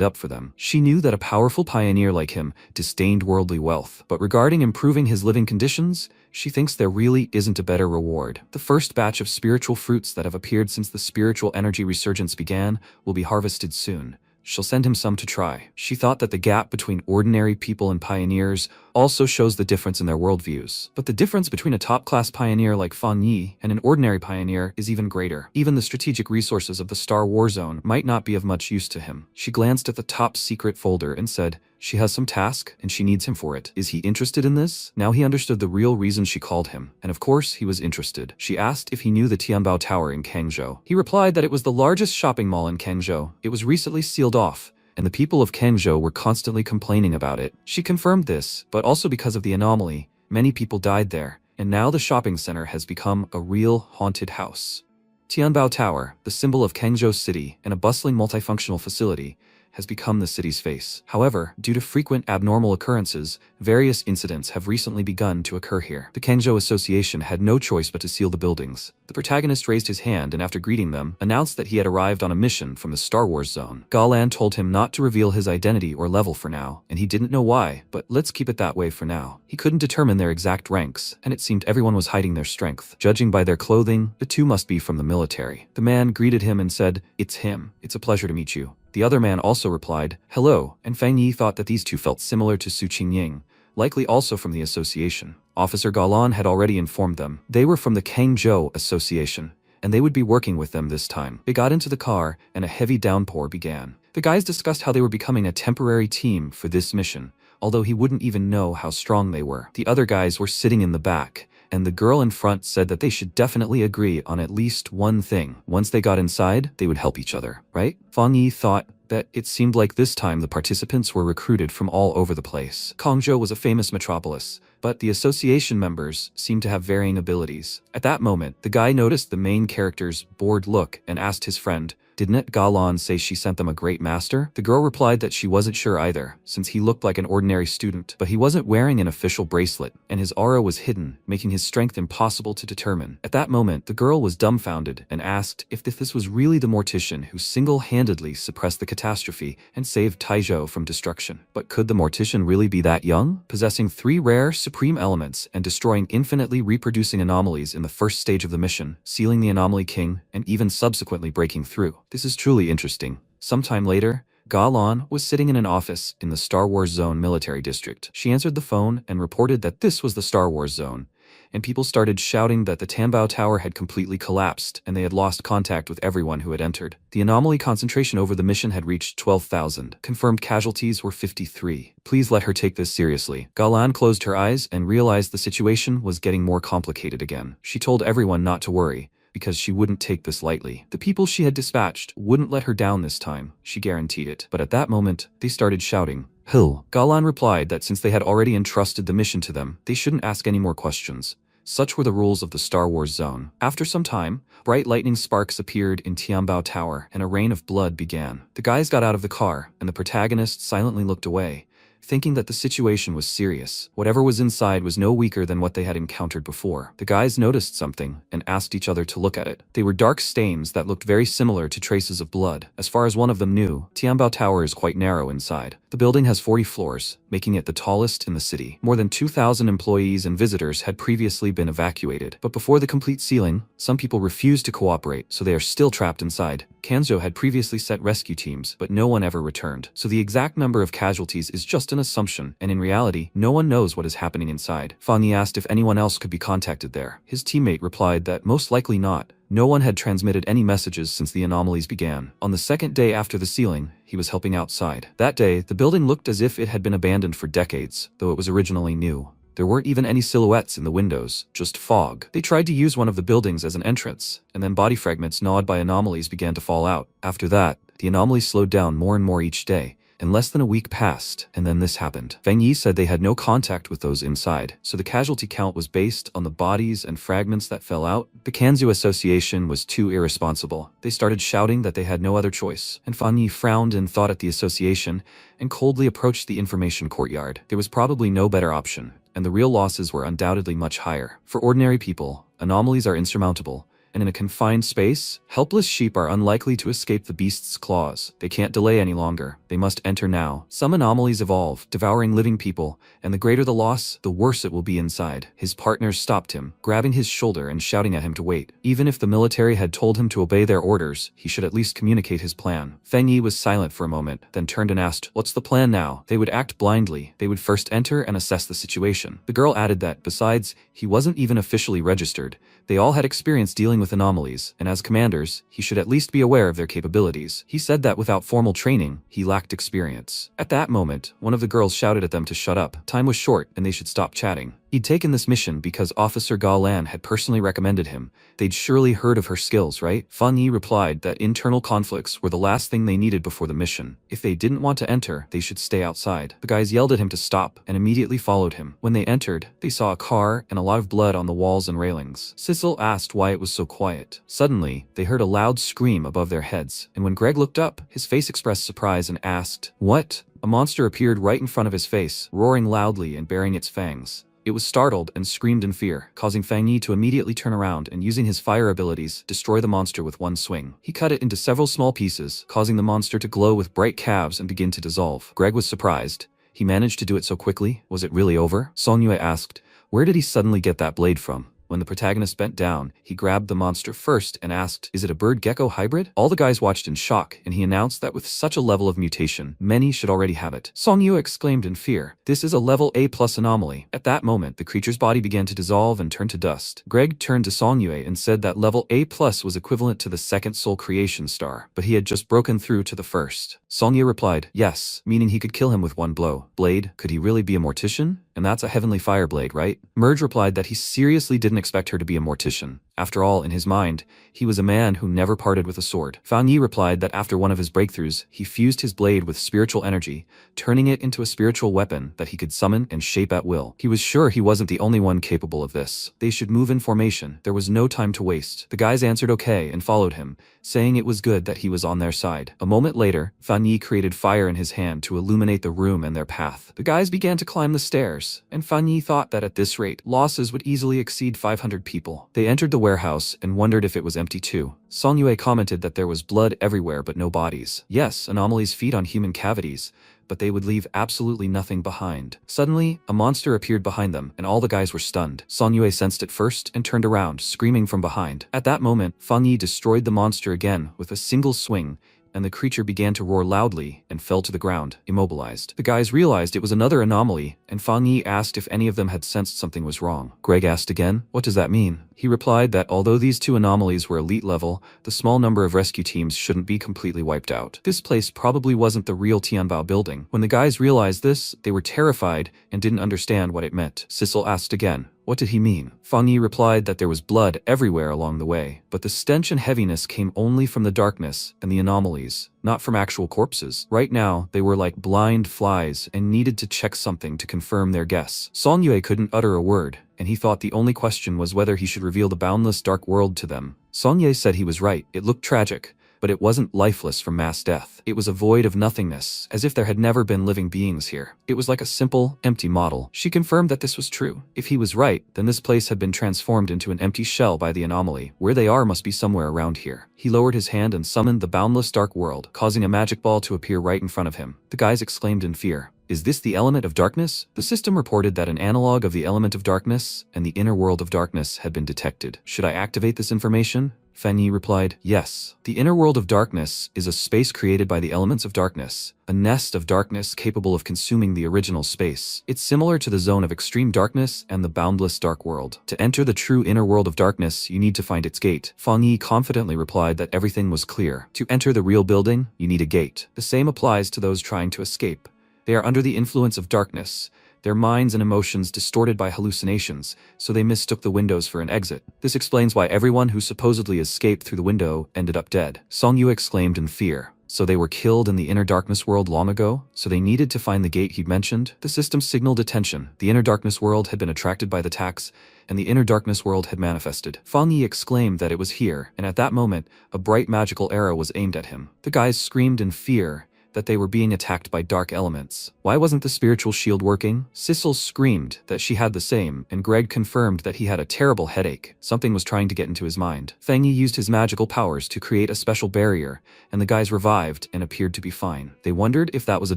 up for them. She knew that a powerful pioneer like him disdained worldly wealth, but regarding improving his living conditions, she thinks there really isn't a better reward. The first batch of spiritual fruits that have appeared since the spiritual energy resurgence began will be harvested soon. She'll send him some to try. She thought that the gap between ordinary people and pioneers also shows the difference in their worldviews. But the difference between a top-class pioneer like Fan Yi and an ordinary pioneer is even greater. Even the strategic resources of the Star War Zone might not be of much use to him. She glanced at the top secret folder and said, she has some task, and she needs him for it. Is he interested in this? Now he understood the real reason she called him, and of course he was interested. She asked if he knew the Tianbao Tower in Kangzhou. He replied that it was the largest shopping mall in Kangzhou. It was recently sealed off, and the people of Kangzhou were constantly complaining about it. She confirmed this, but also because of the anomaly, many people died there, and now the shopping center has become a real haunted house. Tianbao Tower, the symbol of Kangzhou City and a bustling multifunctional facility, has become the city's face. However, due to frequent abnormal occurrences, various incidents have recently begun to occur here. The Kangzhou Association had no choice but to seal the buildings. The protagonist raised his hand and after greeting them, announced that he had arrived on a mission from the Star Wars Zone. Galan told him not to reveal his identity or level for now, and he didn't know why, but let's keep it that way for now. He couldn't determine their exact ranks, and it seemed everyone was hiding their strength. Judging by their clothing, the 2 must be from the military. The man greeted him and said, "It's him. It's a pleasure to meet you." The other man also replied, "Hello," and Fang Yi thought that these 2 felt similar to Su Qingying, likely also from the association. Officer Galan had already informed them. They were from the Kangzhou Association, and they would be working with them this time. They got into the car, and a heavy downpour began. The guys discussed how they were becoming a temporary team for this mission, although he wouldn't even know how strong they were. The other guys were sitting in the back, and the girl in front said that they should definitely agree on at least one thing. Once they got inside, they would help each other, right? Fang Yi thought that it seemed like this time the participants were recruited from all over the place. Kangzhou was a famous metropolis, but the association members seemed to have varying abilities. At that moment, the guy noticed the main character's bored look and asked his friend, "Didn't Galan say she sent them a great master?" The girl replied that she wasn't sure either, since he looked like an ordinary student, but he wasn't wearing an official bracelet, and his aura was hidden, making his strength impossible to determine. At that moment, the girl was dumbfounded and asked if this was really the mortician who single-handedly suppressed the catastrophe and saved Taizhou from destruction. But could the mortician really be that young? Possessing 3 rare, supreme elements and destroying infinitely reproducing anomalies in the first stage of the mission, sealing the anomaly king, and even subsequently breaking through. This is truly interesting. Sometime later, Galan was sitting in an office in the Star Wars Zone military district. She answered the phone and reported that this was the Star Wars Zone, and people started shouting that the Tianbao Tower had completely collapsed and they had lost contact with everyone who had entered. The anomaly concentration over the mission had reached 12,000. Confirmed casualties were 53. Please let her take this seriously. Galan closed her eyes and realized the situation was getting more complicated again. She told everyone not to worry, because she wouldn't take this lightly. The people she had dispatched wouldn't let her down this time, she guaranteed it. But at that moment, they started shouting, "Who?" Galan replied that since they had already entrusted the mission to them, they shouldn't ask any more questions. Such were the rules of the Star Wars Zone. After some time, bright lightning sparks appeared in Tianbao Tower, and a rain of blood began. The guys got out of the car, and the protagonist silently looked away, thinking that the situation was serious. Whatever was inside was no weaker than what they had encountered before. The guys noticed something and asked each other to look at it. They were dark stains that looked very similar to traces of blood. As far as one of them knew, Tianbao Tower is quite narrow inside. The building has 40 floors, making it the tallest in the city. More than 2,000 employees and visitors had previously been evacuated. But before the complete sealing, some people refused to cooperate, so they are still trapped inside. Kangzhou had previously set rescue teams, but no one ever returned. So the exact number of casualties is just an assumption, and in reality, no one knows what is happening inside. Fang Yi asked if anyone else could be contacted there. His teammate replied that most likely not. No one had transmitted any messages since the anomalies began. On the second day after the sealing, he was helping outside. That day, the building looked as if it had been abandoned for decades, though it was originally new. There weren't even any silhouettes in the windows, just fog. They tried to use one of the buildings as an entrance, and then body fragments gnawed by anomalies began to fall out. After that, the anomalies slowed down more and more each day, and less than a week passed, and then this happened. Feng Yi said they had no contact with those inside, so the casualty count was based on the bodies and fragments that fell out. The Kanzu Association was too irresponsible. They started shouting that they had no other choice, and Feng Yi frowned in thought at the association and coldly approached the information courtyard. There was probably no better option, and the real losses were undoubtedly much higher. For ordinary people, anomalies are insurmountable, and in a confined space, helpless sheep are unlikely to escape the beast's claws. They can't delay any longer. They must enter now. Some anomalies evolve, devouring living people, and the greater the loss, the worse it will be inside. His partners stopped him, grabbing his shoulder and shouting at him to wait. Even if the military had told him to obey their orders, he should at least communicate his plan. Feng Yi was silent for a moment, then turned and asked, "What's the plan now?" They would act blindly. They would first enter and assess the situation. The girl added that, besides, he wasn't even officially registered. They all had experience dealing with anomalies, and as commanders, he should at least be aware of their capabilities. He said that without formal training, he lacked experience. At that moment, one of the girls shouted at them to shut up. Time was short, and they should stop chatting. He'd taken this mission because Officer Ga Lan had personally recommended him. They'd surely heard of her skills, right? Feng Yi replied that internal conflicts were the last thing they needed before the mission. If they didn't want to enter, they should stay outside. The guys yelled at him to stop, and immediately followed him. When they entered, they saw a car and a lot of blood on the walls and railings. Sissel asked why it was so quiet. Suddenly, they heard a loud scream above their heads, and when Greg looked up, his face expressed surprise and asked, "What?" A monster appeared right in front of his face, roaring loudly and baring its fangs. It was startled and screamed in fear, causing Feng Yi to immediately turn around and, using his fire abilities, destroy the monster with one swing. He cut it into several small pieces, causing the monster to glow with bright calves and begin to dissolve. Greg was surprised. He managed to do it so quickly. Was it really over? Song Yue asked, "Where did he suddenly get that blade from?" When the protagonist bent down, he grabbed the monster first and asked, "Is it a bird-gecko hybrid?" All the guys watched in shock, and he announced that with such a level of mutation, many should already have it. Song Yu exclaimed in fear, "This is a level A+ anomaly." At that moment, the creature's body began to dissolve and turn to dust. Greg turned to Song Yue and said that level A+ was equivalent to the second soul creation star, but he had just broken through to the first. Song Yue replied, "Yes," meaning he could kill him with one blow. Blade, could he really be a mortician? And that's a heavenly fire blade, right? Merge replied that he seriously didn't expect her to be a mortician. After all, in his mind, he was a man who never parted with a sword. Fang Yi replied that after one of his breakthroughs, he fused his blade with spiritual energy, turning it into a spiritual weapon that he could summon and shape at will. He was sure he wasn't the only one capable of this. They should move in formation. There was no time to waste. The guys answered okay and followed him, saying it was good that he was on their side. A moment later, Fang Yi created fire in his hand to illuminate the room and their path. The guys began to climb the stairs, and Fang Yi thought that at this rate, losses would easily exceed 500 people. They entered the warehouse and wondered if it was empty too. Song Yue commented that there was blood everywhere but no bodies. Yes, anomalies feed on human cavities, but they would leave absolutely nothing behind. Suddenly, a monster appeared behind them, and all the guys were stunned. Song Yue sensed it first and turned around, screaming from behind. At that moment, Fang Yi destroyed the monster again with a single swing, and the creature began to roar loudly and fell to the ground, immobilized. The guys realized it was another anomaly, and Fang Yi asked if any of them had sensed something was wrong. Greg asked again, "What does that mean?" He replied that although these two anomalies were elite level, the small number of rescue teams shouldn't be completely wiped out. This place probably wasn't the real Tianbao building. When the guys realized this, they were terrified and didn't understand what it meant. Sissel asked again, "What did he mean?" Fang Yi replied that there was blood everywhere along the way, but the stench and heaviness came only from the darkness and the anomalies, not from actual corpses. Right now, they were like blind flies and needed to check something to confirm their guess. Song Yue couldn't utter a word, and he thought the only question was whether he should reveal the boundless dark world to them. Song Yue said he was right. It looked tragic, but it wasn't lifeless from mass death. It was a void of nothingness, as if there had never been living beings here. It was like a simple, empty model. She confirmed that this was true. If he was right, then this place had been transformed into an empty shell by the anomaly. Where they are must be somewhere around here. He lowered his hand and summoned the boundless dark world, causing a magic ball to appear right in front of him. The guys exclaimed in fear. Is this the element of darkness? The system reported that an analog of the element of darkness and the inner world of darkness had been detected. Should I activate this information? Fang Yi replied, yes. The inner world of darkness is a space created by the elements of darkness, a nest of darkness capable of consuming the original space. It's similar to the zone of extreme darkness and the boundless dark world. To enter the true inner world of darkness, you need to find its gate. Fang Yi confidently replied that everything was clear. To enter the real building, you need a gate. The same applies to those trying to escape. They are under the influence of darkness, their minds and emotions distorted by hallucinations, so they mistook the windows for an exit. This explains why everyone who supposedly escaped through the window ended up dead. Song Yu exclaimed in fear. So they were killed in the inner darkness world long ago, so they needed to find the gate he'd mentioned. The system signaled attention. The inner darkness world had been attracted by the attacks, and the inner darkness world had manifested. Fang Yi exclaimed that it was here, and at that moment, a bright magical arrow was aimed at him. The guys screamed in fear that they were being attacked by dark elements. Why wasn't the spiritual shield working? Sissel screamed that she had the same, and Greg confirmed that he had a terrible headache. Something was trying to get into his mind. Fang Yi used his magical powers to create a special barrier, and the guys revived and appeared to be fine. They wondered if that was a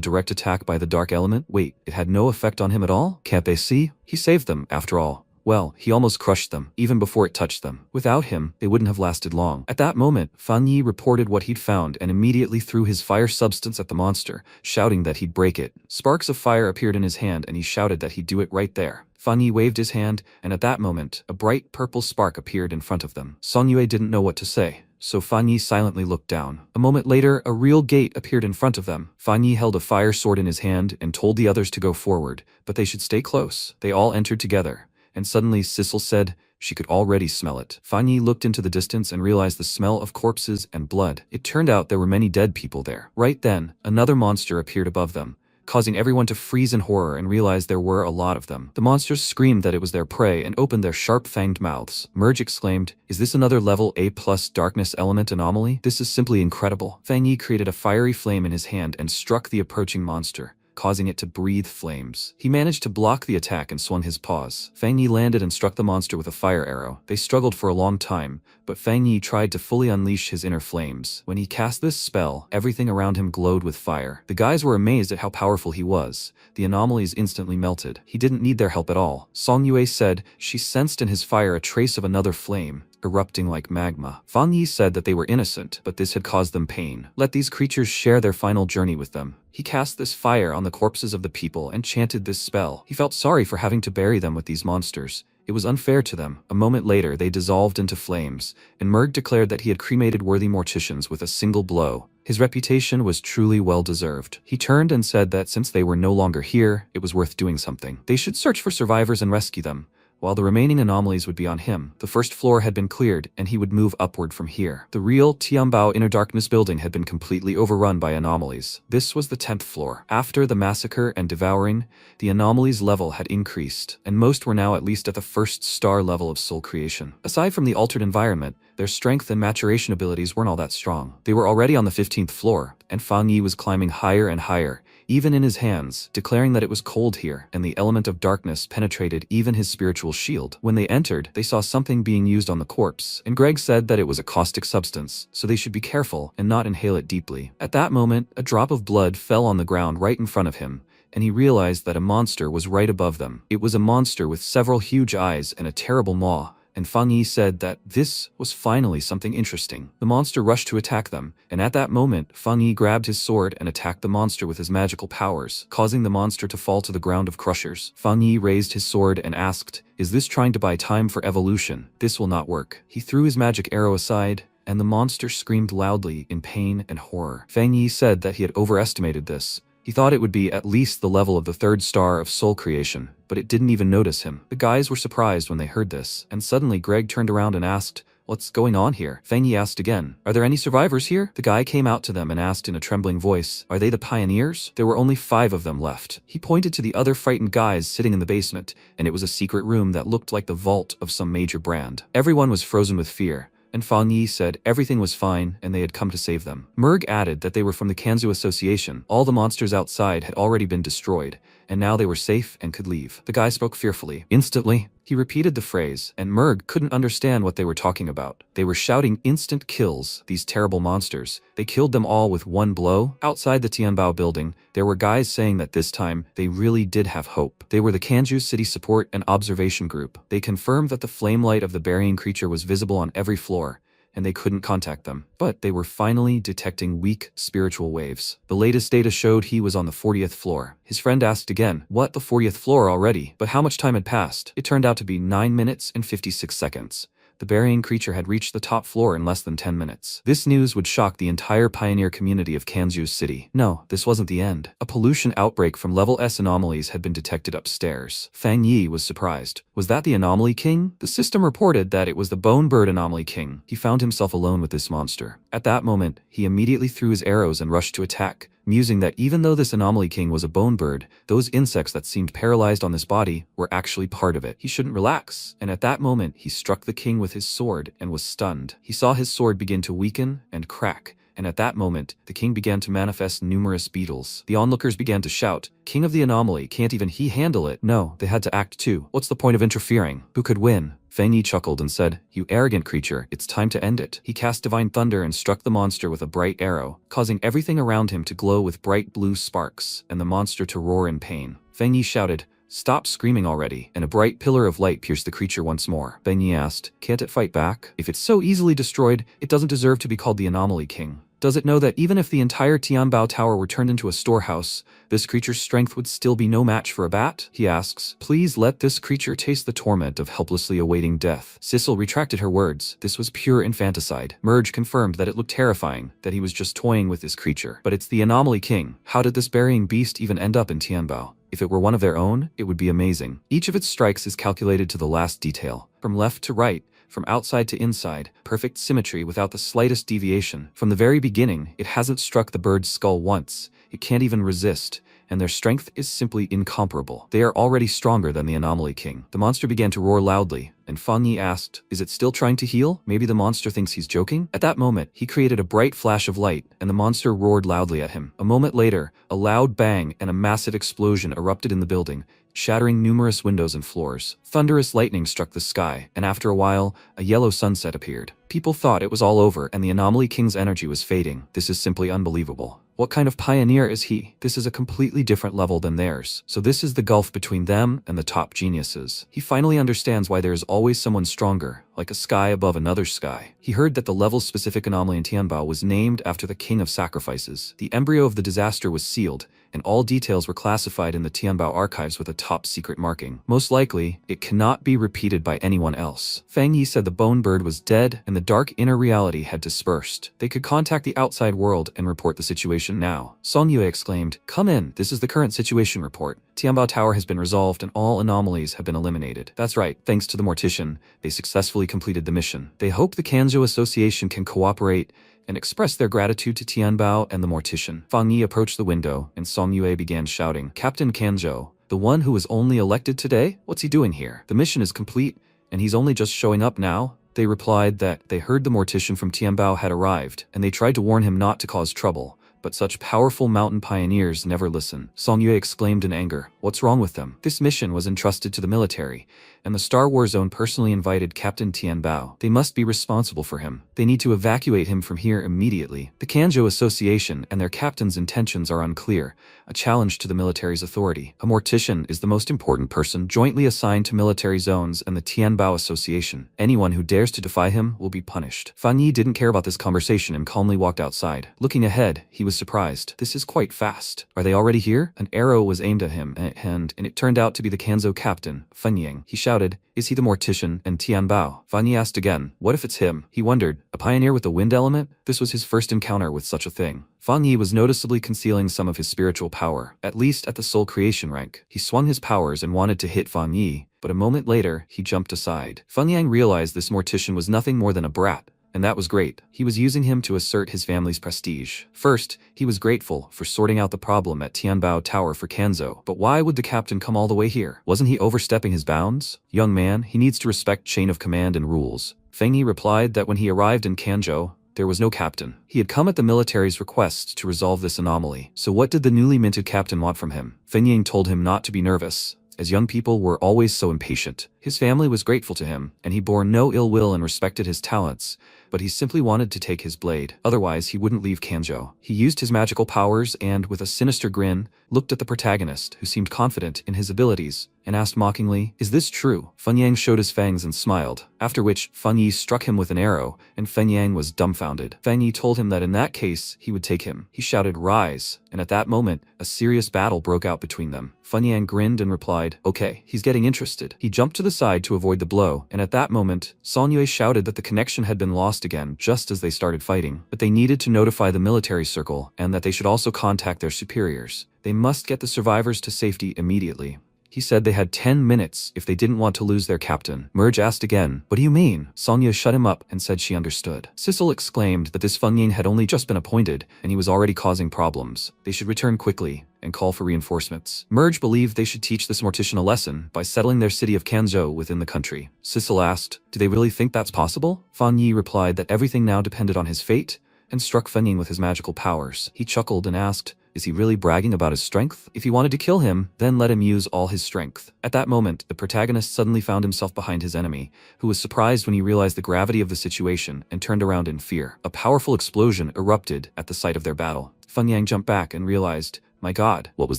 direct attack by the dark element. Wait, it had no effect on him at all? Can't they see? He saved them, after all. Well, he almost crushed them, even before it touched them. Without him, they wouldn't have lasted long. At that moment, Fang Yi reported what he'd found and immediately threw his fire substance at the monster, shouting that he'd break it. Sparks of fire appeared in his hand and he shouted that he'd do it right there. Fang Yi waved his hand, and at that moment, a bright purple spark appeared in front of them. Song Yue didn't know what to say, so Fang Yi silently looked down. A moment later, a real gate appeared in front of them. Fang Yi held a fire sword in his hand and told the others to go forward, but they should stay close. They all entered together. And suddenly Sissel said she could already smell it. Fang Yi looked into the distance and realized the smell of corpses and blood. It turned out there were many dead people there. Right then, another monster appeared above them, causing everyone to freeze in horror and realize there were a lot of them. The monsters screamed that it was their prey and opened their sharp-fanged mouths. Merge exclaimed, "Is this another level A+ darkness element anomaly? This is simply incredible." Fang Yi created a fiery flame in his hand and struck the approaching monster, causing it to breathe flames. He managed to block the attack and swung his paws. Fang Yi landed and struck the monster with a fire arrow. They struggled for a long time, but Fang Yi tried to fully unleash his inner flames. When he cast this spell, everything around him glowed with fire. The guys were amazed at how powerful he was. The anomalies instantly melted. He didn't need their help at all. Song Yue said she sensed in his fire a trace of another flame, erupting like magma. Fang Yi said that they were innocent, but this had caused them pain. Let these creatures share their final journey with them. He cast this fire on the corpses of the people and chanted this spell. He felt sorry for having to bury them with these monsters. It was unfair to them. A moment later, they dissolved into flames, and Merg declared that he had cremated worthy morticians with a single blow. His reputation was truly well-deserved. He turned and said that since they were no longer here, it was worth doing something. They should search for survivors and rescue them, while the remaining anomalies would be on him. The first floor had been cleared, and he would move upward from here. The real Tianbao Inner Darkness building had been completely overrun by anomalies. This was the 10th floor. After the massacre and devouring, the anomalies level had increased, and most were now at least at the first star level of soul creation. Aside from the altered environment, their strength and maturation abilities weren't all that strong. They were already on the 15th floor, and Fang Yi was climbing higher and higher, even in his hands, declaring that it was cold here, and the element of darkness penetrated even his spiritual shield. When they entered, they saw something being used on the corpse, and Greg said that it was a caustic substance, so they should be careful and not inhale it deeply. At that moment, a drop of blood fell on the ground right in front of him, and he realized that a monster was right above them. It was a monster with several huge eyes and a terrible maw, and Fang Yi said that this was finally something interesting. The monster rushed to attack them, and at that moment, Fang Yi grabbed his sword and attacked the monster with his magical powers, causing the monster to fall to the ground of crushers. Fang Yi raised his sword and asked, "Is this trying to buy time for evolution? This will not work." He threw his magic arrow aside, and the monster screamed loudly in pain and horror. Fang Yi said that he had overestimated this. He thought it would be at least the level of the 3rd star of soul creation, but it didn't even notice him. The guys were surprised when they heard this, and suddenly Greg turned around and asked, "What's going on here?" Fang Yi asked again, "Are there any survivors here?" The guy came out to them and asked in a trembling voice, "Are they the pioneers?" There were only 5 of them left. He pointed to the other frightened guys sitting in the basement, and it was a secret room that looked like the vault of some major brand. Everyone was frozen with fear, and Fang Yi said everything was fine and they had come to save them. Merg added that they were from the Kanzu Association. All the monsters outside had already been destroyed, and now they were safe and could leave. The guy spoke fearfully. Instantly, he repeated the phrase, and Merg couldn't understand what they were talking about. They were shouting instant kills, these terrible monsters. They killed them all with one blow. Outside the Tianbao building, there were guys saying that this time, they really did have hope. They were the Kanju City Support and Observation Group. They confirmed that the flame light of the burying creature was visible on every floor, and they couldn't contact them. But they were finally detecting weak spiritual waves. The latest data showed he was on the 40th floor. His friend asked again, "What, the 40th floor already? But how much time had passed?" It turned out to be 9 minutes and 56 seconds. the burying creature had reached the top floor in less than 10 minutes. This news would shock the entire pioneer community of Kanju City. No, this wasn't the end. A pollution outbreak from level S anomalies had been detected upstairs. Fang Yi was surprised. Was that the Anomaly King? The system reported that it was the Bone Bird Anomaly King. He found himself alone with this monster. At that moment, he immediately threw his arrows and rushed to attack, musing that even though this Anomaly King was a bone bird, those insects that seemed paralyzed on this body were actually part of it. He shouldn't relax. And at that moment, he struck the king with his sword and was stunned. He saw his sword begin to weaken and crack. And at that moment, the king began to manifest numerous beetles. The onlookers began to shout, "King of the Anomaly, can't even he handle it?" No, they had to act too. What's the point of interfering? Who could win? Fang Yi chuckled and said, "You arrogant creature, it's time to end it." He cast Divine Thunder and struck the monster with a bright arrow, causing everything around him to glow with bright blue sparks, and the monster to roar in pain. Fang Yi shouted, "Stop screaming already," and a bright pillar of light pierced the creature once more. Fang Yi asked, "Can't it fight back? If it's so easily destroyed, it doesn't deserve to be called the Anomaly King. Does it know that even if the entire Tianbao Tower were turned into a storehouse, this creature's strength would still be no match for a bat?" He asks, "Please let this creature taste the torment of helplessly awaiting death." Sissel retracted her words. This was pure infanticide. Merge confirmed that it looked terrifying, that he was just toying with this creature. But it's the Anomaly King. How did this burying beast even end up in Tianbao? If it were one of their own, it would be amazing. Each of its strikes is calculated to the last detail. From left to right, from outside to inside, perfect symmetry without the slightest deviation. From the very beginning, it hasn't struck the bird's skull once. It can't even resist, and their strength is simply incomparable. They are already stronger than the Anomaly King. The monster began to roar loudly, and Fang Yi asked, "Is it still trying to heal? Maybe the monster thinks he's joking?" At that moment, he created a bright flash of light, and the monster roared loudly at him. A moment later, a loud bang and a massive explosion erupted in the building, shattering numerous windows and floors. Thunderous lightning struck the sky, and after a while, a yellow sunset appeared. People thought it was all over and the Anomaly King's energy was fading. This is simply unbelievable. What kind of pioneer is he? This is a completely different level than theirs. So this is the gulf between them and the top geniuses. He finally understands why there is always someone stronger, like a sky above another sky. He heard that the level-specific anomaly in Tianbao was named after the King of Sacrifices. The embryo of the disaster was sealed, and all details were classified in the Tianbao archives with a top-secret marking. Most likely, it cannot be repeated by anyone else. Fang Yi said the bone bird was dead and the dark inner reality had dispersed. They could contact the outside world and report the situation now. Song Yue exclaimed, "Come in, this is the current situation report. Tianbao Tower has been resolved and all anomalies have been eliminated." That's right, thanks to the Mortician, they successfully completed the mission. They hope the Kanzhou Association can cooperate and express their gratitude to Tianbao and the Mortician. Fang Yi approached the window, and Song Yue began shouting, "Captain Kanzhou, the one who was only elected today? What's he doing here? The mission is complete, and he's only just showing up now?" They replied that they heard the Mortician from Tianbao had arrived, and they tried to warn him not to cause trouble. But such powerful mountain pioneers never listen. Song Yue exclaimed in anger, "What's wrong with them? This mission was entrusted to the military, and the Star War Zone personally invited Captain Tianbao. They must be responsible for him. They need to evacuate him from here immediately. The Kanzhou Association and their captain's intentions are unclear, a challenge to the military's authority. A Mortician is the most important person jointly assigned to military zones and the Tianbao Association. Anyone who dares to defy him will be punished." Fang Yi didn't care about this conversation and calmly walked outside. Looking ahead, he was surprised. This is quite fast. Are they already here? An arrow was aimed at him, and it turned out to be the Kanzhou captain, Feng Yang. He shouted, "Is he the Mortician and Tianbao?" Fang Yi asked again, "What if it's him?" He wondered, a pioneer with the wind element? This was his first encounter with such a thing. Fang Yi was noticeably concealing some of his spiritual power, at least at the soul creation rank. He swung his powers and wanted to hit Fang Yi, but a moment later, he jumped aside. Feng Yang realized this Mortician was nothing more than a brat, and that was great. He was using him to assert his family's prestige. First, he was grateful for sorting out the problem at Tianbao Tower for Kanzhou, but why would the captain come all the way here? Wasn't he overstepping his bounds? Young man, he needs to respect chain of command and rules. Feng Yi replied that when he arrived in Kanzhou, there was no captain. He had come at the military's request to resolve this anomaly. So what did the newly minted captain want from him? Feng Yang told him not to be nervous, as young people were always so impatient. His family was grateful to him, and he bore no ill will and respected his talents, but he simply wanted to take his blade. Otherwise, he wouldn't leave Kanzhou. He used his magical powers and, with a sinister grin, looked at the protagonist, who seemed confident in his abilities, and asked mockingly, "Is this true?" Feng Yang showed his fangs and smiled, after which Feng Yi struck him with an arrow, and Feng Yang was dumbfounded. Feng Yi told him that in that case, he would take him. He shouted, "Rise," and at that moment, a serious battle broke out between them. Feng Yang grinned and replied, "Okay, he's getting interested." He jumped to the aside to avoid the blow, and at that moment, Sonyue shouted that the connection had been lost again just as they started fighting, but they needed to notify the military circle and that they should also contact their superiors. They must get the survivors to safety immediately. He said they had 10 minutes if they didn't want to lose their captain. Merge asked again, "What do you mean?" Sonya shut him up and said she understood. Sissel exclaimed that this Feng Ying had only just been appointed and he was already causing problems. They should return quickly and call for reinforcements. Merge believed they should teach this mortician a lesson by settling their city of Kanzhou within the country. Sissel asked, "Do they really think that's possible?" Fan Yi replied that everything now depended on his fate and struck Feng Ying with his magical powers. He chuckled and asked, is he really bragging about his strength? If he wanted to kill him, then let him use all his strength. At that moment, the protagonist suddenly found himself behind his enemy, who was surprised when he realized the gravity of the situation and turned around in fear. A powerful explosion erupted at the sight of their battle. Feng Yang jumped back and realized, my god, what was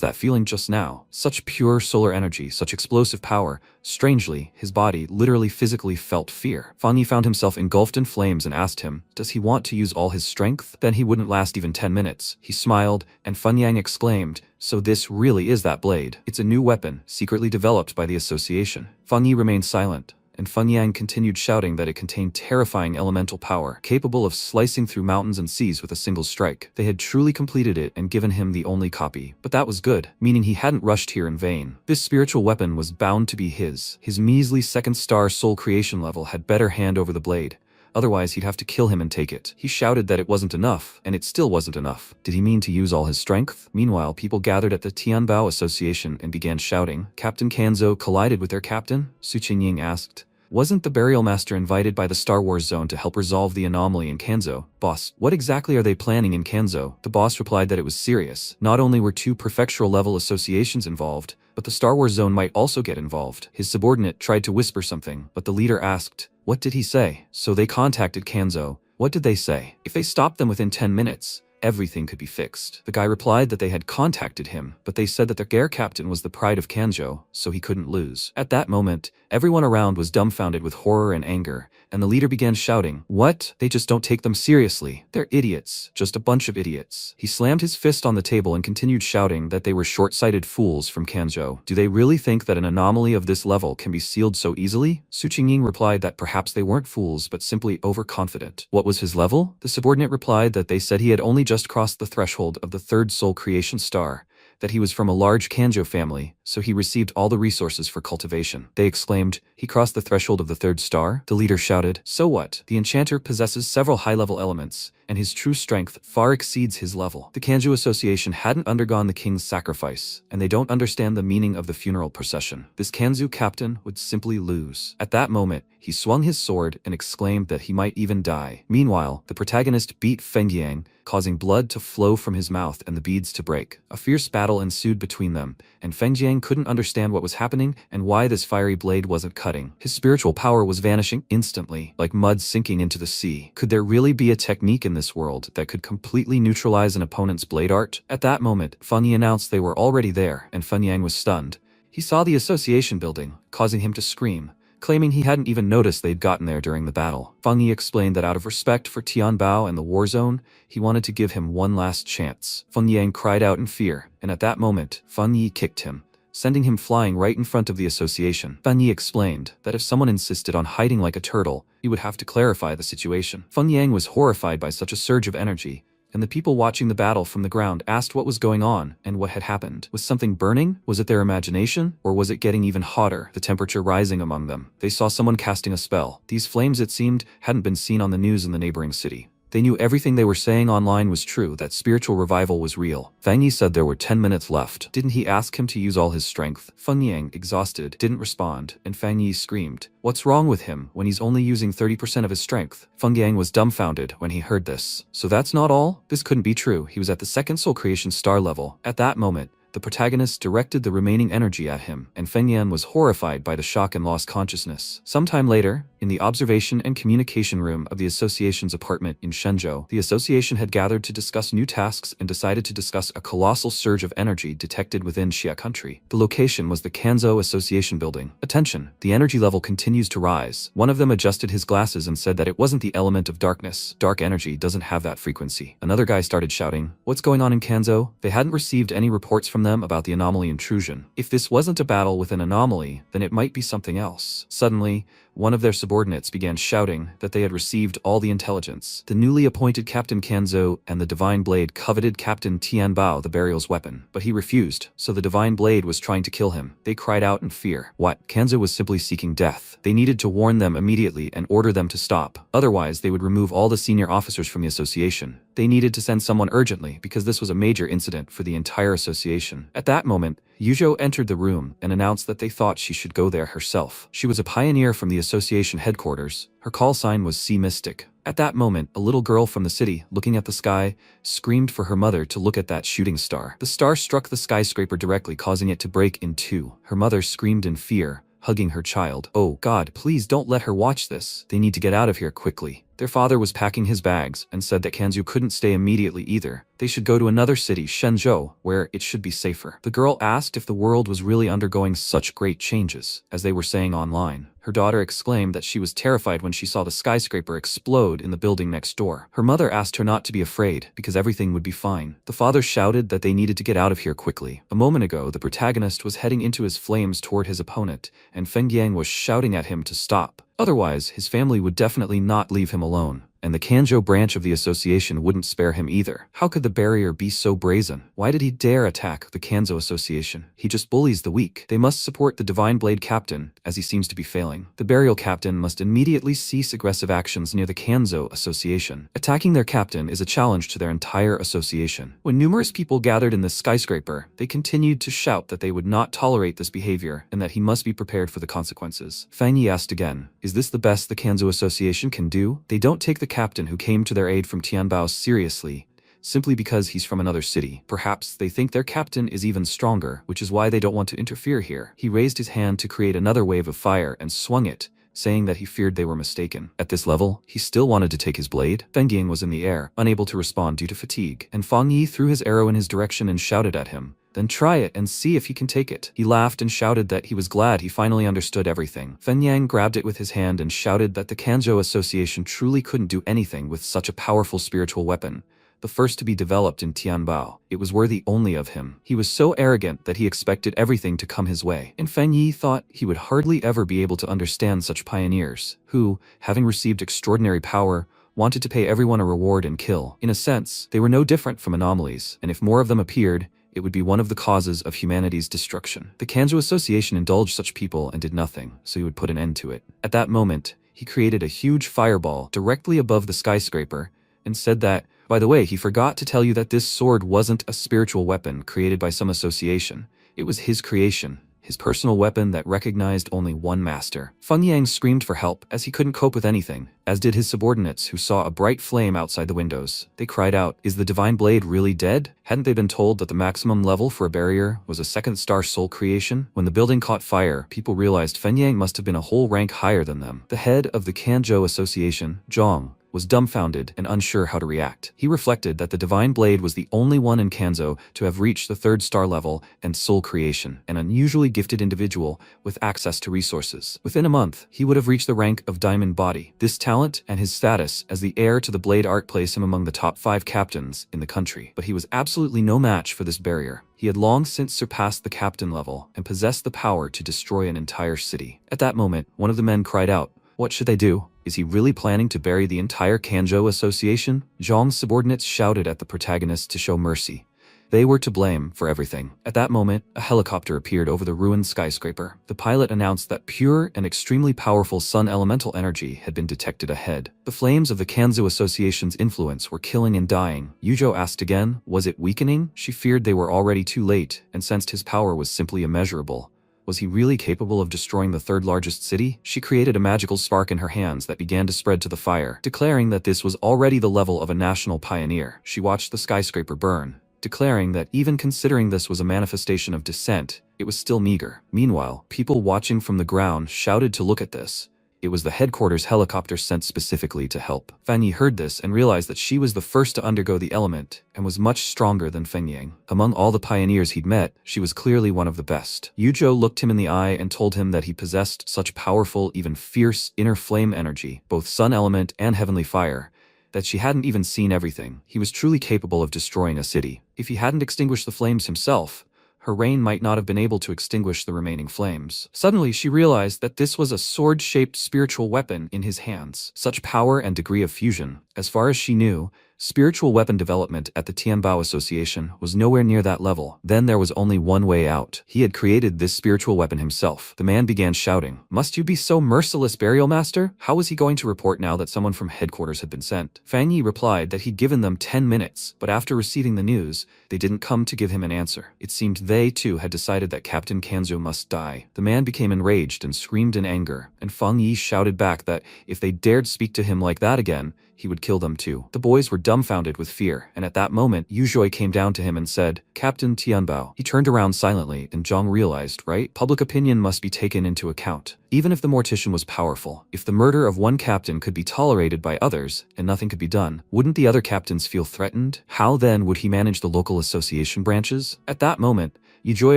that feeling just now? Such pure solar energy, such explosive power. Strangely, his body literally physically felt fear. Fan Yi found himself engulfed in flames and asked him, does he want to use all his strength? Then he wouldn't last even 10 minutes. He smiled, and Feng Yang exclaimed, so this really is that blade. It's a new weapon, secretly developed by the association. Feng Yi remained silent, and Feng Yang continued shouting that it contained terrifying elemental power, capable of slicing through mountains and seas with a single strike. They had truly completed it and given him the only copy. But that was good, meaning he hadn't rushed here in vain. This spiritual weapon was bound to be his. His measly second star soul creation level had better hand over the blade. Otherwise, he'd have to kill him and take it. He shouted that it wasn't enough, and it still wasn't enough. Did he mean to use all his strength? Meanwhile, people gathered at the Tianbao Association and began shouting. Captain Kanzo collided with their captain? Su Qingying asked. Wasn't the Burial Master invited by the Star Wars Zone to help resolve the anomaly in Kanzo? Boss, what exactly are they planning in Kanzo? The boss replied that it was serious. Not only were 2 prefectural level associations involved, but the Star Wars Zone might also get involved. His subordinate tried to whisper something, but the leader asked, what did he say? So they contacted Kanzo. What did they say? If they stopped them within 10 minutes, everything could be fixed. The guy replied that they had contacted him, but they said that their air captain was the pride of Kanzhou, so he couldn't lose. At that moment, everyone around was dumbfounded with horror and anger, and the leader began shouting, what? They just don't take them seriously. They're idiots. Just a bunch of idiots. He slammed his fist on the table and continued shouting that they were short-sighted fools from Kanzhou. Do they really think that an anomaly of this level can be sealed so easily? Su Qingying replied that perhaps they weren't fools but simply overconfident. What was his level? The subordinate replied that they said he had only just crossed the threshold of the 3rd soul creation star, that he was from a large Kanzhou family, so he received all the resources for cultivation. They exclaimed, he crossed the threshold of the 3rd star? The leader shouted, so what? The enchanter possesses several high-level elements, and his true strength far exceeds his level. The Kanzhou Association hadn't undergone the king's sacrifice, and they don't understand the meaning of the funeral procession. This Kanzhou captain would simply lose. At that moment, he swung his sword and exclaimed that he might even die. Meanwhile, the protagonist beat Feng Yang, causing blood to flow from his mouth and the beads to break. A fierce battle ensued between them, and Feng Yang couldn't understand what was happening and why this fiery blade wasn't cutting. His spiritual power was vanishing instantly, like mud sinking into the sea. Could there really be a technique in this world that could completely neutralize an opponent's blade art? At that moment, Feng Yi announced they were already there, and Feng Yang was stunned. He saw the association building, causing him to scream, claiming he hadn't even noticed they'd gotten there during the battle. Feng Yi explained that out of respect for Tianbao and the war zone, he wanted to give him one last chance. Feng Yang cried out in fear, and at that moment, Feng Yi kicked him, sending him flying right in front of the association. Feng Yi explained that if someone insisted on hiding like a turtle, he would have to clarify the situation. Feng Yang was horrified by such a surge of energy, and the people watching the battle from the ground asked what was going on and what had happened. Was something burning? Was it their imagination? Or was it getting even hotter, the temperature rising among them? They saw someone casting a spell. These flames, it seemed, hadn't been seen on the news in the neighboring city. They knew everything they were saying online was true, that spiritual revival was real. Feng Yi said there were 10 minutes left. Didn't he ask him to use all his strength? Feng Yang, exhausted, didn't respond, and Feng Yi screamed, what's wrong with him when he's only using 30% of his strength? Feng Yang was dumbfounded when he heard this. So that's not all? This couldn't be true. He was at the 2nd soul creation star level. At that moment, the protagonist directed the remaining energy at him, and Feng Yan was horrified by the shock and lost consciousness. Sometime later, in the observation and communication room of the association's apartment in Shenzhou, the association had gathered to discuss new tasks and decided to discuss a colossal surge of energy detected within Xia country. The location was the Kanzhou Association building. Attention, the energy level continues to rise. One of them adjusted his glasses and said that it wasn't the element of darkness. Dark energy doesn't have that frequency. Another guy started shouting, what's going on in Kanzhou? They hadn't received any reports from them about the anomaly intrusion. If this wasn't a battle with an anomaly, then it might be something else. Suddenly, one of their subordinates began shouting that they had received all the intelligence. The newly appointed Captain Kanzo and the Divine Blade coveted Captain Tianbao the burial's weapon, but he refused, so the Divine Blade was trying to kill him. They cried out in fear. What? Kanzo was simply seeking death. They needed to warn them immediately and order them to stop. Otherwise, they would remove all the senior officers from the association. They needed to send someone urgently because this was a major incident for the entire association. At that moment, Yujo entered the room and announced that they thought she should go there herself. She was a pioneer from the association headquarters. Her call sign was Sea Mystic. At that moment, a little girl from the city, looking at the sky, screamed for her mother to look at that shooting star. The star struck the skyscraper directly, causing it to break in two. Her mother screamed in fear, hugging her child. "Oh God, please don't let her watch this. They need to get out of here quickly." Their father was packing his bags and said that Kanzu couldn't stay immediately either. They should go to another city, Shenzhou, where it should be safer. The girl asked if the world was really undergoing such great changes, as they were saying online. Her daughter exclaimed that she was terrified when she saw the skyscraper explode in the building next door. Her mother asked her not to be afraid, because everything would be fine. The father shouted that they needed to get out of here quickly. A moment ago, the protagonist was heading into his flames toward his opponent, and Feng Yang was shouting at him to stop. Otherwise, his family would definitely not leave him alone, and the Kanjo branch of the association wouldn't spare him either. How could the barrier be so brazen? Why did he dare attack the Kanzo association? He just bullies the weak. They must support the Divine Blade captain, as he seems to be failing. The burial captain must immediately cease aggressive actions near the Kanzo association. Attacking their captain is a challenge to their entire association. When numerous people gathered in the skyscraper, they continued to shout that they would not tolerate this behavior and that he must be prepared for the consequences. Fang Yi asked again, "Is this the best the Kanzo association can do?" They don't take the captain who came to their aid from Tianbao seriously, simply because he's from another city. Perhaps they think their captain is even stronger, which is why they don't want to interfere here. He raised his hand to create another wave of fire and swung it, saying that he feared they were mistaken. At this level, he still wanted to take his blade. Feng Ying was in the air, unable to respond due to fatigue, and Fang Yi threw his arrow in his direction and shouted at him, "Then try it and see if he can take it." He laughed and shouted that he was glad he finally understood everything. Feng Yang grabbed it with his hand and shouted that the Kanjo Association truly couldn't do anything with such a powerful spiritual weapon, the first to be developed in Tianbao. It was worthy only of him. He was so arrogant that he expected everything to come his way. And Feng Yi thought he would hardly ever be able to understand such pioneers, who, having received extraordinary power, wanted to pay everyone a reward and kill. In a sense, they were no different from anomalies, and if more of them appeared, it would be one of the causes of humanity's destruction. The Kanjo Association indulged such people and did nothing, so he would put an end to it. At that moment, he created a huge fireball directly above the skyscraper and said that, "By the way, he forgot to tell you that this sword wasn't a spiritual weapon created by some association. It was his creation, his personal weapon that recognized only one master." Feng Yang screamed for help as he couldn't cope with anything, as did his subordinates who saw a bright flame outside the windows. They cried out, "Is the Divine Blade really dead?" Hadn't they been told that the maximum level for a barrier was a second star soul creation? When the building caught fire, people realized Feng Yang must have been a whole rank higher than them. The head of the Kanjo Association, Zhang, was dumbfounded and unsure how to react. He reflected that the Divine Blade was the only one in Kanzo to have reached the 3rd star level and soul creation, an unusually gifted individual with access to resources. Within a month, he would have reached the rank of Diamond Body. This talent and his status as the heir to the Blade Art place him among the top 5 captains in the country. But he was absolutely no match for this barrier. He had long since surpassed the captain level and possessed the power to destroy an entire city. At that moment, one of the men cried out, "What should they do? Is he really planning to bury the entire Kanjo Association?" Zhang's subordinates shouted at the protagonists to show mercy. They were to blame for everything. At that moment, a helicopter appeared over the ruined skyscraper. The pilot announced that pure and extremely powerful sun elemental energy had been detected ahead. The flames of the Kanzo Association's influence were killing and dying. Yujo asked again, was it weakening? She feared they were already too late and sensed his power was simply immeasurable. Was he really capable of destroying the 3rd largest city? She created a magical spark in her hands that began to spread to the fire, declaring that this was already the level of a national pioneer. She watched the skyscraper burn, declaring that even considering this was a manifestation of dissent, it was still meager. Meanwhile, people watching from the ground shouted to look at this. It was the headquarters helicopter sent specifically to help. Fan Yi heard this and realized that she was the first to undergo the element and was much stronger than Feng Yang. Among all the pioneers he'd met, she was clearly one of the best. Yujo looked him in the eye and told him that he possessed such powerful, even fierce, inner flame energy, both sun element and heavenly fire, that she hadn't even seen everything. He was truly capable of destroying a city. If he hadn't extinguished the flames himself, her rain might not have been able to extinguish the remaining flames. Suddenly, she realized that this was a sword-shaped spiritual weapon in his hands. Such power and degree of fusion, as far as she knew, spiritual weapon development at the Tianbao Association was nowhere near that level. Then there was only one way out. He had created this spiritual weapon himself. The man began shouting, "Must you be so merciless, Burial Master?" How was he going to report now that someone from headquarters had been sent? Fang Yi replied that he'd given them 10 minutes, but after receiving the news, they didn't come to give him an answer. It seemed they too had decided that Captain Kanzo must die. The man became enraged and screamed in anger, and Fang Yi shouted back that if they dared speak to him like that again, he would kill them too. The boys were dumbfounded with fear, and at that moment, Yuzhoi came down to him and said, "Captain Tianbao." He turned around silently, and Zhang realized, right? Public opinion must be taken into account. Even if the mortician was powerful, if the murder of one captain could be tolerated by others, and nothing could be done, wouldn't the other captains feel threatened? How then would he manage the local association branches? At that moment, Yuzhoi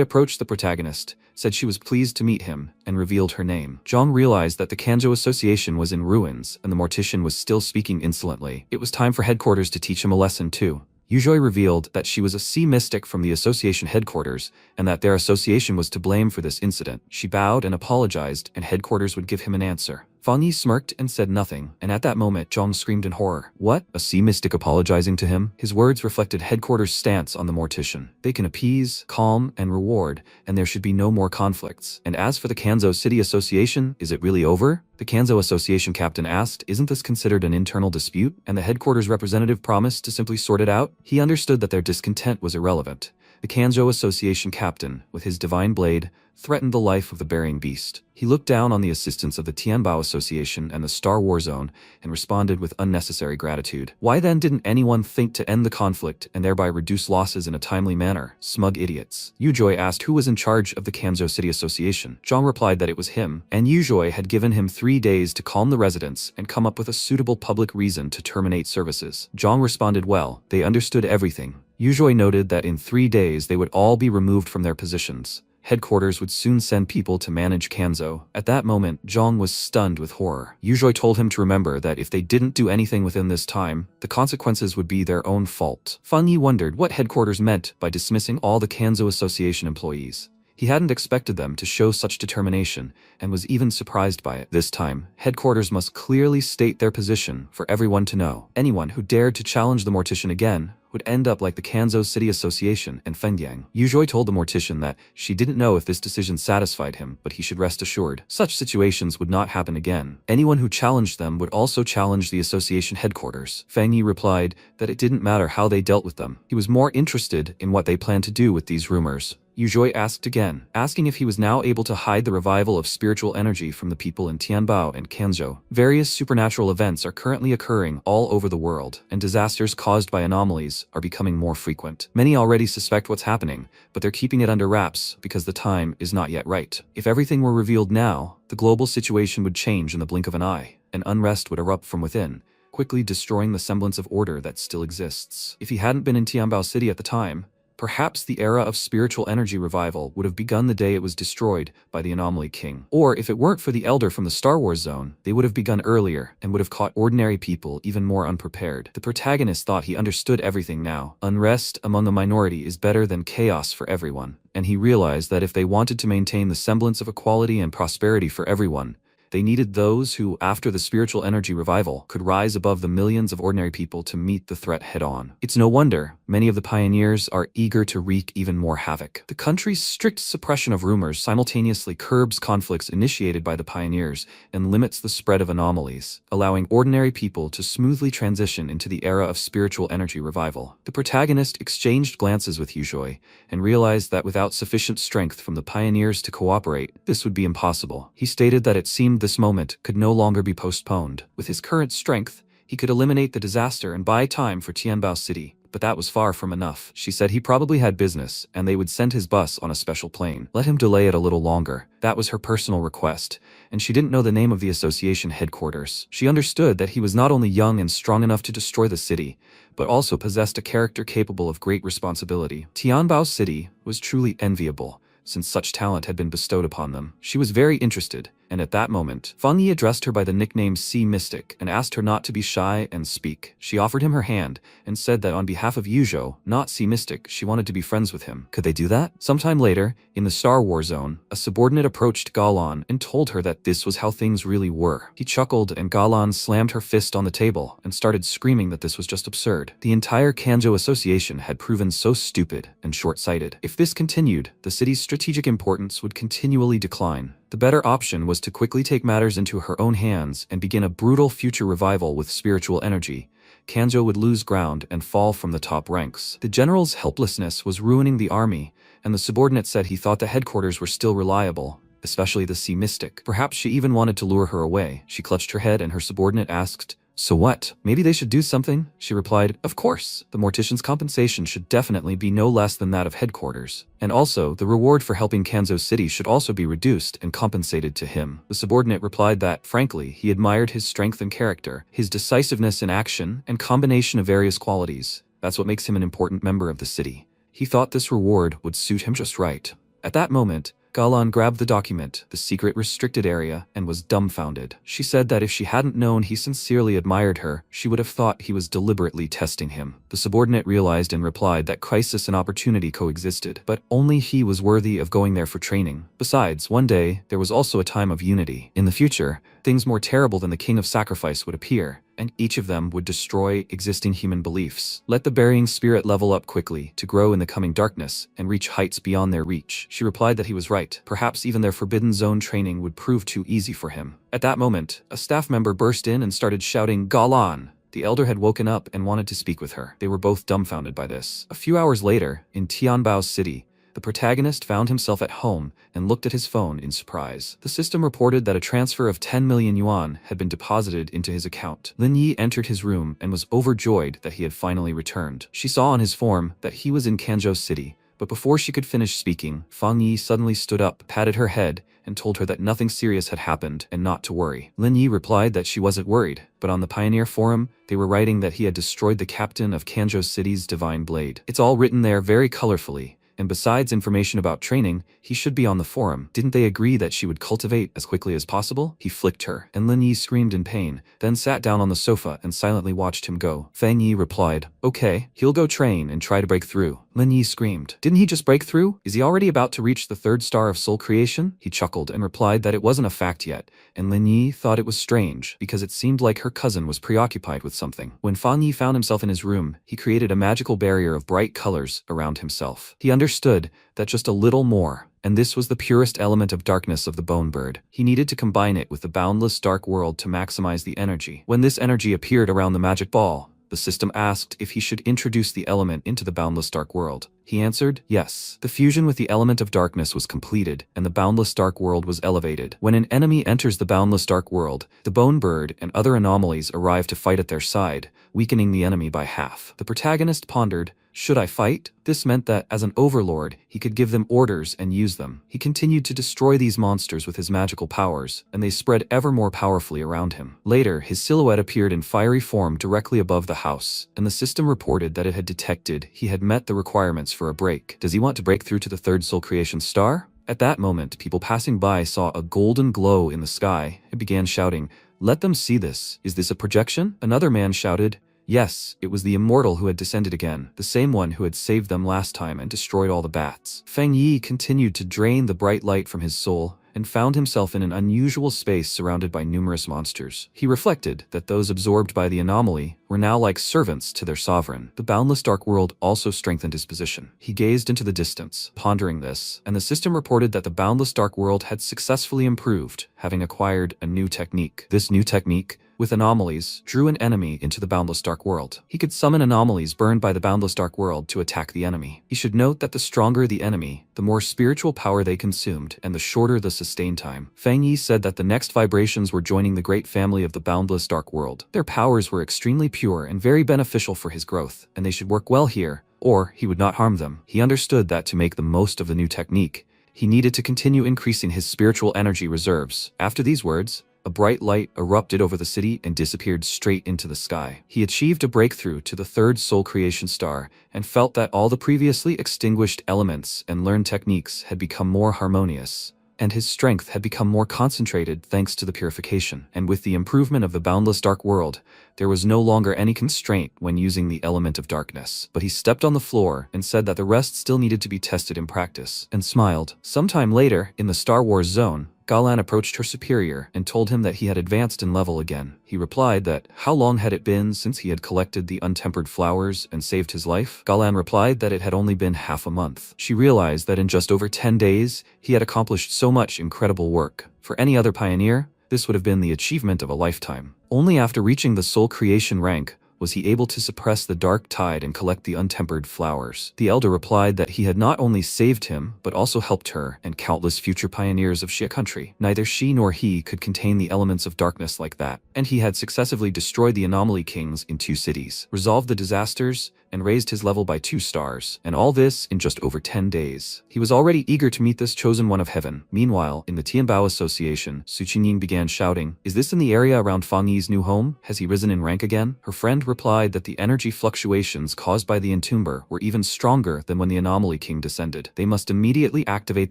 approached the protagonist, said she was pleased to meet him, and revealed her name. Zhang realized that the Kanzo Association was in ruins, and the mortician was still speaking insolently. It was time for headquarters to teach him a lesson too. Yuzhoi revealed that she was a sea mystic from the association headquarters, and that their association was to blame for this incident. She bowed and apologized, and headquarters would give him an answer. Fang Yi smirked and said nothing, and at that moment Zhang screamed in horror. What? A sea mystic apologizing to him? His words reflected headquarters' stance on the mortician. They can appease, calm, and reward, and there should be no more conflicts. And as for the Kanzo City Association, is it really over? The Kanzo Association captain asked, isn't this considered an internal dispute? And the headquarters representative promised to simply sort it out? He understood that their discontent was irrelevant. The Kanzo Association captain, with his divine blade, threatened the life of the burying beast. He looked down on the assistants of the Tianbao Association and the Star War Zone and responded with unnecessary gratitude. Why then didn't anyone think to end the conflict and thereby reduce losses in a timely manner? Smug idiots. Yuzhoi asked who was in charge of the Kanzo City Association. Zhang replied that it was him, and Yuzhoi had given him 3 days to calm the residents and come up with a suitable public reason to terminate services. Zhang responded well, they understood everything. Yuzhoi noted that in 3 days they would all be removed from their positions. Headquarters would soon send people to manage Kanzo. At that moment, Zhang was stunned with horror. Yuzhoi told him to remember that if they didn't do anything within this time, the consequences would be their own fault. Fang Yi wondered what headquarters meant by dismissing all the Kanzo Association employees. He hadn't expected them to show such determination, and was even surprised by it. This time, headquarters must clearly state their position for everyone to know. Anyone who dared to challenge the mortician again would end up like the Kanzo City Association and Fengyang. Yuzhoi told the mortician that she didn't know if this decision satisfied him, but he should rest assured. Such situations would not happen again. Anyone who challenged them would also challenge the association headquarters. Fang Yi replied that it didn't matter how they dealt with them. He was more interested in what they planned to do with these rumors. Yuzhoi asked again, asking if he was now able to hide the revival of spiritual energy from the people in Tianbao and Kanzo. Various supernatural events are currently occurring all over the world, and disasters caused by anomalies are becoming more frequent. Many already suspect what's happening, but they're keeping it under wraps because the time is not yet right. If everything were revealed now, the global situation would change in the blink of an eye, and unrest would erupt from within, quickly destroying the semblance of order that still exists. If he hadn't been in Tianbao City at the time, perhaps the era of spiritual energy revival would have begun the day it was destroyed by the Anomaly King. Or if it weren't for the Elder from the Star Wars Zone, they would have begun earlier and would have caught ordinary people even more unprepared. The protagonist thought he understood everything now. Unrest among a minority is better than chaos for everyone. And he realized that if they wanted to maintain the semblance of equality and prosperity for everyone, they needed those who, after the spiritual energy revival, could rise above the millions of ordinary people to meet the threat head-on. It's no wonder many of the pioneers are eager to wreak even more havoc. The country's strict suppression of rumors simultaneously curbs conflicts initiated by the pioneers and limits the spread of anomalies, allowing ordinary people to smoothly transition into the era of spiritual energy revival. The protagonist exchanged glances with Yuzhoi and realized that without sufficient strength from the pioneers to cooperate, this would be impossible. He stated that it seemed this moment could no longer be postponed. With his current strength, he could eliminate the disaster and buy time for Tianbao City, but that was far from enough. She said he probably had business, and they would send his bus on a special plane. Let him delay it a little longer. That was her personal request, and she didn't know the name of the association headquarters. She understood that he was not only young and strong enough to destroy the city, but also possessed a character capable of great responsibility. Tianbao City was truly enviable, since such talent had been bestowed upon them. She was very interested, and at that moment, Feng Yi addressed her by the nickname Sea Mystic and asked her not to be shy and speak. She offered him her hand and said that on behalf of Yuzhou, not Sea Mystic, she wanted to be friends with him. Could they do that? Sometime later, in the Star War Zone, a subordinate approached Galan and told her that this was how things really were. He chuckled and Galan slammed her fist on the table and started screaming that this was just absurd. The entire Kanjo Association had proven so stupid and short-sighted. If this continued, the city's strategic importance would continually decline. The better option was to quickly take matters into her own hands and begin a brutal future revival with spiritual energy. Kanjo would lose ground and fall from the top ranks. The general's helplessness was ruining the army, and the subordinate said he thought the headquarters were still reliable, especially the Sea Mystic. Perhaps she even wanted to lure her away. She clutched her head and her subordinate asked, "So what? Maybe they should do something?" She replied, "Of course. The mortician's compensation should definitely be no less than that of headquarters. And also, the reward for helping Kanzo City should also be reduced and compensated to him." The subordinate replied that, frankly, he admired his strength and character, his decisiveness in action, and combination of various qualities. That's what makes him an important member of the city. He thought this reward would suit him just right. At that moment, Galan grabbed the document, the secret restricted area, and was dumbfounded. She said that if she hadn't known he sincerely admired her, she would have thought he was deliberately testing him. The subordinate realized and replied that crisis and opportunity coexisted, but only he was worthy of going there for training. Besides, one day, there was also a time of unity. In the future, things more terrible than the King of Sacrifice would appear, and each of them would destroy existing human beliefs. Let the burying spirit level up quickly to grow in the coming darkness and reach heights beyond their reach. She replied that he was right. Perhaps even their Forbidden Zone training would prove too easy for him. At that moment, a staff member burst in and started shouting, "Galan!" The elder had woken up and wanted to speak with her. They were both dumbfounded by this. A few hours later, in Tianbao City, the protagonist found himself at home and looked at his phone in surprise. The system reported that a transfer of 10 million yuan had been deposited into his account. Lin Yi entered his room and was overjoyed that he had finally returned. She saw on his form that he was in Kanjo City, but before she could finish speaking, Feng Yi suddenly stood up, patted her head, and told her that nothing serious had happened and not to worry. Lin Yi replied that she wasn't worried, but on the Pioneer Forum, they were writing that he had destroyed the captain of Kanjo City's Divine Blade. It's all written there very colorfully. And besides information about training, he should be on the forum. Didn't they agree that she would cultivate as quickly as possible? He flicked her, and Lin Yi screamed in pain, then sat down on the sofa and silently watched him go. Feng Yi replied, "Okay, he'll go train and try to break through." Lin Yi screamed, "Didn't he just break through? Is he already about to reach the third star of soul creation?" He chuckled and replied that it wasn't a fact yet, and Lin Yi thought it was strange because it seemed like her cousin was preoccupied with something. When Feng Yi found himself in his room, he created a magical barrier of bright colors around himself. He understood that just a little more, and this was the purest element of darkness of the bone bird. He needed to combine it with the boundless dark world to maximize the energy. When this energy appeared around the magic ball, the system asked if he should introduce the element into the boundless dark world. He answered, yes. The fusion with the element of darkness was completed, and the boundless dark world was elevated. When an enemy enters the boundless dark world, the bone bird and other anomalies arrive to fight at their side, weakening the enemy by half. The protagonist pondered, should I fight? This meant that, as an overlord, he could give them orders and use them. He continued to destroy these monsters with his magical powers, and they spread ever more powerfully around him. Later, his silhouette appeared in fiery form directly above the house, and the system reported that it had detected he had met the requirements for a break. Does he want to break through to the third soul creation star? At that moment, people passing by saw a golden glow in the sky and began shouting, "Let them see this. Is this a projection?" Another man shouted, yes, it was the immortal who had descended again, the same one who had saved them last time and destroyed all the bats. Feng Yi continued to drain the bright light from his soul and found himself in an unusual space surrounded by numerous monsters. He reflected that those absorbed by the anomaly were now like servants to their sovereign. The boundless dark world also strengthened his position. He gazed into the distance, pondering this, and the system reported that the boundless dark world had successfully improved, having acquired a new technique. This new technique, with anomalies, drew an enemy into the boundless dark world. He could summon anomalies burned by the boundless dark world to attack the enemy. He should note that the stronger the enemy, the more spiritual power they consumed, and the shorter the sustain time. Feng Yi said that the next vibrations were joining the great family of the boundless dark world. Their powers were extremely pure and very beneficial for his growth, and they should work well here, or he would not harm them. He understood that to make the most of the new technique, he needed to continue increasing his spiritual energy reserves. After these words, a bright light erupted over the city and disappeared straight into the sky. He achieved a breakthrough to the third soul creation star and felt that all the previously extinguished elements and learned techniques had become more harmonious, and his strength had become more concentrated thanks to the purification. And with the improvement of the boundless dark world, there was no longer any constraint when using the element of darkness. But he stepped on the floor and said that the rest still needed to be tested in practice, and smiled. Sometime later, in the Star Wars zone, Galan approached her superior and told him that he had advanced in level again. He replied that how long had it been since he had collected the untempered flowers and saved his life? Galan replied that it had only been half a month. She realized that in just over 10 days, he had accomplished so much incredible work. For any other pioneer, this would have been the achievement of a lifetime. Only after reaching the soul creation rank was he able to suppress the dark tide and collect the untempered flowers. The elder replied that he had not only saved him, but also helped her and countless future pioneers of Xia country. Neither she nor he could contain the elements of darkness like that, and he had successively destroyed the anomaly kings in 2 cities, resolved the disasters, and raised his level by 2 stars, and all this in just over 10 days. He was already eager to meet this chosen one of heaven. Meanwhile, in the Tianbao Association, Su Qingying began shouting, "Is this in the area around Fang Yi's new home? Has he risen in rank again?" Her friend replied that the energy fluctuations caused by the entomber were even stronger than when the anomaly king descended. They must immediately activate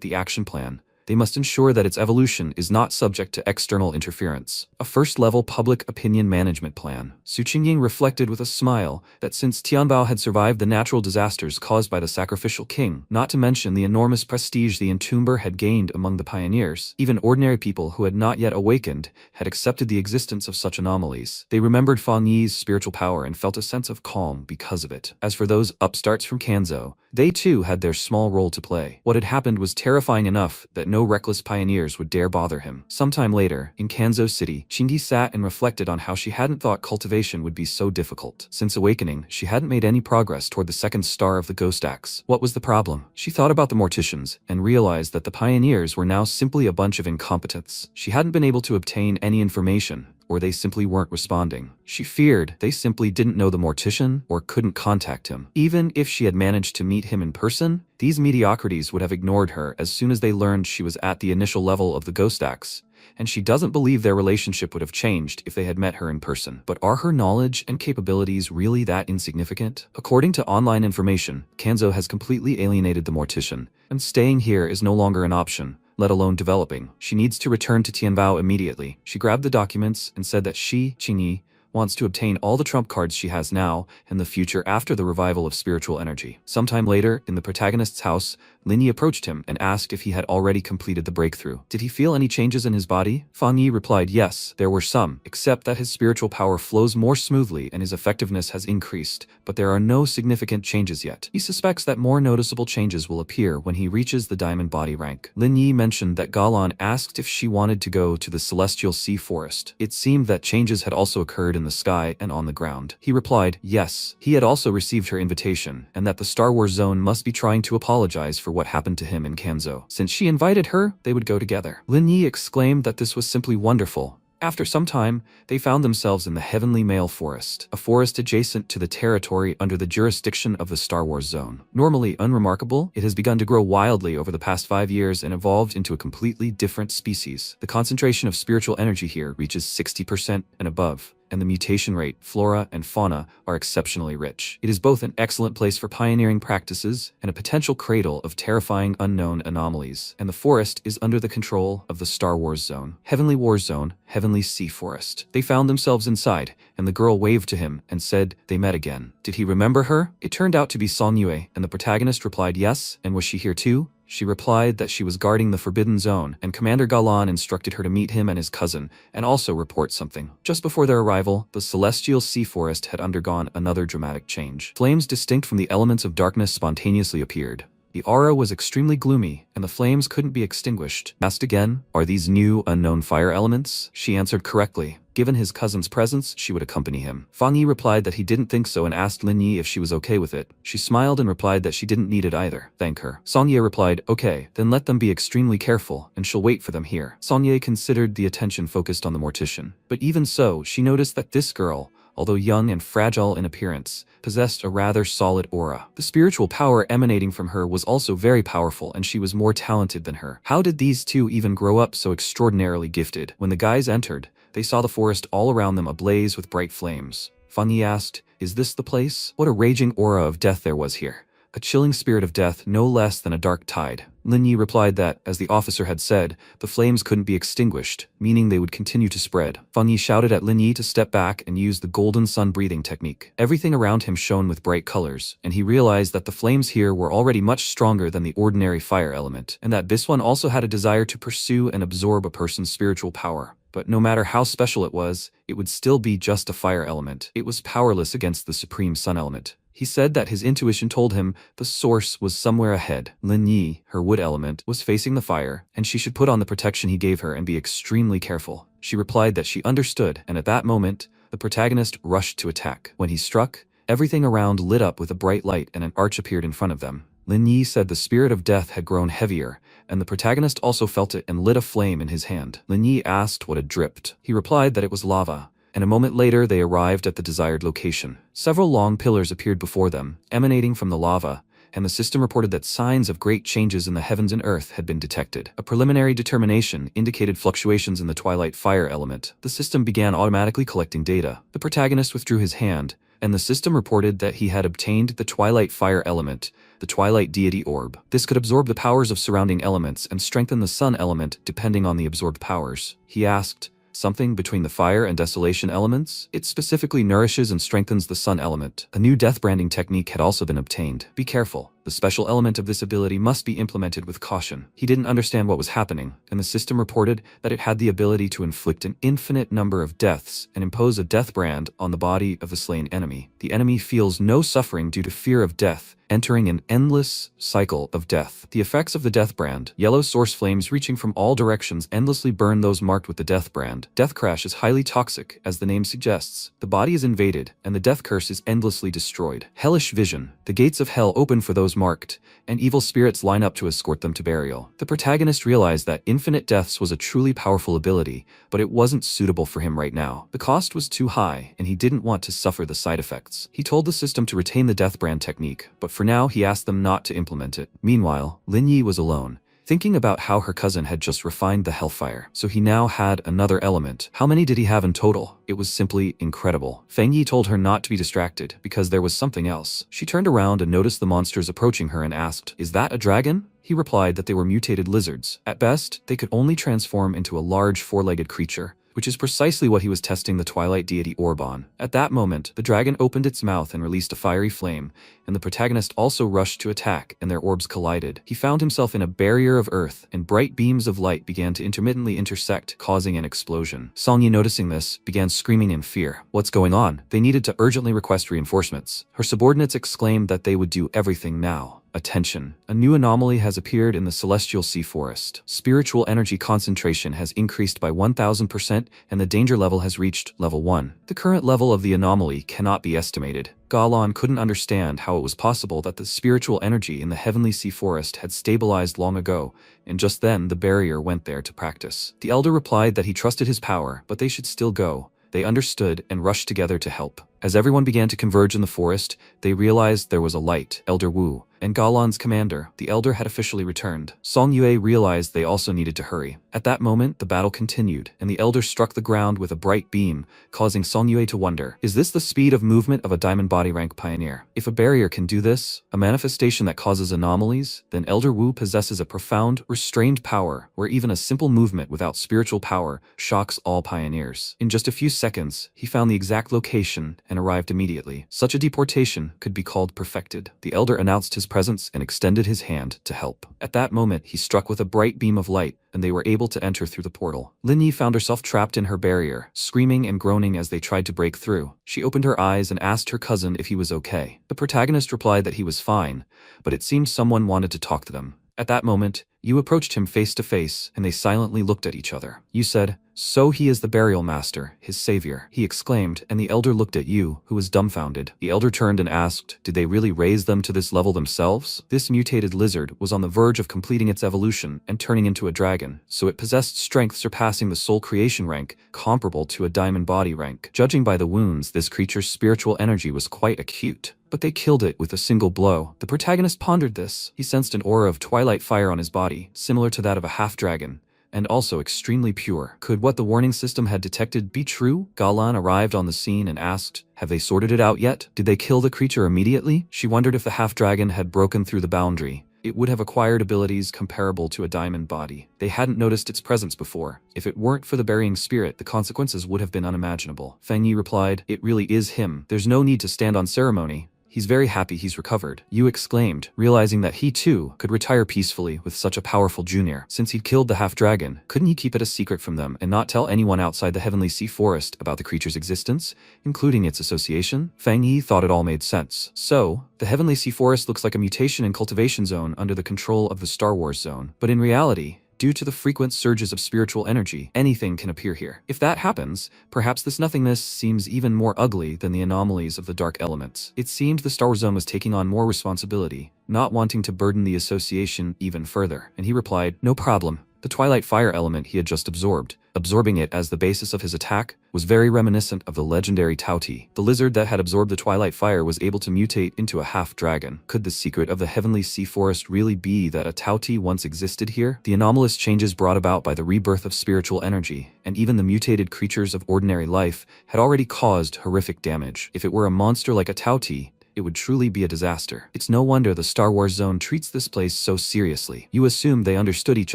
the action plan. They must ensure that its evolution is not subject to external interference. A first-level public opinion management plan. Su Qingying reflected with a smile that since Tianbao had survived the natural disasters caused by the sacrificial king, not to mention the enormous prestige the entomber had gained among the pioneers, even ordinary people who had not yet awakened had accepted the existence of such anomalies. They remembered Fang Yi's spiritual power and felt a sense of calm because of it. As for those upstarts from Kanzo, they too had their small role to play. What had happened was terrifying enough that no reckless pioneers would dare bother him. Sometime later, in Kanzo City, Qingyi sat and reflected on how she hadn't thought cultivation would be so difficult. Since awakening, she hadn't made any progress toward the 2nd star of the Ghost Axe. What was the problem? She thought about the morticians and realized that the pioneers were now simply a bunch of incompetents. She hadn't been able to obtain any information, or they simply weren't responding. She feared they simply didn't know the mortician or couldn't contact him. Even if she had managed to meet him in person, these mediocrities would have ignored her as soon as they learned she was at the initial level of the Ghost Axe, and she doesn't believe their relationship would have changed if they had met her in person. But are her knowledge and capabilities really that insignificant? According to online information, Kanzo has completely alienated the mortician, and staying here is no longer an option, let alone developing. She needs to return to Tianbao immediately. She grabbed the documents and said that she, Qingyi, wants to obtain all the trump cards she has now and the future after the revival of spiritual energy. Sometime later, in the protagonist's house, Lin Yi approached him and asked if he had already completed the breakthrough. Did he feel any changes in his body? Fang Yi replied yes, there were some, except that his spiritual power flows more smoothly and his effectiveness has increased, but there are no significant changes yet. He suspects that more noticeable changes will appear when he reaches the diamond body rank. Lin Yi mentioned that Galan asked if she wanted to go to the celestial sea forest. It seemed that changes had also occurred in the sky and on the ground. He replied yes, he had also received her invitation, and that the Star Wars zone must be trying to apologize for what happened to him in Kanzo. Since she invited her, they would go together. Lin Yi exclaimed that this was simply wonderful. After some time, they found themselves in the Heavenly Male Forest, a forest adjacent to the territory under the jurisdiction of the Star Wars Zone. Normally unremarkable, it has begun to grow wildly over the past 5 years and evolved into a completely different species. The concentration of spiritual energy here reaches 60% and above, and the mutation rate, flora, and fauna are exceptionally rich. It is both an excellent place for pioneering practices and a potential cradle of terrifying unknown anomalies. And the forest is under the control of the Star Wars Zone. Heavenly War Zone, Heavenly Sea Forest. They found themselves inside, and the girl waved to him and said they met again. Did he remember her? It turned out to be Song Yue, and the protagonist replied yes, and was she here too? She replied that she was guarding the Forbidden Zone, and Commander Galan instructed her to meet him and his cousin, and also report something. Just before their arrival, the Celestial Sea Forest had undergone another dramatic change. Flames distinct from the elements of darkness spontaneously appeared. The aura was extremely gloomy, and the flames couldn't be extinguished. Asked again, are these new, unknown fire elements? She answered correctly. Given his cousin's presence, she would accompany him. Fang Yi replied that he didn't think so and asked Lin Yi if she was okay with it. She smiled and replied that she didn't need it either. Thank her. Song Ye replied, okay, then let them be extremely careful, and she'll wait for them here. Song Ye considered the attention focused on the mortician. But even so, she noticed that this girl, although young and fragile in appearance, possessed a rather solid aura. The spiritual power emanating from her was also very powerful, and she was more talented than her. How did these two even grow up so extraordinarily gifted? When the guys entered, they saw the forest all around them ablaze with bright flames. Fang Yi asked, is this the place? What a raging aura of death there was here. a chilling spirit of death no less than a dark tide. Lin Yi replied that, as the officer had said, the flames couldn't be extinguished, meaning they would continue to spread. Feng Yi shouted at Lin Yi to step back and use the golden sun breathing technique. Everything around him shone with bright colors, and he realized that the flames here were already much stronger than the ordinary fire element, and that this one also had a desire to pursue and absorb a person's spiritual power. But no matter how special it would still be just a fire element. It was powerless against the supreme sun element. He said that his intuition told him the source was somewhere ahead. Lin Yi, her wood element, was facing the fire, and she should put on the protection he gave her and be extremely careful. She replied that she understood, and at that moment, the protagonist rushed to attack. When he struck, everything around lit up with a bright light and an arch appeared in front of them. Lin Yi said the spirit of death had grown heavier, and the protagonist also felt it and lit a flame in his hand. Lin Yi asked what had dripped. He replied that it was lava, and a moment later they arrived at the desired location. Several long pillars appeared before them, emanating from the lava, and the system reported that signs of great changes in the heavens and earth had been detected. A preliminary determination indicated fluctuations in the twilight fire element. The system began automatically collecting data. The protagonist withdrew his hand, and the system reported that he had obtained the twilight fire element, the twilight deity orb. This could absorb the powers of surrounding elements and strengthen the sun element depending on the absorbed powers. He asked, something between the fire and desolation elements? It specifically nourishes and strengthens the sun element. A new death branding technique had also been obtained. Be careful. The special element of this ability must be implemented with caution. He didn't understand what was happening, and the system reported that it had the ability to inflict an infinite number of deaths and impose a death brand on the body of the slain enemy. The enemy feels no suffering due to fear of death, entering an endless cycle of death. The effects of the death brand: yellow source flames reaching from all directions endlessly burn those marked with the death brand. Death crash is highly toxic, as the name suggests. The body is invaded, and the death curse is endlessly destroyed. Hellish vision: the gates of hell open for those marked, and evil spirits line up to escort them to burial. The protagonist realized that infinite deaths was a truly powerful ability, but it wasn't suitable for him right now. The cost was too high, and he didn't want to suffer the side effects. He told the system to retain the death brand technique, but for now he asked them not to implement it. Meanwhile, Lin Yi was alone, thinking about how her cousin had just refined the hellfire. So he now had another element. How many did he have in total? It was simply incredible. Feng Yi told her not to be distracted, because there was something else. She turned around and noticed the monsters approaching her and asked, "Is that a dragon?" He replied that they were mutated lizards. At best, they could only transform into a large four-legged creature, which is precisely what he was testing the twilight deity orb on. At that moment, the dragon opened its mouth and released a fiery flame, and the protagonist also rushed to attack, and their orbs collided. He found himself in a barrier of earth, and bright beams of light began to intermittently intersect, causing an explosion. Song Yi, noticing this, began screaming in fear. What's going on? They needed to urgently request reinforcements. Her subordinates exclaimed that they would do everything now. Attention. A new anomaly has appeared in the celestial sea forest. Spiritual energy concentration has increased by 1000%, and the danger level has reached level 1. The current level of the anomaly cannot be estimated. Galan couldn't understand how it was possible that the spiritual energy in the heavenly sea forest had stabilized long ago, and just then the barrier went there to practice. The elder replied that he trusted his power, but they should still go. They understood and rushed together to help. As everyone began to converge in the forest, they realized there was a light. Elder Wu and Galan's commander, the elder, had officially returned. Song Yue realized they also needed to hurry. At that moment, the battle continued, and the elder struck the ground with a bright beam, causing Song Yue to wonder, is this the speed of movement of a diamond body rank pioneer? If a barrier can do this, a manifestation that causes anomalies, then Elder Wu possesses a profound, restrained power, where even a simple movement without spiritual power shocks all pioneers. In just a few seconds, he found the exact location and arrived immediately. Such a deportation could be called perfected. The elder announced his presence and extended his hand to help. At that moment, he struck with a bright beam of light, and they were able to enter through the portal. Lin Yi found herself trapped in her barrier, screaming and groaning as they tried to break through. She opened her eyes and asked her cousin if he was okay. The protagonist replied that he was fine, but it seemed someone wanted to talk to them. At that moment, Yu approached him face to face, and they silently looked at each other. Yu said, "So he is the burial master, his savior," he exclaimed, and the elder looked at Yu, who was dumbfounded. The elder turned and asked, did they really raise them to this level themselves? This mutated lizard was on the verge of completing its evolution and turning into a dragon, so it possessed strength surpassing the soul creation rank, comparable to a diamond body rank. Judging by the wounds, this creature's spiritual energy was quite acute. But they killed it with a single blow. The protagonist pondered this. He sensed an aura of twilight fire on his body, similar to that of a half-dragon. and also extremely pure. Could what the warning system had detected be true? Galan arrived on the scene and asked, "Have they sorted it out yet? Did they kill the creature immediately?" She wondered if the half-dragon had broken through the boundary. It would have acquired abilities comparable to a diamond body. They hadn't noticed its presence before. If it weren't for the burying spirit, the consequences would have been unimaginable. Fang Yi replied, "It really is him. There's no need to stand on ceremony. He's very happy he's recovered." Yu exclaimed, realizing that he too could retire peacefully with such a powerful junior. Since he'd killed the half-dragon, couldn't he keep it a secret from them and not tell anyone outside the Heavenly Sea Forest about the creature's existence, including its association? Fang Yi thought it all made sense. So, the Heavenly Sea Forest looks like a mutation and cultivation zone under the control of the Star Wars zone. But in reality, due to the frequent surges of spiritual energy, anything can appear here. If that happens, perhaps this nothingness seems even more ugly than the anomalies of the dark elements. It seemed the Star Wars Zone was taking on more responsibility, not wanting to burden the association even further. And he replied, "No problem." The Twilight Fire element he had just absorbing it as the basis of his attack, was very reminiscent of the legendary Tauti. The lizard that had absorbed the Twilight Fire was able to mutate into a half-dragon. Could the secret of the Heavenly Sea Forest really be that a Tauti once existed here? The anomalous changes brought about by the rebirth of spiritual energy, and even the mutated creatures of ordinary life, had already caused horrific damage. If it were a monster like a Tauti, it would truly be a disaster. It's no wonder the Star Wars Zone treats this place so seriously. You assumed they understood each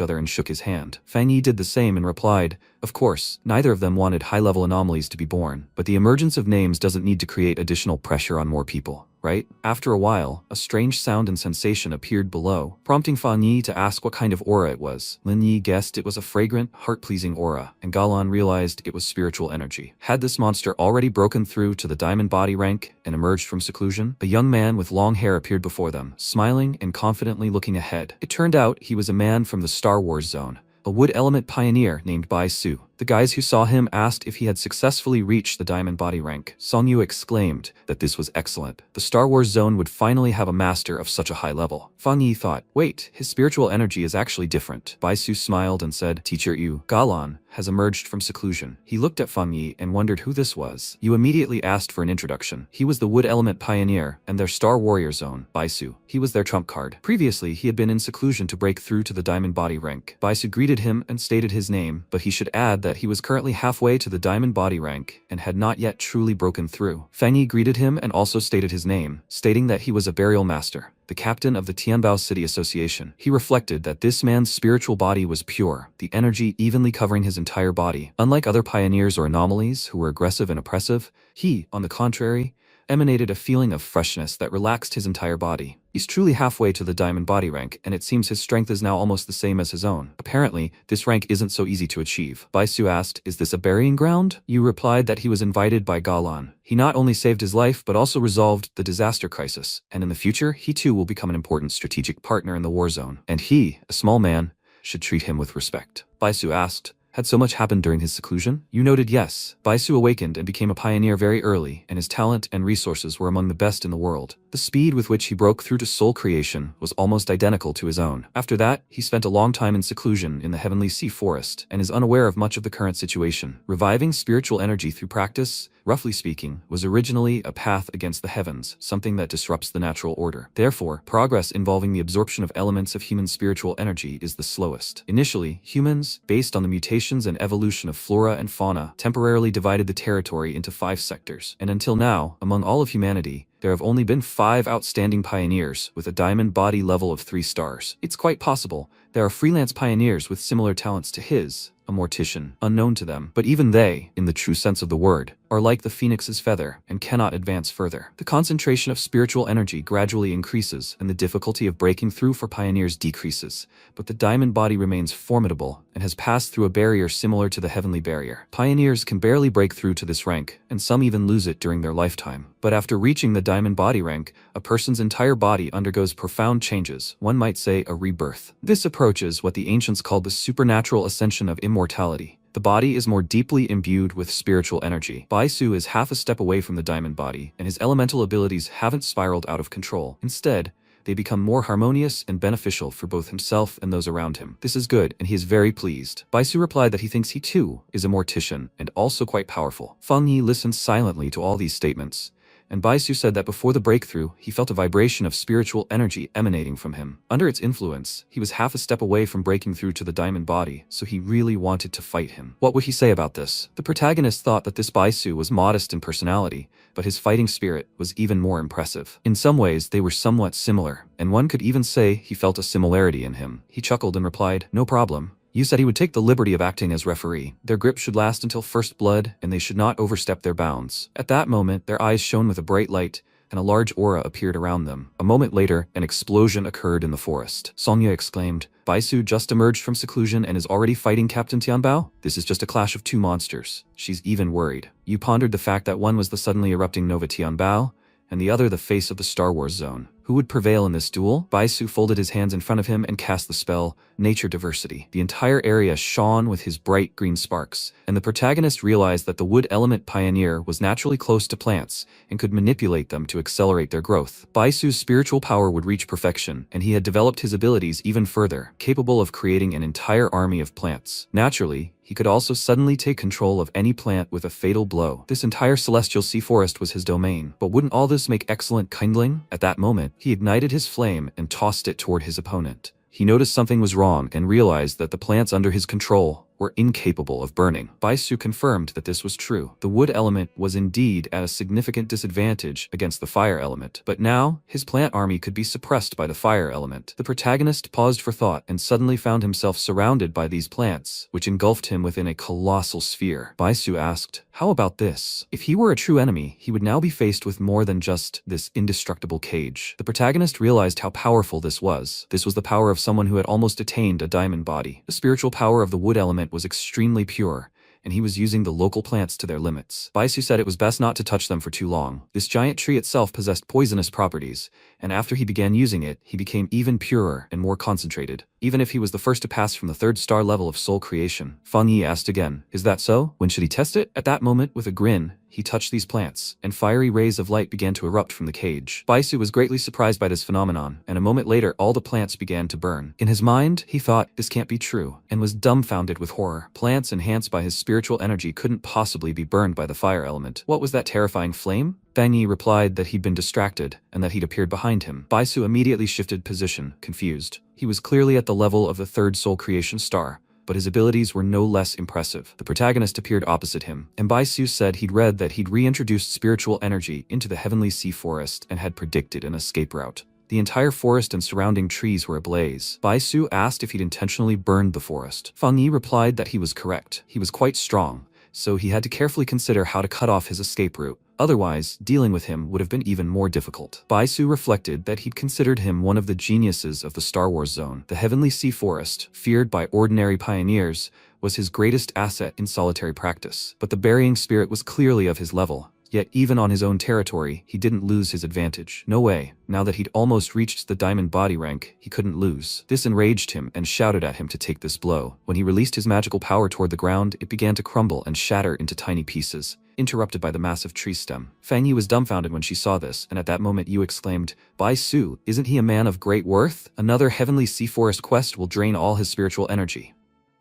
other and shook his hand. Fang Yi did the same and replied, "Of course, neither of them wanted high-level anomalies to be born, but the emergence of names doesn't need to create additional pressure on more people, right?" After a while, a strange sound and sensation appeared below, prompting Fang Yi to ask what kind of aura it was. Lin Yi guessed it was a fragrant, heart-pleasing aura, and Galan realized it was spiritual energy. Had this monster already broken through to the diamond body rank and emerged from seclusion? A young man with long hair appeared before them, smiling and confidently looking ahead. It turned out he was a man from the Star Wars Zone, a wood element pioneer named Bai Su. The guys who saw him asked if he had successfully reached the diamond body rank. Song Yu exclaimed that this was excellent. The Star Wars Zone would finally have a master of such a high level. Fang Yi thought, wait, his spiritual energy is actually different. Bai Su smiled and said, "Teacher Yu, Galan has emerged from seclusion." He looked at Fang Yi and wondered who this was. Yu immediately asked for an introduction. He was the wood element pioneer and their Star Warrior Zone, Bai Su. He was their trump card. Previously, he had been in seclusion to break through to the diamond body rank. Bai Su greeted him and stated his name, but he should add that he was currently halfway to the diamond body rank and had not yet truly broken through. Fang Yi greeted him and also stated his name, stating that he was a burial master, the captain of the Tianbao City Association. He reflected that this man's spiritual body was pure, the energy evenly covering his entire body. Unlike other pioneers or anomalies who were aggressive and oppressive, he, on the contrary, emanated a feeling of freshness that relaxed his entire body. He's truly halfway to the diamond body rank, and it seems his strength is now almost the same as his own. Apparently, this rank isn't so easy to achieve. Bai Su asked, "Is this a burying ground?" Yu replied that he was invited by Galan. He not only saved his life, but also resolved the disaster crisis, and in the future, he too will become an important strategic partner in the war zone. And he, a small man, should treat him with respect. Bai Su asked, "Had so much happened during his seclusion?" Yu noted yes. Bai Su awakened and became a pioneer very early, and his talent and resources were among the best in the world. The speed with which he broke through to soul creation was almost identical to his own. After that, he spent a long time in seclusion in the Heavenly Sea Forest, and is unaware of much of the current situation. Reviving spiritual energy through practice, roughly speaking, was originally a path against the heavens, something that disrupts the natural order. Therefore, progress involving the absorption of elements of human spiritual energy is the slowest. Initially, humans, based on the mutations and evolution of flora and fauna, temporarily divided the territory into 5 sectors. And until now, among all of humanity, there have only been 5 outstanding pioneers with a diamond body level of 3 stars. It's quite possible there are freelance pioneers with similar talents to his, a mortician, unknown to them, but even they, in the true sense of the word, are like the phoenix's feather and cannot advance further. The concentration of spiritual energy gradually increases and the difficulty of breaking through for pioneers decreases, but the diamond body remains formidable and has passed through a barrier similar to the heavenly barrier. Pioneers can barely break through to this rank, and some even lose it during their lifetime. But after reaching the diamond body rank, a person's entire body undergoes profound changes, one might say a rebirth. This approaches what the ancients called the supernatural ascension of immortality. The body is more deeply imbued with spiritual energy. Bai Su is half a step away from the diamond body, and his elemental abilities haven't spiraled out of control. Instead, they become more harmonious and beneficial for both himself and those around him. This is good, and he is very pleased. Bai Su replied that he thinks he too is a mortician, and also quite powerful. Fang Yi listened silently to all these statements, and Baisu said that before the breakthrough, he felt a vibration of spiritual energy emanating from him. Under its influence, he was half a step away from breaking through to the diamond body, so he really wanted to fight him. What would he say about this? The protagonist thought that this Baisu was modest in personality, but his fighting spirit was even more impressive. In some ways, they were somewhat similar, and one could even say he felt a similarity in him. He chuckled and replied, "No problem. You said he would take the liberty of acting as referee. Their grip should last until first blood, and they should not overstep their bounds." At that moment, their eyes shone with a bright light, and a large aura appeared around them. A moment later, an explosion occurred in the forest. Songye exclaimed, "Baisu just emerged from seclusion and is already fighting Captain Tianbao? This is just a clash of two monsters." She's even worried. You pondered the fact that one was the suddenly erupting Nova Tianbao, and the other the face of the Star Wars Zone. Who would prevail in this duel? Baisu folded his hands in front of him and cast the spell, Nature Diversity. The entire area shone with his bright green sparks, and the protagonist realized that the wood element pioneer was naturally close to plants and could manipulate them to accelerate their growth. Baisu's spiritual power would reach perfection, and he had developed his abilities even further, capable of creating an entire army of plants. Naturally, he could also suddenly take control of any plant with a fatal blow. This entire celestial sea forest was his domain. But wouldn't all this make excellent kindling? At that moment, he ignited his flame and tossed it toward his opponent. He noticed something was wrong and realized that the plants under his control were incapable of burning. Baisu confirmed that this was true. The wood element was indeed at a significant disadvantage against the fire element, but now his plant army could be suppressed by the fire element. The protagonist paused for thought and suddenly found himself surrounded by these plants, which engulfed him within a colossal sphere. Baisu asked, "How about this?" If he were a true enemy, he would now be faced with more than just this indestructible cage. The protagonist realized how powerful this was. This was the power of someone who had almost attained a diamond body. The spiritual power of the wood element was extremely pure, and he was using the local plants to their limits. Baisu said it was best not to touch them for too long. This giant tree itself possessed poisonous properties, and after he began using it, he became even purer and more concentrated, even if he was the first to pass from the 3rd star level of soul creation. Fang Yi asked again, "Is that so? When should he test it?" At that moment, with a grin, he touched these plants, and fiery rays of light began to erupt from the cage. Baisu was greatly surprised by this phenomenon, and a moment later all the plants began to burn. In his mind, he thought, "This can't be true," and was dumbfounded with horror. Plants enhanced by his spiritual energy couldn't possibly be burned by the fire element. What was that terrifying flame? Fang Yi replied that he'd been distracted, and that he'd appeared behind him. Baisu immediately shifted position, confused. He was clearly at the level of the 3rd soul creation star, but his abilities were no less impressive. The protagonist appeared opposite him, and Baisu said he'd read that he'd reintroduced spiritual energy into the heavenly sea forest and had predicted an escape route. The entire forest and surrounding trees were ablaze. Baisu asked if he'd intentionally burned the forest. Fang Yi replied that he was correct. He was quite strong, so he had to carefully consider how to cut off his escape route. Otherwise, dealing with him would have been even more difficult. Baisu reflected that he'd considered him one of the geniuses of the Star Wars Zone. The heavenly sea forest, feared by ordinary pioneers, was his greatest asset in solitary practice. But the burying spirit was clearly of his level. Yet even on his own territory, he didn't lose his advantage. No way. Now that he'd almost reached the diamond body rank, he couldn't lose. This enraged him and shouted at him to take this blow. When he released his magical power toward the ground, it began to crumble and shatter into tiny pieces, interrupted by the massive tree stem. Fang Yi was dumbfounded when she saw this, and at that moment Yu exclaimed, "Baisu, isn't he a man of great worth? Another heavenly sea forest quest will drain all his spiritual energy."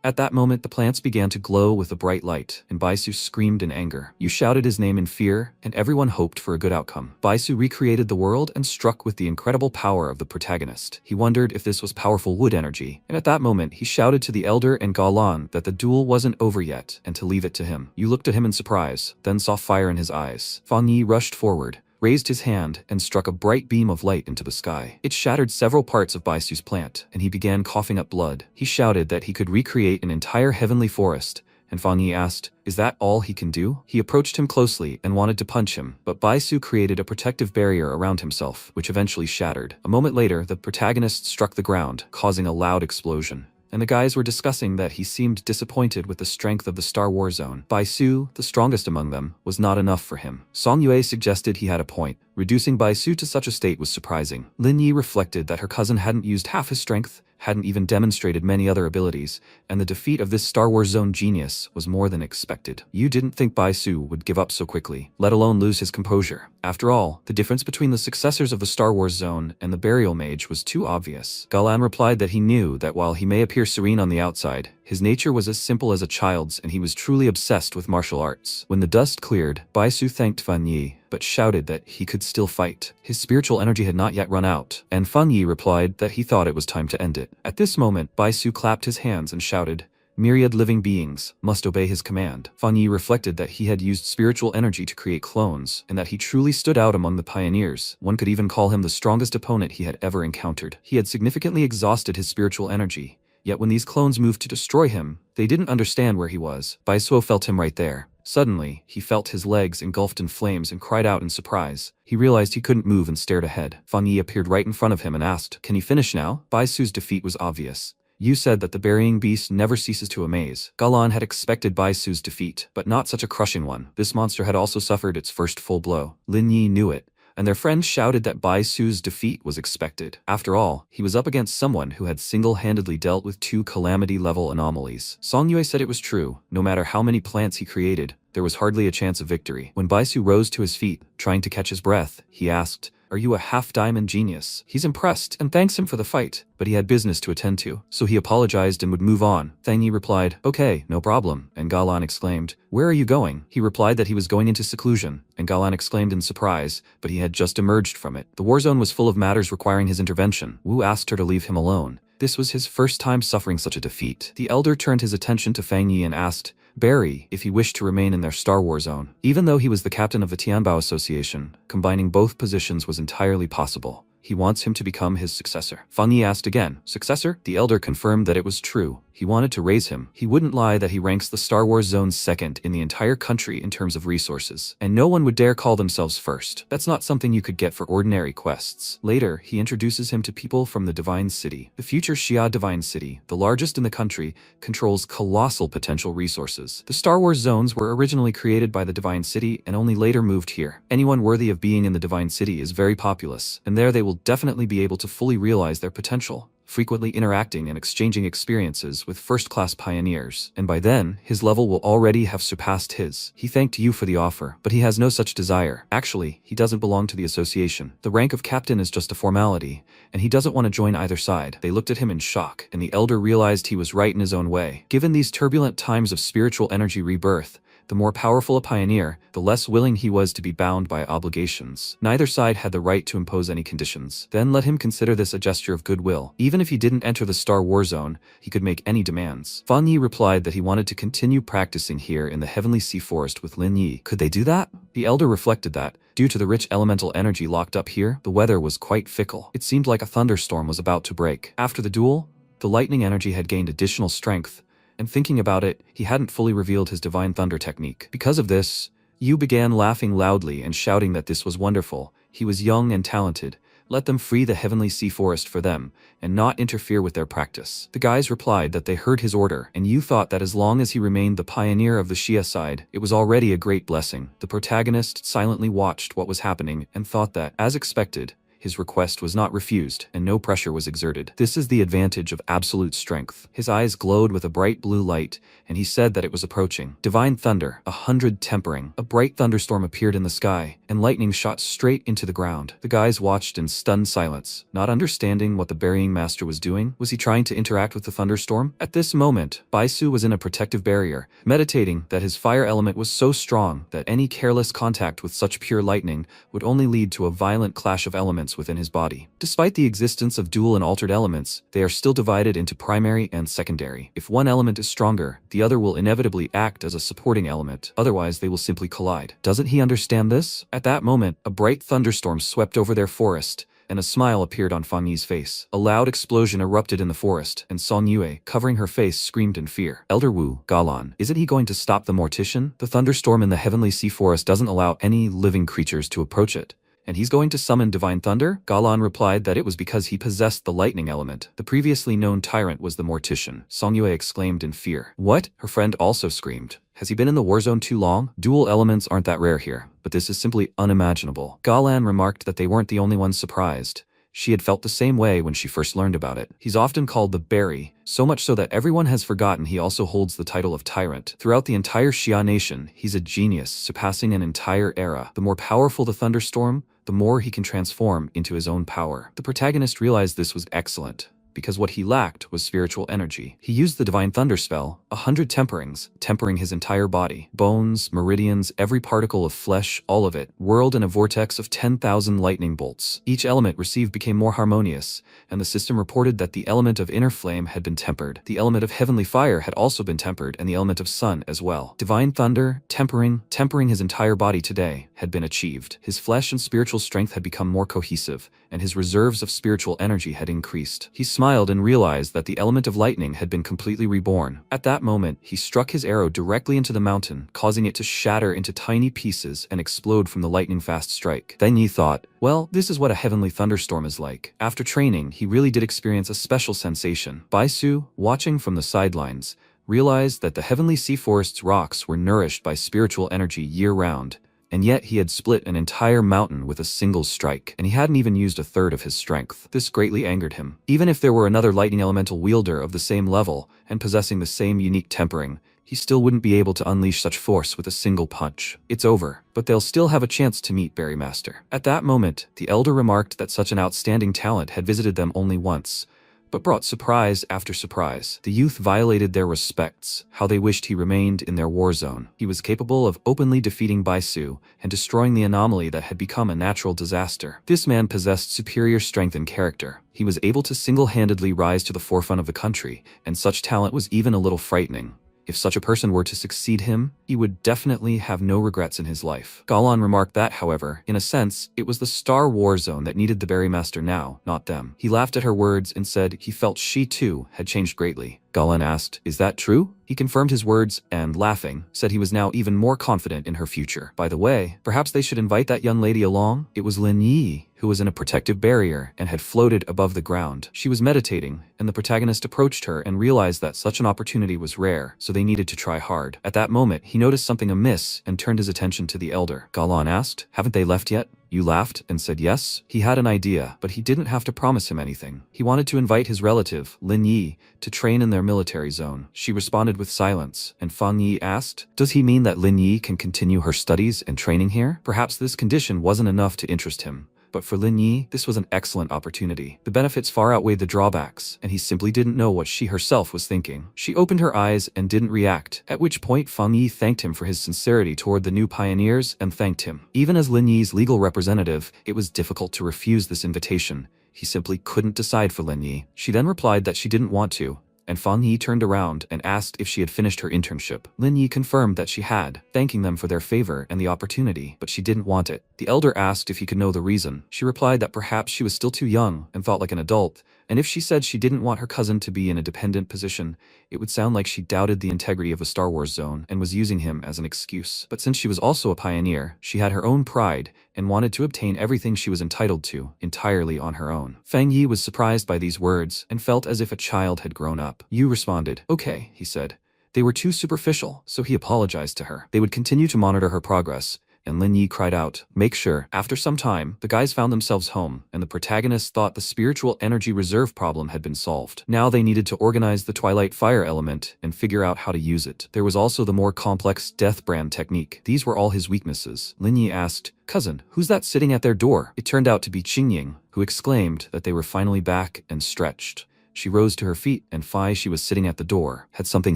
At that moment, the plants began to glow with a bright light, and Baisu screamed in anger. Yu shouted his name in fear, and everyone hoped for a good outcome. Baisu recreated the world and struck with the incredible power of the protagonist. He wondered if this was powerful wood energy, and at that moment, he shouted to the elder and Galan that the duel wasn't over yet, and to leave it to him. Yu looked at him in surprise, then saw fire in his eyes. Fang Yi rushed forward, raised his hand, and struck a bright beam of light into the sky. It shattered several parts of Baisu's plant, and he began coughing up blood. He shouted that he could recreate an entire heavenly forest, and Fang Yi asked, "Is that all he can do?" He approached him closely and wanted to punch him, but Baisu created a protective barrier around himself, which eventually shattered. A moment later, the protagonist struck the ground, causing a loud explosion, and the guys were discussing that he seemed disappointed with the strength of the Star Wars Zone. Baisu, the strongest among them, was not enough for him. Song Yue suggested he had a point. Reducing Baisu to such a state was surprising. Lin Yi reflected that her cousin hadn't used half his strength, hadn't even demonstrated many other abilities, and the defeat of this Star Wars Zone genius was more than expected. You didn't think Baisu would give up so quickly, let alone lose his composure. After all, the difference between the successors of the Star Wars Zone and the Burial Mage was too obvious. Galan replied that he knew that while he may appear serene on the outside, his nature was as simple as a child's and he was truly obsessed with martial arts. When the dust cleared, Baisu thanked Fang Yi, but shouted that he could still fight. His spiritual energy had not yet run out, and Feng Yi replied that he thought it was time to end it. At this moment, Bai Su clapped his hands and shouted, "Myriad living beings must obey his command." Feng Yi reflected that he had used spiritual energy to create clones, and that he truly stood out among the pioneers. One could even call him the strongest opponent he had ever encountered. He had significantly exhausted his spiritual energy, yet when these clones moved to destroy him, they didn't understand where he was. Bai Su felt him right there. Suddenly, he felt his legs engulfed in flames and cried out in surprise. He realized he couldn't move and stared ahead. Feng Yi appeared right in front of him and asked, "Can you finish now?" Bai Su's defeat was obvious. "You said that the burying beast never ceases to amaze." Galan had expected Bai Su's defeat, but not such a crushing one. This monster had also suffered its first full blow. Lin Yi knew it, and their friends shouted that Bai Su's defeat was expected. After all, he was up against someone who had single-handedly dealt with 2 calamity-level anomalies. Song Yue said it was true. No matter how many plants he created, there was hardly a chance of victory. When Bai Su rose to his feet, trying to catch his breath, he asked, "Are you a half-diamond genius?" He's impressed and thanks him for the fight, but he had business to attend to, so he apologized and would move on. Feng Yi replied, "Okay, no problem," and Galan exclaimed, "Where are you going?" He replied that he was going into seclusion, and Galan exclaimed in surprise, but he had just emerged from it. The war zone was full of matters requiring his intervention. Wu asked her to leave him alone. This was his first time suffering such a defeat. The elder turned his attention to Feng Yi and asked Barry if he wished to remain in their Star War zone. Even though he was the captain of the Tianbao Association, combining both positions was entirely possible. He wants him to become his successor. Feng Yi asked again, "Successor?" The elder confirmed that it was true. He wanted to raise him. He wouldn't lie that he ranks the Star Wars zone second in the entire country in terms of resources, and no one would dare call themselves first. That's not something you could get for ordinary quests. Later, he introduces him to people from the Divine City. The future Xia Divine City, the largest in the country, controls colossal potential resources. The Star Wars zones were originally created by the Divine City and only later moved here. Anyone worthy of being in the Divine City is very populous, and there they will definitely be able to fully realize their potential, frequently interacting and exchanging experiences with first-class pioneers, and by then, his level will already have surpassed his. He thanked you for the offer, but he has no such desire. Actually, he doesn't belong to the association. The rank of captain is just a formality, and he doesn't want to join either side. They looked at him in shock, and the elder realized he was right in his own way. Given these turbulent times of spiritual energy rebirth, the more powerful a pioneer, the less willing he was to be bound by obligations. Neither side had the right to impose any conditions. Then let him consider this a gesture of goodwill. Even if he didn't enter the Star War Zone, he could make any demands. Feng Yi replied that he wanted to continue practicing here in the Heavenly Sea Forest with Lin Yi. Could they do that? The elder reflected that, due to the rich elemental energy locked up here, the weather was quite fickle. It seemed like a thunderstorm was about to break. After the duel, the lightning energy had gained additional strength, and thinking about it, he hadn't fully revealed his Divine Thunder technique. Because of this, Yu began laughing loudly and shouting that this was wonderful. He was young and talented. Let them free the Heavenly Sea Forest for them, and not interfere with their practice. The guys replied that they heard his order, and Yu thought that as long as he remained the pioneer of the Xia side, it was already a great blessing. The protagonist silently watched what was happening and thought that, as expected, his request was not refused, and no pressure was exerted. This is the advantage of absolute strength. His eyes glowed with a bright blue light, and he said that it was approaching. Divine Thunder, 100 tempering. A bright thunderstorm appeared in the sky, and lightning shot straight into the ground. The guys watched in stunned silence, not understanding what the burying master was doing. Was he trying to interact with the thunderstorm? At this moment, Bai Su was in a protective barrier, meditating that his fire element was so strong that any careless contact with such pure lightning would only lead to a violent clash of elements within his body. Despite the existence of dual and altered elements, they are still divided into primary and secondary. If one element is stronger, the other will inevitably act as a supporting element, otherwise they will simply collide. Doesn't he understand this? At that moment, a bright thunderstorm swept over their forest, and a smile appeared on Feng Yi's face. A loud explosion erupted in the forest, and Song Yue, covering her face, screamed in fear. Elder Wu, Galan, isn't he going to stop the mortician? The thunderstorm in the Heavenly Sea Forest doesn't allow any living creatures to approach it, and he's going to summon Divine Thunder? Galan replied that it was because he possessed the lightning element. The previously known tyrant was the mortician. Song Yue exclaimed in fear. What? Her friend also screamed. Has he been in the war zone too long? Dual elements aren't that rare here, but this is simply unimaginable. Galan remarked that they weren't the only ones surprised. She had felt the same way when she first learned about it. He's often called the Berry, so much so that everyone has forgotten he also holds the title of Tyrant. Throughout the entire Xia nation, he's a genius, surpassing an entire era. The more powerful the thunderstorm, the more he can transform into his own power. The protagonist realized this was excellent, because what he lacked was spiritual energy. He used the Divine Thunder spell, 100 temperings, tempering his entire body. Bones, meridians, every particle of flesh, all of it, whirled in a vortex of 10,000 lightning bolts. Each element received became more harmonious, and the system reported that the element of inner flame had been tempered. The element of heavenly fire had also been tempered, and the element of sun as well. Divine Thunder, tempering his entire body today, had been achieved. His flesh and spiritual strength had become more cohesive, and his reserves of spiritual energy had increased. He smiled and realized that the element of lightning had been completely reborn. At that moment, he struck his arrow directly into the mountain, causing it to shatter into tiny pieces and explode from the lightning-fast strike. Then Yi thought, well, this is what a heavenly thunderstorm is like. After training, he really did experience a special sensation. Baisu, watching from the sidelines, realized that the heavenly sea forest's rocks were nourished by spiritual energy year-round, and yet he had split an entire mountain with a single strike, and he hadn't even used a third of his strength. This greatly angered him. Even if there were another lightning elemental wielder of the same level and possessing the same unique tempering, he still wouldn't be able to unleash such force with a single punch. It's over, but they'll still have a chance to meet Berrymaster. At that moment, the elder remarked that such an outstanding talent had visited them only once, but brought surprise after surprise. The youth violated their respects, how they wished he remained in their war zone. He was capable of openly defeating Baisu and destroying the anomaly that had become a natural disaster. This man possessed superior strength and character. He was able to single-handedly rise to the forefront of the country, and such talent was even a little frightening. If such a person were to succeed him, he would definitely have no regrets in his life. Galan remarked that, however, in a sense, it was the Star War Zone that needed the Berrymaster now, not them. He laughed at her words and said he felt she too had changed greatly. Galan asked, is that true? He confirmed his words and, laughing, said he was now even more confident in her future. By the way, perhaps they should invite that young lady along? It was Lin Yi, who was in a protective barrier and had floated above the ground. She was meditating, and the protagonist approached her and realized that such an opportunity was rare, so they needed to try hard. At that moment, he noticed something amiss and turned his attention to the elder. Galan asked, haven't they left yet? You laughed and said yes? He had an idea, but he didn't have to promise him anything. He wanted to invite his relative, Lin Yi, to train in their military zone. She responded with silence, and Fang Yi asked, does he mean that Lin Yi can continue her studies and training here? Perhaps this condition wasn't enough to interest him. But for Lin Yi, this was an excellent opportunity. The benefits far outweighed the drawbacks, and he simply didn't know what she herself was thinking. She opened her eyes and didn't react, at which point Fang Yi thanked him for his sincerity toward the new pioneers and thanked him. Even as Lin Yi's legal representative, it was difficult to refuse this invitation. He simply couldn't decide for Lin Yi. She then replied that she didn't want to, and Fang Yi turned around and asked if she had finished her internship. Lin Yi confirmed that she had, thanking them for their favor and the opportunity, but she didn't want it. The elder asked if he could know the reason. She replied that perhaps she was still too young and thought like an adult, and if she said she didn't want her cousin to be in a dependent position, it would sound like she doubted the integrity of the Star Wars Zone and was using him as an excuse. But since she was also a pioneer, she had her own pride and wanted to obtain everything she was entitled to, entirely on her own. Fang Yi was surprised by these words and felt as if a child had grown up. Yu responded, okay, he said. They were too superficial, so he apologized to her. They would continue to monitor her progress, and Lin Yi cried out, make sure. After some time, the guys found themselves home, and the protagonists thought the spiritual energy reserve problem had been solved. Now they needed to organize the Twilight Fire element and figure out how to use it. There was also the more complex Death Brand technique. These were all his weaknesses. Lin Yi asked, cousin, who's that sitting at their door? It turned out to be Qingying, who exclaimed that they were finally back and stretched. She rose to her feet, and she was sitting at the door. Had something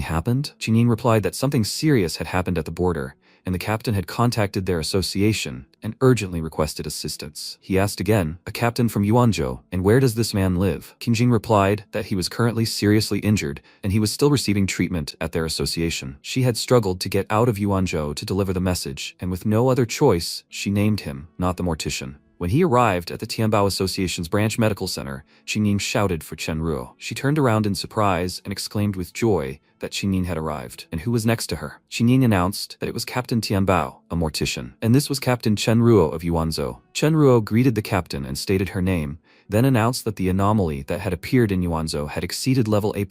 happened? Qingying replied that something serious had happened at the border, and the captain had contacted their association and urgently requested assistance. He asked again, a captain from Yuanzhou, and where does this man live? Qingying replied that he was currently seriously injured, and he was still receiving treatment at their association. She had struggled to get out of Yuanzhou to deliver the message, and with no other choice, she named him, not the mortician. When he arrived at the Tianbao Association's branch medical center, Qingying shouted for Chen Ruo. She turned around in surprise and exclaimed with joy that Qingying had arrived. And who was next to her? Qingying announced that it was Captain Tianbao, a mortician. And this was Captain Chen Ruo of Yuanzhou. Chen Ruo greeted the captain and stated her name, then announced that the anomaly that had appeared in Yuanzhou had exceeded level A+.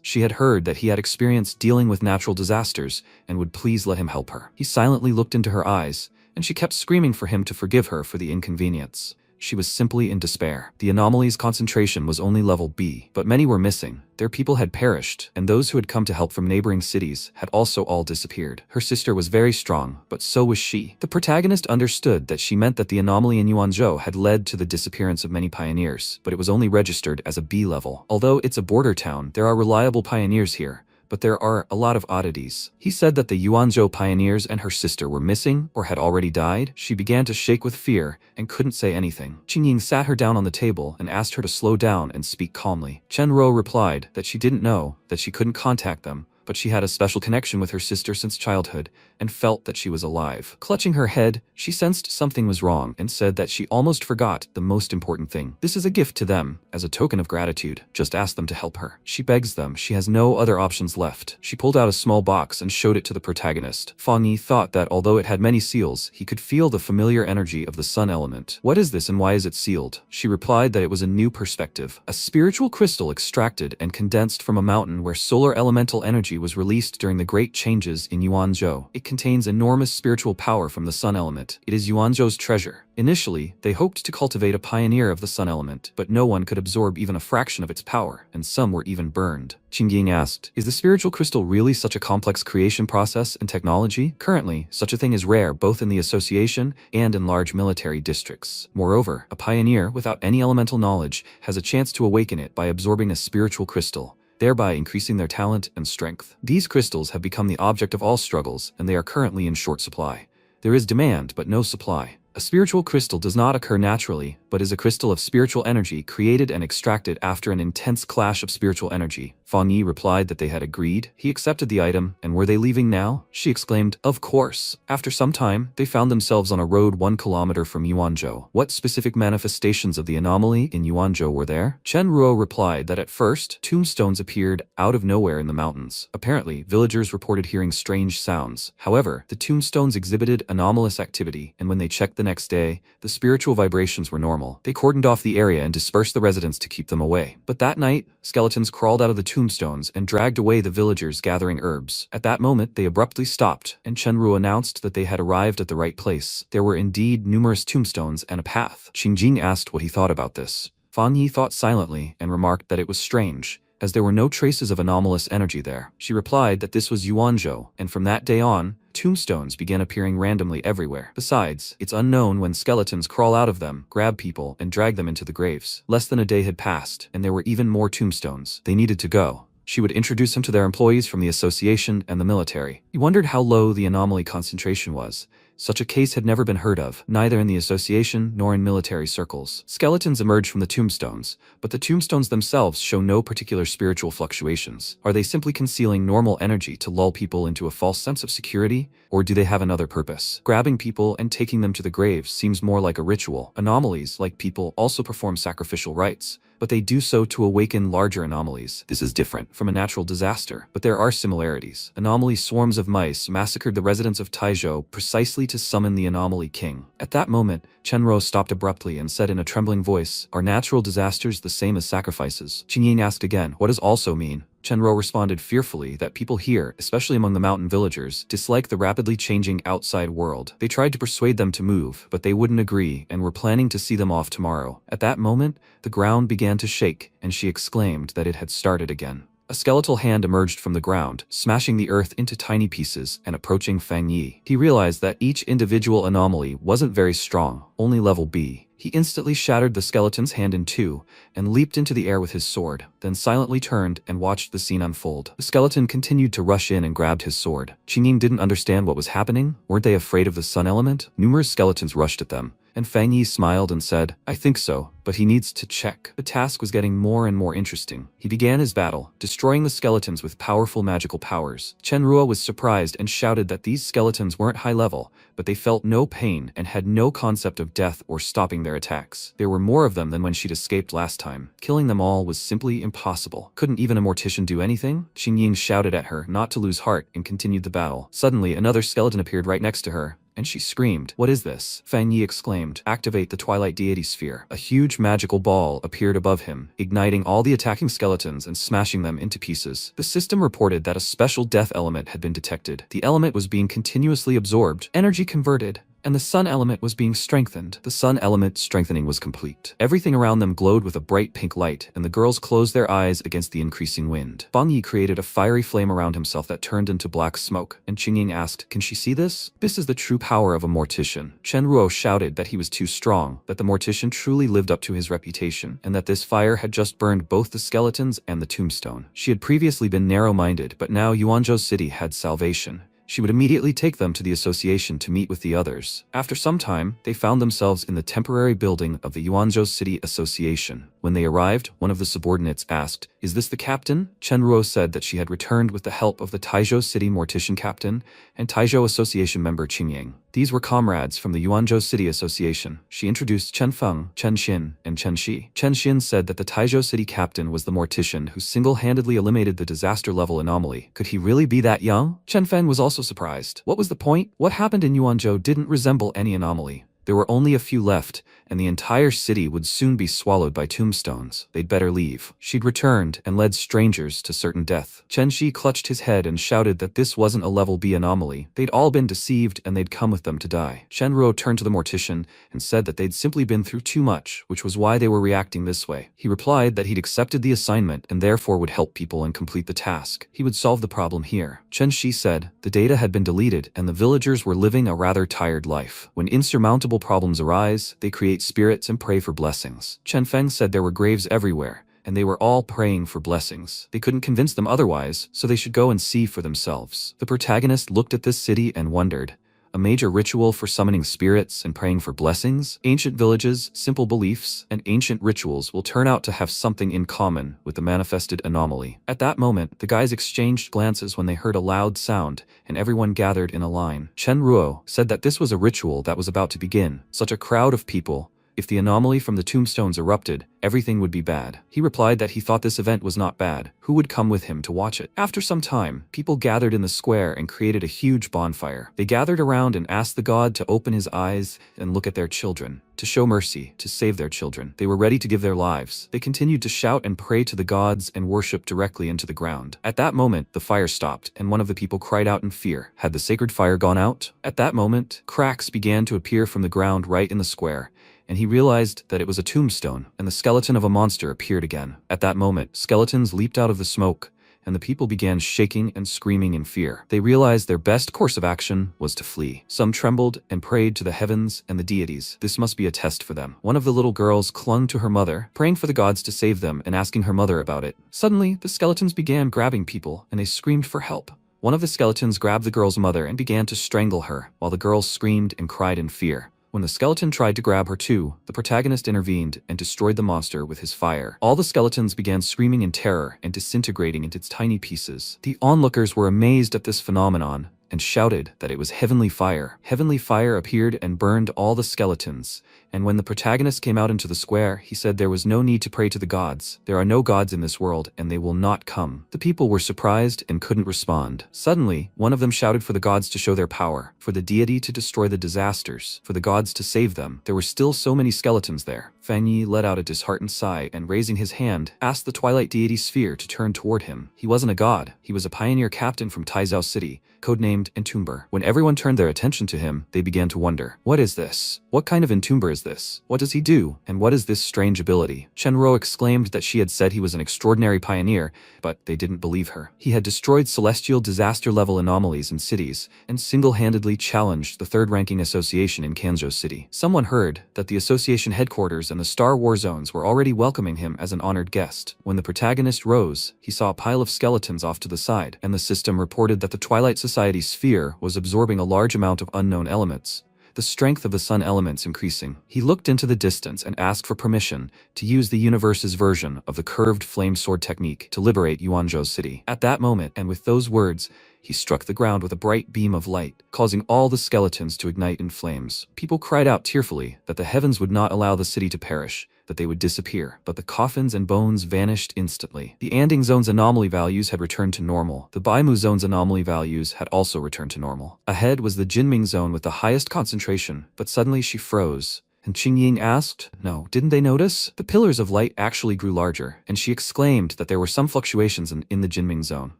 She had heard that he had experience dealing with natural disasters and would please let him help her. He silently looked into her eyes, and she kept screaming for him to forgive her for the inconvenience. She was simply in despair. The anomaly's concentration was only level B, but many were missing. Their people had perished, and those who had come to help from neighboring cities had also all disappeared. Her sister was very strong, but so was she. The protagonist understood that she meant that the anomaly in Yuanzhou had led to the disappearance of many pioneers, but it was only registered as a B level. Although it's a border town, there are reliable pioneers here, but there are a lot of oddities. He said that the Yuanzhou pioneers and her sister were missing or had already died. She began to shake with fear and couldn't say anything. Qingying sat her down on the table and asked her to slow down and speak calmly. Chen Ro replied that she didn't know, that she couldn't contact them, but she had a special connection with her sister since childhood and felt that she was alive. Clutching her head, she sensed something was wrong and said that she almost forgot the most important thing. This is a gift to them, as a token of gratitude. Just ask them to help her. She begs them. She has no other options left. She pulled out a small box and showed it to the protagonist. Fang Yi thought that although it had many seals, he could feel the familiar energy of the sun element. What is this and why is it sealed? She replied that it was a new perspective. A spiritual crystal extracted and condensed from a mountain where solar elemental energy was released during the great changes in Yuanzhou. It contains enormous spiritual power from the sun element. It is Yuanzhou's treasure. Initially, they hoped to cultivate a pioneer of the sun element, but no one could absorb even a fraction of its power, and some were even burned. Qingying asked, is the spiritual crystal really such a complex creation process and technology? Currently, such a thing is rare both in the association and in large military districts. Moreover, a pioneer without any elemental knowledge has a chance to awaken it by absorbing a spiritual crystal, thereby increasing their talent and strength. These crystals have become the object of all struggles, and they are currently in short supply. There is demand, but no supply. A spiritual crystal does not occur naturally, but is a crystal of spiritual energy created and extracted after an intense clash of spiritual energy. Fang Yi replied that they had agreed. He accepted the item, and were they leaving now? She exclaimed, of course. After some time, they found themselves on a road 1 kilometer from Yuanzhou. What specific manifestations of the anomaly in Yuanzhou were there? Chen Ruo replied that at first, tombstones appeared out of nowhere in the mountains. Apparently, villagers reported hearing strange sounds. However, the tombstones exhibited anomalous activity, and when they checked the next day, the spiritual vibrations were normal. They cordoned off the area and dispersed the residents to keep them away. But that night, skeletons crawled out of the tombstones and dragged away the villagers gathering herbs. At that moment, they abruptly stopped, and Chenru announced that they had arrived at the right place. There were indeed numerous tombstones and a path. Qingjing asked what he thought about this. Fang Yi thought silently and remarked that it was strange, as there were no traces of anomalous energy there. She replied that this was Yuanzhou, and from that day on, tombstones began appearing randomly everywhere. Besides, it's unknown when skeletons crawl out of them, grab people, and drag them into the graves. Less than a day had passed, and there were even more tombstones. They needed to go. She would introduce him to their employees from the association and the military. He wondered how low the anomaly concentration was. Such a case had never been heard of, neither in the association nor in military circles. Skeletons emerge from the tombstones, but the tombstones themselves show no particular spiritual fluctuations. Are they simply concealing normal energy to lull people into a false sense of security, or do they have another purpose? Grabbing people and taking them to the graves seems more like a ritual. Anomalies, like people, also perform sacrificial rites, but they do so to awaken larger anomalies. This is different from a natural disaster, but there are similarities. Anomaly swarms of mice massacred the residents of Taizhou precisely to summon the anomaly king. At that moment, Chenro stopped abruptly and said in a trembling voice, "Are natural disasters the same as sacrifices?" Qingying asked again, "What does also mean?" Chenro responded fearfully that people here, especially among the mountain villagers, dislike the rapidly changing outside world. They tried to persuade them to move, but they wouldn't agree and were planning to see them off tomorrow. At that moment, the ground began to shake, and she exclaimed that it had started again. A skeletal hand emerged from the ground, smashing the earth into tiny pieces and approaching Fang Yi. He realized that each individual anomaly wasn't very strong, only level B. He instantly shattered the skeleton's hand in two and leaped into the air with his sword, then silently turned and watched the scene unfold. The skeleton continued to rush in and grabbed his sword. Qingying didn't understand what was happening. Weren't they afraid of the sun element? Numerous skeletons rushed at them, and Fang Yi smiled and said, "I think so, but he needs to check." The task was getting more and more interesting. He began his battle, destroying the skeletons with powerful magical powers. Chenrua was surprised and shouted that these skeletons weren't high level, but they felt no pain and had no concept of death or stopping their attacks. There were more of them than when she'd escaped last time. Killing them all was simply impossible. Couldn't even a mortician do anything? Qingying shouted at her not to lose heart and continued the battle. Suddenly, another skeleton appeared right next to her, and she screamed. "What is this?" Fang Yi exclaimed. "Activate the Twilight Deity Sphere." A huge magical ball appeared above him, igniting all the attacking skeletons and smashing them into pieces. The system reported that a special death element had been detected. The element was being continuously absorbed, energy converted, and the sun element was being strengthened. The sun element strengthening was complete. Everything around them glowed with a bright pink light, and the girls closed their eyes against the increasing wind. Bang Yi created a fiery flame around himself that turned into black smoke, and Qingying asked, "Can she see this? This is the true power of a mortician." Chen Ruo shouted that he was too strong, that the mortician truly lived up to his reputation, and that this fire had just burned both the skeletons and the tombstone. She had previously been narrow-minded, but now Yuanzhou City had salvation. She would immediately take them to the association to meet with the others. After some time, they found themselves in the temporary building of the Yuanzhou City Association. When they arrived, one of the subordinates asked, "Is this the captain?" Chen Ruo said that she had returned with the help of the Taizhou City Mortician Captain and Taizhou Association member Qingying. These were comrades from the Yuanzhou City Association. She introduced Chen Feng, Chen Xin, and Chen Shi. Chen Xin said that the Taizhou City captain was the mortician who single-handedly eliminated the disaster-level anomaly. Could he really be that young? Chen Feng was also surprised. What was the point? What happened in Yuanzhou didn't resemble any anomaly. There were only a few left, and the entire city would soon be swallowed by tombstones. They'd better leave. She'd returned and led strangers to certain death. Chen Shi clutched his head and shouted that this wasn't a level B anomaly. They'd all been deceived and they'd come with them to die. Chen Ruo turned to the mortician and said that they'd simply been through too much, which was why they were reacting this way. He replied that he'd accepted the assignment and therefore would help people and complete the task. He would solve the problem here. Chen Shi said the data had been deleted and the villagers were living a rather tired life. When insurmountable problems arise, they create spirits and pray for blessings. Chen Feng said there were graves everywhere, and they were all praying for blessings. They couldn't convince them otherwise, so they should go and see for themselves. The protagonist looked at this city and wondered, a major ritual for summoning spirits and praying for blessings? Ancient villages, simple beliefs, and ancient rituals will turn out to have something in common with the manifested anomaly. At that moment, the guys exchanged glances when they heard a loud sound, and everyone gathered in a line. Chen Ruo said that this was a ritual that was about to begin. Such a crowd of people. If the anomaly from the tombstones erupted, everything would be bad. He replied that he thought this event was not bad. Who would come with him to watch it? After some time, people gathered in the square and created a huge bonfire. They gathered around and asked the god to open his eyes and look at their children, to show mercy, to save their children. They were ready to give their lives. They continued to shout and pray to the gods and worship directly into the ground. At that moment, the fire stopped, and one of the people cried out in fear. Had the sacred fire gone out? At that moment, cracks began to appear from the ground right in the square, and he realized that it was a tombstone, and the skeleton of a monster appeared again. At that moment, skeletons leaped out of the smoke, and the people began shaking and screaming in fear. They realized their best course of action was to flee. Some trembled and prayed to the heavens and the deities. This must be a test for them. One of the little girls clung to her mother, praying for the gods to save them and asking her mother about it. Suddenly, the skeletons began grabbing people, and they screamed for help. One of the skeletons grabbed the girl's mother and began to strangle her, while the girl screamed and cried in fear. When the skeleton tried to grab her too, the protagonist intervened and destroyed the monster with his fire. All the skeletons began screaming in terror and disintegrating into its tiny pieces. The onlookers were amazed at this phenomenon and shouted that it was heavenly fire. Heavenly fire appeared and burned all the skeletons, and when the protagonist came out into the square, he said there was no need to pray to the gods. There are no gods in this world, and they will not come. The people were surprised and couldn't respond. Suddenly, one of them shouted for the gods to show their power, for the deity to destroy the disasters, for the gods to save them. There were still so many skeletons there. Fang Yi let out a disheartened sigh and, raising his hand, asked the Twilight Deity Sphere to turn toward him. He wasn't a god. He was a pioneer captain from Taizhou City, codenamed Entomber. When everyone turned their attention to him, they began to wonder, what is this? What kind of Entomber is this? What does he do? And what is this strange ability? Chen Ruo exclaimed that she had said he was an extraordinary pioneer, but they didn't believe her. He had destroyed celestial disaster-level anomalies in cities, and single-handedly challenged the third-ranking association in Kanzhou City. Someone heard that the association headquarters and the Star War zones were already welcoming him as an honored guest. When the protagonist rose, he saw a pile of skeletons off to the side, and the system reported that the Twilight Society sphere was absorbing a large amount of unknown elements, the strength of the sun elements increasing. He looked into the distance and asked for permission to use the universe's version of the curved flame sword technique to liberate Yuanzhou City. At that moment, and with those words, he struck the ground with a bright beam of light, causing all the skeletons to ignite in flames. People cried out tearfully that the heavens would not allow the city to perish, that they would disappear, but the coffins and bones vanished instantly. The Anding Zone's anomaly values had returned to normal. The Baimu Zone's anomaly values had also returned to normal. Ahead was the Jinming Zone with the highest concentration, but suddenly she froze, And Qingying asked, no, didn't they notice? The pillars of light actually grew larger, and she exclaimed that there were some fluctuations in the Jinming zone.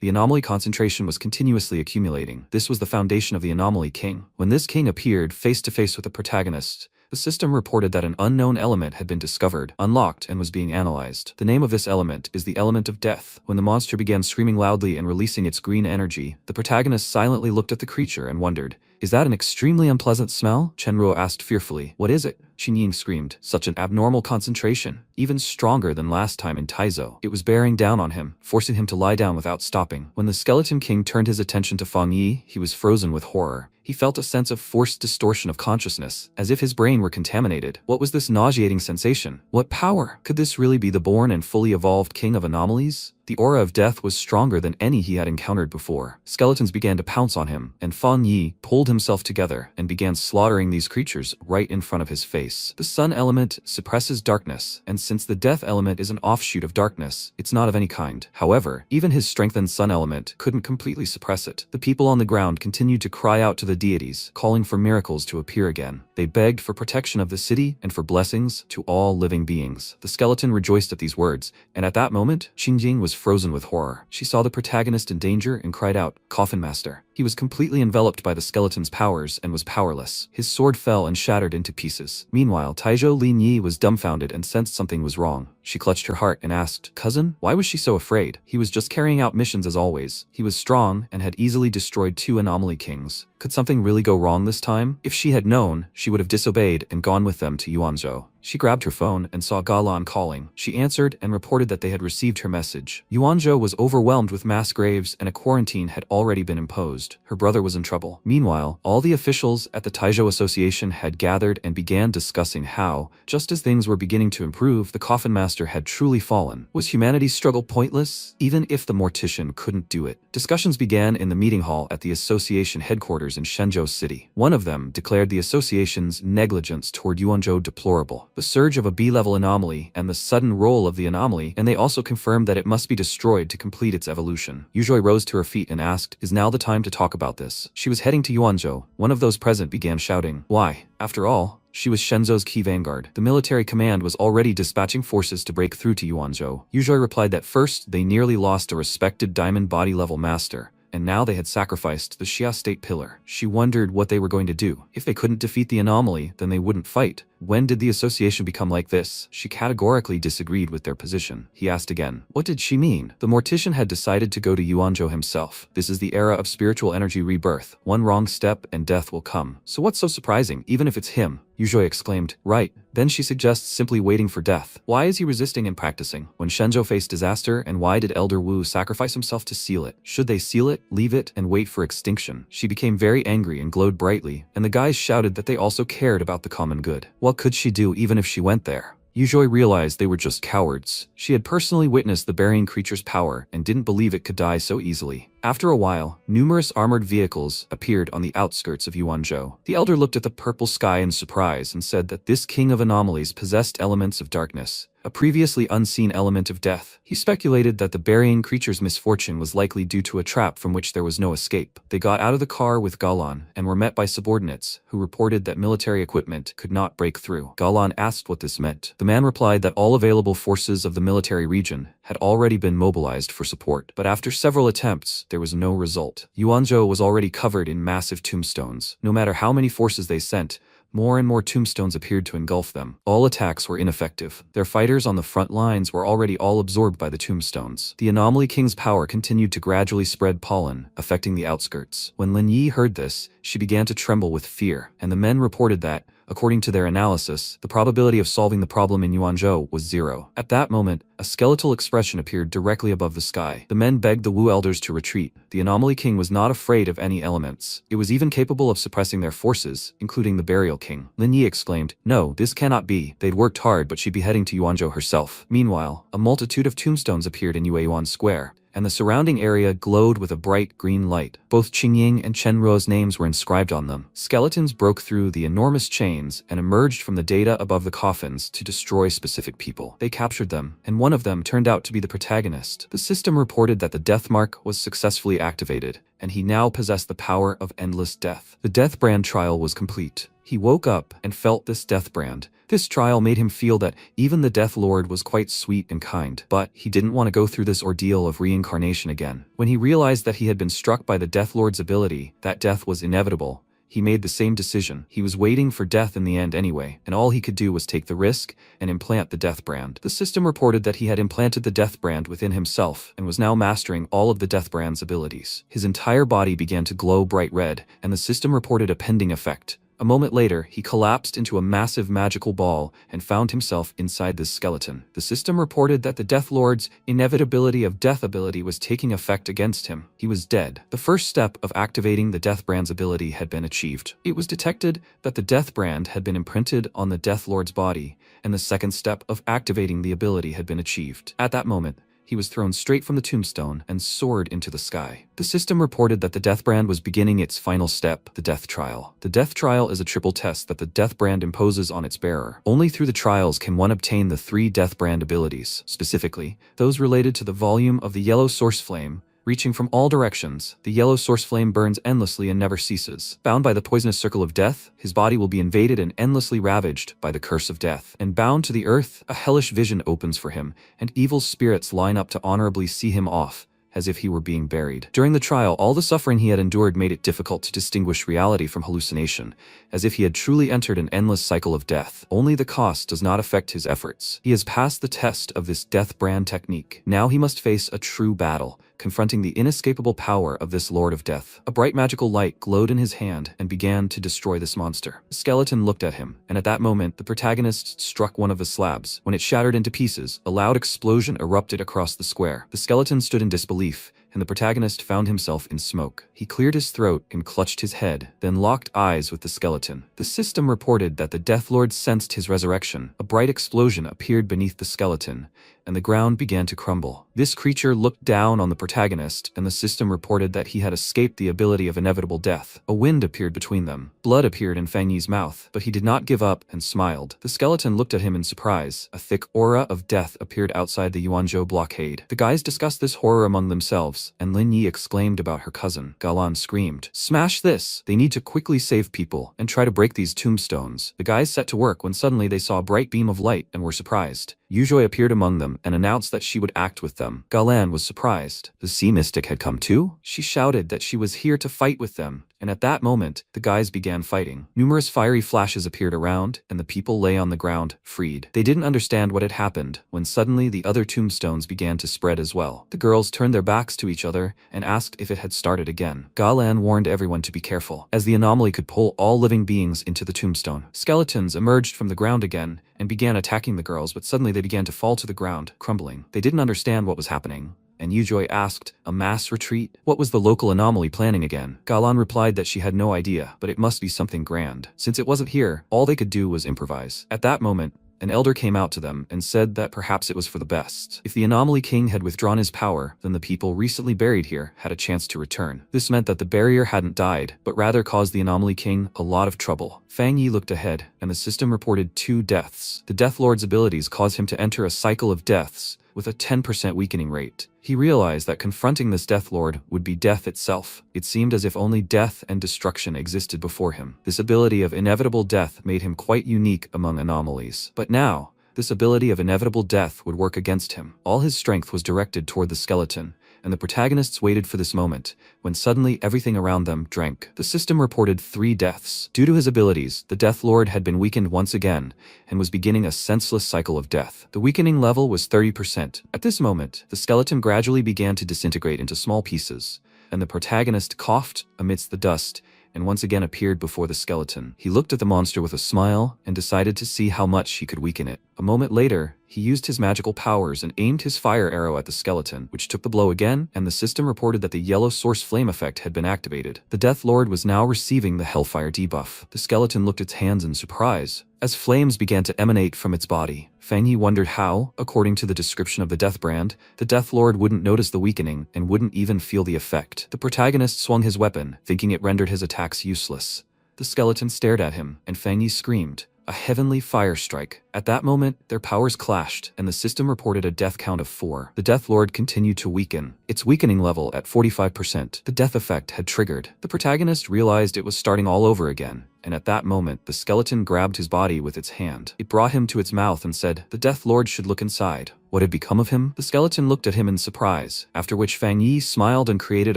The anomaly concentration was continuously accumulating. This was the foundation of the anomaly king. When this king appeared face to face with the protagonist, the system reported that an unknown element had been discovered, unlocked, and was being analyzed. The name of this element is the element of death. When the monster began screaming loudly and releasing its green energy, the protagonist silently looked at the creature and wondered, is that an extremely unpleasant smell? Chenro asked fearfully. What is it? Xinyin screamed. Such an abnormal concentration, even stronger than last time in Taizo. It was bearing down on him, forcing him to lie down without stopping. When the Skeleton King turned his attention to Fang Yi, he was frozen with horror. He felt a sense of forced distortion of consciousness, as if his brain were contaminated. What was this nauseating sensation? What power? Could this really be the born and fully evolved king of anomalies? The aura of death was stronger than any he had encountered before. Skeletons began to pounce on him, and Fang Yi pulled himself together and began slaughtering these creatures right in front of his face. The sun element suppresses darkness, and since the death element is an offshoot of darkness, it's not of any kind. However, even his strengthened sun element couldn't completely suppress it. The people on the ground continued to cry out to the deities, calling for miracles to appear again. They begged for protection of the city and for blessings to all living beings. The skeleton rejoiced at these words, and at that moment, Xinjing was frozen with horror. She saw the protagonist in danger and cried out, "Coffin Master." He was completely enveloped by the skeleton's powers and was powerless. His sword fell and shattered into pieces. Meanwhile, Taizhou Lin Yi was dumbfounded and sensed something was wrong. She clutched her heart and asked, "Cousin, why was she so afraid?" He was just carrying out missions as always. He was strong and had easily destroyed 2 anomaly kings. Could something really go wrong this time? If she had known, she would have disobeyed and gone with them to Yuanzhou. She grabbed her phone and saw Galan calling. She answered and reported that they had received her message. Yuanzhou was overwhelmed with mass graves and a quarantine had already been imposed. Her brother was in trouble. Meanwhile, all the officials at the Taizhou Association had gathered and began discussing how, just as things were beginning to improve, the Coffin Master had truly fallen. Was humanity's struggle pointless, even if the mortician couldn't do it? Discussions began in the meeting hall at the association headquarters in Shenzhou City. One of them declared the association's negligence toward Yuanzhou deplorable. The surge of a B-level anomaly and the sudden roll of the anomaly, and they also confirmed that it must be destroyed to complete its evolution. Yuzhoi rose to her feet and asked, "Is now the time to talk about this?" She was heading to Yuanzhou. One of those present began shouting, "Why? After all, she was Shenzhou's key vanguard. The military command was already dispatching forces to break through to Yuanzhou." Yuzhoi replied that first, they nearly lost a respected diamond body level master, and now they had sacrificed the Xia State Pillar. She wondered what they were going to do. If they couldn't defeat the anomaly, then they wouldn't fight. When did the association become like this? She categorically disagreed with their position. He asked again. What did she mean? The mortician had decided to go to Yuanzhou himself. This is the era of spiritual energy rebirth. One wrong step and death will come. So what's so surprising, even if it's him? Yuzhoi exclaimed. Right. Then she suggests simply waiting for death. Why is he resisting and practicing? When Shenzhou faced disaster, and why did Elder Wu sacrifice himself to seal it? Should they seal it, leave it, and wait for extinction? She became very angry and glowed brightly, and the guys shouted that they also cared about the common good. What could she do even if she went there? Yuzhoi realized they were just cowards. She had personally witnessed the burying creature's power and didn't believe it could die so easily. After a while, numerous armored vehicles appeared on the outskirts of Yuanzhou. The elder looked at the purple sky in surprise and said that this king of anomalies possessed elements of darkness, a previously unseen element of death. He speculated that the burying creature's misfortune was likely due to a trap from which there was no escape. They got out of the car with Galan and were met by subordinates who reported that military equipment could not break through. Galan asked what this meant. The man replied that all available forces of the military region had already been mobilized for support, but after several attempts, there was no result. Yuanzhou was already covered in massive tombstones. No matter how many forces they sent, more and more tombstones appeared to engulf them. All attacks were ineffective. Their fighters on the front lines were already all absorbed by the tombstones. The Anomaly King's power continued to gradually spread pollen, affecting the outskirts. When Lin Yi heard this, she began to tremble with fear, and the men reported that, according to their analysis, the probability of solving the problem in Yuanzhou was 0. At that moment, a skeletal expression appeared directly above the sky. The men begged the Wu elders to retreat. The Anomaly King was not afraid of any elements. It was even capable of suppressing their forces, including the Burial King. Lin Yi exclaimed, "No, this cannot be." They'd worked hard, but she'd be heading to Yuanzhou herself. Meanwhile, a multitude of tombstones appeared in Yueyuan Square, and the surrounding area glowed with a bright green light. Both Qingying and Chenruo's names were inscribed on them. Skeletons broke through the enormous chains and emerged from the data above the coffins to destroy specific people. They captured them, and one of them turned out to be the protagonist. The system reported that the death mark was successfully activated, and he now possessed the power of endless death. The death brand trial was complete. He woke up and felt this death brand. This trial made him feel that even the Death Lord was quite sweet and kind, but he didn't want to go through this ordeal of reincarnation again. When he realized that he had been struck by the Death Lord's ability, that death was inevitable, he made the same decision. He was waiting for death in the end anyway, and all he could do was take the risk and implant the death brand. The system reported that he had implanted the death brand within himself and was now mastering all of the death brand's abilities. His entire body began to glow bright red, and the system reported a pending effect. A moment later, he collapsed into a massive magical ball and found himself inside this skeleton. The system reported that the Death Lord's inevitability of death ability was taking effect against him. He was dead. The first step of activating the Death Brand's ability had been achieved. It was detected that the Death Brand had been imprinted on the Death Lord's body, and the second step of activating the ability had been achieved. At that moment, he was thrown straight from the tombstone and soared into the sky. The system reported that the Death Brand was beginning its final step, the Death Trial. The Death Trial is a triple test that the Death Brand imposes on its bearer. Only through the trials can one obtain the 3 Death Brand abilities, specifically, those related to the volume of the yellow source flame. Reaching from all directions, the yellow source flame burns endlessly and never ceases. Bound by the poisonous circle of death, his body will be invaded and endlessly ravaged by the curse of death. And bound to the earth, a hellish vision opens for him, and evil spirits line up to honorably see him off, as if he were being buried. During the trial, all the suffering he had endured made it difficult to distinguish reality from hallucination, as if he had truly entered an endless cycle of death. Only the cost does not affect his efforts. He has passed the test of this Death Brand technique. Now he must face a true battle, confronting the inescapable power of this Lord of Death. A bright magical light glowed in his hand and began to destroy this monster. The skeleton looked at him, and at that moment, the protagonist struck one of the slabs. When it shattered into pieces, a loud explosion erupted across the square. The skeleton stood in disbelief, and the protagonist found himself in smoke. He cleared his throat and clutched his head, then locked eyes with the skeleton. The system reported that the Death Lord sensed his resurrection. A bright explosion appeared beneath the skeleton, and the ground began to crumble. This creature looked down on the protagonist, and the system reported that he had escaped the ability of inevitable death. A wind appeared between them. Blood appeared in Fang Yi's mouth, but he did not give up and smiled. The skeleton looked at him in surprise. A thick aura of death appeared outside the Yuanzhou blockade. The guys discussed this horror among themselves, and Lin Yi exclaimed about her cousin. Galan screamed, "Smash this! They need to quickly save people and try to break these tombstones." The guys set to work when suddenly they saw a bright beam of light and were surprised. Yuzhoi appeared among them and announced that she would act with them. Galan was surprised. The sea mystic had come too? She shouted that she was here to fight with them, and at that moment, the guys began fighting. Numerous fiery flashes appeared around, and the people lay on the ground, freed. They didn't understand what had happened, when suddenly the other tombstones began to spread as well. The girls turned their backs to each other and asked if it had started again. Galan warned everyone to be careful, as the anomaly could pull all living beings into the tombstone. Skeletons emerged from the ground again and began attacking the girls, but suddenly they began to fall to the ground, crumbling. They didn't understand what was happening, and Yuzhoi asked, "A mass retreat? What was the local anomaly planning again?" Galan replied that she had no idea, but it must be something grand. Since it wasn't here, all they could do was improvise. At that moment, an elder came out to them and said that perhaps it was for the best. If the Anomaly King had withdrawn his power, then the people recently buried here had a chance to return. This meant that the barrier hadn't died, but rather caused the Anomaly King a lot of trouble. Fang Yi looked ahead, and the system reported 2 deaths. The Death Lord's abilities caused him to enter a cycle of deaths, with a 10% weakening rate. He realized that confronting this Death Lord would be death itself. It seemed as if only death and destruction existed before him. This ability of inevitable death made him quite unique among anomalies. But now, this ability of inevitable death would work against him. All his strength was directed toward the skeleton, and the protagonists waited for this moment, when suddenly everything around them drank. The system reported 3 deaths. Due to his abilities, the Death Lord had been weakened once again, and was beginning a senseless cycle of death. The weakening level was 30%. At this moment, the skeleton gradually began to disintegrate into small pieces, and the protagonist coughed amidst the dust, and once again appeared before the skeleton. He looked at the monster with a smile, and decided to see how much he could weaken it. A moment later, he used his magical powers and aimed his fire arrow at the skeleton, which took the blow again, and the system reported that the yellow source flame effect had been activated. The Death Lord was now receiving the Hellfire debuff. The skeleton looked at its hands in surprise, as flames began to emanate from its body. Fang Yi wondered how, according to the description of the Death Brand, the Death Lord wouldn't notice the weakening and wouldn't even feel the effect. The protagonist swung his weapon, thinking it rendered his attacks useless. The skeleton stared at him, and Fang Yi screamed, "A heavenly fire strike." At that moment, their powers clashed, and the system reported a death count of 4. The Death Lord continued to weaken, its weakening level at 45%. The death effect had triggered. The protagonist realized it was starting all over again, and at that moment the skeleton grabbed his body with its hand. It brought him to its mouth and said, "The Death Lord should look inside." What had become of him? The skeleton looked at him in surprise, after which Fang Yi smiled and created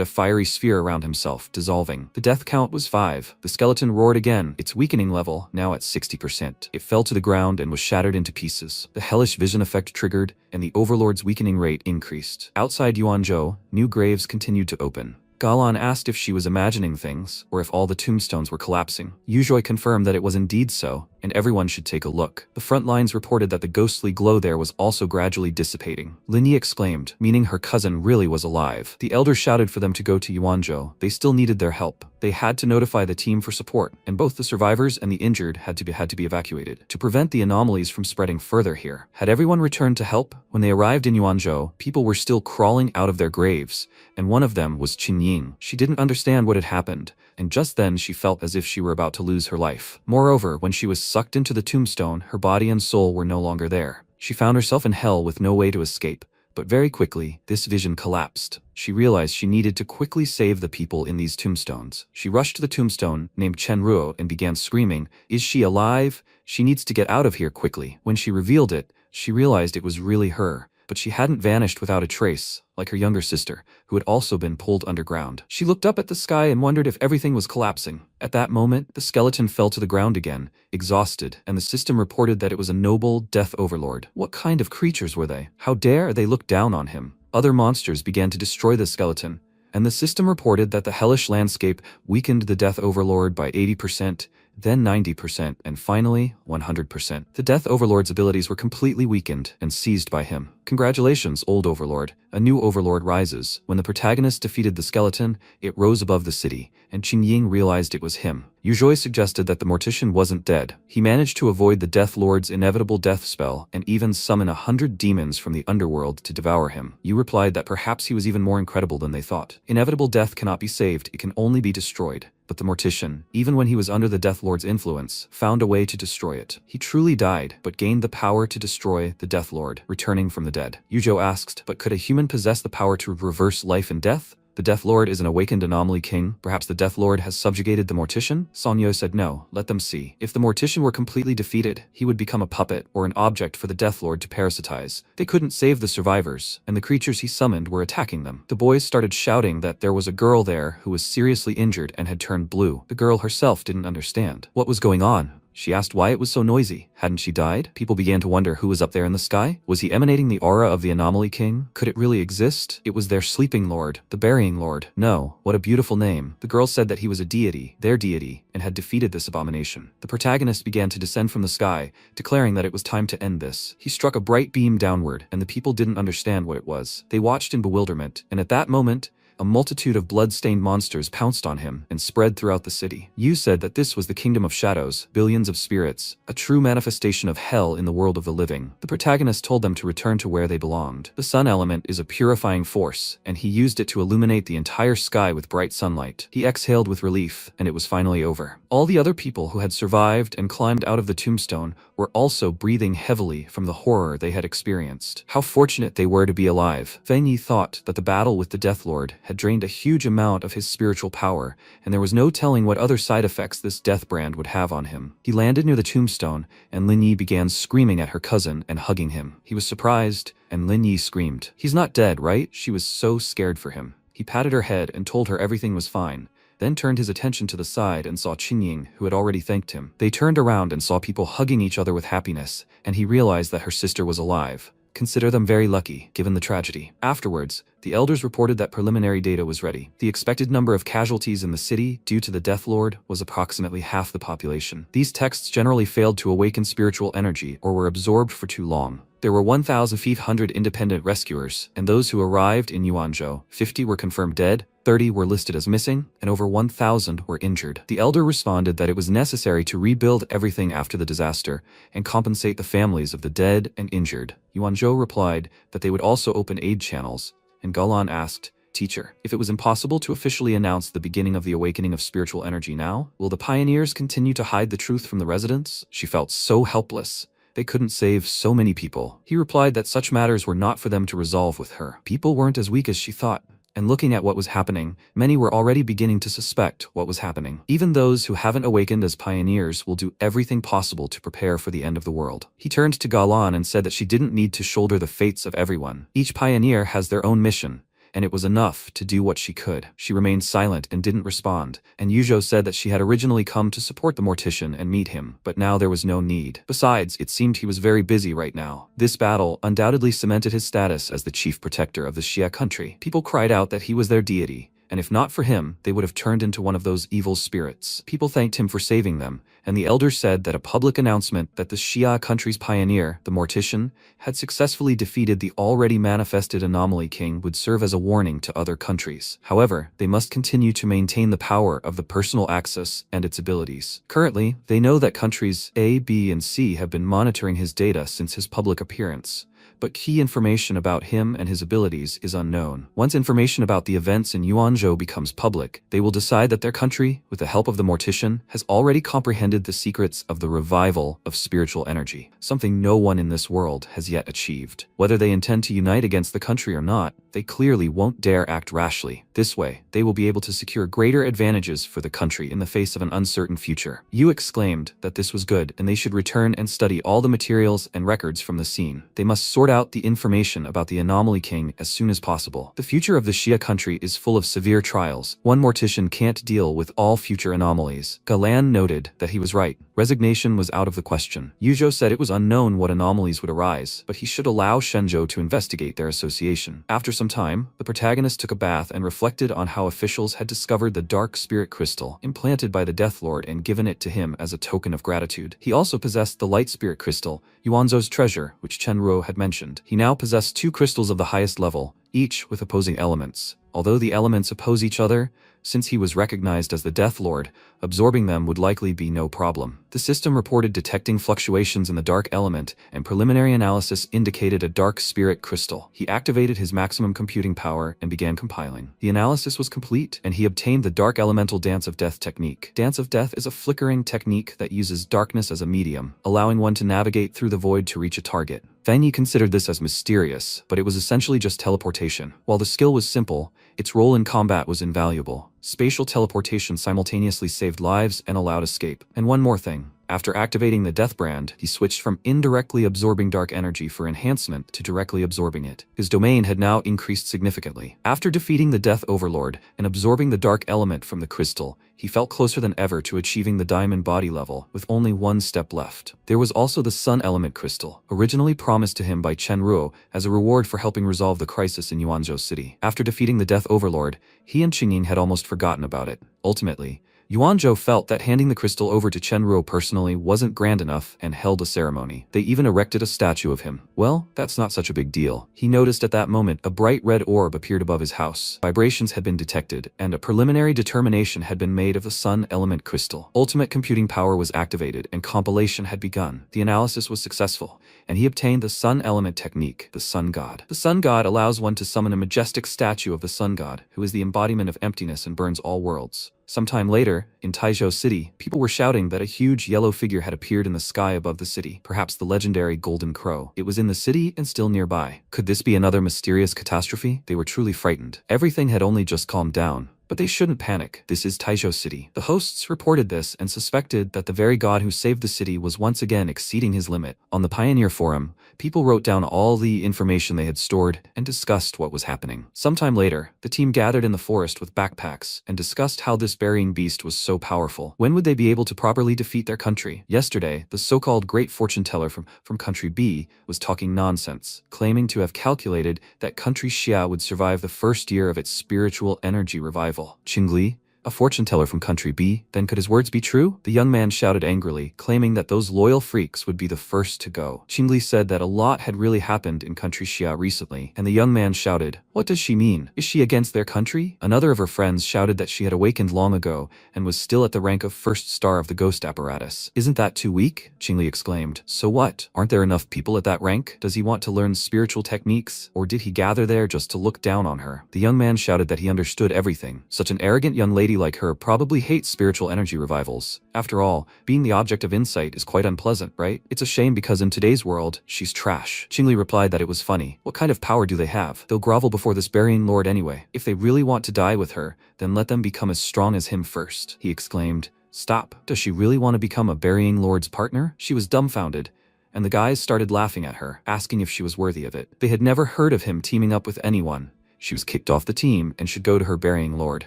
a fiery sphere around himself, dissolving. The death count was 5. The skeleton roared again, its weakening level now at 60%. It fell to the ground and was shattered into pieces. The hellish vision effect triggered, and the Overlord's weakening rate increased. Outside Yuanzhou, new graves continued to open. Galan asked if she was imagining things, or if all the tombstones were collapsing. Yuzhoi confirmed that it was indeed so, and everyone should take a look. The front lines reported that the ghostly glow there was also gradually dissipating. Lin Yi exclaimed, meaning her cousin really was alive. The elders shouted for them to go to Yuanzhou. They still needed their help. They had to notify the team for support, and both the survivors and the injured had to be evacuated to prevent the anomalies from spreading further here. Had everyone returned to help? When they arrived in Yuanzhou, people were still crawling out of their graves, and one of them was Qin Ying. She didn't understand what had happened, and just then she felt as if she were about to lose her life. Moreover, when she was sucked into the tombstone, her body and soul were no longer there. She found herself in hell with no way to escape. But very quickly, this vision collapsed. She realized she needed to quickly save the people in these tombstones. She rushed to the tombstone, named Chen Ruo, and began screaming, "Is she alive? She needs to get out of here quickly." When she revealed it, she realized it was really her. But she hadn't vanished without a trace, like her younger sister, who had also been pulled underground. She looked up at the sky and wondered if everything was collapsing. At that moment, the skeleton fell to the ground again, exhausted, and the system reported that it was a noble death overlord. What kind of creatures were they? How dare they look down on him? Other monsters began to destroy the skeleton, and the system reported that the hellish landscape weakened the death overlord by 80%, then 90%, and finally 100%. The Death Overlord's abilities were completely weakened and seized by him. Congratulations, old Overlord. A new Overlord rises. When the protagonist defeated the skeleton, it rose above the city, and Qin Ying realized it was him. Yuzhoi suggested that the mortician wasn't dead. He managed to avoid the Death Lord's inevitable death spell and even summon 100 demons from the underworld to devour him. Yu replied that perhaps he was even more incredible than they thought. Inevitable death cannot be saved, it can only be destroyed. But the mortician, even when he was under the Death Lord's influence, found a way to destroy it. He truly died, but gained the power to destroy the Death Lord, returning from the dead. Yuzhou asked, but could a human possess the power to reverse life and death? The Death Lord is an awakened anomaly king. Perhaps the Death Lord has subjugated the Mortician? Sanyo said no, let them see. If the Mortician were completely defeated, he would become a puppet or an object for the Death Lord to parasitize. They couldn't save the survivors, and the creatures he summoned were attacking them. The boys started shouting that there was a girl there who was seriously injured and had turned blue. The girl herself didn't understand what was going on. She asked why it was so noisy. Hadn't she died? People began to wonder who was up there in the sky. Was he emanating the aura of the Anomaly King? Could it really exist? It was their sleeping lord, the Burying Lord. No, what a beautiful name. The girl said that he was a deity, their deity, and had defeated this abomination. The protagonist began to descend from the sky, declaring that it was time to end this. He struck a bright beam downward, and the people didn't understand what it was. They watched in bewilderment, and at that moment, a multitude of blood-stained monsters pounced on him and spread throughout the city. Yu said that this was the kingdom of shadows, billions of spirits, a true manifestation of hell in the world of the living. The protagonist told them to return to where they belonged. The sun element is a purifying force, and he used it to illuminate the entire sky with bright sunlight. He exhaled with relief, and it was finally over. All the other people who had survived and climbed out of the tombstone were also breathing heavily from the horror they had experienced. How fortunate they were to be alive. Feng Yi thought that the battle with the Death Lord had drained a huge amount of his spiritual power, and there was no telling what other side effects this death brand would have on him. He landed near the tombstone, and Lin Yi began screaming at her cousin and hugging him. He was surprised, and Lin Yi screamed, "He's not dead, right?" She was so scared for him. He patted her head and told her everything was fine, then turned his attention to the side and saw Qin Ying, who had already thanked him. They turned around and saw people hugging each other with happiness, and he realized that her sister was alive. Consider them very lucky, given the tragedy. Afterwards, the elders reported that preliminary data was ready. The expected number of casualties in the city due to the Death Lord was approximately half the population. These texts generally failed to awaken spiritual energy or were absorbed for too long. There were 1,500 independent rescuers, and those who arrived in Yuanzhou, 50 were confirmed dead, 30 were listed as missing, and over 1,000 were injured. The elder responded that it was necessary to rebuild everything after the disaster and compensate the families of the dead and injured. Yuanzhou replied that they would also open aid channels, and Galan asked, "Teacher, if it was impossible to officially announce the beginning of the awakening of spiritual energy now, will the pioneers continue to hide the truth from the residents?" She felt so helpless. They couldn't save so many people. He replied that such matters were not for them to resolve with her. People weren't as weak as she thought. And looking at what was happening, many were already beginning to suspect what was happening. Even those who haven't awakened as pioneers will do everything possible to prepare for the end of the world. He turned to Galan and said that she didn't need to shoulder the fates of everyone. Each pioneer has their own mission, and it was enough to do what she could. She remained silent and didn't respond, and Yujo said that she had originally come to support the mortician and meet him, but now there was no need. Besides, it seemed he was very busy right now. This battle undoubtedly cemented his status as the chief protector of the Xia country. People cried out that he was their deity, and if not for him, they would have turned into one of those evil spirits. People thanked him for saving them, and the elders said that a public announcement that the Xia country's pioneer, the mortician, had successfully defeated the already manifested anomaly king would serve as a warning to other countries. However, they must continue to maintain the power of the personal axis and its abilities. Currently, they know that countries A, B, and C have been monitoring his data since his public appearance, but key information about him and his abilities is unknown. Once information about the events in Yuanzhou becomes public, they will decide that their country, with the help of the mortician, has already comprehended the secrets of the revival of spiritual energy, something no one in this world has yet achieved. Whether they intend to unite against the country or not, they clearly won't dare act rashly. This way, they will be able to secure greater advantages for the country in the face of an uncertain future. Yu exclaimed that this was good and they should return and study all the materials and records from the scene. They must sort out the information about the Anomaly King as soon as possible. The future of the Xia country is full of severe trials. One mortician can't deal with all future anomalies. Galan noted that he was right. Resignation was out of the question. Yujo said it was unknown what anomalies would arise, but he should allow Shenzhou to investigate their association. After some time, the protagonist took a bath and reflected on how officials had discovered the dark spirit crystal implanted by the Death Lord and given it to him as a token of gratitude. He also possessed the light spirit crystal, Yuanzhou's treasure, which Chenruo had mentioned. He now possessed 2 crystals of the highest level, each with opposing elements. Although the elements oppose each other, since he was recognized as the Death Lord, absorbing them would likely be no problem. The system reported detecting fluctuations in the dark element, and preliminary analysis indicated a dark spirit crystal. He activated his maximum computing power and began compiling. The analysis was complete, and he obtained the Dark Elemental Dance of Death technique. Dance of Death is a flickering technique that uses darkness as a medium, allowing one to navigate through the void to reach a target. Fang Yi considered this as mysterious, but it was essentially just teleportation. While the skill was simple, its role in combat was invaluable. Spatial teleportation simultaneously saved lives and allowed escape. And one more thing. After activating the Death Brand, he switched from indirectly absorbing dark energy for enhancement to directly absorbing it. His domain had now increased significantly. After defeating the Death Overlord and absorbing the dark element from the crystal, he felt closer than ever to achieving the diamond body level, with only one step left. There was also the Sun Element Crystal, originally promised to him by Chenruo as a reward for helping resolve the crisis in Yuanzhou City. After defeating the Death Overlord, he and Qingying had almost forgotten about it. Ultimately, Yuanzhou felt that handing the crystal over to Chenruo personally wasn't grand enough and held a ceremony. They even erected a statue of him. Well, that's not such a big deal. He noticed at that moment a bright red orb appeared above his house. Vibrations had been detected, and a preliminary determination had been made of the Sun Element Crystal. Ultimate computing power was activated, and compilation had begun. The analysis was successful, and he obtained the Sun Element technique, the Sun God. The Sun God allows one to summon a majestic statue of the Sun God, who is the embodiment of emptiness and burns all worlds. Sometime later, in Taizhou City, people were shouting that a huge yellow figure had appeared in the sky above the city, perhaps the legendary Golden Crow. It was in the city and still nearby. Could this be another mysterious catastrophe? They were truly frightened. Everything had only just calmed down. But they shouldn't panic. This is Taizhou City. The hosts reported this and suspected that the very god who saved the city was once again exceeding his limit. On the Pioneer Forum, people wrote down all the information they had stored and discussed what was happening. Sometime later, the team gathered in the forest with backpacks and discussed how this burying beast was so powerful. When would they be able to properly defeat their country? Yesterday, the so-called great fortune teller from country B was talking nonsense, claiming to have calculated that country Xia would survive the first year of its spiritual energy revival. Qingli, a fortune teller from country B, then could his words be true? The young man shouted angrily, claiming that those loyal freaks would be the first to go. Qingli said that a lot had really happened in country Xia recently, and the young man shouted, "What does she mean? Is she against their country?" Another of her friends shouted that she had awakened long ago and was still at the rank of first star of the ghost apparatus. "Isn't that too weak?" Qingli exclaimed. "So what? Aren't there enough people at that rank? Does he want to learn spiritual techniques, or did he gather there just to look down on her?" The young man shouted that he understood everything. Such an arrogant young lady lady like her probably hates spiritual energy revivals. After all, being the object of insight is quite unpleasant, right? It's a shame because in today's world, she's trash. Qingli replied that it was funny. What kind of power do they have? They'll grovel before this burying lord anyway. If they really want to die with her, then let them become as strong as him first. He exclaimed. Stop. Does she really want to become a burying lord's partner? She was dumbfounded, and the guys started laughing at her, asking if she was worthy of it. They had never heard of him teaming up with anyone. She was kicked off the team and should go to her burying lord.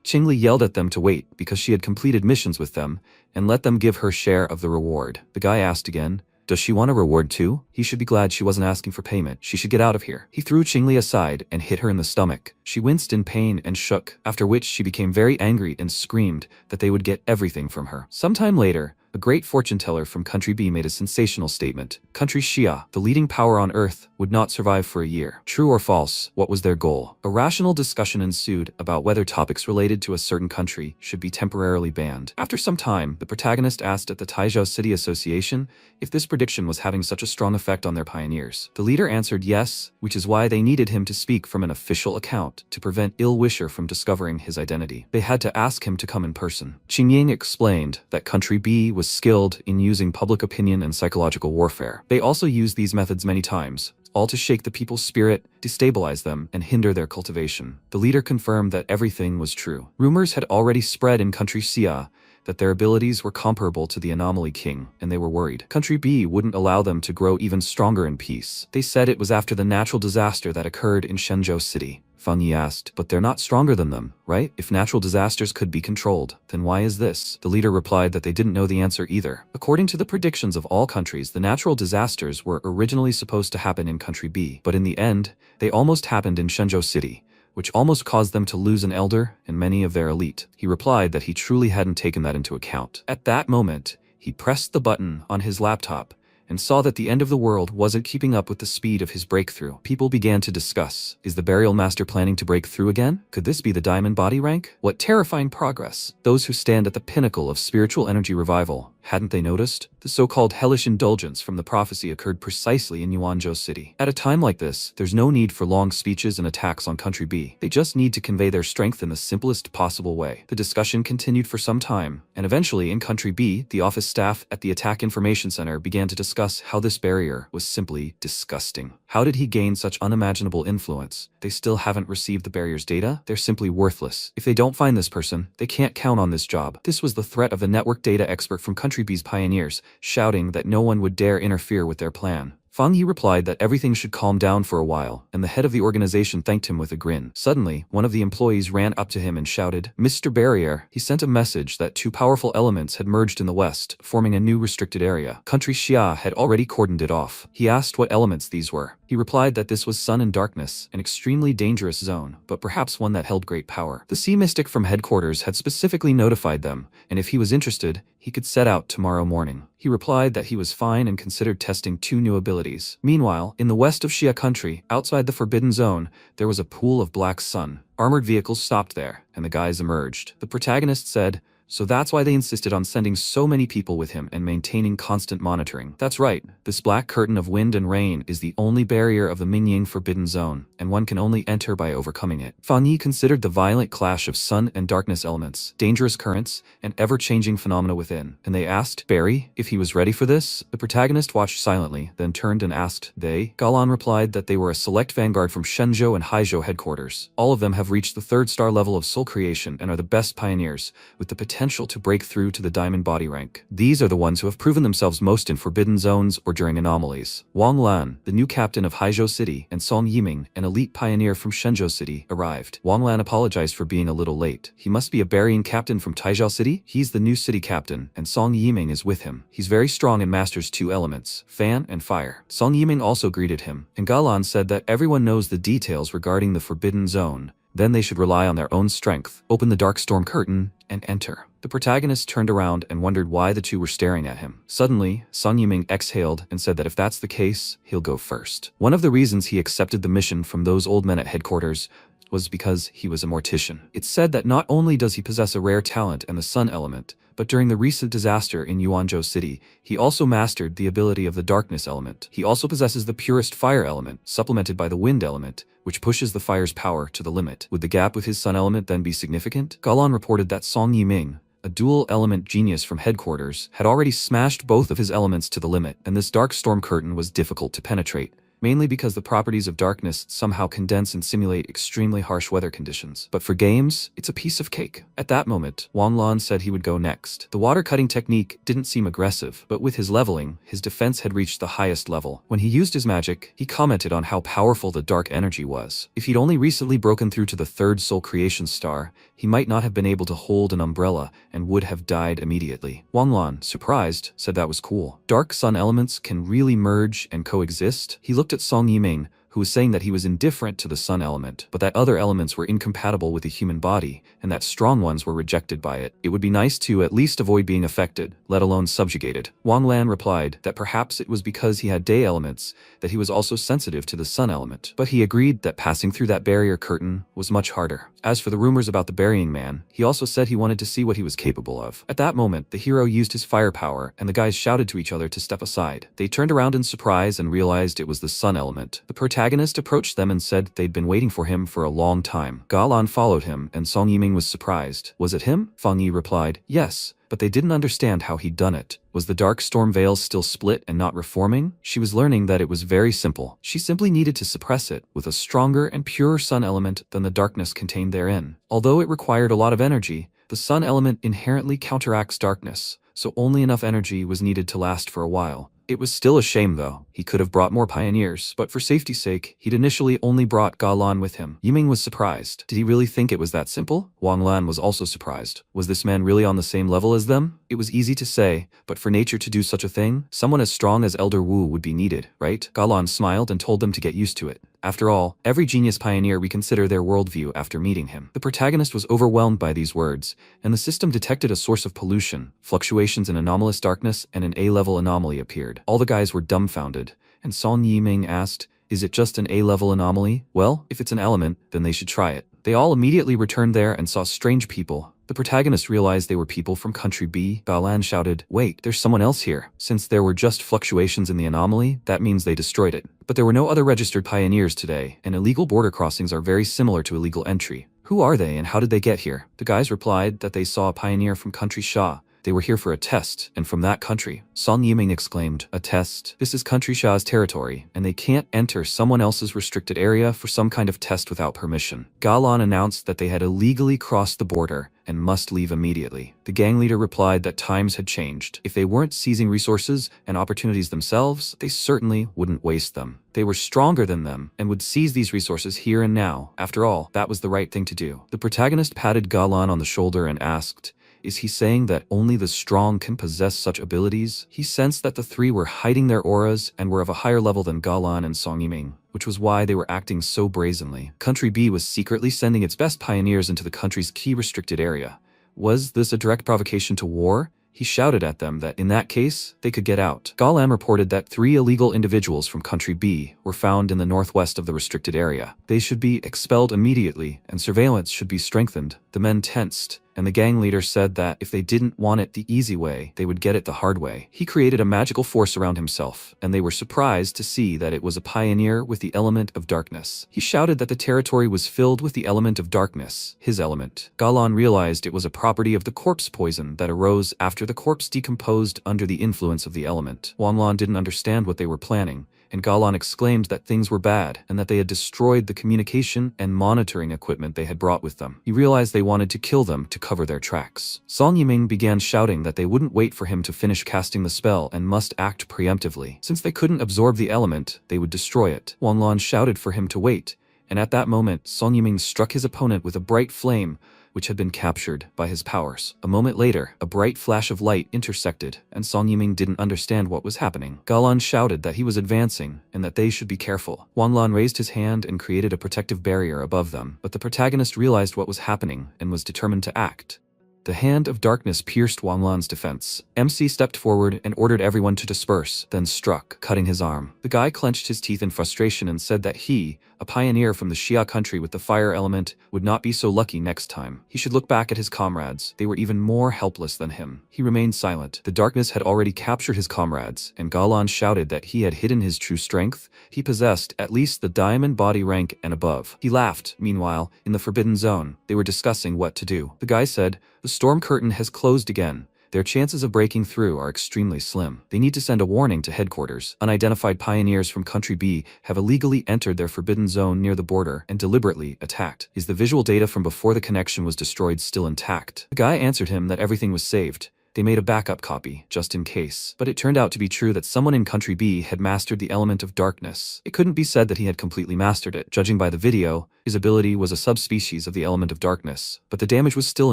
Qingli yelled at them to wait because she had completed missions with them and let them give her share of the reward. The guy asked again, does she want a reward too? He should be glad she wasn't asking for payment. She should get out of here. He threw Qingli aside and hit her in the stomach. She winced in pain and shook, after which she became very angry and screamed that they would get everything from her. Sometime later, a great fortune teller from Country B made a sensational statement. Country Xia, the leading power on Earth, would not survive for a year. True or false, what was their goal? A rational discussion ensued about whether topics related to a certain country should be temporarily banned. After some time, the protagonist asked at the Taizhou City Association if this prediction was having such a strong effect on their pioneers. The leader answered yes, which is why they needed him to speak from an official account to prevent ill-wisher from discovering his identity. They had to ask him to come in person. Qingying explained that Country B was skilled in using public opinion and psychological warfare. They also used these methods many times, all to shake the people's spirit, destabilize them, and hinder their cultivation. The leader confirmed that everything was true. Rumors had already spread in Country Xia that their abilities were comparable to the Anomaly King, and they were worried. Country B wouldn't allow them to grow even stronger in peace. They said it was after the natural disaster that occurred in Shenzhou City. Fang Yi asked, but they're not stronger than them, right? If natural disasters could be controlled, then why is this? The leader replied that they didn't know the answer either. According to the predictions of all countries, the natural disasters were originally supposed to happen in Country B, but in the end, they almost happened in Shenzhou City, which almost caused them to lose an elder and many of their elite. He replied that he truly hadn't taken that into account. At that moment, he pressed the button on his laptop and saw that the end of the world wasn't keeping up with the speed of his breakthrough. People began to discuss, is the Burial Master planning to break through again? Could this be the Diamond Body rank? What terrifying progress! Those who stand at the pinnacle of spiritual energy revival, hadn't they noticed? The so-called hellish indulgence from the prophecy occurred precisely in Yuanzhou City. At a time like this, there's no need for long speeches and attacks on Country B. They just need to convey their strength in the simplest possible way. The discussion continued for some time, and eventually in Country B, the office staff at the Attack Information Center began to discuss how this barrier was simply disgusting. How did he gain such unimaginable influence? They still haven't received the barrier's data? They're simply worthless. If they don't find this person, they can't count on this job. This was the threat of the network data expert from Country B's pioneers, shouting that no one would dare interfere with their plan. Fang Yi replied that everything should calm down for a while, and the head of the organization thanked him with a grin. Suddenly, one of the employees ran up to him and shouted, Mr. Barrier. He sent a message that two powerful elements had merged in the west, forming a new restricted area. Country Xia had already cordoned it off. He asked what elements these were. He replied that this was sun and darkness, an extremely dangerous zone, but perhaps one that held great power. The sea mystic from headquarters had specifically notified them, and if he was interested, he could set out tomorrow morning. He replied that he was fine and considered testing two new abilities. Meanwhile, in the west of Xia country, outside the Forbidden Zone, there was a pool of black sun. Armored vehicles stopped there, and the guys emerged. The protagonist said, so that's why they insisted on sending so many people with him and maintaining constant monitoring. That's right, this black curtain of wind and rain is the only barrier of the Mingying Forbidden Zone, and one can only enter by overcoming it. Fang Yi considered the violent clash of sun and darkness elements, dangerous currents, and ever-changing phenomena within, and they asked Barry if he was ready for this. The protagonist watched silently, then turned and asked, they? Galan replied that they were a select vanguard from Shenzhou and Haizhou headquarters. All of them have reached the 3rd star level of soul creation and are the best pioneers, with the potential to break through to the Diamond Body rank. These are the ones who have proven themselves most in forbidden zones or during anomalies. Wang Lan, the new captain of Haizhou City, and Song Yiming, an elite pioneer from Shenzhou City, arrived. Wang Lan apologized for being a little late. He must be a burying captain from Taizhou City? He's the new city captain, and Song Yiming is with him. He's very strong and masters 2 elements, fan and fire. Song Yiming also greeted him, and Galan said that everyone knows the details regarding the Forbidden Zone. Then they should rely on their own strength, open the dark storm curtain, and enter. The protagonist turned around and wondered why the two were staring at him. Suddenly, Song Yiming exhaled and said that if that's the case, he'll go first. One of the reasons he accepted the mission from those old men at headquarters was because he was a mortician. It's said that not only does he possess a rare talent and the sun element, but during the recent disaster in Yuanzhou City, he also mastered the ability of the darkness element. He also possesses the purest fire element, supplemented by the wind element, which pushes the fire's power to the limit. Would the gap with his sun element then be significant? Galan reported that Song Yiming, a dual-element genius from headquarters, had already smashed both of his elements to the limit, and this dark storm curtain was difficult to penetrate, mainly because the properties of darkness somehow condense and simulate extremely harsh weather conditions. But for games, it's a piece of cake. At that moment, Wang Lan said he would go next. The water-cutting technique didn't seem aggressive, but with his leveling, his defense had reached the highest level. When he used his magic, he commented on how powerful the dark energy was. If he'd only recently broken through to the third soul creation star, he might not have been able to hold an umbrella and would have died immediately. Wang Lan, surprised, said that was cool. Dark sun elements can really merge and coexist. He looked at Song Yiming, who was saying that he was indifferent to the sun element, but that other elements were incompatible with the human body, and that strong ones were rejected by it. It would be nice to at least avoid being affected, let alone subjugated. Wang Lan replied that perhaps it was because he had day elements that he was also sensitive to the sun element, but he agreed that passing through that barrier curtain was much harder. As for the rumors about the burying man, he also said he wanted to see what he was capable of. At that moment, the hero used his firepower, and the guys shouted to each other to step aside. They turned around in surprise and realized it was the sun element. The protagonist approached them and said they'd been waiting for him for a long time. Galan followed him, and Song Yiming was surprised. Was it him? Fang Yi replied, yes, but they didn't understand how he'd done it. Was the dark storm veil still split and not reforming? She was learning that it was very simple. She simply needed to suppress it with a stronger and purer sun element than the darkness contained therein. Although it required a lot of energy, the sun element inherently counteracts darkness, so only enough energy was needed to last for a while. It was still a shame though. He could have brought more pioneers, but for safety's sake, he'd initially only brought Galan with him. Yiming was surprised. Did he really think it was that simple? Wang Lan was also surprised. Was this man really on the same level as them? It was easy to say, but for nature to do such a thing, someone as strong as Elder Wu would be needed, right? Galan smiled and told them to get used to it. After all, every genius pioneer reconsider their worldview after meeting him. The protagonist was overwhelmed by these words, and the system detected a source of pollution. Fluctuations in anomalous darkness and an A-level anomaly appeared. All the guys were dumbfounded, and Song Yiming asked, is it just an A-level anomaly? Well, if it's an element, then they should try it. They all immediately returned there and saw strange people. The protagonist realized they were people from Country B. Baolan shouted, wait, there's someone else here. Since there were just fluctuations in the anomaly, that means they destroyed it. But there were no other registered pioneers today, and illegal border crossings are very similar to illegal entry. Who are they and how did they get here? The guys replied that they saw a pioneer from Country Sha. They were here for a test, and from that country. Song Yiming exclaimed, a test? This is Country Sha's territory, and they can't enter someone else's restricted area for some kind of test without permission. Galan announced that they had illegally crossed the border and must leave immediately. The gang leader replied that times had changed. If they weren't seizing resources and opportunities themselves, they certainly wouldn't waste them. They were stronger than them and would seize these resources here and now. After all, that was the right thing to do. The protagonist patted Galan on the shoulder and asked, is he saying that only the strong can possess such abilities? He sensed that the three were hiding their auras and were of a higher level than Galan and Song Yiming, which was why they were acting so brazenly. Country B was secretly sending its best pioneers into the country's key restricted area. Was this a direct provocation to war? He shouted at them that in that case, they could get out. Galam reported that 3 illegal individuals from Country B were found in the northwest of the restricted area. They should be expelled immediately, and surveillance should be strengthened. The men tensed, and the gang leader said that if they didn't want it the easy way, they would get it the hard way. He created a magical force around himself, and they were surprised to see that it was a pioneer with the element of darkness. He shouted that the territory was filled with the element of darkness, his element. Galan realized it was a property of the corpse poison that arose after the corpse decomposed under the influence of the element. Wang Lan didn't understand what they were planning, and Galan exclaimed that things were bad and that they had destroyed the communication and monitoring equipment they had brought with them. He realized they wanted to kill them to cover their tracks. Song Yiming began shouting that they wouldn't wait for him to finish casting the spell and must act preemptively. Since they couldn't absorb the element, they would destroy it. Wang Lan shouted for him to wait, and at that moment, Song Yiming struck his opponent with a bright flame, which had been captured by his powers. A moment later, a bright flash of light intersected, and Song Yiming didn't understand what was happening. Galan shouted that he was advancing, and that they should be careful. Wang Lan raised his hand and created a protective barrier above them, but the protagonist realized what was happening and was determined to act. The hand of darkness pierced Wang Lan's defense. MC stepped forward and ordered everyone to disperse, then struck, cutting his arm. The guy clenched his teeth in frustration and said that he, a pioneer from the Xia country with the fire element, would not be so lucky next time. He should look back at his comrades. They were even more helpless than him. He remained silent. The darkness had already captured his comrades, and Galan shouted that he had hidden his true strength. He possessed at least the diamond body rank and above. He laughed. Meanwhile, in the Forbidden Zone, they were discussing what to do. The guy said, "The storm curtain has closed again. Their chances of breaking through are extremely slim. They need to send a warning to headquarters. Unidentified pioneers from Country B have illegally entered their forbidden zone near the border and deliberately attacked. Is the visual data from before the connection was destroyed still intact?" The guy answered him that everything was saved. They made a backup copy, just in case. But it turned out to be true that someone in Country B had mastered the element of darkness. It couldn't be said that he had completely mastered it. Judging by the video, his ability was a subspecies of the element of darkness. But the damage was still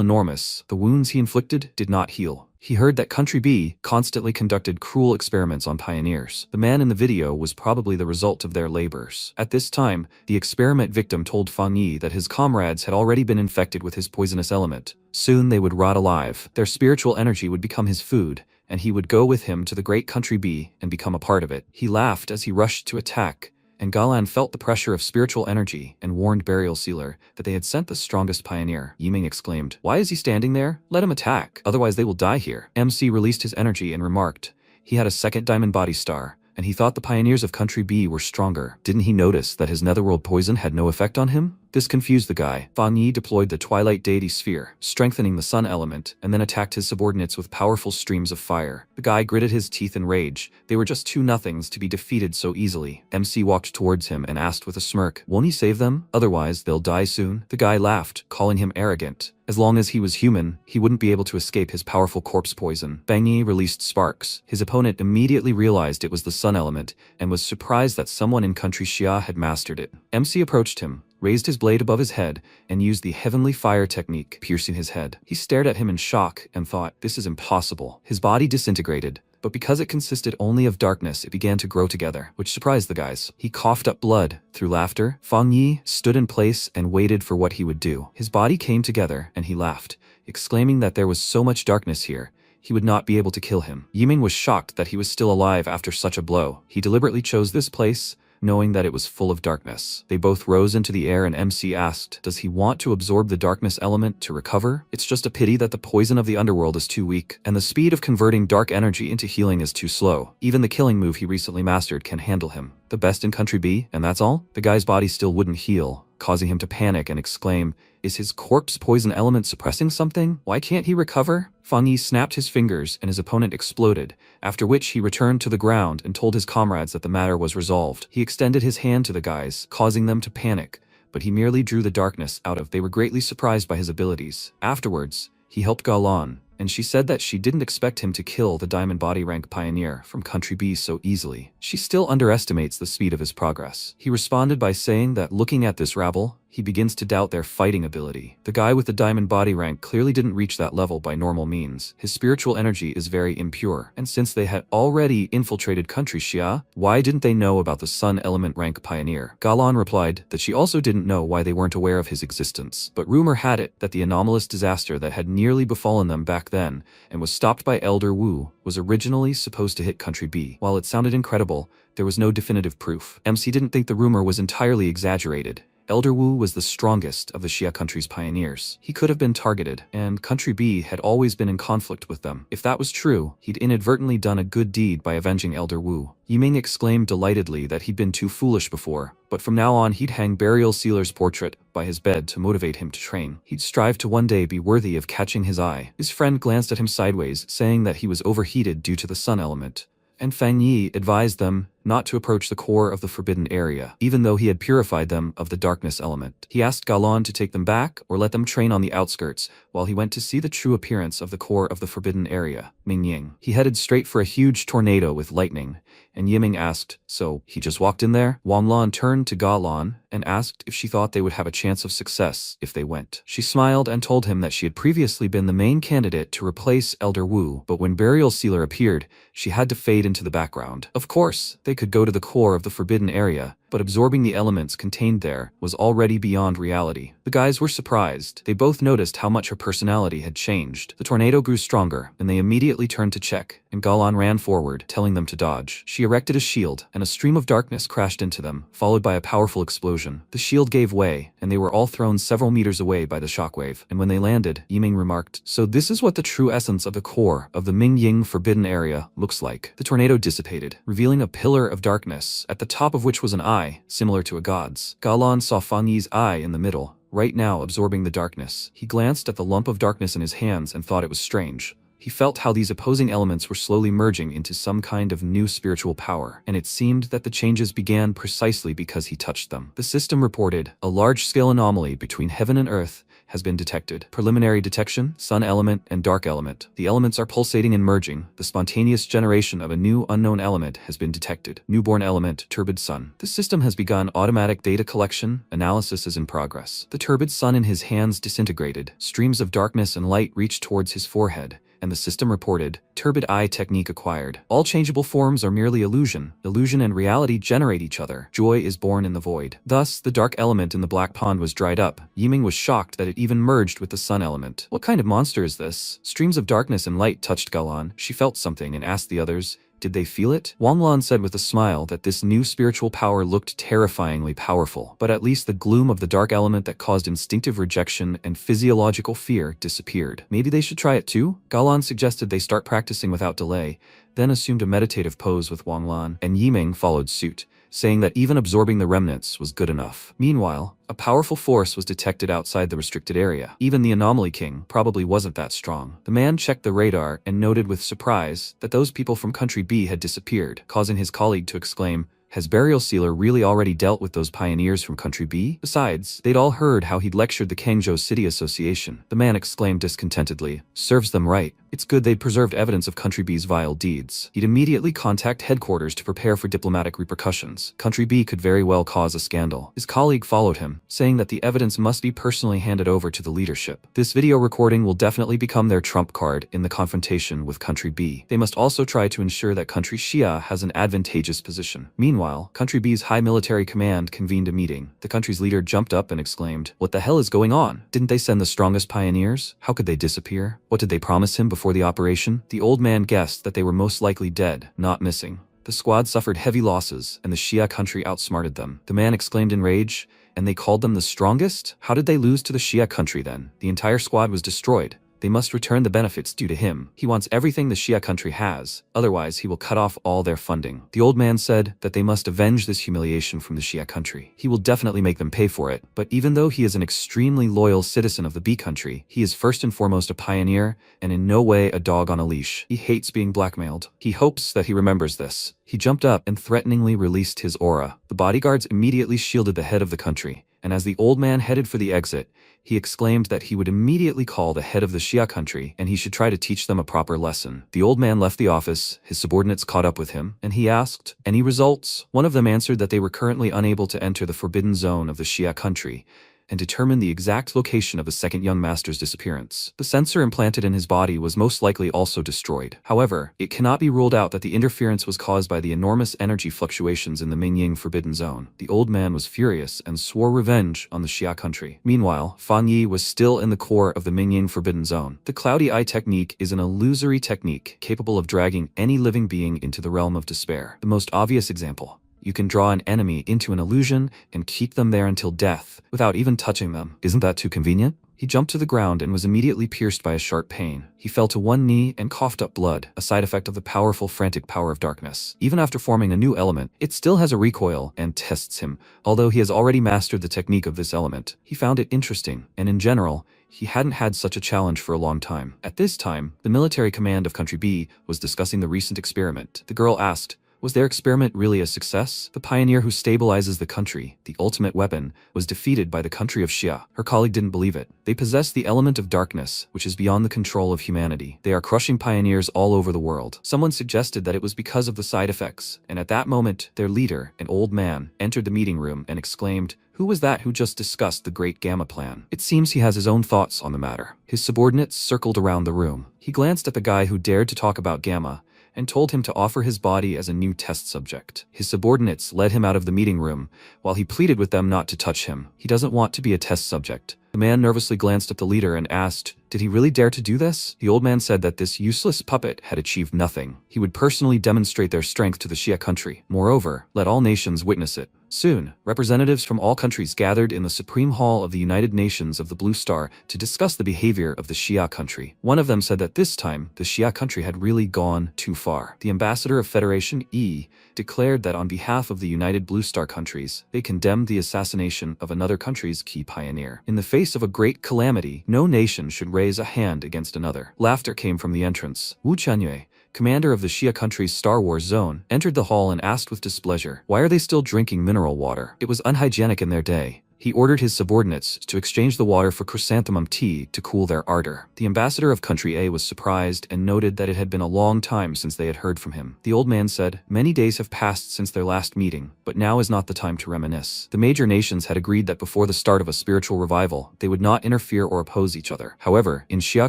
enormous. The wounds he inflicted did not heal. He heard that Country B constantly conducted cruel experiments on pioneers. The man in the video was probably the result of their labors. At this time, the experiment victim told Fang Yi that his comrades had already been infected with his poisonous element. Soon they would rot alive. Their spiritual energy would become his food, and he would go with him to the great Country B and become a part of it. He laughed as he rushed to attack, and Galan felt the pressure of spiritual energy and warned Burial Sealer that they had sent the strongest pioneer. Yiming exclaimed, "Why is he standing there? Let him attack, otherwise they will die here." MC released his energy and remarked, he had a second diamond body star, and he thought the pioneers of Country B were stronger. Didn't he notice that his netherworld poison had no effect on him? This confused the guy. Fang Yi deployed the Twilight Deity Sphere, strengthening the sun element, and then attacked his subordinates with powerful streams of fire. The guy gritted his teeth in rage. They were just two nothings to be defeated so easily. MC walked towards him and asked with a smirk, "Won't he save them? Otherwise, they'll die soon." The guy laughed, calling him arrogant. As long as he was human, he wouldn't be able to escape his powerful corpse poison. Fang Yi released sparks. His opponent immediately realized it was the sun element, and was surprised that someone in Country Xia had mastered it. MC approached him, raised his blade above his head, and used the heavenly fire technique, piercing his head. He stared at him in shock and thought, this is impossible. His body disintegrated, but because it consisted only of darkness, it began to grow together, which surprised the guys. He coughed up blood. Through laughter, Fang Yi stood in place and waited for what he would do. His body came together, and he laughed, exclaiming that there was so much darkness here, he would not be able to kill him. Yiming was shocked that he was still alive after such a blow. He deliberately chose this place, knowing that it was full of darkness. They both rose into the air and MC asked, does he want to absorb the darkness element to recover? It's just a pity that the poison of the underworld is too weak, and the speed of converting dark energy into healing is too slow. Even the killing move he recently mastered can handle him. The best in Country B, and that's all? The guy's body still wouldn't heal, causing him to panic and exclaim, is his corpse poison element suppressing something? Why can't he recover? Fang Yi snapped his fingers and his opponent exploded, after which he returned to the ground and told his comrades that the matter was resolved. He extended his hand to the guys, causing them to panic, but he merely drew the darkness out of. They were greatly surprised by his abilities. Afterwards, he helped Galan, and she said that she didn't expect him to kill the diamond body rank pioneer from Country B so easily. She still underestimates the speed of his progress. He responded by saying that looking at this rabble, he begins to doubt their fighting ability. The guy with the diamond body rank clearly didn't reach that level by normal means. His spiritual energy is very impure, and since they had already infiltrated Country Xia, why didn't they know about the sun element rank pioneer? Galan replied that she also didn't know why they weren't aware of his existence, but rumor had it that the anomalous disaster that had nearly befallen them back then, and was stopped by Elder Wu, was originally supposed to hit Country B. While it sounded incredible, there was no definitive proof. MC didn't think the rumor was entirely exaggerated. Elder Wu was the strongest of the Xia country's pioneers. He could have been targeted, and Country B had always been in conflict with them. If that was true, he'd inadvertently done a good deed by avenging Elder Wu. Yiming exclaimed delightedly that he'd been too foolish before, but from now on he'd hang Burial Sealer's portrait by his bed to motivate him to train. He'd strive to one day be worthy of catching his eye. His friend glanced at him sideways, saying that he was overheated due to the sun element, and Fang Yi advised them not to approach the core of the forbidden area, even though he had purified them of the darkness element. He asked Galan to take them back or let them train on the outskirts, while he went to see the true appearance of the core of the forbidden area, Mingying. He headed straight for a huge tornado with lightning, and Yiming asked, so he just walked in there? Wang Lan turned to Galan and asked if she thought they would have a chance of success if they went. She smiled and told him that she had previously been the main candidate to replace Elder Wu, but when Burial Sealer appeared, she had to fade into the background. Of course, they could go to the core of the forbidden area, but absorbing the elements contained there was already beyond reality. The guys were surprised. They both noticed how much her personality had changed. The tornado grew stronger, and they immediately turned to check, and Galan ran forward, telling them to dodge. She erected a shield, and a stream of darkness crashed into them, followed by a powerful explosion. The shield gave way, and they were all thrown several meters away by the shockwave. And when they landed, Yiming remarked, "So this is what the true essence of the core of the Mingying Forbidden Area looks like." The tornado dissipated, revealing a pillar of darkness, at the top of which was an eye, similar to a god's. Galan saw Fang Yi's eye in the middle, right now absorbing the darkness. He glanced at the lump of darkness in his hands and thought it was strange. He felt how these opposing elements were slowly merging into some kind of new spiritual power, and it seemed that the changes began precisely because he touched them. The system reported, "A large-scale anomaly between heaven and earth has been detected. Preliminary detection, sun element and dark element. The elements are pulsating and merging. The spontaneous generation of a new unknown element has been detected. Newborn element, turbid sun. The system has begun automatic data collection. Analysis is in progress." The turbid sun in his hands disintegrated. Streams of darkness and light reached towards his forehead, and the system reported, "Turbid eye technique acquired. All changeable forms are merely illusion. Illusion and reality generate each other. Joy is born in the void." Thus, the dark element in the black pond was dried up. Yiming was shocked that it even merged with the sun element. "What kind of monster is this?" Streams of darkness and light touched Galan. She felt something and asked the others, "Did they feel it?" Wang Lan said with a smile that this new spiritual power looked terrifyingly powerful, but at least the gloom of the dark element that caused instinctive rejection and physiological fear disappeared. "Maybe they should try it too?" Galan suggested they start practicing without delay, then assumed a meditative pose with Wang Lan, and Yiming followed suit, saying that even absorbing the remnants was good enough. Meanwhile, a powerful force was detected outside the restricted area. Even the Anomaly King probably wasn't that strong. The man checked the radar and noted with surprise that those people from Country B had disappeared, causing his colleague to exclaim, "Has Burial Sealer really already dealt with those pioneers from Country B?" Besides, they'd all heard how he'd lectured the Kangzhou City Association. The man exclaimed discontentedly, "Serves them right. It's good they'd preserved evidence of Country B's vile deeds." He'd immediately contact headquarters to prepare for diplomatic repercussions. Country B could very well cause a scandal. His colleague followed him, saying that the evidence must be personally handed over to the leadership. This video recording will definitely become their trump card in the confrontation with Country B. They must also try to ensure that Country Xia has an advantageous position. Meanwhile, Country B's high military command convened a meeting. The country's leader jumped up and exclaimed, "What the hell is going on? Didn't they send the strongest pioneers? How could they disappear? What did they promise him before the operation?" The old man guessed that they were most likely dead, not missing. The squad suffered heavy losses, and the Xia country outsmarted them. The man exclaimed in rage, "And they called them the strongest? How did they lose to the Xia country then? The entire squad was destroyed. They must return the benefits due to him. He wants everything the Xia country has, otherwise he will cut off all their funding." The old man said that they must avenge this humiliation from the Xia country. He will definitely make them pay for it, but even though he is an extremely loyal citizen of the B country, he is first and foremost a pioneer, and in no way a dog on a leash. He hates being blackmailed. He hopes that he remembers this. He jumped up and threateningly released his aura. The bodyguards immediately shielded the head of the country, and as the old man headed for the exit, he exclaimed that he would immediately call the head of the Xia country and he should try to teach them a proper lesson. The old man left the office, his subordinates caught up with him, and he asked, "Any results?" One of them answered that they were currently unable to enter the forbidden zone of the Xia country and determine the exact location of the second young master's disappearance. The sensor implanted in his body was most likely also destroyed. However, it cannot be ruled out that the interference was caused by the enormous energy fluctuations in the Mingying Forbidden Zone. The old man was furious and swore revenge on the Xia country. Meanwhile, Fang Yi was still in the core of the Mingying Forbidden Zone. The Cloudy Eye technique is an illusory technique capable of dragging any living being into the realm of despair. The most obvious example: you can draw an enemy into an illusion and keep them there until death, without even touching them. Isn't that too convenient? He jumped to the ground and was immediately pierced by a sharp pain. He fell to one knee and coughed up blood, a side effect of the powerful frantic power of darkness. Even after forming a new element, it still has a recoil and tests him, although he has already mastered the technique of this element. He found it interesting, and in general, he hadn't had such a challenge for a long time. At this time, the military command of Country B was discussing the recent experiment. The girl asked, was their experiment really a success? The pioneer who stabilizes the country, the ultimate weapon, was defeated by the country of Xia. Her colleague didn't believe it. They possess the element of darkness, which is beyond the control of humanity. They are crushing pioneers all over the world. Someone suggested that it was because of the side effects, and at that moment, their leader, an old man, entered the meeting room and exclaimed, "Who was that who just discussed the Great Gamma Plan?" It seems he has his own thoughts on the matter. His subordinates circled around the room. He glanced at the guy who dared to talk about Gamma, and told him to offer his body as a new test subject. His subordinates led him out of the meeting room, while he pleaded with them not to touch him. He doesn't want to be a test subject. The man nervously glanced at the leader and asked, "Did he really dare to do this?" The old man said that this useless puppet had achieved nothing. He would personally demonstrate their strength to the Xia country. Moreover, let all nations witness it. Soon, representatives from all countries gathered in the Supreme Hall of the United Nations of the Blue Star to discuss the behavior of the Xia country. One of them said that this time, the Xia country had really gone too far. The ambassador of Federation E declared that on behalf of the United Blue Star countries, they condemned the assassination of another country's key pioneer. In the face of a great calamity, no nation should raise a hand against another. Laughter came from the entrance. Wu Qianyue, commander of the Xia country's Star Wars zone, entered the hall and asked with displeasure, "Why are they still drinking mineral water? It was unhygienic in their day." He ordered his subordinates to exchange the water for chrysanthemum tea to cool their ardor. The ambassador of country A was surprised and noted that it had been a long time since they had heard from him. The old man said, "Many days have passed since their last meeting, but now is not the time to reminisce." The major nations had agreed that before the start of a spiritual revival, they would not interfere or oppose each other. However, in Xia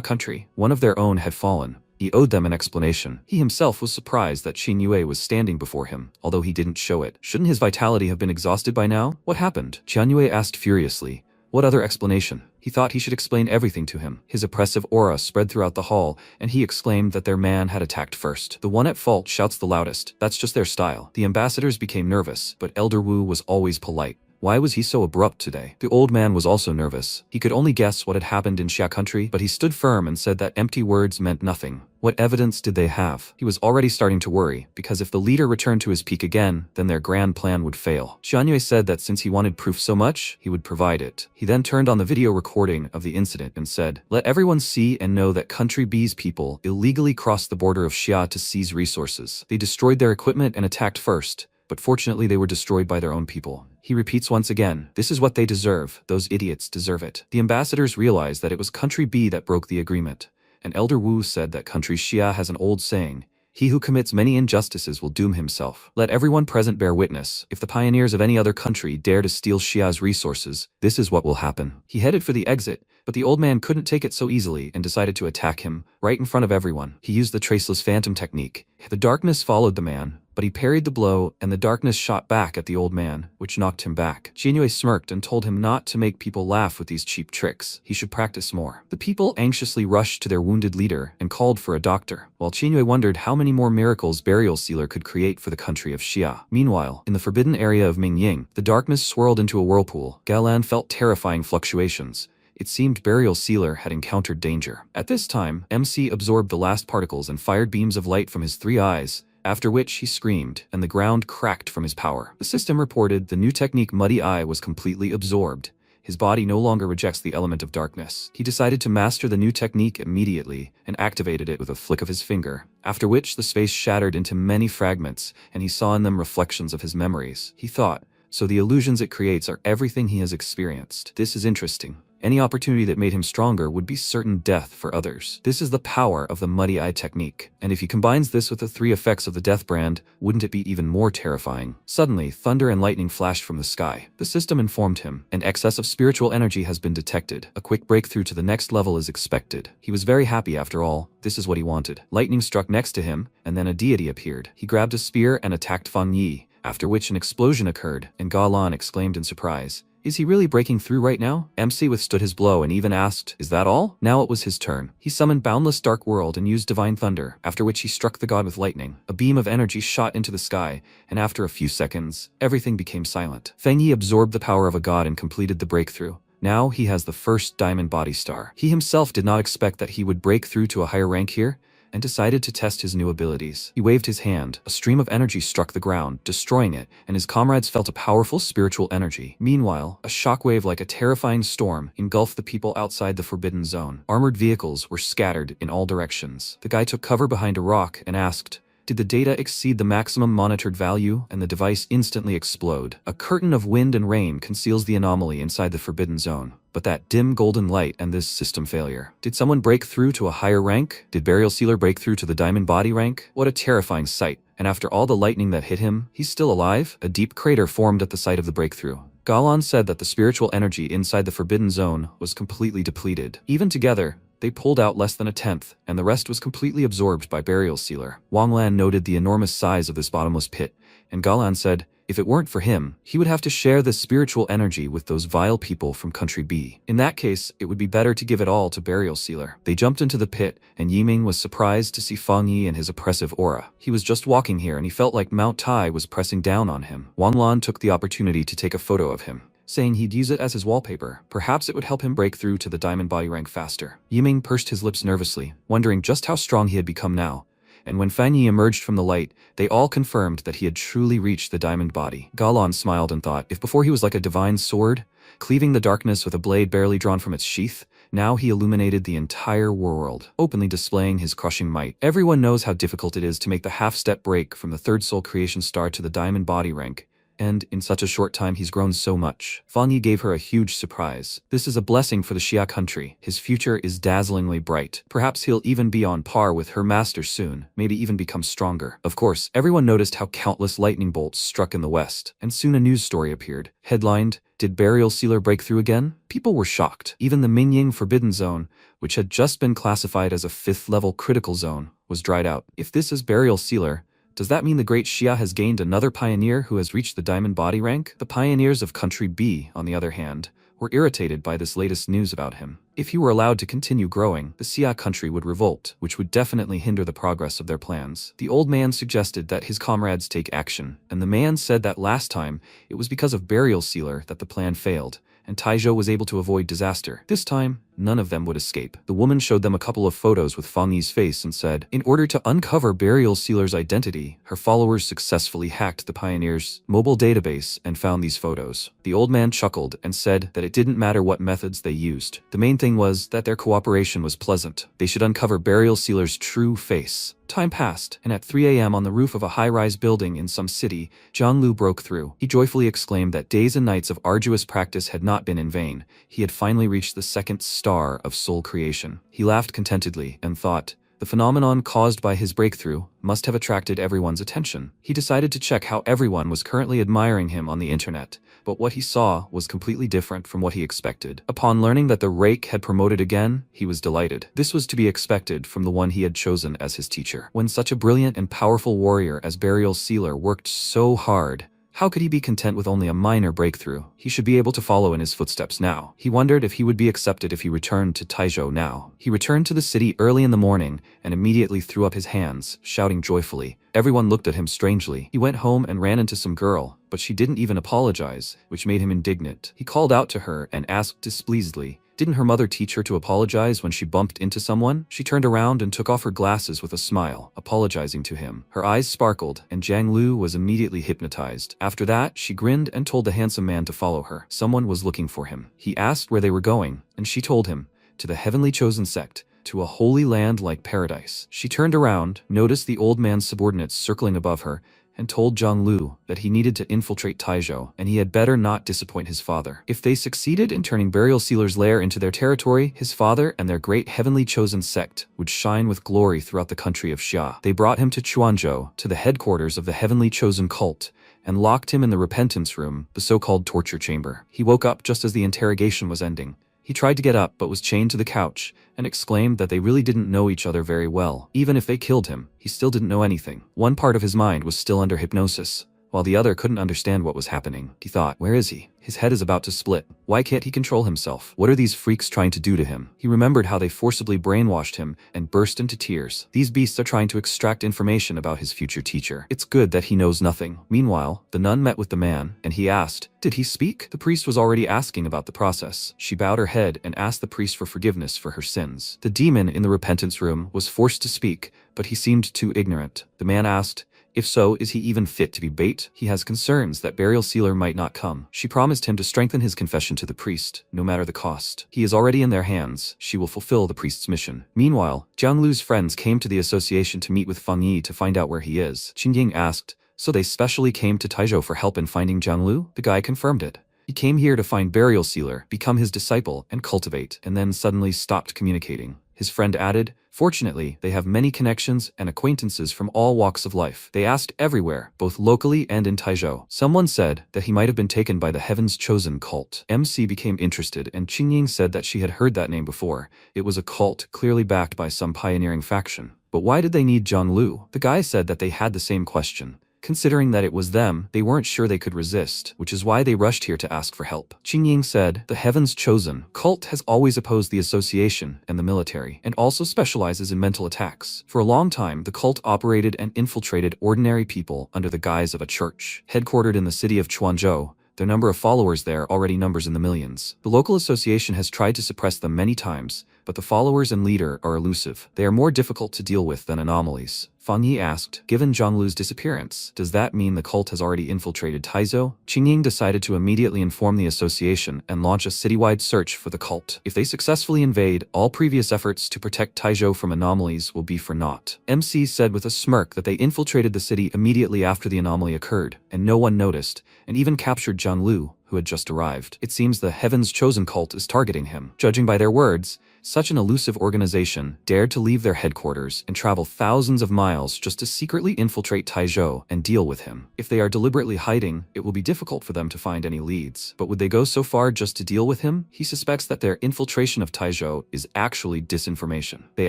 country, one of their own had fallen. He owed them an explanation. He himself was surprised that Qin Yue was standing before him, although he didn't show it. Shouldn't his vitality have been exhausted by now? What happened? Qian Yue asked furiously. What other explanation? He thought he should explain everything to him. His oppressive aura spread throughout the hall, and he exclaimed that their man had attacked first. The one at fault shouts the loudest. That's just their style. The ambassadors became nervous, but Elder Wu was always polite. Why was he so abrupt today? The old man was also nervous. He could only guess what had happened in Xia country, but he stood firm and said that empty words meant nothing. What evidence did they have? He was already starting to worry, because if the leader returned to his peak again, then their grand plan would fail. Xianyue said that since he wanted proof so much, he would provide it. He then turned on the video recording of the incident and said, "Let everyone see and know that Country B's people illegally crossed the border of Xia to seize resources. They destroyed their equipment and attacked first, but fortunately they were destroyed by their own people." He repeats once again, "This is what they deserve. Those idiots deserve it." The ambassadors realized that it was Country B that broke the agreement, and Elder Wu said that Country Xia has an old saying, "He who commits many injustices will doom himself." Let everyone present bear witness. If the pioneers of any other country dare to steal Xia's resources, this is what will happen. He headed for the exit, but the old man couldn't take it so easily and decided to attack him, right in front of everyone. He used the traceless phantom technique. The darkness followed the man, but he parried the blow, and the darkness shot back at the old man, which knocked him back. Qianyue smirked and told him not to make people laugh with these cheap tricks. He should practice more. The people anxiously rushed to their wounded leader and called for a doctor, while Qianyue wondered how many more miracles Burial Sealer could create for the country of Xia. Meanwhile, in the forbidden area of Mingying, the darkness swirled into a whirlpool. Galan felt terrifying fluctuations. It seemed Burial Sealer had encountered danger. At this time, MC absorbed the last particles and fired beams of light from his 3 eyes, after which he screamed, and the ground cracked from his power. The system reported the new technique Muddy Eye was completely absorbed. His body no longer rejects the element of darkness. He decided to master the new technique immediately and activated it with a flick of his finger, after which the space shattered into many fragments, and he saw in them reflections of his memories. He thought, so the illusions it creates are everything he has experienced. This is interesting. Any opportunity that made him stronger would be certain death for others. This is the power of the Muddy Eye technique, and if he combines this with the 3 effects of the Death Brand, wouldn't it be even more terrifying? Suddenly, thunder and lightning flashed from the sky. The system informed him, an excess of spiritual energy has been detected. A quick breakthrough to the next level is expected. He was very happy after all. This is what he wanted. Lightning struck next to him, and then a deity appeared. He grabbed a spear and attacked Fang Yi, after which an explosion occurred, and Ga Lan exclaimed in surprise, "Is he really breaking through right now?" MC withstood his blow and even asked, "Is that all?" Now it was his turn. He summoned Boundless Dark World and used Divine Thunder, after which he struck the god with lightning. A beam of energy shot into the sky, and after a few seconds, everything became silent. Feng Yi absorbed the power of a god and completed the breakthrough. Now he has the first Diamond Body Star. He himself did not expect that he would break through to a higher rank here, and decided to test his new abilities. He waved his hand, a stream of energy struck the ground, destroying it, and his comrades felt a powerful spiritual energy. Meanwhile, a shockwave like a terrifying storm engulfed the people outside the forbidden zone. Armored vehicles were scattered in all directions. The guy took cover behind a rock and asked, "Did the data exceed the maximum monitored value?" And the device instantly explode. A curtain of wind and rain conceals the anomaly inside the forbidden zone. But that dim golden light and this system failure. Did someone break through to a higher rank? Did Burial Sealer break through to the Diamond Body rank? What a terrifying sight. And after all the lightning that hit him, he's still alive? A deep crater formed at the site of the breakthrough. Galan said that the spiritual energy inside the forbidden zone was completely depleted. Even together, They pulled out less than a tenth, and the rest was completely absorbed by Burial Sealer. Wang Lan noted the enormous size of this bottomless pit, and Galan said, if it weren't for him, he would have to share this spiritual energy with those vile people from Country B. In that case, it would be better to give it all to Burial Sealer. They jumped into the pit, and Yiming was surprised to see Fang Yi and his oppressive aura. He was just walking here and he felt like Mount Tai was pressing down on him. Wang Lan took the opportunity to take a photo of him, saying he'd use it as his wallpaper. Perhaps it would help him break through to the diamond body rank faster. Yiming pursed his lips nervously, wondering just how strong he had become now. And when Fan Yi emerged from the light, they all confirmed that he had truly reached the diamond body. Galan smiled and thought, if before he was like a divine sword, cleaving the darkness with a blade barely drawn from its sheath, now he illuminated the entire world, openly displaying his crushing might. Everyone knows how difficult it is to make the half-step break from the third soul creation star to the diamond body rank. And in such a short time he's grown so much. Fang Yi gave her a huge surprise. This is a blessing for the Xia country. His future is dazzlingly bright. Perhaps he'll even be on par with her master soon, maybe even become stronger. Of course, everyone noticed how countless lightning bolts struck in the west, and soon a news story appeared. Headlined, "Did Burial Sealer break through again?" People were shocked. Even the Mingying Forbidden Zone, which had just been classified as a 5th level critical zone, was dried out. If this is Burial Sealer, does that mean the Great Xia has gained another pioneer who has reached the diamond body rank? The pioneers of Country B, on the other hand, were irritated by this latest news about him. If he were allowed to continue growing, the Xia country would revolt, which would definitely hinder the progress of their plans. The old man suggested that his comrades take action, and the man said that last time, it was because of Burial Sealer that the plan failed, and Taizhou was able to avoid disaster. This time, none of them would escape. The woman showed them a couple of photos with Fang Yi's face and said, in order to uncover Burial Sealer's identity, her followers successfully hacked the Pioneer's mobile database and found these photos. The old man chuckled and said that it didn't matter what methods they used. The main thing was that their cooperation was pleasant. They should uncover Burial Sealer's true face. Time passed, and at 3 a.m. on the roof of a high-rise building in some city, Zhang Lu broke through. He joyfully exclaimed that days and nights of arduous practice had not been in vain. He had finally reached the second star of soul creation. He laughed contentedly and thought, the phenomenon caused by his breakthrough must have attracted everyone's attention. He decided to check how everyone was currently admiring him on the internet, but what he saw was completely different from what he expected. Upon learning that the rake had promoted again, he was delighted. This was to be expected from the one he had chosen as his teacher. When such a brilliant and powerful warrior as Burial Sealer worked so hard, how could he be content with only a minor breakthrough? He should be able to follow in his footsteps now. He wondered if he would be accepted if he returned to Taizhou now. He returned to the city early in the morning and immediately threw up his hands, shouting joyfully. Everyone looked at him strangely. He went home and ran into some girl, but she didn't even apologize, which made him indignant. He called out to her and asked displeasedly, didn't her mother teach her to apologize when she bumped into someone? She turned around and took off her glasses with a smile, apologizing to him. Her eyes sparkled, and Zhang Lu was immediately hypnotized. After that, she grinned and told the handsome man to follow her. Someone was looking for him. He asked where they were going, and she told him, to the heavenly chosen sect, to a holy land like paradise. She turned around, noticed the old man's subordinates circling above her, and told Zhang Lu that he needed to infiltrate Taizhou, and he had better not disappoint his father. If they succeeded in turning Burial Sealer's lair into their territory, his father and their great heavenly chosen sect would shine with glory throughout the country of Xia. They brought him to Chuanzhou, to the headquarters of the heavenly chosen cult, and locked him in the repentance room, the so-called torture chamber. He woke up just as the interrogation was ending. He tried to get up but was chained to the couch, and exclaimed that they really didn't know each other very well. Even if they killed him, he still didn't know anything. One part of his mind was still under hypnosis, while the other couldn't understand what was happening. He thought, where is he? His head is about to split. Why can't he control himself? What are these freaks trying to do to him? He remembered how they forcibly brainwashed him and burst into tears. These beasts are trying to extract information about his future teacher. It's good that he knows nothing. Meanwhile, the nun met with the man, and he asked, did he speak? The priest was already asking about the process. She bowed her head and asked the priest for forgiveness for her sins. The demon in the repentance room was forced to speak, but he seemed too ignorant. The man asked, if so, is he even fit to be bait? He has concerns that Burial Sealer might not come. She promised him to strengthen his confession to the priest, no matter the cost. He is already in their hands. She will fulfill the priest's mission. Meanwhile, Zhang Lu's friends came to the association to meet with Fang Yi to find out where he is. Qin Ying asked, so they specially came to Taizhou for help in finding Zhang Lu? The guy confirmed it. He came here to find Burial Sealer, become his disciple, and cultivate, and then suddenly stopped communicating. His friend added, "Fortunately, they have many connections and acquaintances from all walks of life. They asked everywhere, both locally and in Taizhou." Someone said that he might have been taken by the Heaven's Chosen cult. MC became interested, and Qingying said that she had heard that name before. It was a cult clearly backed by some pioneering faction. But why did they need Zhang Lu? The guy said that they had the same question. Considering that it was them, they weren't sure they could resist, which is why they rushed here to ask for help. Qingying said, "The Heaven's Chosen cult has always opposed the association and the military, and also specializes in mental attacks. For a long time, the cult operated and infiltrated ordinary people under the guise of a church. Headquartered in the city of Chuanzhou, their number of followers there already numbers in the millions. The local association has tried to suppress them many times, but the followers and leader are elusive. They are more difficult to deal with than anomalies." Fang Yi asked, "Given Zhang Lu's disappearance, does that mean the cult has already infiltrated Taizhou?" Qingying decided to immediately inform the association and launch a citywide search for the cult. If they successfully invade, all previous efforts to protect Taizhou from anomalies will be for naught. MC said with a smirk that they infiltrated the city immediately after the anomaly occurred, and no one noticed, and even captured Zhang Lu, who had just arrived. It seems the Heaven's Chosen cult is targeting him. Judging by their words, such an elusive organization dared to leave their headquarters and travel thousands of miles just to secretly infiltrate Taizhou and deal with him. If they are deliberately hiding, it will be difficult for them to find any leads. But would they go so far just to deal with him? He suspects that their infiltration of Taizhou is actually disinformation. They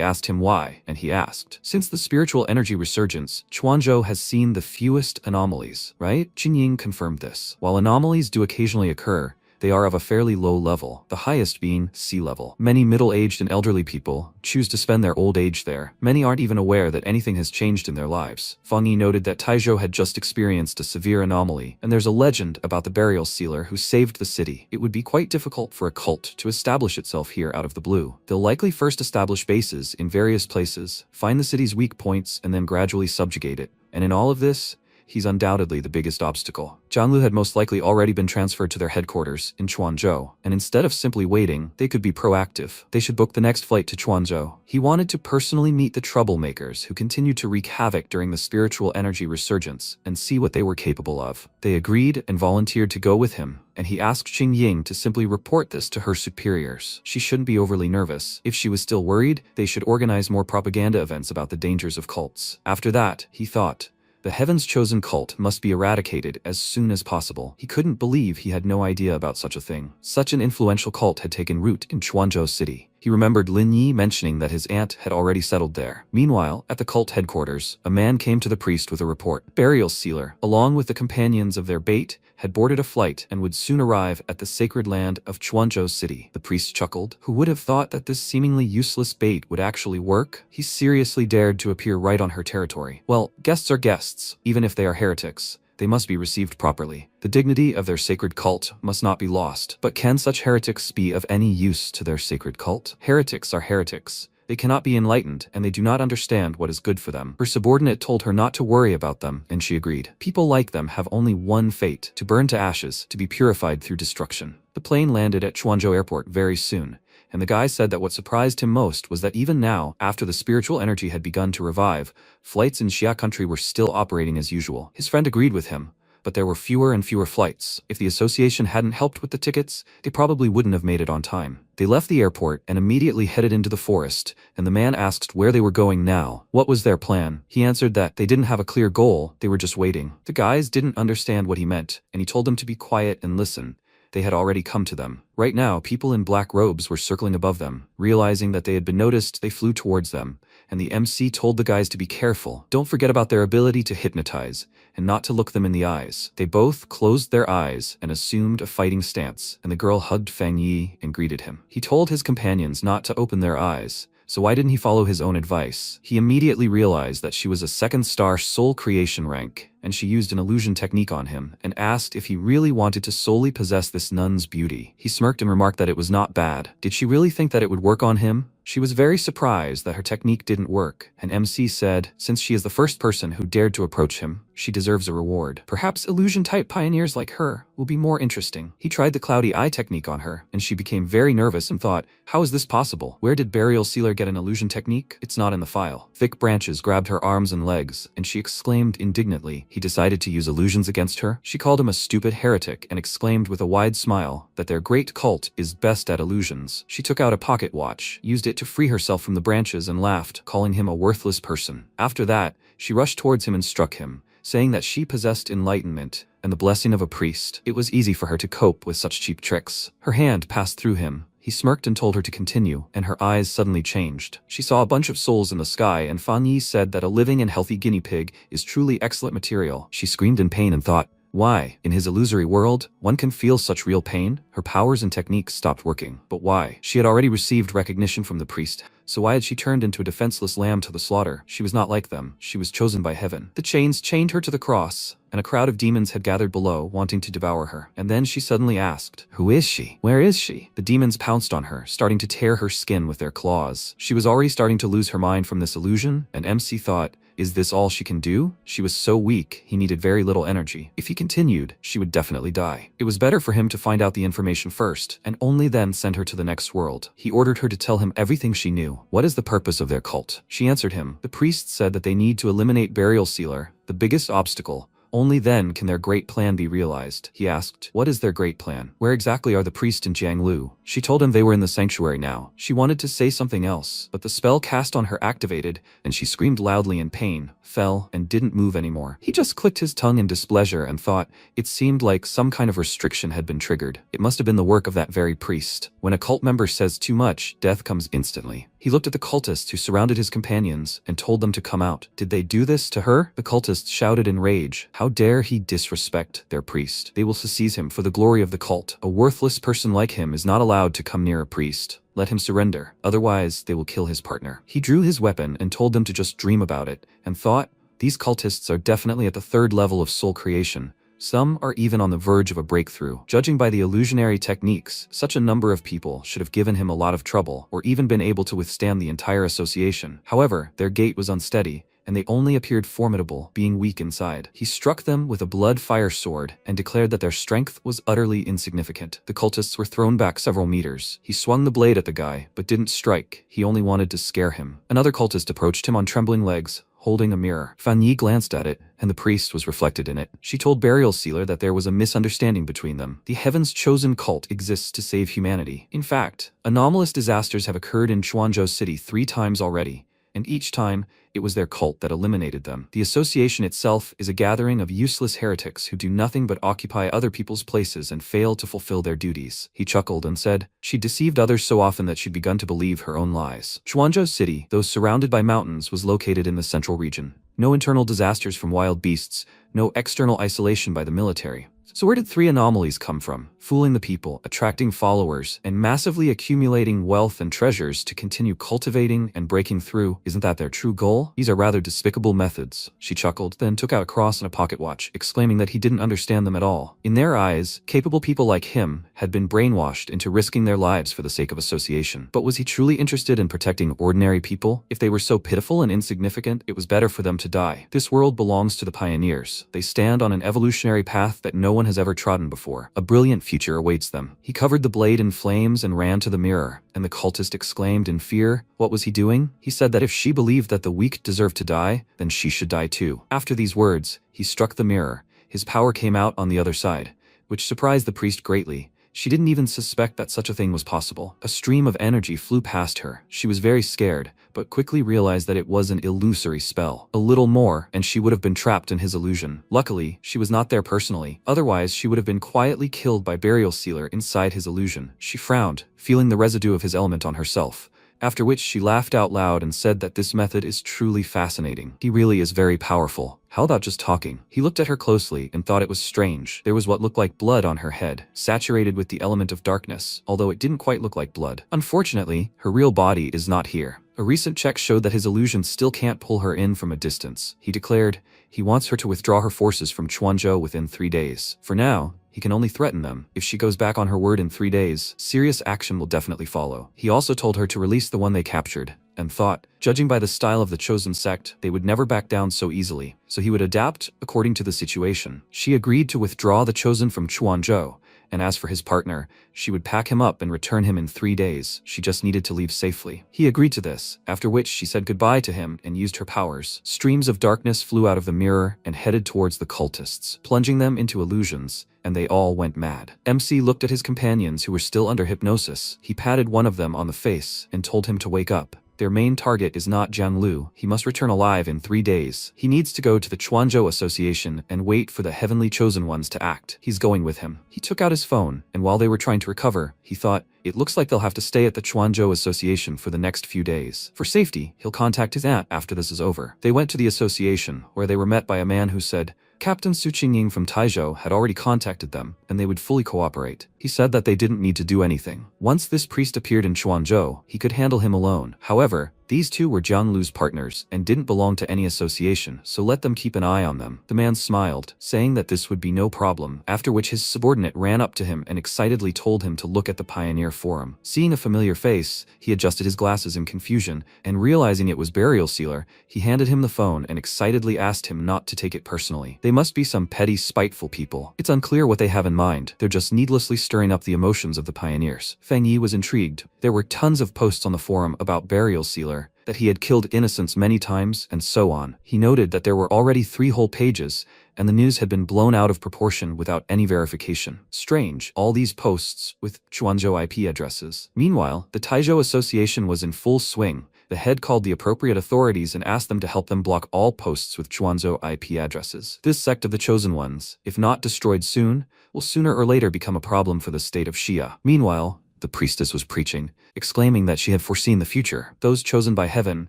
asked him why, and he asked, "Since the spiritual energy resurgence, Chuanzhou has seen the fewest anomalies, right?" Qingying confirmed this. While anomalies do occasionally occur, they are of a fairly low level, the highest being sea level. Many middle-aged and elderly people choose to spend their old age there. Many aren't even aware that anything has changed in their lives. Fang Yi noted that Taizhou had just experienced a severe anomaly, and there's a legend about the burial sealer who saved the city. It would be quite difficult for a cult to establish itself here out of the blue. They'll likely first establish bases in various places, find the city's weak points, and then gradually subjugate it. And in all of this, he's undoubtedly the biggest obstacle. Zhang Lu had most likely already been transferred to their headquarters in Chuanzhou, and instead of simply waiting, they could be proactive. They should book the next flight to Chuanzhou. He wanted to personally meet the troublemakers who continued to wreak havoc during the spiritual energy resurgence and see what they were capable of. They agreed and volunteered to go with him, and he asked Qingying to simply report this to her superiors. She shouldn't be overly nervous. If she was still worried, they should organize more propaganda events about the dangers of cults. After that, he thought, the Heaven's Chosen cult must be eradicated as soon as possible. He couldn't believe he had no idea about such a thing. Such an influential cult had taken root in Chuanzhou City. He remembered Lin Yi mentioning that his aunt had already settled there. Meanwhile, at the cult headquarters, a man came to the priest with a report. Burial Sealer, along with the companions of their bait, had boarded a flight and would soon arrive at the sacred land of Chuanzhou City. The priest chuckled. Who would have thought that this seemingly useless bait would actually work? He seriously dared to appear right on her territory. Well, guests are guests, even if they are heretics. They must be received properly. The dignity of their sacred cult must not be lost. But can such heretics be of any use to their sacred cult? Heretics are heretics. They cannot be enlightened, and they do not understand what is good for them. Her subordinate told her not to worry about them, and she agreed. People like them have only one fate: to burn to ashes, to be purified through destruction. The plane landed at Chuanzhou Airport very soon, and the guy said that what surprised him most was that even now, after the spiritual energy had begun to revive, flights in Xia country were still operating as usual. His friend agreed with him, but there were fewer and fewer flights. If the association hadn't helped with the tickets, they probably wouldn't have made it on time. They left the airport and immediately headed into the forest, and the man asked where they were going now. What was their plan? He answered that they didn't have a clear goal, they were just waiting. The guys didn't understand what he meant, and he told them to be quiet and listen. They had already come to them. Right now, people in black robes were circling above them. Realizing that they had been noticed, they flew towards them, and the MC told the guys to be careful. Don't forget about their ability to hypnotize, and not to look them in the eyes. They both closed their eyes and assumed a fighting stance, and the girl hugged Fang Yi and greeted him. He told his companions not to open their eyes. So why didn't he follow his own advice? He immediately realized that she was a second-star soul creation rank, and she used an illusion technique on him, and asked if he really wanted to solely possess this nun's beauty. He smirked and remarked that it was not bad. Did she really think that it would work on him? She was very surprised that her technique didn't work, and MC said, since she is the first person who dared to approach him, she deserves a reward. Perhaps illusion-type pioneers like her will be more interesting. He tried the cloudy eye technique on her, and she became very nervous and thought, how is this possible? Where did Burial Sealer get an illusion technique? It's not in the file. Thick branches grabbed her arms and legs, and she exclaimed indignantly, Finally, he decided to use illusions against her. She called him a stupid heretic and exclaimed with a wide smile that their great cult is best at illusions. She took out a pocket watch, used it to free herself from the branches, and laughed, calling him a worthless person. After that, she rushed towards him and struck him, saying that she possessed enlightenment and the blessing of a priest. It was easy for her to cope with such cheap tricks. Her hand passed through him. He smirked and told her to continue, and her eyes suddenly changed. She saw a bunch of souls in the sky, and Fan Yi said that a living and healthy guinea pig is truly excellent material. She screamed in pain and thought, why, in his illusory world, one can feel such real pain? Her powers and techniques stopped working. But why? She had already received recognition from the priest, so why had she turned into a defenseless lamb to the slaughter? She was not like them. She was chosen by heaven. The chains chained her to the cross, and a crowd of demons had gathered below, wanting to devour her. And then she suddenly asked, who is she? Where is she? The demons pounced on her, starting to tear her skin with their claws. She was already starting to lose her mind from this illusion, and MC thought, is this all she can do? She was so weak, he needed very little energy. If he continued, she would definitely die. It was better for him to find out the information first, and only then send her to the next world. He ordered her to tell him everything she knew. What is the purpose of their cult? She answered him. The priests said that they need to eliminate Burial Sealer, the biggest obstacle. Only then can their great plan be realized. He asked, what is their great plan? Where exactly are the priest and Jianglu? She told him they were in the sanctuary now. She wanted to say something else, but the spell cast on her activated, and she screamed loudly in pain, fell, and didn't move anymore. He just clicked his tongue in displeasure and thought, it seemed like some kind of restriction had been triggered. It must have been the work of that very priest. When a cult member says too much, death comes instantly. He looked at the cultists who surrounded his companions and told them to come out. Did they do this to her? The cultists shouted in rage. How dare he disrespect their priest? They will seize him for the glory of the cult. A worthless person like him is not allowed to come near a priest. Let him surrender, otherwise they will kill his partner. He drew his weapon and told them to just dream about it, and thought, these cultists are definitely at the third level of soul creation. Some are even on the verge of a breakthrough. Judging by the illusionary techniques, such a number of people should have given him a lot of trouble, or even been able to withstand the entire association. However, their gait was unsteady, and they only appeared formidable, being weak inside. He struck them with a blood-fire sword and declared that their strength was utterly insignificant. The cultists were thrown back several meters. He swung the blade at the guy, but didn't strike. He only wanted to scare him. Another cultist approached him on trembling legs, holding a mirror. Fan Yi glanced at it, and the priest was reflected in it. She told Burial Sealer that there was a misunderstanding between them. The Heaven's Chosen cult exists to save humanity. In fact, anomalous disasters have occurred in Chuanzhou City 3 times already, and each time, it was their cult that eliminated them. The association itself is a gathering of useless heretics who do nothing but occupy other people's places and fail to fulfill their duties. He chuckled and said, she deceived others so often that she'd begun to believe her own lies. Chuanzhou City, though surrounded by mountains, was located in the central region. No internal disasters from wild beasts, no external isolation by the military. So where did 3 anomalies come from? Fooling the people, attracting followers, and massively accumulating wealth and treasures to continue cultivating and breaking through. Isn't that their true goal? These are rather despicable methods. She chuckled, then took out a cross and a pocket watch, exclaiming that he didn't understand them at all. In their eyes, capable people like him had been brainwashed into risking their lives for the sake of association. But was he truly interested in protecting ordinary people? If they were so pitiful and insignificant, it was better for them to die. This world belongs to the pioneers. They stand on an evolutionary path that no one has ever trodden before. A brilliant future awaits them. He covered the blade in flames and ran to the mirror, and the cultist exclaimed in fear. What was he doing? He said that if she believed that the weak deserved to die, then she should die too. After these words, he struck the mirror. His power came out on the other side, which surprised the priest greatly. She didn't even suspect that such a thing was possible. A stream of energy flew past her. She was very scared, but quickly realized that it was an illusory spell. A little more, and she would have been trapped in his illusion. Luckily, she was not there personally. Otherwise, she would have been quietly killed by Burial Sealer inside his illusion. She frowned, feeling the residue of his element on herself. After which she laughed out loud and said that this method is truly fascinating. He really is very powerful. How about just talking? He looked at her closely and thought it was strange. There was what looked like blood on her head, saturated with the element of darkness, although it didn't quite look like blood. Unfortunately, her real body is not here. A recent check showed that his illusion still can't pull her in from a distance. He declared he wants her to withdraw her forces from Chuanzhou within 3 days. For now, he can only threaten them. If she goes back on her word in 3 days, serious action will definitely follow. He also told her to release the one they captured, and thought, judging by the style of the chosen sect, they would never back down so easily, so he would adapt according to the situation. She agreed to withdraw the chosen from Chuanzhou, and as for his partner, she would pack him up and return him in 3 days. She just needed to leave safely. He agreed to this, after which she said goodbye to him and used her powers. Streams of darkness flew out of the mirror and headed towards the cultists, plunging them into illusions, and they all went mad. MC looked at his companions who were still under hypnosis. He patted one of them on the face and told him to wake up. Their main target is not Jiang Lu. He must return alive in 3 days. He needs to go to the Chuanzhou Association and wait for the Heavenly Chosen Ones to act. He's going with him. He took out his phone, and while they were trying to recover, he thought, it looks like they'll have to stay at the Chuanzhou Association for the next few days. For safety, he'll contact his aunt after this is over. They went to the association, where they were met by a man who said, Captain Su Qingying from Taizhou had already contacted them, and they would fully cooperate. He said that they didn't need to do anything. Once this priest appeared in Chuanzhou, he could handle him alone. However, these two were Jiang Lu's partners and didn't belong to any association, so let them keep an eye on them. The man smiled, saying that this would be no problem, after which his subordinate ran up to him and excitedly told him to look at the Pioneer Forum. Seeing a familiar face, he adjusted his glasses in confusion, and realizing it was Burial Sealer, he handed him the phone and excitedly asked him not to take it personally. They must be some petty, spiteful people. It's unclear what they have in mind. They're just needlessly stirring up the emotions of the pioneers. Feng Yi was intrigued. There were tons of posts on the forum about Burial Sealer, that he had killed innocents many times, and so on. He noted that there were already 3 whole pages, and the news had been blown out of proportion without any verification. Strange, all these posts with Chuanzhou IP addresses. Meanwhile, the Taizhou Association was in full swing. The head called the appropriate authorities and asked them to help them block all posts with Chuanzhou IP addresses. This sect of the Chosen Ones, if not destroyed soon, will sooner or later become a problem for the state of Xia. Meanwhile, the priestess was preaching, exclaiming that she had foreseen the future. Those chosen by heaven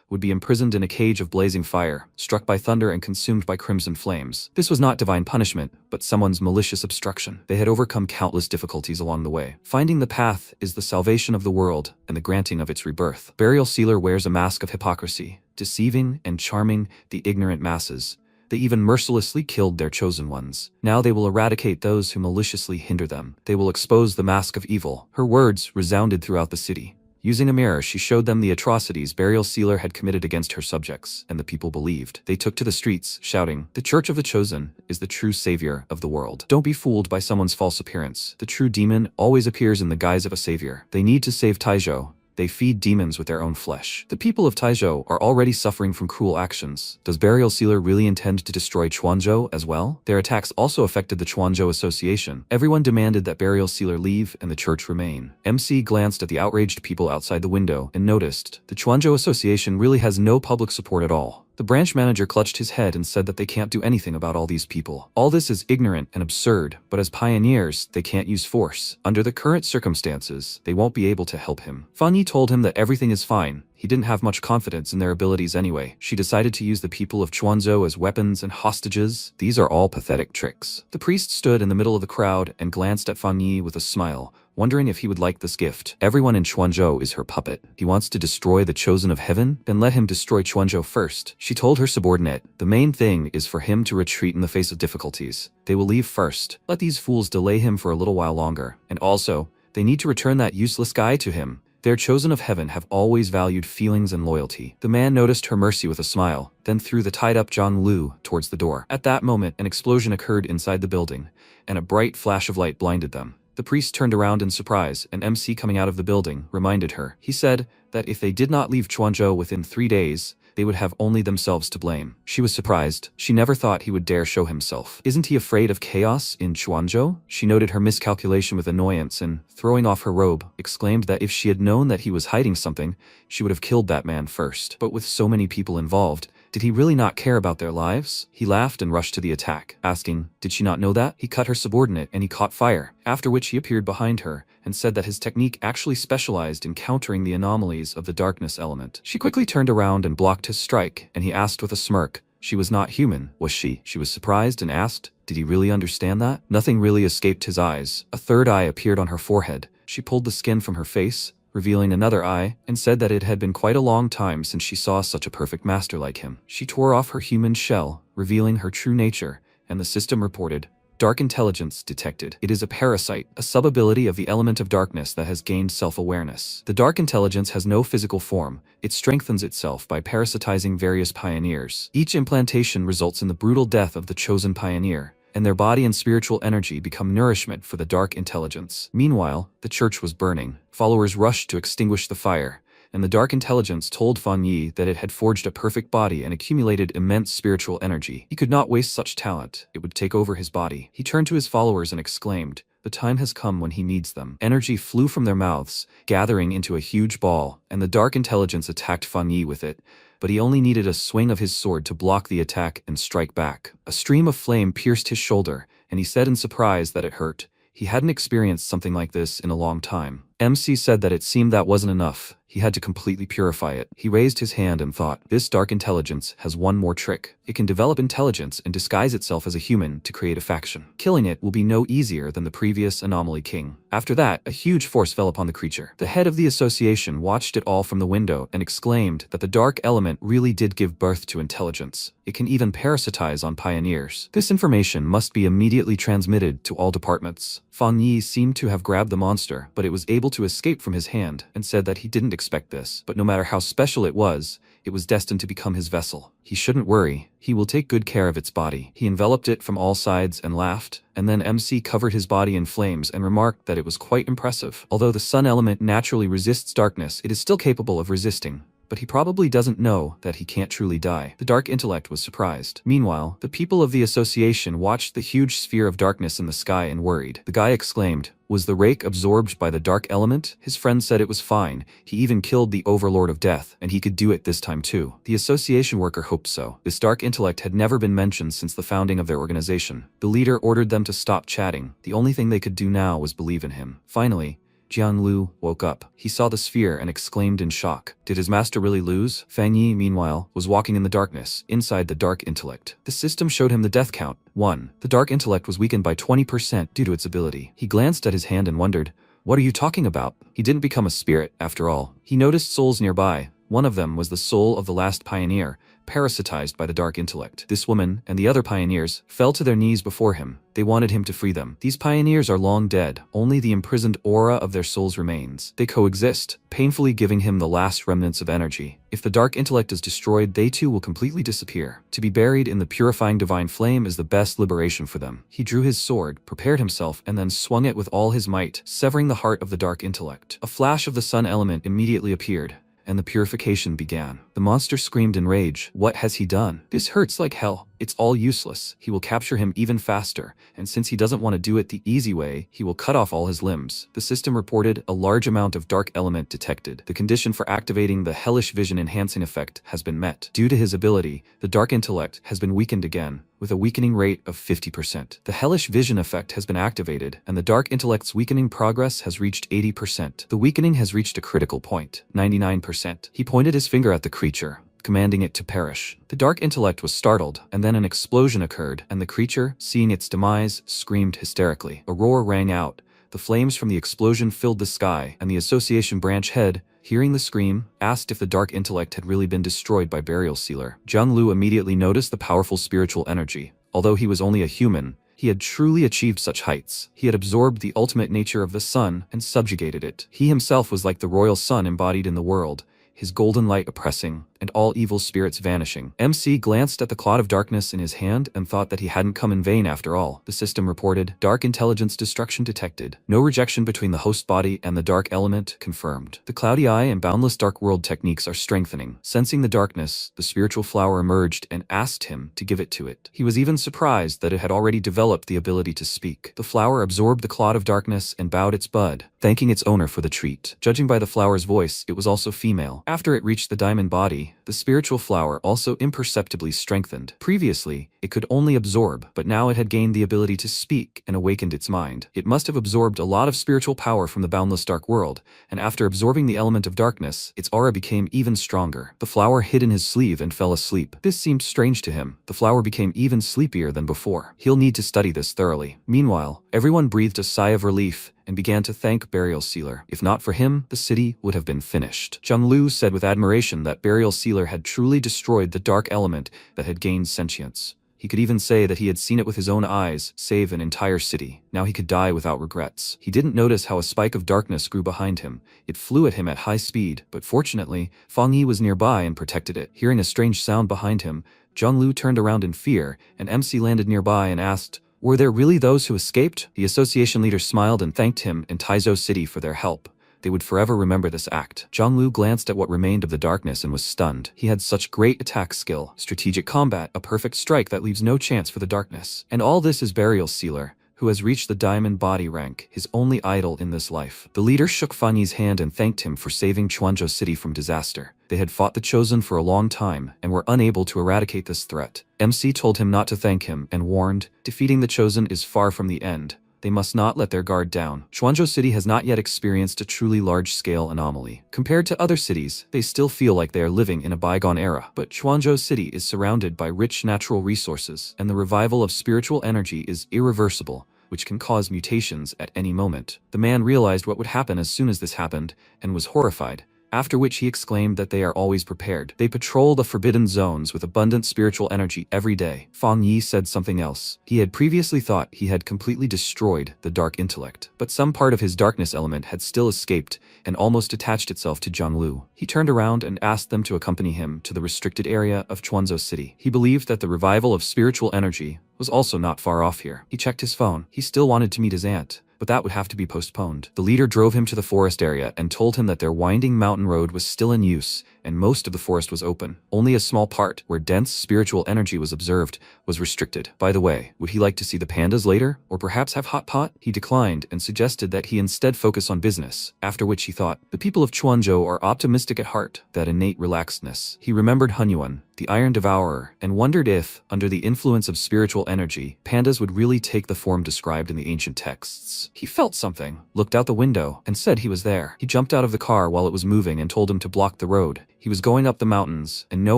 would be imprisoned in a cage of blazing fire, struck by thunder and consumed by crimson flames. This was not divine punishment, but someone's malicious obstruction. They had overcome countless difficulties along the way. Finding the path is the salvation of the world and the granting of its rebirth. Burial Sealer wears a mask of hypocrisy, deceiving and charming the ignorant masses. They even mercilessly killed their chosen ones. Now they will eradicate those who maliciously hinder them. They will expose the mask of evil. Her words resounded throughout the city. Using a mirror, she showed them the atrocities Burial Sealer had committed against her subjects, and the people believed. They took to the streets, shouting, "The Church of the Chosen is the true savior of the world. Don't be fooled by someone's false appearance. The true demon always appears in the guise of a savior. They need to save Taizhou. They feed demons with their own flesh. The people of Taizhou are already suffering from cruel actions. Does Burial Sealer really intend to destroy Chuanzhou as well? Their attacks also affected the Chuanzhou Association. Everyone demanded that Burial Sealer leave and the church remain. MC glanced at the outraged people outside the window and noticed the Chuanzhou Association really has no public support at all. The branch manager clutched his head and said that they can't do anything about all these people. All this is ignorant and absurd, but as pioneers, they can't use force. Under the current circumstances, they won't be able to help him. Fan Yi told him that everything is fine. He didn't have much confidence in their abilities anyway. She decided to use the people of Chuanzhou as weapons and hostages. These are all pathetic tricks. The priest stood in the middle of the crowd and glanced at Fan Yi with a smile, wondering if he would like this gift. Everyone in Chuanzhou is her puppet. He wants to destroy the Chosen of Heaven? Then let him destroy Chuanzhou first. She told her subordinate, the main thing is for him to retreat in the face of difficulties. They will leave first. Let these fools delay him for a little while longer. And also, they need to return that useless guy to him. Their Chosen of Heaven have always valued feelings and loyalty. The man noticed her mercy with a smile, then threw the tied-up Jiang Lu towards the door. At that moment, an explosion occurred inside the building, and a bright flash of light blinded them. The priest turned around in surprise, and MC coming out of the building reminded her. He said that if they did not leave Chuanzhou within 3 days, they would have only themselves to blame. She was surprised. She never thought he would dare show himself. Isn't he afraid of chaos in Chuanzhou? She noted her miscalculation with annoyance and, throwing off her robe, exclaimed that if she had known that he was hiding something, she would have killed that man first. But with so many people involved, did he really not care about their lives? He laughed and rushed to the attack, asking, did she not know that? He cut her subordinate and he caught fire, after which he appeared behind her and said that his technique actually specialized in countering the anomalies of the darkness element. She quickly turned around and blocked his strike, and he asked with a smirk, she was not human, was she? She was surprised and asked, did he really understand that? Nothing really escaped his eyes. A third eye appeared on her forehead. She pulled the skin from her face, revealing another eye, and said that it had been quite a long time since she saw such a perfect master like him. She tore off her human shell, revealing her true nature, and the system reported, dark intelligence detected. It is a parasite, a sub-ability of the element of darkness that has gained self-awareness. The dark intelligence has no physical form. It strengthens itself by parasitizing various pioneers. Each implantation results in the brutal death of the chosen pioneer, and their body and spiritual energy become nourishment for the dark intelligence. Meanwhile, the church was burning. Followers rushed to extinguish the fire, and the dark intelligence told Fan Yi that it had forged a perfect body and accumulated immense spiritual energy. He could not waste such talent, it would take over his body. He turned to his followers and exclaimed, "The time has come when he needs them." Energy flew from their mouths, gathering into a huge ball, and the dark intelligence attacked Fan Yi with it, but he only needed a swing of his sword to block the attack and strike back. A stream of flame pierced his shoulder, and he said in surprise that it hurt. He hadn't experienced something like this in a long time. MC said that it seemed that wasn't enough. He had to completely purify it. He raised his hand and thought, this dark intelligence has one more trick. It can develop intelligence and disguise itself as a human to create a faction. Killing it will be no easier than the previous anomaly king. After that, a huge force fell upon the creature. The head of the association watched it all from the window and exclaimed that the dark element really did give birth to intelligence. It can even parasitize on pioneers. This information must be immediately transmitted to all departments. Fan Yi seemed to have grabbed the monster, but it was able to escape from his hand, and said that he didn't expect this. But no matter how special it was destined to become his vessel. He shouldn't worry. He will take good care of its body. He enveloped it from all sides and laughed, and then MC covered his body in flames and remarked that it was quite impressive. Although the sun element naturally resists darkness, it is still capable of resisting. But he probably doesn't know that he can't truly die. The dark intellect was surprised. Meanwhile, the people of the association watched the huge sphere of darkness in the sky and worried. The guy exclaimed, "Was the rake absorbed by the dark element?" His friend said it was fine. He even killed the overlord of death, and he could do it this time too. The association worker hoped so. This dark intellect had never been mentioned since the founding of their organization. The leader ordered them to stop chatting. The only thing they could do now was believe in him. Finally, Jiang Lu woke up. He saw the sphere and exclaimed in shock. Did his master really lose? Fang Yi, meanwhile, was walking in the darkness, inside the dark intellect. The system showed him the death count. 1. The dark intellect was weakened by 20% due to its ability. He glanced at his hand and wondered, what are you talking about? He didn't become a spirit, after all. He noticed souls nearby. One of them was the soul of the last pioneer, parasitized by the dark intellect. This woman and the other pioneers fell to their knees before him. They wanted him to free them. These pioneers are long dead. Only the imprisoned aura of their souls remains. They coexist, painfully giving him the last remnants of energy. If the dark intellect is destroyed, they too will completely disappear. To be buried in the purifying divine flame is the best liberation for them. He drew his sword, prepared himself, and then swung it with all his might, severing the heart of the dark intellect. A flash of the sun element immediately appeared, and the purification began. The monster screamed in rage. What has he done? This hurts like hell. It's all useless. He will capture him even faster, and since he doesn't want to do it the easy way, he will cut off all his limbs. The system reported a large amount of dark element detected. The condition for activating the hellish vision enhancing effect has been met. Due to his ability, the dark intellect has been weakened again, with a weakening rate of 50%. The hellish vision effect has been activated, and the dark intellect's weakening progress has reached 80%. The weakening has reached a critical point, 99%. He pointed his finger at the creature, commanding it to perish. The dark intellect was startled, and then an explosion occurred, and the creature, seeing its demise, screamed hysterically. A roar rang out. The flames from the explosion filled the sky, and the association branch head, hearing the scream, asked if the dark intellect had really been destroyed by Burial Sealer. Jiang Lu immediately noticed the powerful spiritual energy. Although he was only a human, he had truly achieved such heights. He had absorbed the ultimate nature of the sun and subjugated it. He himself was like the royal sun embodied in the world, his golden light oppressing, and all evil spirits vanishing. MC glanced at the clod of darkness in his hand and thought that he hadn't come in vain after all. The system reported, dark intelligence destruction detected. No rejection between the host body and the dark element confirmed. The cloudy eye and boundless dark world techniques are strengthening. Sensing the darkness, the spiritual flower emerged and asked him to give it to it. He was even surprised that it had already developed the ability to speak. The flower absorbed the clod of darkness and bowed its bud, thanking its owner for the treat. Judging by the flower's voice, it was also female. After it reached the diamond body, the spiritual flower also imperceptibly strengthened. Previously, it could only absorb, but now it had gained the ability to speak and awakened its mind. It must have absorbed a lot of spiritual power from the boundless dark world, and after absorbing the element of darkness, its aura became even stronger. The flower hid in his sleeve and fell asleep. This seemed strange to him. The flower became even sleepier than before. He'll need to study this thoroughly. Meanwhile, everyone breathed a sigh of relief and began to thank Burial Sealer. If not for him, the city would have been finished. Jiang Lu said with admiration that Burial Sealer had truly destroyed the dark element that had gained sentience. He could even say that he had seen it with his own eyes, save an entire city. Now he could die without regrets. He didn't notice how a spike of darkness grew behind him. It flew at him at high speed, but fortunately, Fang Yi was nearby and protected it. Hearing a strange sound behind him, Jiang Lu turned around in fear, and MC landed nearby and asked, Were there really those who escaped? The association leader smiled and thanked him and Taizhou City for their help. They would forever remember this act. Zhang glanced at what remained of the darkness and was stunned. He had such great attack skill, strategic combat, a perfect strike that leaves no chance for the darkness. And all this is Burial Sealer, who has reached the diamond body rank, his only idol in this life. The leader shook Fan Yi's hand and thanked him for saving Chuanzhou City from disaster. They had fought the Chosen for a long time and were unable to eradicate this threat. MC told him not to thank him and warned, defeating the Chosen is far from the end. They must not let their guard down. Chuanzhou City has not yet experienced a truly large-scale anomaly. Compared to other cities, they still feel like they are living in a bygone era. But Chuanzhou City is surrounded by rich natural resources, and the revival of spiritual energy is irreversible, which can cause mutations at any moment. The man realized what would happen as soon as this happened, and was horrified, after which he exclaimed that they are always prepared. They patrol the forbidden zones with abundant spiritual energy every day. Fan Yi said something else. He had previously thought he had completely destroyed the dark intellect, but some part of his darkness element had still escaped and almost attached itself to Zhang Lu. He turned around and asked them to accompany him to the restricted area of Chuanzhou City. He believed that the revival of spiritual energy was also not far off here. He checked his phone. He still wanted to meet his aunt, but that would have to be postponed. The leader drove him to the forest area and told him that their winding mountain road was still in use, and most of the forest was open. Only a small part, where dense spiritual energy was observed, was restricted. By the way, would he like to see the pandas later, or perhaps have hot pot? He declined and suggested that he instead focus on business, after which he thought, the people of Chuanzhou are optimistic at heart, that innate relaxedness. He remembered Hunyuan, the Iron Devourer, and wondered if, under the influence of spiritual energy, pandas would really take the form described in the ancient texts. He felt something, looked out the window, and said he was there. He jumped out of the car while it was moving and told him to block the road. He was going up the mountains, and no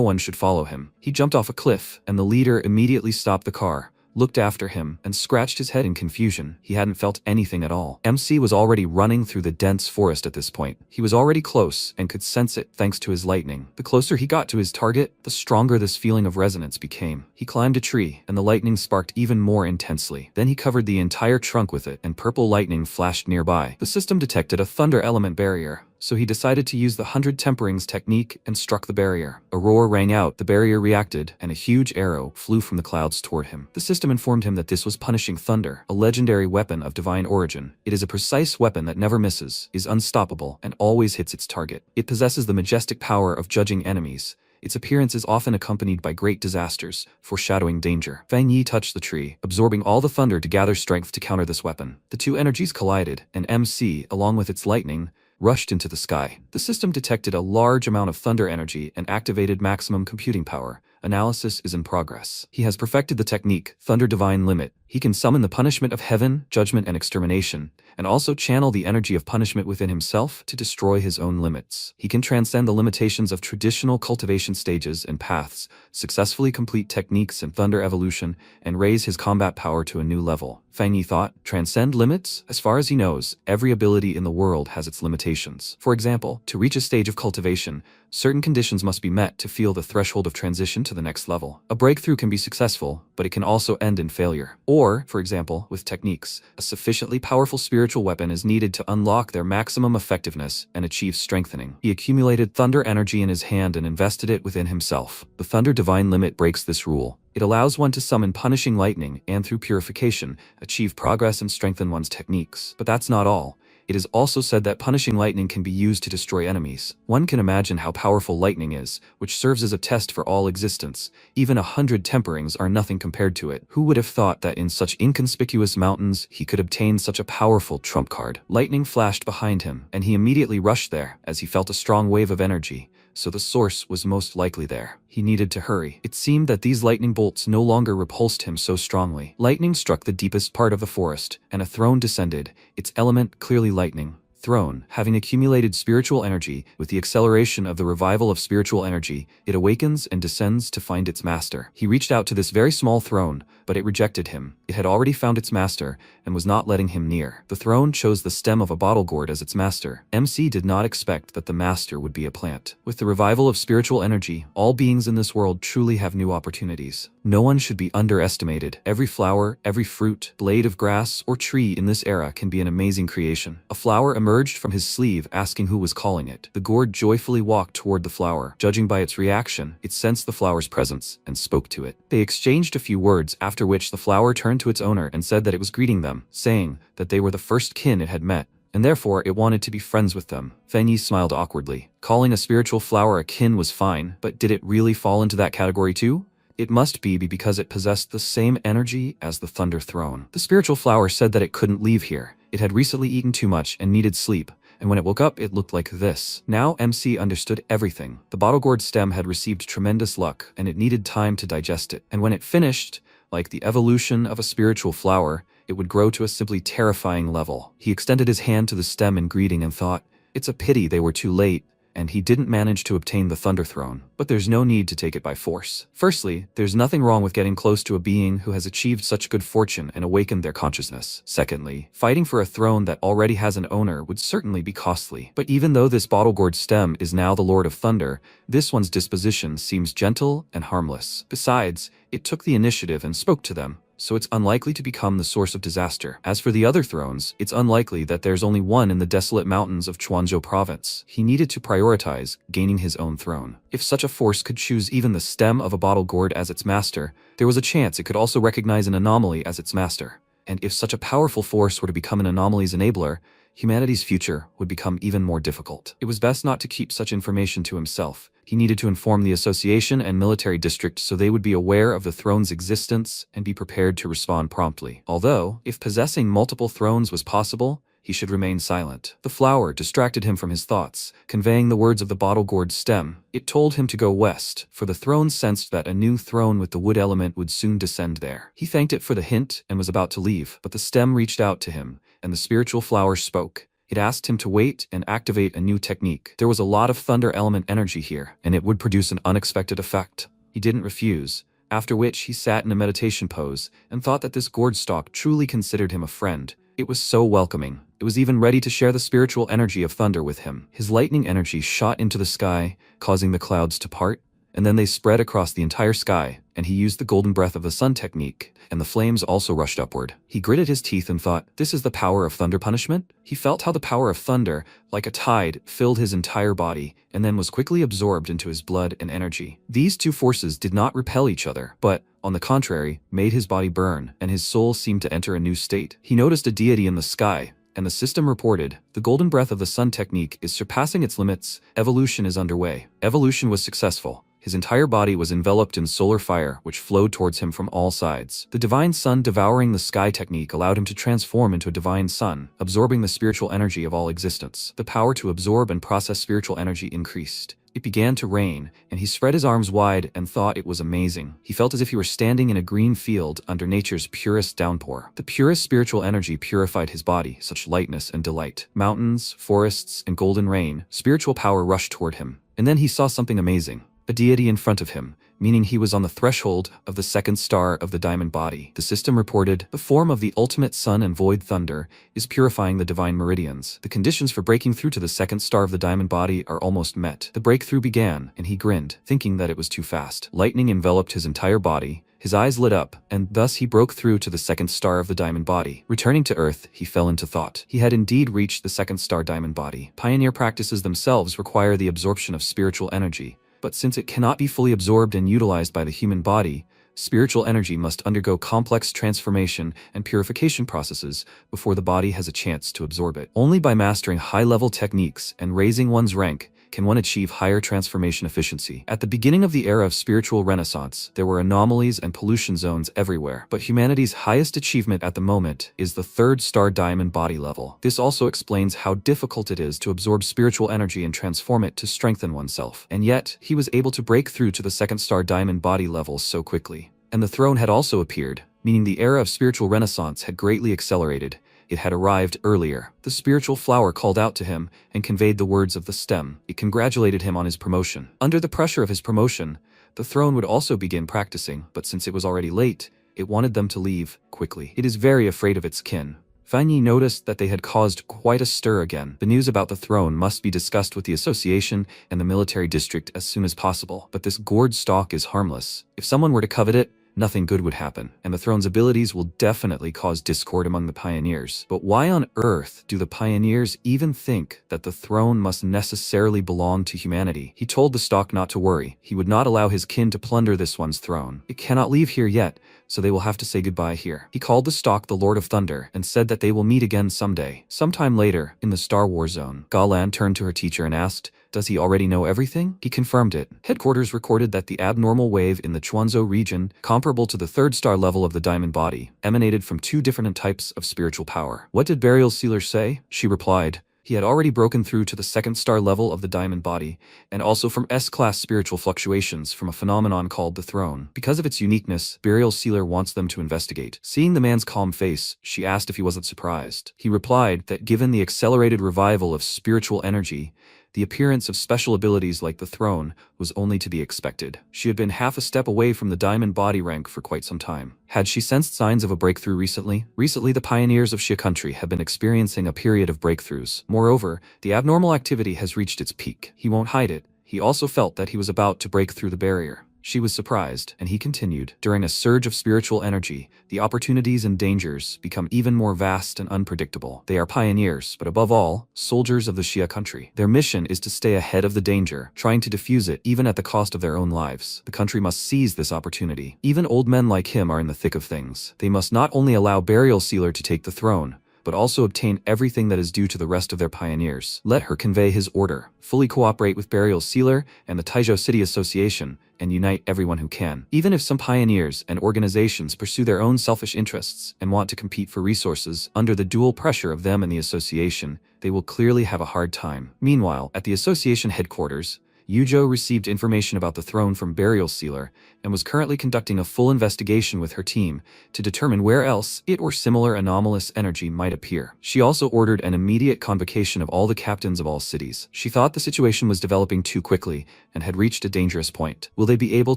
one should follow him. He jumped off a cliff, and the leader immediately stopped the car, looked after him, and scratched his head in confusion. He hadn't felt anything at all. MC was already running through the dense forest at this point. He was already close and could sense it thanks to his lightning. The closer he got to his target, the stronger this feeling of resonance became. He climbed a tree, and the lightning sparked even more intensely. Then he covered the entire trunk with it, and purple lightning flashed nearby. The system detected a thunder element barrier, so he decided to use the 100 temperings technique and struck the barrier. A roar rang out, the barrier reacted, and a huge arrow flew from the clouds toward him. The system informed him that this was Punishing Thunder, a legendary weapon of divine origin. It is a precise weapon that never misses, is unstoppable, and always hits its target. It possesses the majestic power of judging enemies. Its appearance is often accompanied by great disasters, foreshadowing danger. Fan Yi touched the tree, absorbing all the thunder to gather strength to counter this weapon. The two energies collided, and MC, along with its lightning, rushed into the sky. The system detected a large amount of thunder energy and activated maximum computing power. Analysis is in progress. He has perfected the technique, Thunder Divine Limit. He can summon the punishment of heaven, judgment, and extermination, and also channel the energy of punishment within himself to destroy his own limits. He can transcend the limitations of traditional cultivation stages and paths, successfully complete techniques in Thunder Evolution, and raise his combat power to a new level. Fan Yi thought, transcend limits? As far as he knows, every ability in the world has its limitations. For example, to reach a stage of cultivation, certain conditions must be met to feel the threshold of transition to the next level. A breakthrough can be successful, but it can also end in failure. Or, for example, with techniques, a sufficiently powerful spiritual weapon is needed to unlock their maximum effectiveness and achieve strengthening. He accumulated thunder energy in his hand and invested it within himself. The Thunder Divine Limit breaks this rule. It allows one to summon punishing lightning and, through purification, achieve progress and strengthen one's techniques. But that's not all. It is also said that punishing lightning can be used to destroy enemies. One can imagine how powerful lightning is, which serves as a test for all existence. Even 100 temperings are nothing compared to it. Who would have thought that in such inconspicuous mountains he could obtain such a powerful trump card? Lightning flashed behind him, and he immediately rushed there, as he felt a strong wave of energy. So the source was most likely there. He needed to hurry. It seemed that these lightning bolts no longer repulsed him so strongly. Lightning struck the deepest part of the forest, and a throne descended, its element clearly lightning. Throne, having accumulated spiritual energy, with the acceleration of the revival of spiritual energy, it awakens and descends to find its master. He reached out to this very small throne, but it rejected him. It had already found its master, and was not letting him near. The throne chose the stem of a bottle gourd as its master. MC did not expect that the master would be a plant. With the revival of spiritual energy, all beings in this world truly have new opportunities. No one should be underestimated. Every flower, every fruit, blade of grass, or tree in this era can be an amazing creation. A flower emerged from his sleeve asking who was calling it. The gourd joyfully walked toward the flower. Judging by its reaction, it sensed the flower's presence and spoke to it. They exchanged a few words, after which the flower turned to its owner and said that it was greeting them, saying that they were the first kin it had met, and therefore it wanted to be friends with them. Feng Yi smiled awkwardly. Calling a spiritual flower a kin was fine, but did it really fall into that category too? It must be because it possessed the same energy as the Thunder Throne. The spiritual flower said that it couldn't leave here. It had recently eaten too much and needed sleep, and when it woke up it looked like this. Now MC understood everything. The bottle gourd stem had received tremendous luck, and it needed time to digest it. And when it finished, like the evolution of a spiritual flower, it would grow to a simply terrifying level. He extended his hand to the stem in greeting and thought, it's a pity they were too late, and he didn't manage to obtain the Thunder Throne. But there's no need to take it by force. Firstly, there's nothing wrong with getting close to a being who has achieved such good fortune and awakened their consciousness. Secondly, fighting for a throne that already has an owner would certainly be costly. But even though this bottle gourd stem is now the Lord of Thunder, this one's disposition seems gentle and harmless. Besides, it took the initiative and spoke to them, so it's unlikely to become the source of disaster. As for the other thrones, it's unlikely that there's only one in the desolate mountains of Chuanzhou province. He needed to prioritize gaining his own throne. If such a force could choose even the stem of a bottle gourd as its master, there was a chance it could also recognize an anomaly as its master. And if such a powerful force were to become an anomaly's enabler, humanity's future would become even more difficult. It was best not to keep such information to himself. He needed to inform the association and military district so they would be aware of the throne's existence and be prepared to respond promptly. Although, if possessing multiple thrones was possible, he should remain silent. The flower distracted him from his thoughts, conveying the words of the bottle gourd stem. It told him to go west, for the throne sensed that a new throne with the wood element would soon descend there. He thanked it for the hint and was about to leave, but the stem reached out to him, and the spiritual flower spoke. It asked him to wait and activate a new technique. There was a lot of thunder element energy here, and it would produce an unexpected effect. He didn't refuse, after which he sat in a meditation pose and thought that this gourd stalk truly considered him a friend. It was so welcoming. It was even ready to share the spiritual energy of thunder with him. His lightning energy shot into the sky, causing the clouds to part, and then they spread across the entire sky, and he used the golden breath of the sun technique, and the flames also rushed upward. He gritted his teeth and thought, this is the power of thunder punishment? He felt how the power of thunder, like a tide, filled his entire body, and then was quickly absorbed into his blood and energy. These two forces did not repel each other, but, on the contrary, made his body burn, and his soul seemed to enter a new state. He noticed a deity in the sky, and the system reported, the golden breath of the sun technique is surpassing its limits, evolution is underway. Evolution was successful. His entire body was enveloped in solar fire, which flowed towards him from all sides. The divine sun devouring the sky technique allowed him to transform into a divine sun, absorbing the spiritual energy of all existence. The power to absorb and process spiritual energy increased. It began to rain, and he spread his arms wide and thought it was amazing. He felt as if he were standing in a green field under nature's purest downpour. The purest spiritual energy purified his body, such lightness and delight. Mountains, forests, and golden rain, spiritual power rushed toward him. And then he saw something amazing. A deity in front of him, meaning he was on the threshold of the second star of the diamond body. The system reported, the form of the ultimate sun and void thunder is purifying the divine meridians. The conditions for breaking through to the second star of the diamond body are almost met. The breakthrough began, and he grinned, thinking that it was too fast. Lightning enveloped his entire body. His eyes lit up, and thus he broke through to the second star of the diamond body. Returning to Earth, he fell into thought. He had indeed reached the second star diamond body. Pioneer practices themselves require the absorption of spiritual energy. But since it cannot be fully absorbed and utilized by the human body, spiritual energy must undergo complex transformation and purification processes before the body has a chance to absorb it. Only by mastering high-level techniques and raising one's rank can one achieve higher transformation efficiency. At the beginning of the era of spiritual renaissance, there were anomalies and pollution zones everywhere, but humanity's highest achievement at the moment is the third star diamond body level. This also explains how difficult it is to absorb spiritual energy and transform it to strengthen oneself. And yet, he was able to break through to the second star diamond body level so quickly. And the throne had also appeared, meaning the era of spiritual renaissance had greatly accelerated. It had arrived earlier. The spiritual flower called out to him and conveyed the words of the stem. It congratulated him on his promotion. Under the pressure of his promotion, the throne would also begin practicing, but since it was already late, it wanted them to leave quickly. It is very afraid of its kin. Feng Yi noticed that they had caused quite a stir again. The news about the throne must be discussed with the association and the military district as soon as possible. But this gourd stalk is harmless. If someone were to covet it, nothing good would happen, and the throne's abilities will definitely cause discord among the pioneers. But why on earth do the pioneers even think that the throne must necessarily belong to humanity? He told the stock not to worry. He would not allow his kin to plunder this one's throne. It cannot leave here yet, so they will have to say goodbye here. He called the stock the Lord of Thunder and said that they will meet again someday. Sometime later, in the Star Wars zone, Galan turned to her teacher and asked, "Does he already know everything?" He confirmed it. Headquarters recorded that the abnormal wave in the Chuanzhou region, comparable to the 3rd star level of the diamond body, emanated from 2 different types of spiritual power. What did Burial Sealer say? She replied, he had already broken through to the 2nd star level of the diamond body, and also from S-class spiritual fluctuations from a phenomenon called the throne. Because of its uniqueness, Burial Sealer wants them to investigate. Seeing the man's calm face, she asked if he wasn't surprised. He replied that given the accelerated revival of spiritual energy, the appearance of special abilities like the throne was only to be expected. She had been half a step away from the diamond body rank for quite some time. Had she sensed signs of a breakthrough recently? Recently, the pioneers of Xia country have been experiencing a period of breakthroughs. Moreover, the abnormal activity has reached its peak. He won't hide it. He also felt that he was about to break through the barrier. She was surprised, and he continued. During a surge of spiritual energy, the opportunities and dangers become even more vast and unpredictable. They are pioneers, but above all, soldiers of the Xia country. Their mission is to stay ahead of the danger, trying to defuse it even at the cost of their own lives. The country must seize this opportunity. Even old men like him are in the thick of things. They must not only allow Burial Sealer to take the throne, but also obtain everything that is due to the rest of their pioneers. Let her convey his order, fully cooperate with Burial Sealer and the Taizhou City Association, and unite everyone who can. Even if some pioneers and organizations pursue their own selfish interests and want to compete for resources under the dual pressure of them and the association, they will clearly have a hard time. Meanwhile, at the association headquarters, Yuzhou received information about the throne from Burial Sealer and was currently conducting a full investigation with her team to determine where else it or similar anomalous energy might appear. She also ordered an immediate convocation of all the captains of all cities. She thought the situation was developing too quickly and had reached a dangerous point. Will they be able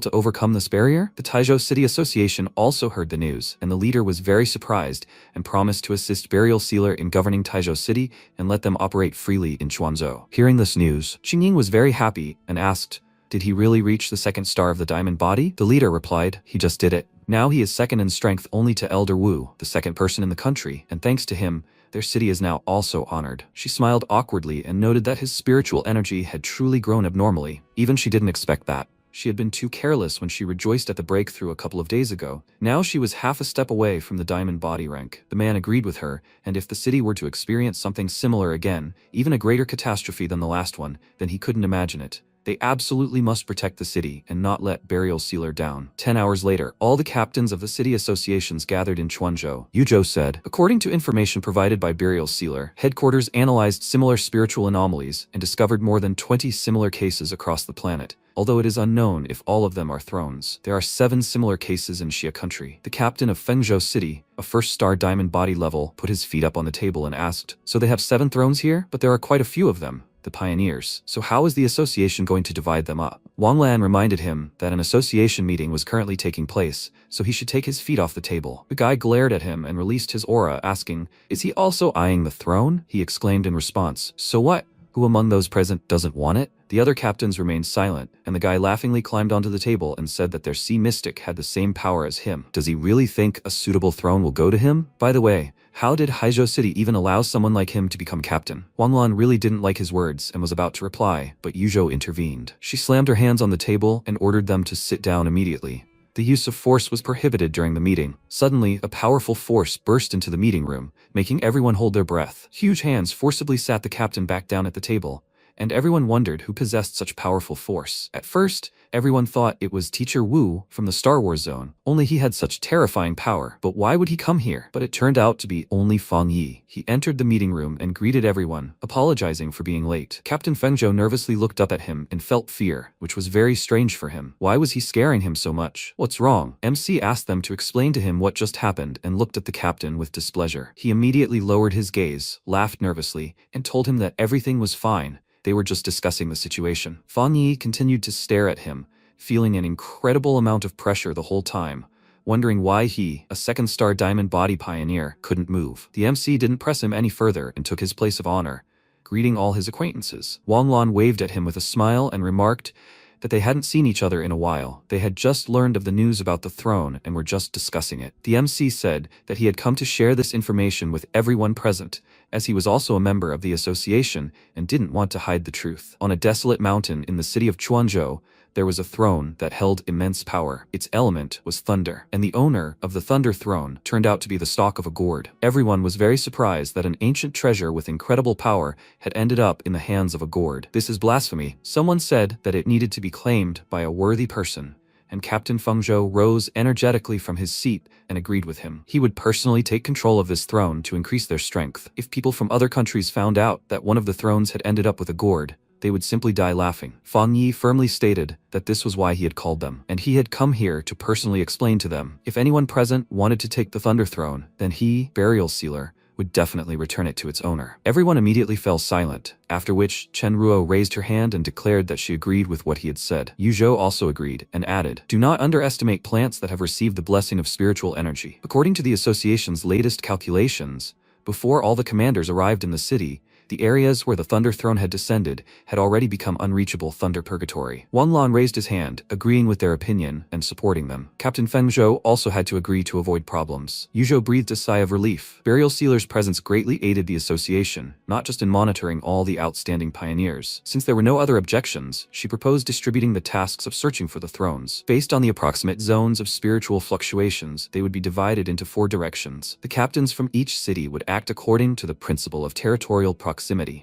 to overcome this barrier? The Taizhou City Association also heard the news, and the leader was very surprised and promised to assist Burial Sealer in governing Taizhou City and let them operate freely in Chuanzhou. Hearing this news, Qingying was very happy and asked, "Did he really reach the 2nd star of the diamond body?" The leader replied, "He just did it. Now he is 2nd in strength only to Elder Wu, the 2nd person in the country, and thanks to him, their city is now also honored." She smiled awkwardly and noted that his spiritual energy had truly grown abnormally. Even she didn't expect that. She had been too careless when she rejoiced at the breakthrough a couple of days ago. Now she was half a step away from the diamond body rank. The man agreed with her, and if the city were to experience something similar again, even a greater catastrophe than the last one, then he couldn't imagine it. They absolutely must protect the city and not let Burial Sealer down. 10 hours later, all the captains of the city associations gathered in Chuanzhou. Yuzhou said, according to information provided by Burial Sealer, headquarters analyzed similar spiritual anomalies and discovered more than 20 similar cases across the planet. Although it is unknown if all of them are thrones, there are 7 similar cases in Xia country. The captain of Fengzhou City, a 1st star diamond body level, put his feet up on the table and asked, "So they have 7 thrones here? But there are quite a few of them. The pioneers. So how is the association going to divide them up?" Wang Lan reminded him that an association meeting was currently taking place, so he should take his feet off the table. The guy glared at him and released his aura, asking, "Is he also eyeing the throne?" He exclaimed in response, "So what? Who among those present doesn't want it?" The other captains remained silent, and the guy laughingly climbed onto the table and said that their sea mystic had the same power as him. Does he really think a suitable throne will go to him? By the way, how did Haizhou City even allow someone like him to become captain? Wang Lan really didn't like his words and was about to reply, but Yuzhou intervened. She slammed her hands on the table and ordered them to sit down immediately. The use of force was prohibited during the meeting. Suddenly, a powerful force burst into the meeting room, making everyone hold their breath. Huge hands forcibly sat the captain back down at the table, and everyone wondered who possessed such powerful force. At first, everyone thought it was Teacher Wu from the Star Wars zone, only he had such terrifying power. But why would he come here? But it turned out to be only Feng Yi. He entered the meeting room and greeted everyone, apologizing for being late. Captain Fengzhou nervously looked up at him and felt fear, which was very strange for him. Why was he scaring him so much? What's wrong? MC asked them to explain to him what just happened and looked at the captain with displeasure. He immediately lowered his gaze, laughed nervously, and told him that everything was fine. They were just discussing the situation. Feng Yi continued to stare at him, feeling an incredible amount of pressure the whole time, wondering why he, a 2nd star diamond body pioneer, couldn't move. The MC didn't press him any further and took his place of honor, greeting all his acquaintances. Wang Lan waved at him with a smile and remarked, that they hadn't seen each other in a while. They had just learned of the news about the throne and were just discussing it. The MC said that he had come to share this information with everyone present, as he was also a member of the association and didn't want to hide the truth. On a desolate mountain in the city of Chuanzhou, there was a throne that held immense power. Its element was thunder, and the owner of the Thunder Throne turned out to be the stalk of a gourd. Everyone was very surprised that an ancient treasure with incredible power had ended up in the hands of a gourd. This is blasphemy. Someone said that it needed to be claimed by a worthy person, and Captain Fengzhou rose energetically from his seat and agreed with him. He would personally take control of this throne to increase their strength. If people from other countries found out that one of the thrones had ended up with a gourd, they would simply die laughing. Fang Yi firmly stated that this was why he had called them, and he had come here to personally explain to them. If anyone present wanted to take the Thunder Throne, then he, Burial Sealer, would definitely return it to its owner. Everyone immediately fell silent, after which Chen Ruo raised her hand and declared that she agreed with what he had said. Yu Zhou also agreed, and added, "Do not underestimate plants that have received the blessing of spiritual energy." According to the association's latest calculations, before all the commanders arrived in the city, the areas where the Thunder Throne had descended had already become unreachable Thunder Purgatory. Wang Lan raised his hand, agreeing with their opinion and supporting them. Captain Fengzhou also had to agree to avoid problems. Yu Zhou breathed a sigh of relief. Burial Sealer's presence greatly aided the association, not just in monitoring all the outstanding pioneers. Since there were no other objections, she proposed distributing the tasks of searching for the thrones. Based on the approximate zones of spiritual fluctuations, they would be divided into 4 directions. The captains from each city would act according to the principle of territorial proximity.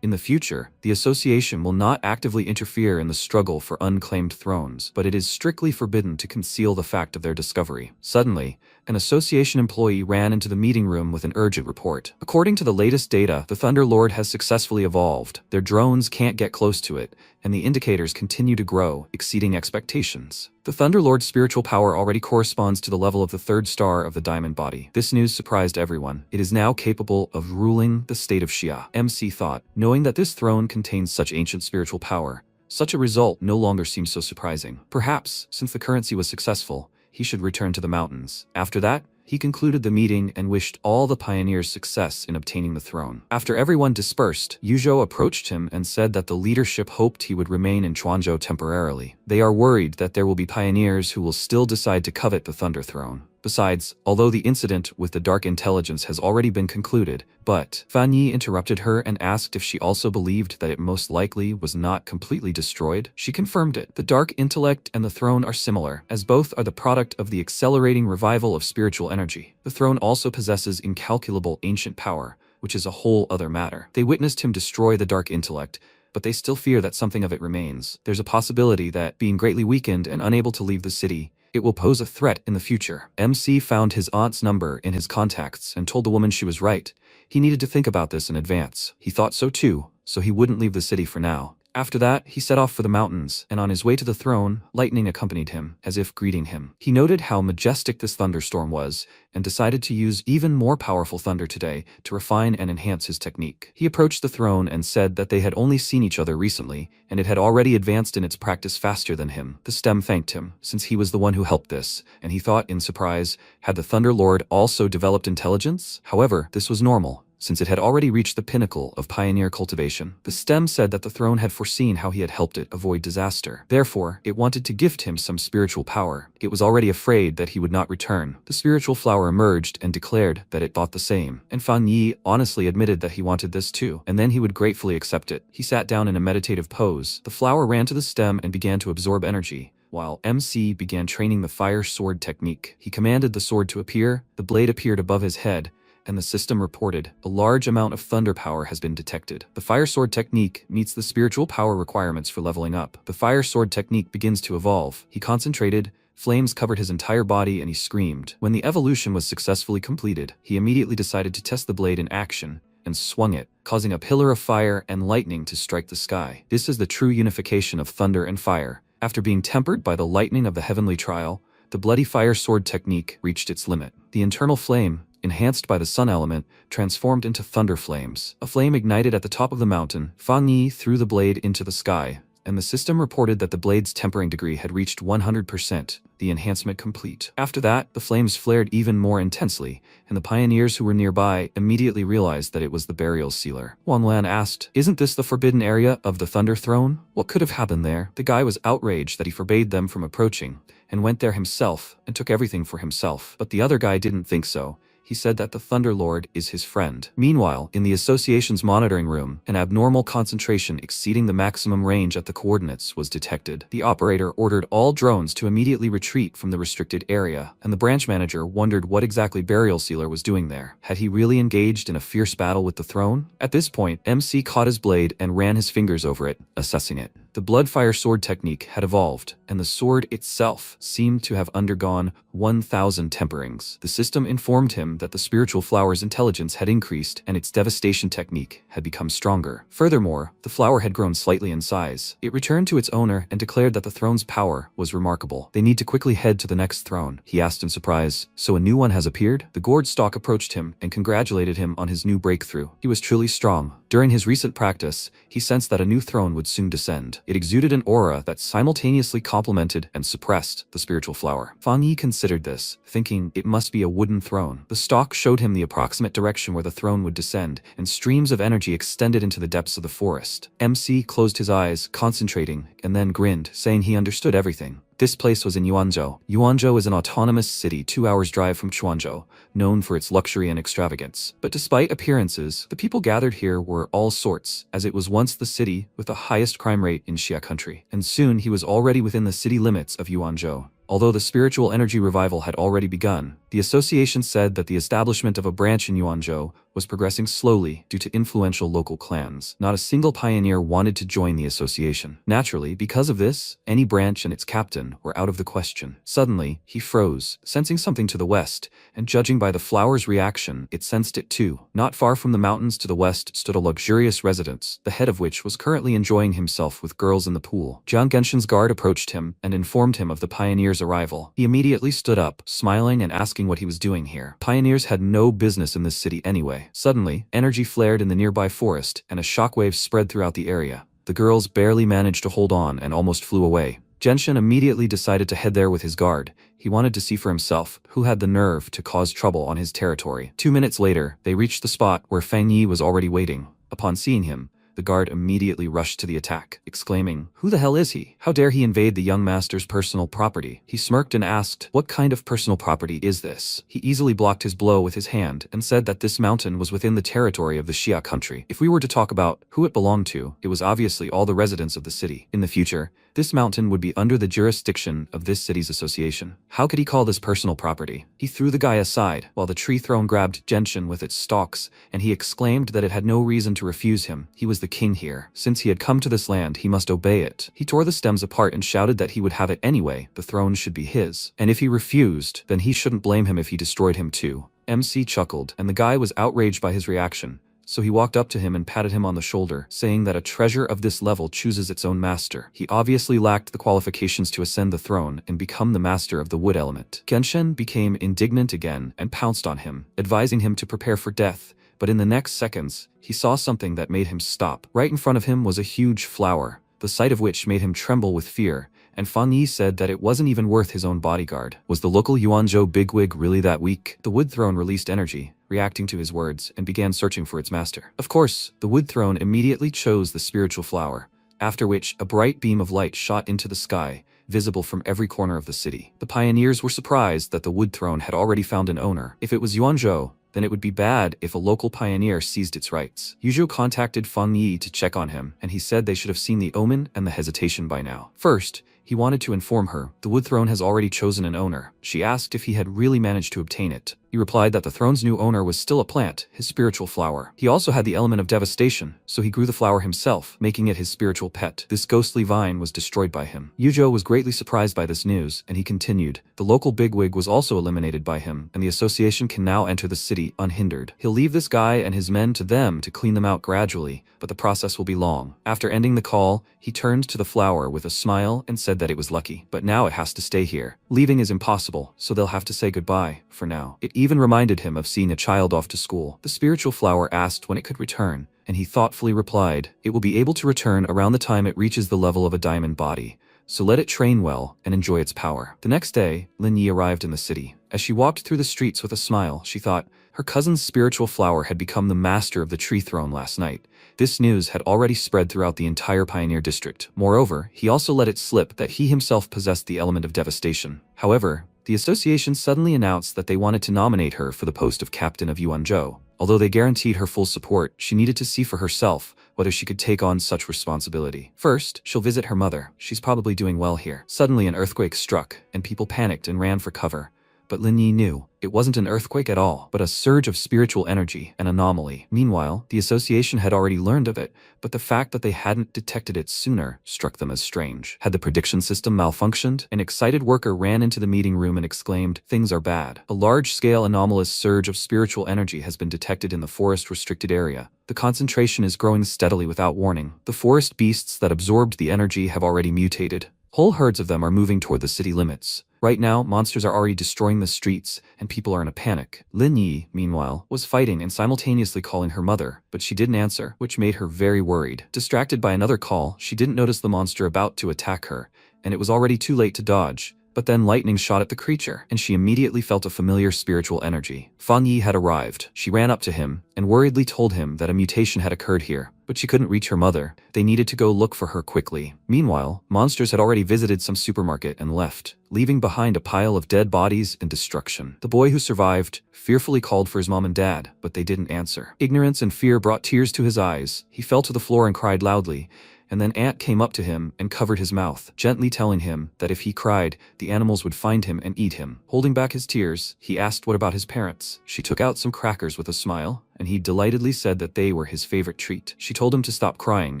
In the future, the association will not actively interfere in the struggle for unclaimed thrones, but it is strictly forbidden to conceal the fact of their discovery. Suddenly, an association employee ran into the meeting room with an urgent report. According to the latest data, the Thunder Lord has successfully evolved. Their drones can't get close to it, and the indicators continue to grow, exceeding expectations. The Thunder Lord's spiritual power already corresponds to the level of the 3rd star of the diamond body. This news surprised everyone. It is now capable of ruling the state of Xia. MC thought, knowing that this throne contains such ancient spiritual power, such a result no longer seems so surprising. Perhaps, since the currency was successful, he should return to the mountains. After that, he concluded the meeting and wished all the pioneers success in obtaining the throne. After everyone dispersed, Yu Zhou approached him and said that the leadership hoped he would remain in Chuanzhou temporarily. They are worried that there will be pioneers who will still decide to covet the Thunder Throne. Besides, although the incident with the Dark Intelligence has already been concluded, but Fan Yi interrupted her and asked if she also believed that it most likely was not completely destroyed. She confirmed it. The Dark Intellect and the throne are similar, as both are the product of the accelerating revival of spiritual energy. The throne also possesses incalculable ancient power, which is a whole other matter. They witnessed him destroy the Dark Intellect, but they still fear that something of it remains. There's a possibility that, being greatly weakened and unable to leave the city, it will pose a threat in the future. MC found his aunt's number in his contacts and told the woman she was right. He needed to think about this in advance. He thought so too, so he wouldn't leave the city for now. After that, he set off for the mountains, and on his way to the throne, lightning accompanied him, as if greeting him. He noted how majestic this thunderstorm was, and decided to use even more powerful thunder today to refine and enhance his technique. He approached the throne and said that they had only seen each other recently, and it had already advanced in its practice faster than him. The stem thanked him, since he was the one who helped this, and he thought in surprise, had the Thunder Lord also developed intelligence? However, this was normal, since it had already reached the pinnacle of pioneer cultivation. The stem said that the throne had foreseen how he had helped it avoid disaster. Therefore, it wanted to gift him some spiritual power. It was already afraid that he would not return. The spiritual flower emerged and declared that it thought the same. And Fan Yi honestly admitted that he wanted this too, and then he would gratefully accept it. He sat down in a meditative pose. The flower ran to the stem and began to absorb energy, while MC began training the fire sword technique. He commanded the sword to appear, the blade appeared above his head, and the system reported a large amount of thunder power has been detected. The fire sword technique meets the spiritual power requirements for leveling up. The fire sword technique begins to evolve. He concentrated, flames covered his entire body, and he screamed. When the evolution was successfully completed, he immediately decided to test the blade in action and swung it, causing a pillar of fire and lightning to strike the sky. This is the true unification of thunder and fire. After being tempered by the lightning of the heavenly trial, the bloody fire sword technique reached its limit. The internal flame, enhanced by the sun element, transformed into thunder flames. A flame ignited at the top of the mountain. Fang Yi threw the blade into the sky, and the system reported that the blade's tempering degree had reached 100%, the enhancement complete. After that, the flames flared even more intensely, and the pioneers who were nearby immediately realized that it was the burial sealer. Wang Lan asked, "Isn't this the forbidden area of the Thunder Throne? What could have happened there?" The guy was outraged that he forbade them from approaching, and went there himself and took everything for himself. But the other guy didn't think so. He said that the Thunder Lord is his friend. Meanwhile, in the association's monitoring room, an abnormal concentration exceeding the maximum range at the coordinates was detected. The operator ordered all drones to immediately retreat from the restricted area, and the branch manager wondered what exactly Burial Sealer was doing there. Had he really engaged in a fierce battle with the throne? At this point, MC caught his blade and ran his fingers over it, assessing it. The Bloodfire sword technique had evolved, and the sword itself seemed to have undergone 1,000 temperings. The system informed him that the spiritual flower's intelligence had increased and its devastation technique had become stronger. Furthermore, the flower had grown slightly in size. It returned to its owner and declared that the throne's power was remarkable. "They need to quickly head to the next throne," he asked in surprise. "So a new one has appeared?" The gourd stalk approached him and congratulated him on his new breakthrough. He was truly strong. During his recent practice, he sensed that a new throne would soon descend. It exuded an aura that simultaneously complemented and suppressed the spiritual flower. Fang Yi considered this, thinking it must be a wooden throne. The stalk showed him the approximate direction where the throne would descend, and streams of energy extended into the depths of the forest. MC closed his eyes, concentrating, and then grinned, saying he understood everything. This place was in Yuanzhou. Yuanzhou is an autonomous city 2 hours' drive from Chuanzhou, known for its luxury and extravagance. But despite appearances, the people gathered here were all sorts, as it was once the city with the highest crime rate in Xia country. And soon he was already within the city limits of Yuanzhou. Although the spiritual energy revival had already begun, the association said that the establishment of a branch in Yuanzhou was progressing slowly due to influential local clans. Not a single pioneer wanted to join the association. Naturally, because of this, any branch and its captain were out of the question. Suddenly, he froze, sensing something to the west, and judging by the flower's reaction, it sensed it too. Not far from the mountains to the west stood a luxurious residence, the head of which was currently enjoying himself with girls in the pool. Jiang Genshin's guard approached him and informed him of the pioneer's arrival. He immediately stood up, smiling and asking what he was doing here. Pioneers had no business in this city anyway. Suddenly, energy flared in the nearby forest, and a shockwave spread throughout the area. The girls barely managed to hold on and almost flew away. Genshin immediately decided to head there with his guard. He wanted to see for himself who had the nerve to cause trouble on his territory. 2 minutes later, they reached the spot where Fang Yi was already waiting. Upon seeing him, the guard immediately rushed to the attack, exclaiming, "Who the hell is he? How dare he invade the young master's personal property?" He smirked and asked, "What kind of personal property is this?" He easily blocked his blow with his hand and said that this mountain was within the territory of the Xia country. If we were to talk about who it belonged to, it was obviously all the residents of the city. In the future, this mountain would be under the jurisdiction of this city's association. How could he call this personal property? He threw the guy aside, while the tree throne grabbed Genshin with its stalks, and he exclaimed that it had no reason to refuse him. He was the king here. Since he had come to this land, he must obey it. He tore the stems apart and shouted that he would have it anyway. The throne should be his. And if he refused, then he shouldn't blame him if he destroyed him too. MC chuckled, and the guy was outraged by his reaction. So he walked up to him and patted him on the shoulder, saying that a treasure of this level chooses its own master. He obviously lacked the qualifications to ascend the throne and become the master of the wood element. Genshin became indignant again and pounced on him, advising him to prepare for death. But in the next seconds, he saw something that made him stop. Right in front of him was a huge flower, the sight of which made him tremble with fear, and Fang Yi said that it wasn't even worth his own bodyguard. Was the local Yuanzhou bigwig really that weak? The wood throne released energy, reacting to his words, and began searching for its master. Of course, the wood throne immediately chose the spiritual flower, after which a bright beam of light shot into the sky, visible from every corner of the city. The pioneers were surprised that the wood throne had already found an owner. If it was Yuanzhou, then it would be bad if a local pioneer seized its rights. Yuzhou contacted Fang Yi to check on him, and he said they should have seen the omen and the hesitation by now. First, he wanted to inform her, the wood throne has already chosen an owner. She asked if he had really managed to obtain it. He replied that the throne's new owner was still a plant, his spiritual flower. He also had the element of devastation, so he grew the flower himself, making it his spiritual pet. This ghostly vine was destroyed by him. Yuzhou was greatly surprised by this news, and he continued, the local bigwig was also eliminated by him, and the association can now enter the city unhindered. He'll leave this guy and his men to them to clean them out gradually, but the process will be long. After ending the call, he turned to the flower with a smile and said that it was lucky, but now it has to stay here. Leaving is impossible, so they'll have to say goodbye, for now. It even reminded him of seeing a child off to school. The spiritual flower asked when it could return, and he thoughtfully replied, "It will be able to return around the time it reaches the level of a diamond body. So let it train well and enjoy its power." The next day, Lin Yi arrived in the city. As she walked through the streets with a smile, she thought her cousin's spiritual flower had become the master of the tree throne last night. This news had already spread throughout the entire Pioneer District. Moreover, he also let it slip that he himself possessed the element of devastation. However, the association suddenly announced that they wanted to nominate her for the post of captain of Yuanzhou. Although they guaranteed her full support, she needed to see for herself whether she could take on such responsibility. First, she'll visit her mother. She's probably doing well here. Suddenly an earthquake struck, and people panicked and ran for cover. But Lin Yi knew it wasn't an earthquake at all, but a surge of spiritual energy, an anomaly. Meanwhile, the association had already learned of it, but the fact that they hadn't detected it sooner struck them as strange. Had the prediction system malfunctioned? An excited worker ran into the meeting room and exclaimed, "Things are bad. A large-scale anomalous surge of spiritual energy has been detected in the forest-restricted area. The concentration is growing steadily without warning. The forest beasts that absorbed the energy have already mutated. Whole herds of them are moving toward the city limits. Right now, monsters are already destroying the streets, and people are in a panic." Lin Yi, meanwhile, was fighting and simultaneously calling her mother, but she didn't answer, which made her very worried. Distracted by another call, she didn't notice the monster about to attack her, and it was already too late to dodge. But then lightning shot at the creature, and she immediately felt a familiar spiritual energy. Fan Yi had arrived. She ran up to him and worriedly told him that a mutation had occurred here, but she couldn't reach her mother. They needed to go look for her quickly. Meanwhile, monsters had already visited some supermarket and left, leaving behind a pile of dead bodies and destruction. The boy who survived fearfully called for his mom and dad, but they didn't answer. Ignorance and fear brought tears to his eyes. He fell to the floor and cried loudly. And then Ant came up to him and covered his mouth, gently telling him that if he cried, the animals would find him and eat him. Holding back his tears, he asked what about his parents. She took out some crackers with a smile, and he delightedly said that they were his favorite treat. She told him to stop crying,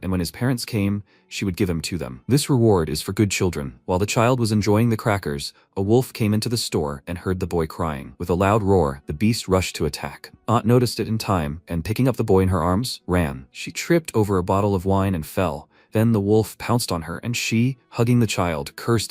and when his parents came, she would give him to them. This reward is for good children. While the child was enjoying the crackers, a wolf came into the store and heard the boy crying. With a loud roar, the beast rushed to attack. Aunt noticed it in time, and picking up the boy in her arms, ran. She tripped over a bottle of wine and fell. Then the wolf pounced on her, and she, hugging the child, cursed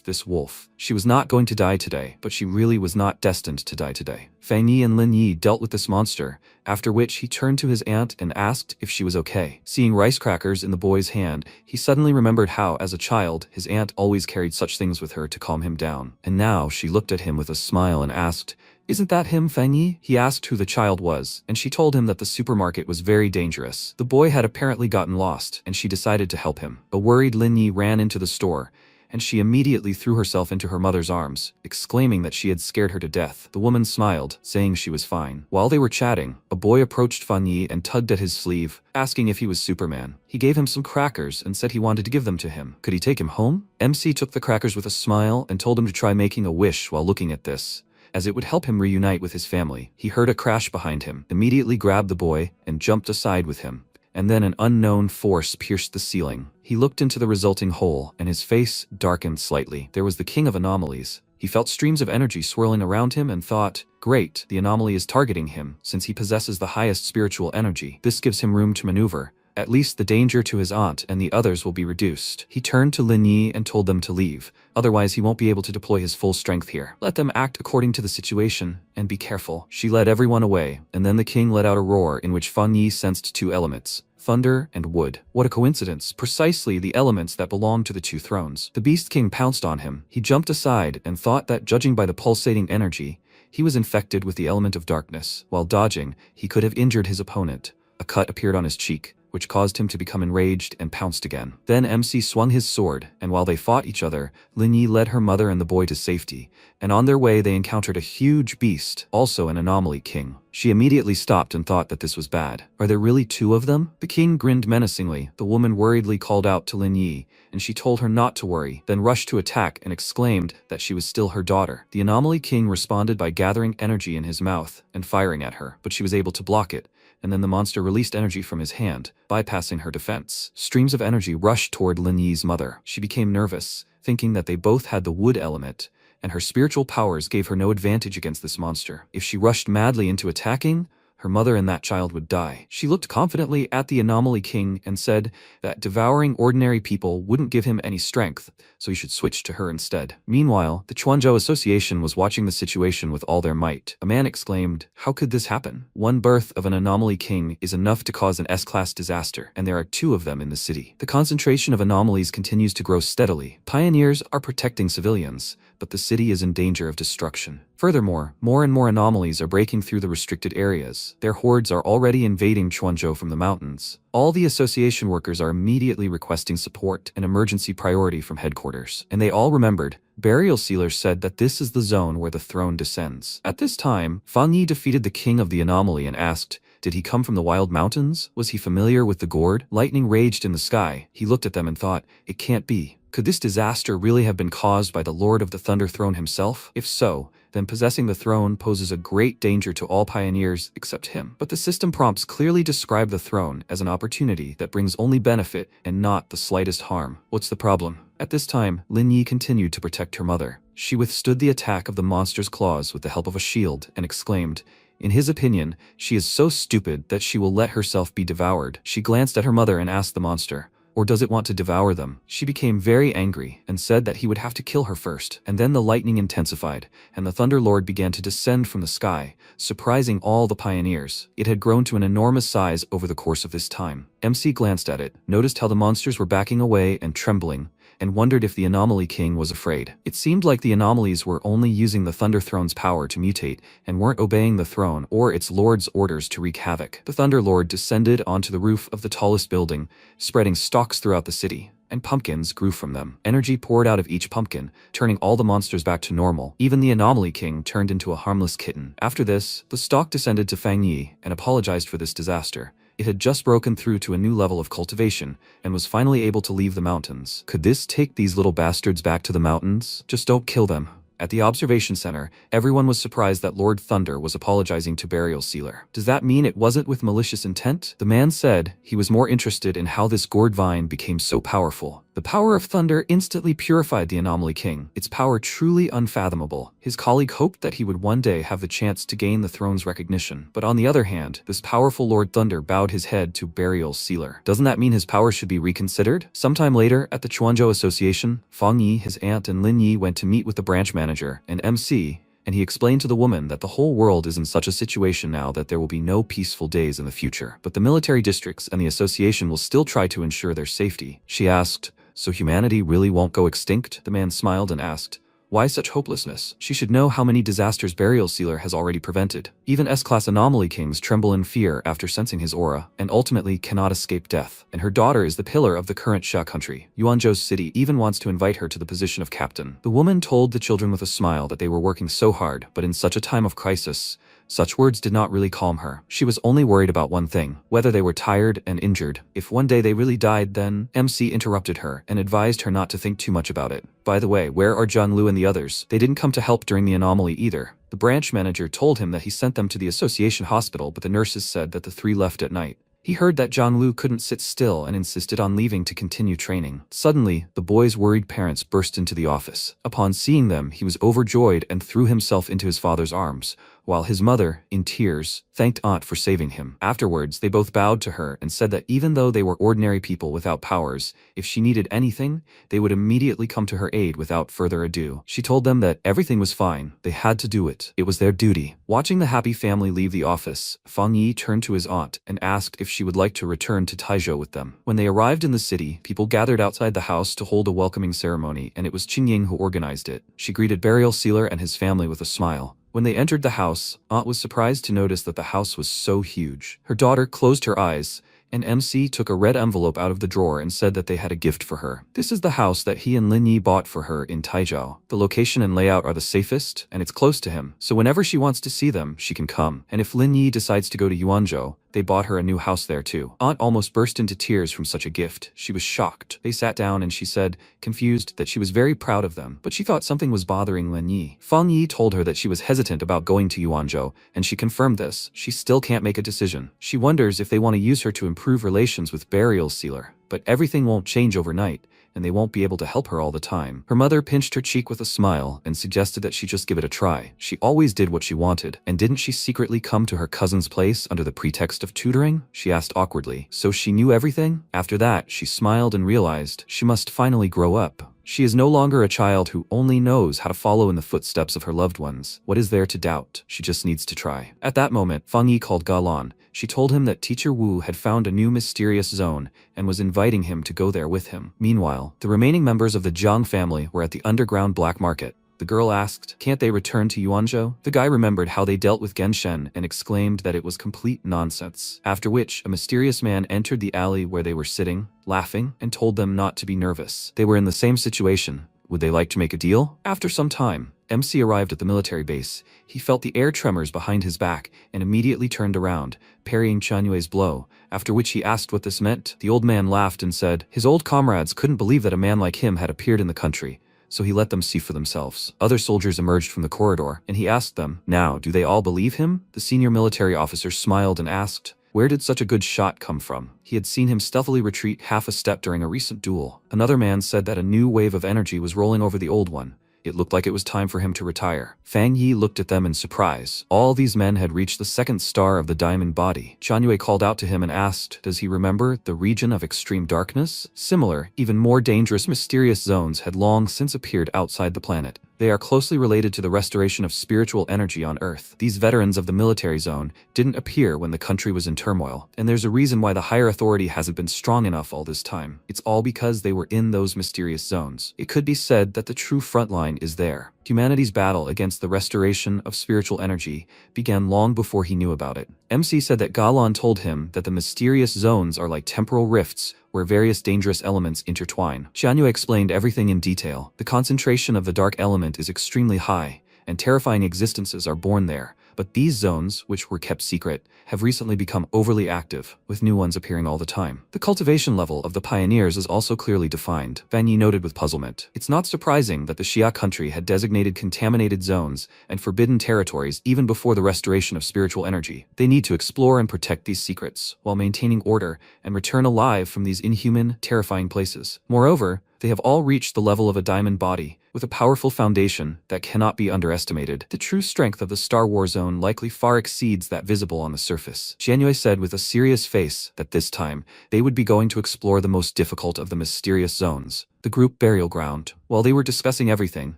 this wolf. She was not going to die today, but she really was not destined to die today. Fang Yi and Lin Yi dealt with this monster, after which he turned to his aunt and asked if she was okay. Seeing rice crackers in the boy's hand, he suddenly remembered how, as a child, his aunt always carried such things with her to calm him down. And now she looked at him with a smile and asked, "Isn't that him, Fang Yi?" He asked who the child was, and she told him that the supermarket was very dangerous. The boy had apparently gotten lost, and she decided to help him. A worried Lin Yi ran into the store, and she immediately threw herself into her mother's arms, exclaiming that she had scared her to death. The woman smiled, saying she was fine. While they were chatting, a boy approached Fan Yi and tugged at his sleeve, asking if he was Superman. He gave him some crackers and said he wanted to give them to him. Could he take him home? MC took the crackers with a smile and told him to try making a wish while looking at this, as it would help him reunite with his family. He heard a crash behind him, immediately grabbed the boy, and jumped aside with him. And then an unknown force pierced the ceiling. He looked into the resulting hole, and his face darkened slightly. There was the king of anomalies. He felt streams of energy swirling around him and thought, great, the anomaly is targeting him, since he possesses the highest spiritual energy. This gives him room to maneuver. At least the danger to his aunt and the others will be reduced. He turned to Lin Yi and told them to leave. Otherwise he won't be able to deploy his full strength here. Let them act according to the situation, and be careful. She led everyone away, and then the king let out a roar in which Fan Yi sensed two elements: thunder and wood. What a coincidence, precisely the elements that belonged to the two thrones. The Beast King pounced on him. He jumped aside and thought that, judging by the pulsating energy, he was infected with the element of darkness. While dodging, he could have injured his opponent. A cut appeared on his cheek, which caused him to become enraged and pounced again. Then MC swung his sword, and while they fought each other, Lin Yi led her mother and the boy to safety, and on their way they encountered a huge beast, also an anomaly king. She immediately stopped and thought that this was bad. Are there really two of them? The king grinned menacingly. The woman worriedly called out to Lin Yi, and she told her not to worry, then rushed to attack and exclaimed that she was still her daughter. The anomaly king responded by gathering energy in his mouth and firing at her, but she was able to block it, and then the monster released energy from his hand, bypassing her defense. Streams of energy rushed toward Lin Yi's mother. She became nervous, thinking that they both had the wood element, and her spiritual powers gave her no advantage against this monster. If she rushed madly into attacking, her mother and that child would die. She looked confidently at the Anomaly King and said that devouring ordinary people wouldn't give him any strength, so he should switch to her instead. Meanwhile, the Chuanzhou Association was watching the situation with all their might. A man exclaimed, "How could this happen? One birth of an Anomaly King is enough to cause an S-class disaster, and there are 2 of them in the city." The concentration of anomalies continues to grow steadily. Pioneers are protecting civilians, but the city is in danger of destruction. Furthermore, more and more anomalies are breaking through the restricted areas. Their hordes are already invading Chuanzhou from the mountains. All the association workers are immediately requesting support and emergency priority from headquarters. And they all remembered, Burial Sealer said that this is the zone where the throne descends. At this time, Fang Yi defeated the king of the anomaly and asked, did he come from the wild mountains? Was he familiar with the gourd? Lightning raged in the sky. He looked at them and thought, it can't be. Could this disaster really have been caused by the Lord of the Thunder Throne himself? If so, then possessing the throne poses a great danger to all pioneers except him. But the system prompts clearly describe the throne as an opportunity that brings only benefit and not the slightest harm. What's the problem? At this time, Lin Yi continued to protect her mother. She withstood the attack of the monster's claws with the help of a shield and exclaimed, in his opinion, she is so stupid that she will let herself be devoured. She glanced at her mother and asked the monster, or does it want to devour them? She became very angry and said that he would have to kill her first. And then the lightning intensified, and the Thunder Lord began to descend from the sky, surprising all the pioneers. It had grown to an enormous size over the course of this time. MC glanced at it, noticed how the monsters were backing away and trembling, and wondered if the Anomaly King was afraid. It seemed like the anomalies were only using the Thunder Throne's power to mutate and weren't obeying the throne or its lord's orders to wreak havoc. The Thunder Lord descended onto the roof of the tallest building, spreading stalks throughout the city, and pumpkins grew from them. Energy poured out of each pumpkin, turning all the monsters back to normal. Even the Anomaly King turned into a harmless kitten. After this, the stalk descended to Fang Yi and apologized for this disaster. It had just broken through to a new level of cultivation and was finally able to leave the mountains. Could this take these little bastards back to the mountains? Just don't kill them. At the observation center, everyone was surprised that Lord Thunder was apologizing to Burial Sealer. Does that mean it wasn't with malicious intent? The man said he was more interested in how this gourd vine became so powerful. The power of thunder instantly purified the Anomaly King, its power truly unfathomable. His colleague hoped that he would one day have the chance to gain the throne's recognition. But on the other hand, this powerful Lord Thunder bowed his head to Burial Sealer. Doesn't that mean his power should be reconsidered? Sometime later, at the Chuanzhou Association, Fang Yi, his aunt, and Lin Yi went to meet with the branch manager and MC, and he explained to the woman that the whole world is in such a situation now that there will be no peaceful days in the future. But the military districts and the association will still try to ensure their safety. She asked, so humanity really won't go extinct? The man smiled and asked, why such hopelessness? She should know how many disasters Burial Sealer has already prevented. Even S-class Anomaly Kings tremble in fear after sensing his aura, and ultimately cannot escape death. And her daughter is the pillar of the current Xia country. Yuanzhou's city even wants to invite her to the position of captain. The woman told the children with a smile that they were working so hard, but in such a time of crisis, such words did not really calm her. She was only worried about one thing, whether they were tired and injured. If one day they really died, then MC interrupted her and advised her not to think too much about it. By the way, where are John Lu and the others? They didn't come to help during the anomaly either. The branch manager told him that he sent them to the association hospital, but the nurses said that the 3 left at night. He heard that John Lu couldn't sit still and insisted on leaving to continue training. Suddenly, the boy's worried parents burst into the office. Upon seeing them, he was overjoyed and threw himself into his father's arms, while his mother, in tears, thanked Aunt for saving him. Afterwards, they both bowed to her and said that even though they were ordinary people without powers, if she needed anything, they would immediately come to her aid without further ado. She told them that everything was fine. They had to do it. It was their duty. Watching the happy family leave the office, Fang Yi turned to his aunt and asked if she would like to return to Taizhou with them. When they arrived in the city, people gathered outside the house to hold a welcoming ceremony, and it was Qingying who organized it. She greeted Burial Sealer and his family with a smile. When they entered the house, Aunt was surprised to notice that the house was so huge. Her daughter closed her eyes, and MC took a red envelope out of the drawer and said that they had a gift for her. This is the house that he and Lin Yi bought for her in Taizhou. The location and layout are the safest, and it's close to him, so whenever she wants to see them, she can come. And if Lin Yi decides to go to Yuanzhou, they bought her a new house there too. Aunt almost burst into tears from such a gift. She was shocked. They sat down and she said, confused, that she was very proud of them, but she thought something was bothering Lin Yi. Fang Yi told her that she was hesitant about going to Yuanzhou, and she confirmed this. She still can't make a decision. She wonders if they want to use her to improve relations with Burial Sealer. But everything won't change overnight, and they won't be able to help her all the time. Her mother pinched her cheek with a smile and suggested that she just give it a try. She always did what she wanted, and didn't she secretly come to her cousin's place under the pretext of tutoring? She asked awkwardly. So she knew everything? After that, she smiled and realized she must finally grow up. She is no longer a child who only knows how to follow in the footsteps of her loved ones. What is there to doubt? She just needs to try. At that moment, Fang Yi called Galan. She told him that Teacher Wu had found a new mysterious zone and was inviting him to go there with him. Meanwhile, the remaining members of the Jiang family were at the underground black market. The girl asked, can't they return to Yuanzhou? The guy remembered how they dealt with Genshen and exclaimed that it was complete nonsense. After which, a mysterious man entered the alley where they were sitting, laughing, and told them not to be nervous. They were in the same situation. Would they like to make a deal? After some time, MC arrived at the military base. He felt the air tremors behind his back and immediately turned around, parrying Chanyue's blow, after which he asked what this meant. The old man laughed and said his old comrades couldn't believe that a man like him had appeared in the country, so he let them see for themselves. Other soldiers emerged from the corridor, and he asked them, now, do they all believe him? The senior military officer smiled and asked, where did such a good shot come from? He had seen him stealthily retreat half a step during a recent duel. Another man said that a new wave of energy was rolling over the old one. It looked like it was time for him to retire. Fang Yi looked at them in surprise. All these men had reached the second star of the diamond body. Chanyue called out to him and asked, does he remember the region of extreme darkness? Similar, even more dangerous mysterious zones had long since appeared outside the planet. They are closely related to the restoration of spiritual energy on Earth. These veterans of the military zone didn't appear when the country was in turmoil, and there's a reason why the higher authority hasn't been strong enough all this time. It's all because they were in those mysterious zones. It could be said that the true front line is there. Humanity's battle against the restoration of spiritual energy began long before he knew about it. MC said that Galan told him that the mysterious zones are like temporal rifts where various dangerous elements intertwine. Xianyue explained everything in detail. The concentration of the dark element is extremely high, and terrifying existences are born there. But these zones, which were kept secret, have recently become overly active, with new ones appearing all the time. The cultivation level of the pioneers is also clearly defined, Fan Yi noted with puzzlement. It's not surprising that the Xia country had designated contaminated zones and forbidden territories even before the restoration of spiritual energy. They need to explore and protect these secrets, while maintaining order and return alive from these inhuman, terrifying places. Moreover, they have all reached the level of a diamond body, with a powerful foundation that cannot be underestimated. The true strength of the Star War Zone likely far exceeds that visible on the surface. Xianyue said with a serious face that this time, they would be going to explore the most difficult of the mysterious zones, the group burial ground. While they were discussing everything,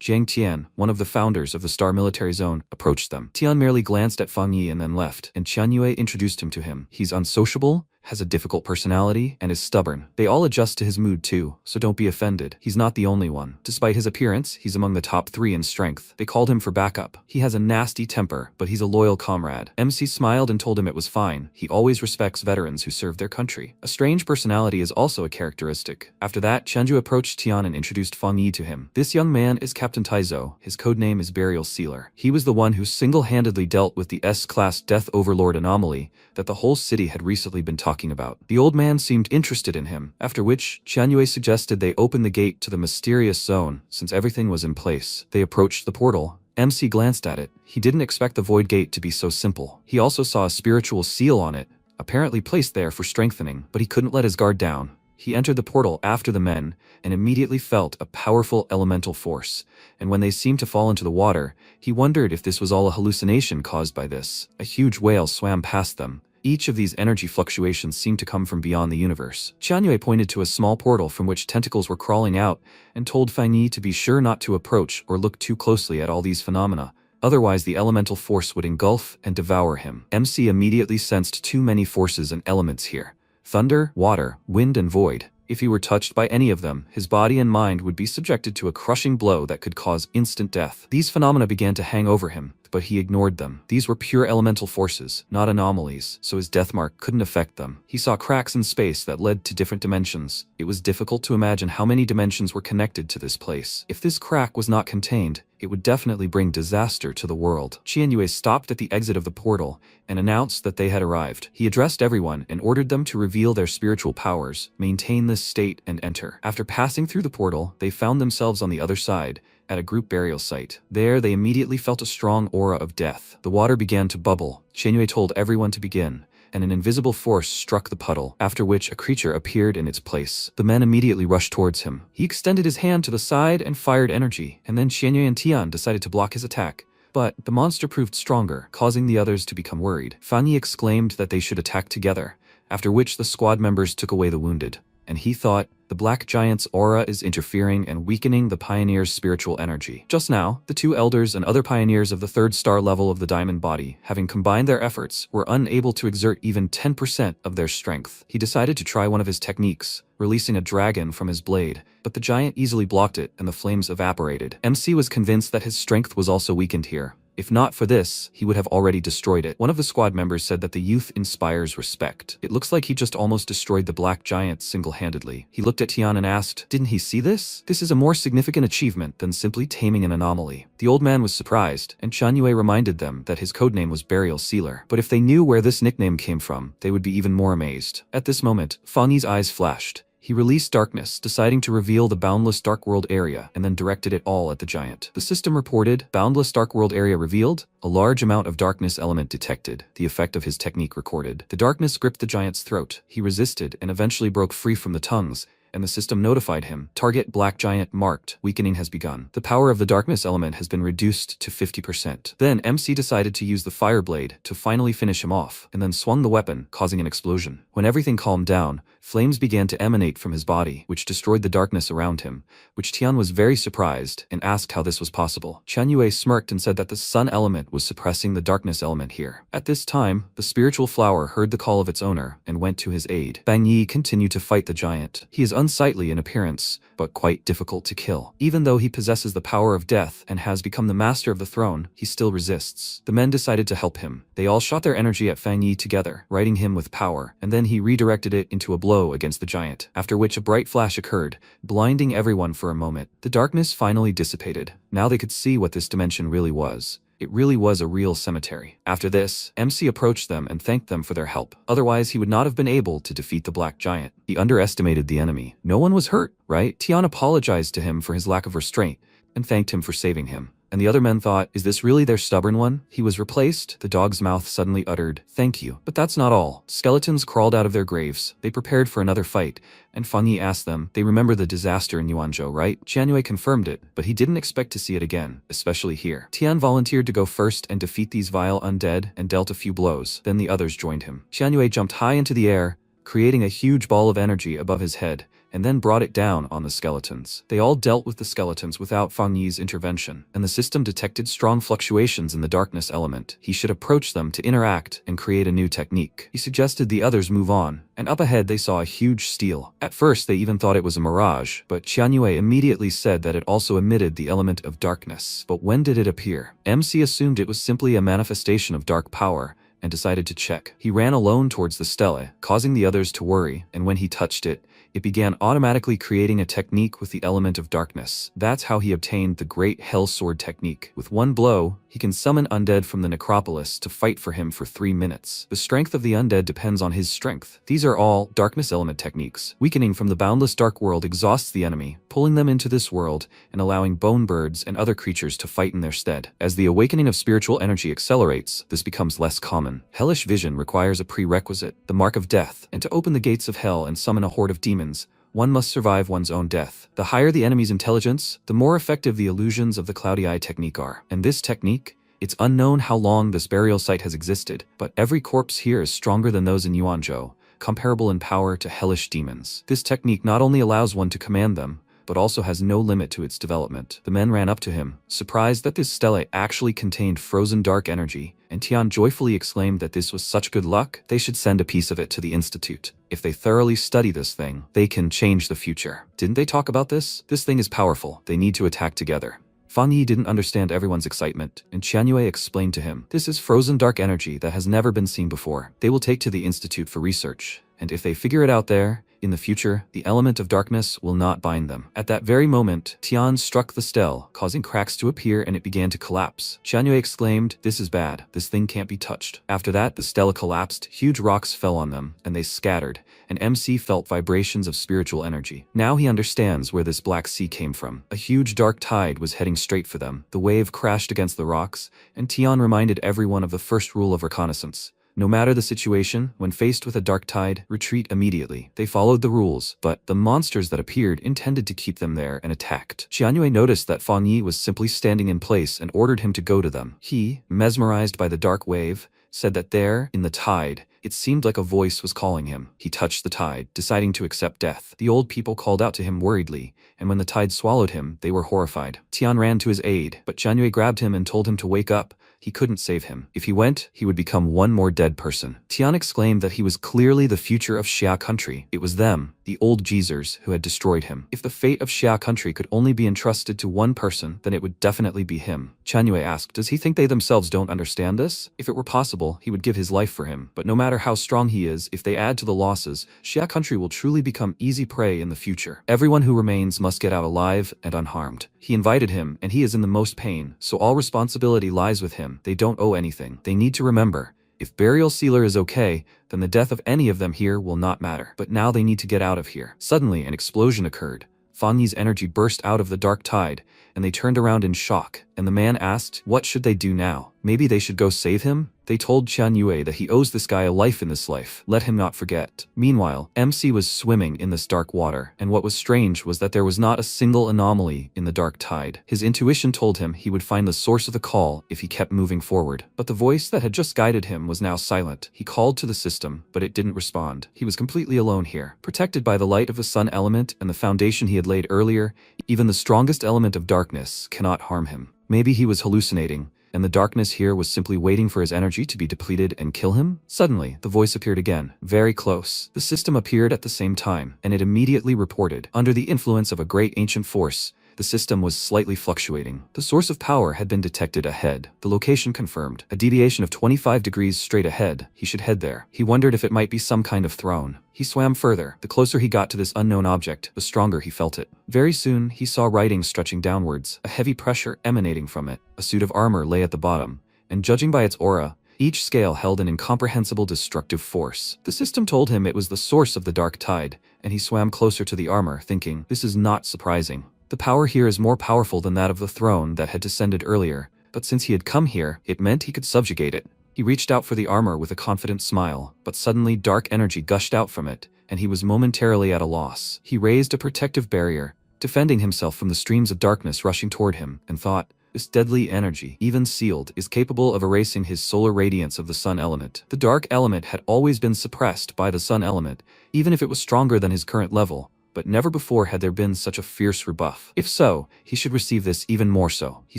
Jiang Tian, one of the founders of the Star Military Zone, approached them. Tian merely glanced at Fang Yi and then left, and Xianyue introduced him to him. He's unsociable, has a difficult personality, and is stubborn. They all adjust to his mood too, so don't be offended. He's not the only one. Despite his appearance, he's among the top 3 in strength. They called him for backup. He has a nasty temper, but he's a loyal comrade. MC smiled and told him it was fine. He always respects veterans who serve their country. A strange personality is also a characteristic. After that, Chenju approached Tian and introduced Fang Yi to him. This young man is Captain Taizo. His codename is Burial Sealer. He was the one who single-handedly dealt with the S-class Death Overlord anomaly that the whole city had recently been talking about. The old man seemed interested in him, after which Qianyue suggested they open the gate to the mysterious zone, since everything was in place. They approached the portal. MC glanced at it. He didn't expect the void gate to be so simple. He also saw a spiritual seal on it, apparently placed there for strengthening, but he couldn't let his guard down. He entered the portal after the men, and immediately felt a powerful elemental force, and when they seemed to fall into the water, he wondered if this was all a hallucination caused by this. A huge whale swam past them. Each of these energy fluctuations seemed to come from beyond the universe. Qianyue pointed to a small portal from which tentacles were crawling out, and told Fang Yi to be sure not to approach or look too closely at all these phenomena, otherwise the elemental force would engulf and devour him. MC immediately sensed too many forces and elements here. Thunder, water, wind, and void. If he were touched by any of them, his body and mind would be subjected to a crushing blow that could cause instant death. These phenomena began to hang over him, but he ignored them. These were pure elemental forces, not anomalies, so his death mark couldn't affect them. He saw cracks in space that led to different dimensions. It was difficult to imagine how many dimensions were connected to this place. If this crack was not contained, it would definitely bring disaster to the world. Qianyue stopped at the exit of the portal and announced that they had arrived. He addressed everyone and ordered them to reveal their spiritual powers, maintain this state, and enter. After passing through the portal, they found themselves on the other side, at a group burial site. There, they immediately felt a strong aura of death. The water began to bubble. Qianyue told everyone to begin, and an invisible force struck the puddle, after which a creature appeared in its place. The men immediately rushed towards him. He extended his hand to the side and fired energy, and then Xianyue and Tian decided to block his attack. But the monster proved stronger, causing the others to become worried. Fan Yi exclaimed that they should attack together, after which the squad members took away the wounded. And he thought, the black giant's aura is interfering and weakening the pioneer's spiritual energy. Just now, the two elders and other pioneers of the 3rd star level of the diamond body, having combined their efforts, were unable to exert even 10% of their strength. He decided to try one of his techniques, releasing a dragon from his blade, but the giant easily blocked it and the flames evaporated. MC was convinced that his strength was also weakened here. If not for this, he would have already destroyed it. One of the squad members said that the youth inspires respect. It looks like he just almost destroyed the black giant single-handedly. He looked at Tian and asked, "Didn't he see this? This is a more significant achievement than simply taming an anomaly." The old man was surprised, and Xianyue reminded them that his codename was Burial Sealer. But if they knew where this nickname came from, they would be even more amazed. At this moment, Fan Yi's eyes flashed. He released darkness, deciding to reveal the boundless dark world area, and then directed it all at the giant. The system reported, boundless dark world area revealed, a large amount of darkness element detected, the effect of his technique recorded. The darkness gripped the giant's throat. He resisted and eventually broke free from the tongues, and the system notified him, target black giant marked, weakening has begun. The power of the darkness element has been reduced to 50%. Then MC decided to use the fire blade to finally finish him off, and then swung the weapon, causing an explosion. When everything calmed down, flames began to emanate from his body, which destroyed the darkness around him, which Tian was very surprised and asked how this was possible. Xianyue smirked and said that the sun element was suppressing the darkness element here. At this time, the spiritual flower heard the call of its owner and went to his aid. Bang Yi continued to fight the giant. He is unsightly in appearance, but quite difficult to kill. Even though he possesses the power of death and has become the master of the throne, he still resists. The men decided to help him. They all shot their energy at Fan Yi together, riding him with power, and then he redirected it into a blow against the giant, after which a bright flash occurred, blinding everyone for a moment. The darkness finally dissipated. Now they could see what this dimension really was. It really was a real cemetery. After this, MC approached them and thanked them for their help. Otherwise, he would not have been able to defeat the black giant. He underestimated the enemy. No one was hurt, right? Tian apologized to him for his lack of restraint and thanked him for saving him. And the other men thought, is this really their stubborn one? He was replaced. The dog's mouth suddenly uttered, "Thank you." But that's not all. Skeletons crawled out of their graves. They prepared for another fight, and Fan Yi asked them, they remember the disaster in Yuanzhou, right? Xianyue confirmed it, but he didn't expect to see it again, especially here. Tian volunteered to go first and defeat these vile undead and dealt a few blows. Then the others joined him. Xianyue jumped high into the air, creating a huge ball of energy above his head, and then brought it down on the skeletons. They all dealt with the skeletons without Fan Yi's intervention, and the system detected strong fluctuations in the darkness element. He should approach them to interact and create a new technique. He suggested the others move on, and up ahead they saw a huge stele. At first they even thought it was a mirage, but Xianyue immediately said that it also emitted the element of darkness. But when did it appear? MC assumed it was simply a manifestation of dark power, and decided to check. He ran alone towards the stele, causing the others to worry, and when he touched it, it began automatically creating a technique with the element of darkness. That's how he obtained the Great Hell Sword technique. With one blow, he can summon undead from the necropolis to fight for him for 3 minutes. The strength of the undead depends on his strength. These are all darkness element techniques. Weakening from the boundless dark world exhausts the enemy, pulling them into this world and allowing bone birds and other creatures to fight in their stead. As the awakening of spiritual energy accelerates, this becomes less common. Hellish vision requires a prerequisite, the mark of death, and to open the gates of hell and summon a horde of demons, one must survive one's own death. The higher the enemy's intelligence, the more effective the illusions of the cloudy eye technique are. And this technique, it's unknown how long this burial site has existed, but every corpse here is stronger than those in Yuanzhou, comparable in power to hellish demons. This technique not only allows one to command them, but also has no limit to its development. The men ran up to him, surprised that this stele actually contained frozen dark energy, and Tian joyfully exclaimed that this was such good luck, they should send a piece of it to the institute. If they thoroughly study this thing, they can change the future. Didn't they talk about this? This thing is powerful. They need to attack together. Fan Yi didn't understand everyone's excitement, and Xianyue explained to him, this is frozen dark energy that has never been seen before. They will take to the institute for research, and if they figure it out there, in the future, the element of darkness will not bind them. At that very moment, Tian struck the stele, causing cracks to appear and it began to collapse. Xianyue exclaimed, this is bad. This thing can't be touched. After that, the stele collapsed, huge rocks fell on them, and they scattered, and MC felt vibrations of spiritual energy. Now he understands where this black sea came from. A huge dark tide was heading straight for them. The wave crashed against the rocks, and Tian reminded everyone of the first rule of reconnaissance. No matter the situation, when faced with a dark tide, retreat immediately. They followed the rules, but the monsters that appeared intended to keep them there and attacked. Qianyue noticed that Fan Yi was simply standing in place and ordered him to go to them. He, mesmerized by the dark wave, said that there, in the tide, it seemed like a voice was calling him. He touched the tide, deciding to accept death. The old people called out to him worriedly, and when the tide swallowed him, they were horrified. Tian ran to his aid, but Qianyue grabbed him and told him to wake up. He couldn't save him. If he went, he would become one more dead person. Tian exclaimed that he was clearly the future of Xia country. It was them, the old geezers, who had destroyed him. If the fate of Xia country could only be entrusted to one person, then it would definitely be him. Qianyue asked, does he think they themselves don't understand this? If it were possible, he would give his life for him. But no matter how strong he is, if they add to the losses, Xia country will truly become easy prey in the future. Everyone who remains must get out alive and unharmed. He invited him, and he is in the most pain, so all responsibility lies with him. They don't owe anything. They need to remember, if Burial Sealer is okay, then the death of any of them here will not matter. But now they need to get out of here. Suddenly, an explosion occurred. Fan Yi's energy burst out of the dark tide, and they turned around in shock, and the man asked, what should they do now? Maybe they should go save him? They told Qianyue that he owes this guy a life in this life. Let him not forget. Meanwhile, MC was swimming in this dark water, and what was strange was that there was not a single anomaly in the dark tide. His intuition told him he would find the source of the call if he kept moving forward. But the voice that had just guided him was now silent. He called to the system, but it didn't respond. He was completely alone here. Protected by the light of the sun element and the foundation he had laid earlier, even the strongest element of darkness cannot harm him. Maybe he was hallucinating, and the darkness here was simply waiting for his energy to be depleted and kill him? Suddenly, the voice appeared again, very close. The system appeared at the same time, and it immediately reported. Under the influence of a great ancient force, the system was slightly fluctuating. The source of power had been detected ahead. The location confirmed. A deviation of 25 degrees straight ahead. He should head there. He wondered if it might be some kind of throne. He swam further. The closer he got to this unknown object, the stronger he felt it. Very soon, he saw writing stretching downwards, a heavy pressure emanating from it. A suit of armor lay at the bottom, and judging by its aura, each scale held an incomprehensible destructive force. The system told him it was the source of the dark tide, and he swam closer to the armor, thinking, this is not surprising. The power here is more powerful than that of the throne that had descended earlier, but since he had come here, it meant he could subjugate it. He reached out for the armor with a confident smile, but suddenly dark energy gushed out from it, and he was momentarily at a loss. He raised a protective barrier, defending himself from the streams of darkness rushing toward him, and thought, this deadly energy, even sealed, is capable of erasing his solar radiance of the sun element. The dark element had always been suppressed by the sun element, even if it was stronger than his current level. But never before had there been such a fierce rebuff. If so, he should receive this even more so. He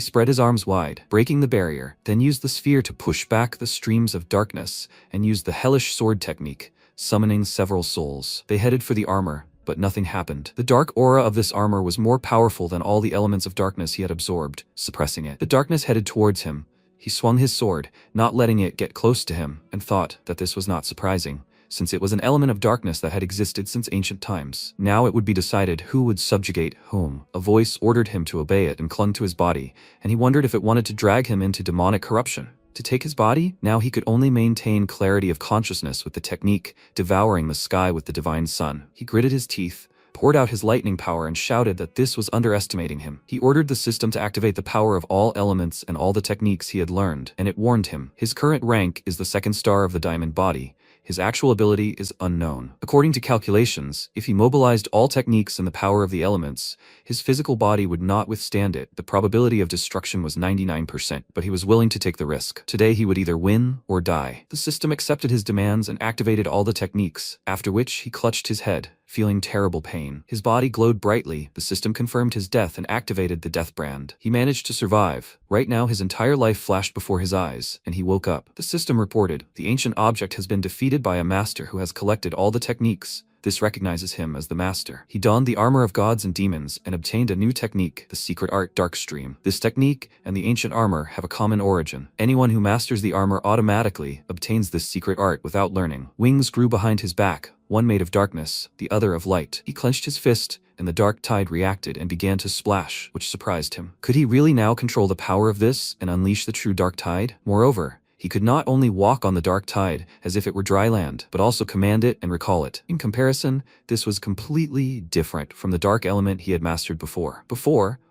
spread his arms wide, breaking the barrier, then used the sphere to push back the streams of darkness, and used the hellish sword technique, summoning several souls. They headed for the armor, but nothing happened. The dark aura of this armor was more powerful than all the elements of darkness he had absorbed, suppressing it. The darkness headed towards him. He swung his sword, not letting it get close to him, and thought that this was not surprising, since it was an element of darkness that had existed since ancient times. Now it would be decided who would subjugate whom. A voice ordered him to obey it and clung to his body, and he wondered if it wanted to drag him into demonic corruption. To take his body? Now he could only maintain clarity of consciousness with the technique, devouring the sky with the divine sun. He gritted his teeth, poured out his lightning power, and shouted that this was underestimating him. He ordered the system to activate the power of all elements and all the techniques he had learned, and it warned him. His current rank is the second star of the diamond body. His actual ability is unknown. According to calculations, if he mobilized all techniques and the power of the elements, his physical body would not withstand it. The probability of destruction was 99%, but he was willing to take the risk. Today he would either win or die. The system accepted his demands and activated all the techniques, after which he clutched his head, feeling terrible pain. His body glowed brightly. The system confirmed his death and activated the death brand. He managed to survive. Right now his entire life flashed before his eyes, and he woke up. The system reported, the ancient object has been defeated by a master who has collected all the techniques. This recognizes him as the master. He donned the armor of gods and demons and obtained a new technique, the secret art Dark Stream. This technique and the ancient armor have a common origin. Anyone who masters the armor automatically obtains this secret art without learning. Wings grew behind his back, one made of darkness, the other of light. He clenched his fist, and the dark tide reacted and began to splash, which surprised him. Could he really now control the power of this and unleash the true dark tide? Moreover, he could not only walk on the dark tide as if it were dry land, but also command it and recall it. In comparison, this was completely different from the dark element he had mastered before.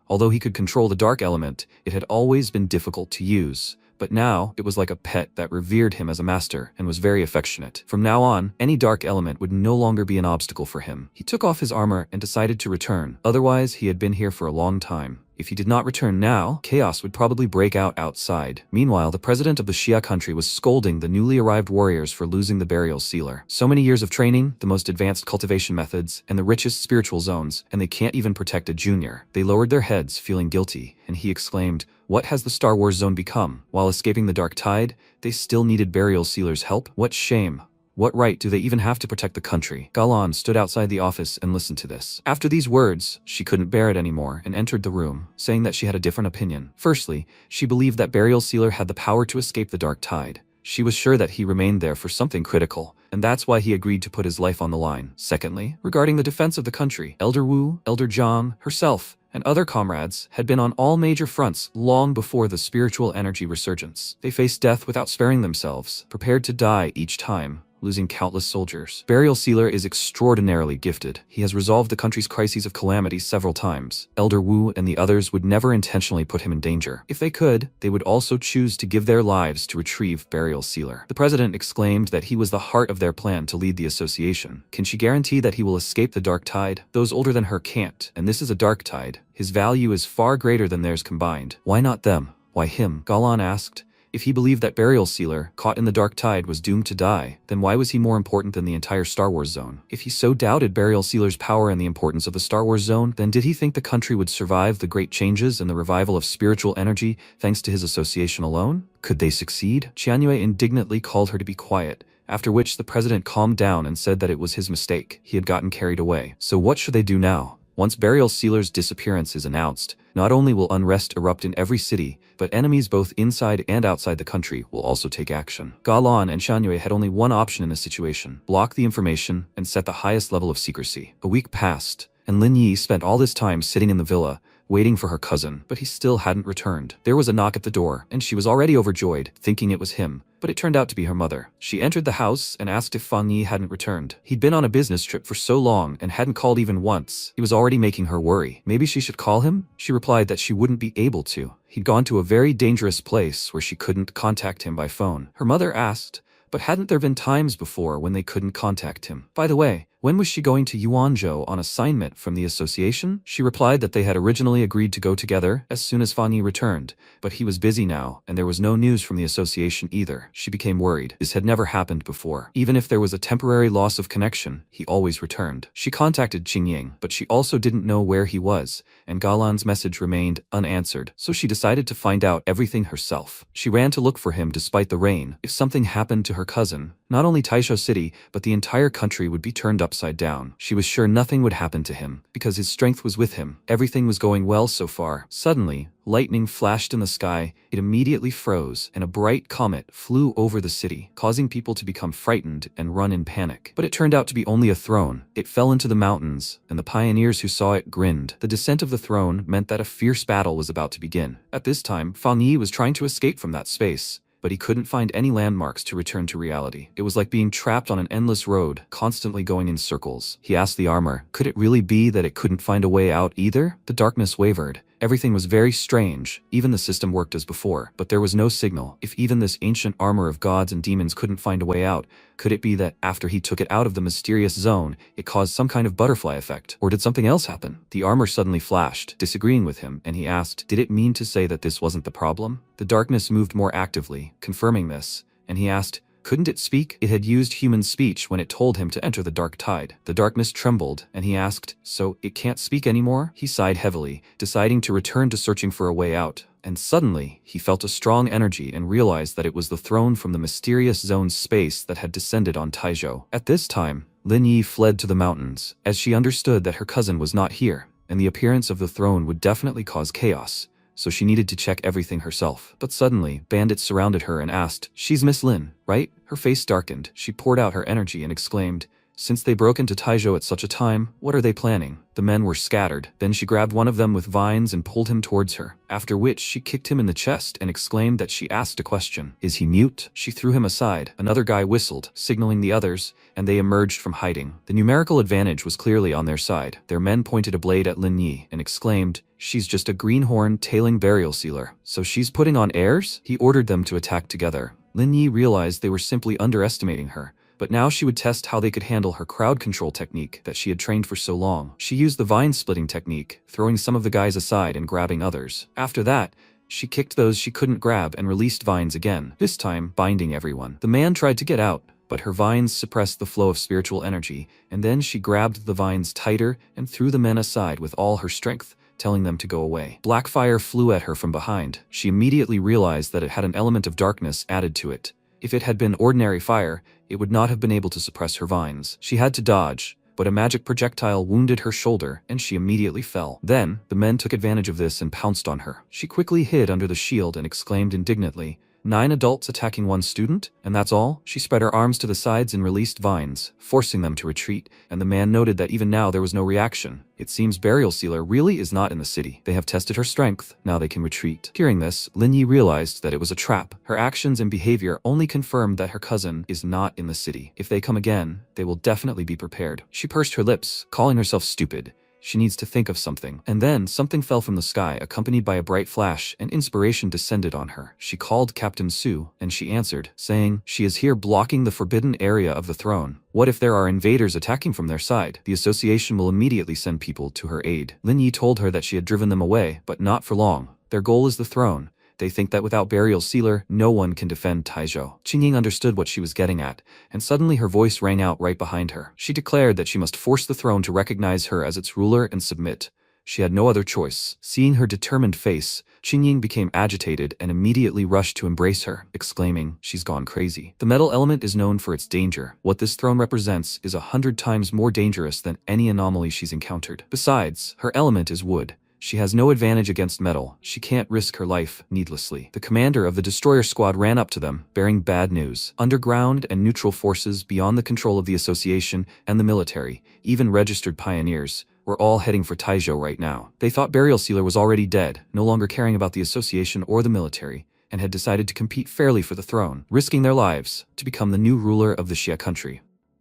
Although he could control the dark element, it had always been difficult to use. but now it was like a pet that revered him as a master and was very affectionate. From now on, any dark element would no longer be an obstacle for him. He took off his armor and decided to return. Otherwise, he had been here for a long time. If he did not return now, chaos would probably break out outside. Meanwhile, the president of the Xia country was scolding the newly arrived warriors for losing the burial sealer. So many years of training, the most advanced cultivation methods, and the richest spiritual zones, and they can't even protect a junior. They lowered their heads, feeling guilty, and he exclaimed, "What has the Star Wars zone become? While escaping the dark tide, they still needed burial sealer's help? What shame. What right do they even have to protect the country?" Galan stood outside the office and listened to this. After these words, she couldn't bear it anymore and entered the room, saying that she had a different opinion. Firstly, she believed that Burial Sealer had the power to escape the dark tide. She was sure that he remained there for something critical, and that's why he agreed to put his life on the line. Secondly, regarding the defense of the country, Elder Wu, Elder Zhang, herself, and other comrades had been on all major fronts long before the spiritual energy resurgence. They faced death without sparing themselves, prepared to die each time, losing countless soldiers. Burial Sealer is extraordinarily gifted. He has resolved the country's crises of calamity several times. Elder Wu and the others would never intentionally put him in danger. If they could, they would also choose to give their lives to retrieve Burial Sealer. The president exclaimed that he was the heart of their plan to lead the association. Can she guarantee that he will escape the dark tide? Those older than her can't, and this is a dark tide. His value is far greater than theirs combined. Why not them? Why him? Galan asked. If he believed that Burial Sealer, caught in the dark tide, was doomed to die, then why was he more important than the entire Star Wars zone? If he so doubted Burial Sealer's power and the importance of the Star Wars zone, then did he think the country would survive the great changes and the revival of spiritual energy thanks to his association alone? Could they succeed? Qianyue indignantly called her to be quiet, after which the president calmed down and said that it was his mistake. He had gotten carried away. So what should they do now? Once Burial Sealer's disappearance is announced, not only will unrest erupt in every city, but enemies both inside and outside the country will also take action. Galan and Qianyue had only one option in this situation: block the information and set the highest level of secrecy. A week passed, and Lin Yi spent all this time sitting in the villa, waiting for her cousin, but he still hadn't returned. There was a knock at the door, and she was already overjoyed, thinking it was him, but it turned out to be her mother. She entered the house and asked if Fang Yi hadn't returned. He'd been on a business trip for so long and hadn't called even once. He was already making her worry. Maybe she should call him? She replied that she wouldn't be able to. He'd gone to a very dangerous place where she couldn't contact him by phone. Her mother asked, but hadn't there been times before when they couldn't contact him? By the way, when was she going to Yuanzhou on assignment from the association? She replied that they had originally agreed to go together as soon as Fang Yi returned, but he was busy now, and there was no news from the association either. She became worried. This had never happened before. Even if there was a temporary loss of connection, he always returned. She contacted Qingying, but she also didn't know where he was, and Galan's message remained unanswered, so she decided to find out everything herself. She ran to look for him despite the rain. If something happened to her cousin, not only Taisho City, but the entire country would be turned upside down. She was sure nothing would happen to him, because his strength was with him. Everything was going well so far. Suddenly, lightning flashed in the sky, it immediately froze, and a bright comet flew over the city, causing people to become frightened and run in panic. But it turned out to be only a throne. It fell into the mountains, and the pioneers who saw it grinned. The descent of the throne meant that a fierce battle was about to begin. At this time, Fang Yi was trying to escape from that space, but he couldn't find any landmarks to return to reality. It was like being trapped on an endless road, constantly going in circles. He asked the armor, could it really be that it couldn't find a way out either? The darkness wavered. Everything was very strange. Even the system worked as before, but there was no signal. If even this ancient armor of gods and demons couldn't find a way out, could it be that after he took it out of the mysterious zone, it caused some kind of butterfly effect? Or did something else happen? The armor suddenly flashed, disagreeing with him, and he asked, did it mean to say that this wasn't the problem? The darkness moved more actively, confirming this, and he asked, couldn't it speak? It had used human speech when it told him to enter the dark tide. The darkness trembled, and he asked, so it can't speak anymore? He sighed heavily, deciding to return to searching for a way out. And suddenly, he felt a strong energy and realized that it was the throne from the mysterious zone's space that had descended on Taizhou. At this time, Lin Yi fled to the mountains, as she understood that her cousin was not here, and the appearance of the throne would definitely cause chaos, so she needed to check everything herself. But suddenly, bandits surrounded her and asked, she's Miss Lin, right? Her face darkened. She poured out her energy and exclaimed, Since they broke into Taizhou at such a time, what are they planning? The men were scattered. Then she grabbed one of them with vines and pulled him towards her, after which she kicked him in the chest and exclaimed that she asked a question. Is he mute? She threw him aside. Another guy whistled, signaling the others, and they emerged from hiding. The numerical advantage was clearly on their side. Their men pointed a blade at Lin Yi and exclaimed, "She's just a greenhorn tailing burial sealer. So she's putting on airs?" He ordered them to attack together. Lin Yi realized they were simply underestimating her. But now she would test how they could handle her crowd control technique that she had trained for so long. She used the vine-splitting technique, throwing some of the guys aside and grabbing others. After that, she kicked those she couldn't grab and released vines again, this time binding everyone. The man tried to get out, but her vines suppressed the flow of spiritual energy, and then she grabbed the vines tighter and threw the men aside with all her strength, telling them to go away. Black fire flew at her from behind. She immediately realized that it had an element of darkness added to it. If it had been ordinary fire, it would not have been able to suppress her vines. She had to dodge, but a magic projectile wounded her shoulder and she immediately fell. Then, the men took advantage of this and pounced on her. She quickly hid under the shield and exclaimed indignantly, 9 adults attacking 1 student? And that's all? She spread her arms to the sides and released vines, forcing them to retreat, and the man noted that even now there was no reaction. It seems Burial Sealer really is not in the city. They have tested her strength, now they can retreat. Hearing this, Lin Yi realized that it was a trap. Her actions and behavior only confirmed that her cousin is not in the city. If they come again, they will definitely be prepared. She pursed her lips, calling herself stupid. She needs to think of something. And then, something fell from the sky, accompanied by a bright flash, and inspiration descended on her. She called Captain Su, and she answered, saying, "She is here blocking the forbidden area of the throne. What if there are invaders attacking from their side? The association will immediately send people to her aid." Lin Yi told her that she had driven them away, but not for long. Their goal is the throne. They think that without Burial Sealer, no one can defend Taizhou. Qingying understood what she was getting at, and suddenly her voice rang out right behind her. She declared that she must force the throne to recognize her as its ruler and submit. She had no other choice. Seeing her determined face, Qingying became agitated and immediately rushed to embrace her, exclaiming, "She's gone crazy." The metal element is known for its danger. What this throne represents is 100 times more dangerous than any anomaly she's encountered. Besides, her element is wood. She has no advantage against metal. She can't risk her life needlessly. The commander of the destroyer squad ran up to them, bearing bad news. Underground and neutral forces beyond the control of the association and the military, even registered pioneers, were all heading for Taizhou right now. They thought Burial Sealer was already dead, no longer caring about the association or the military, and had decided to compete fairly for the throne, risking their lives to become the new ruler of the Xia country.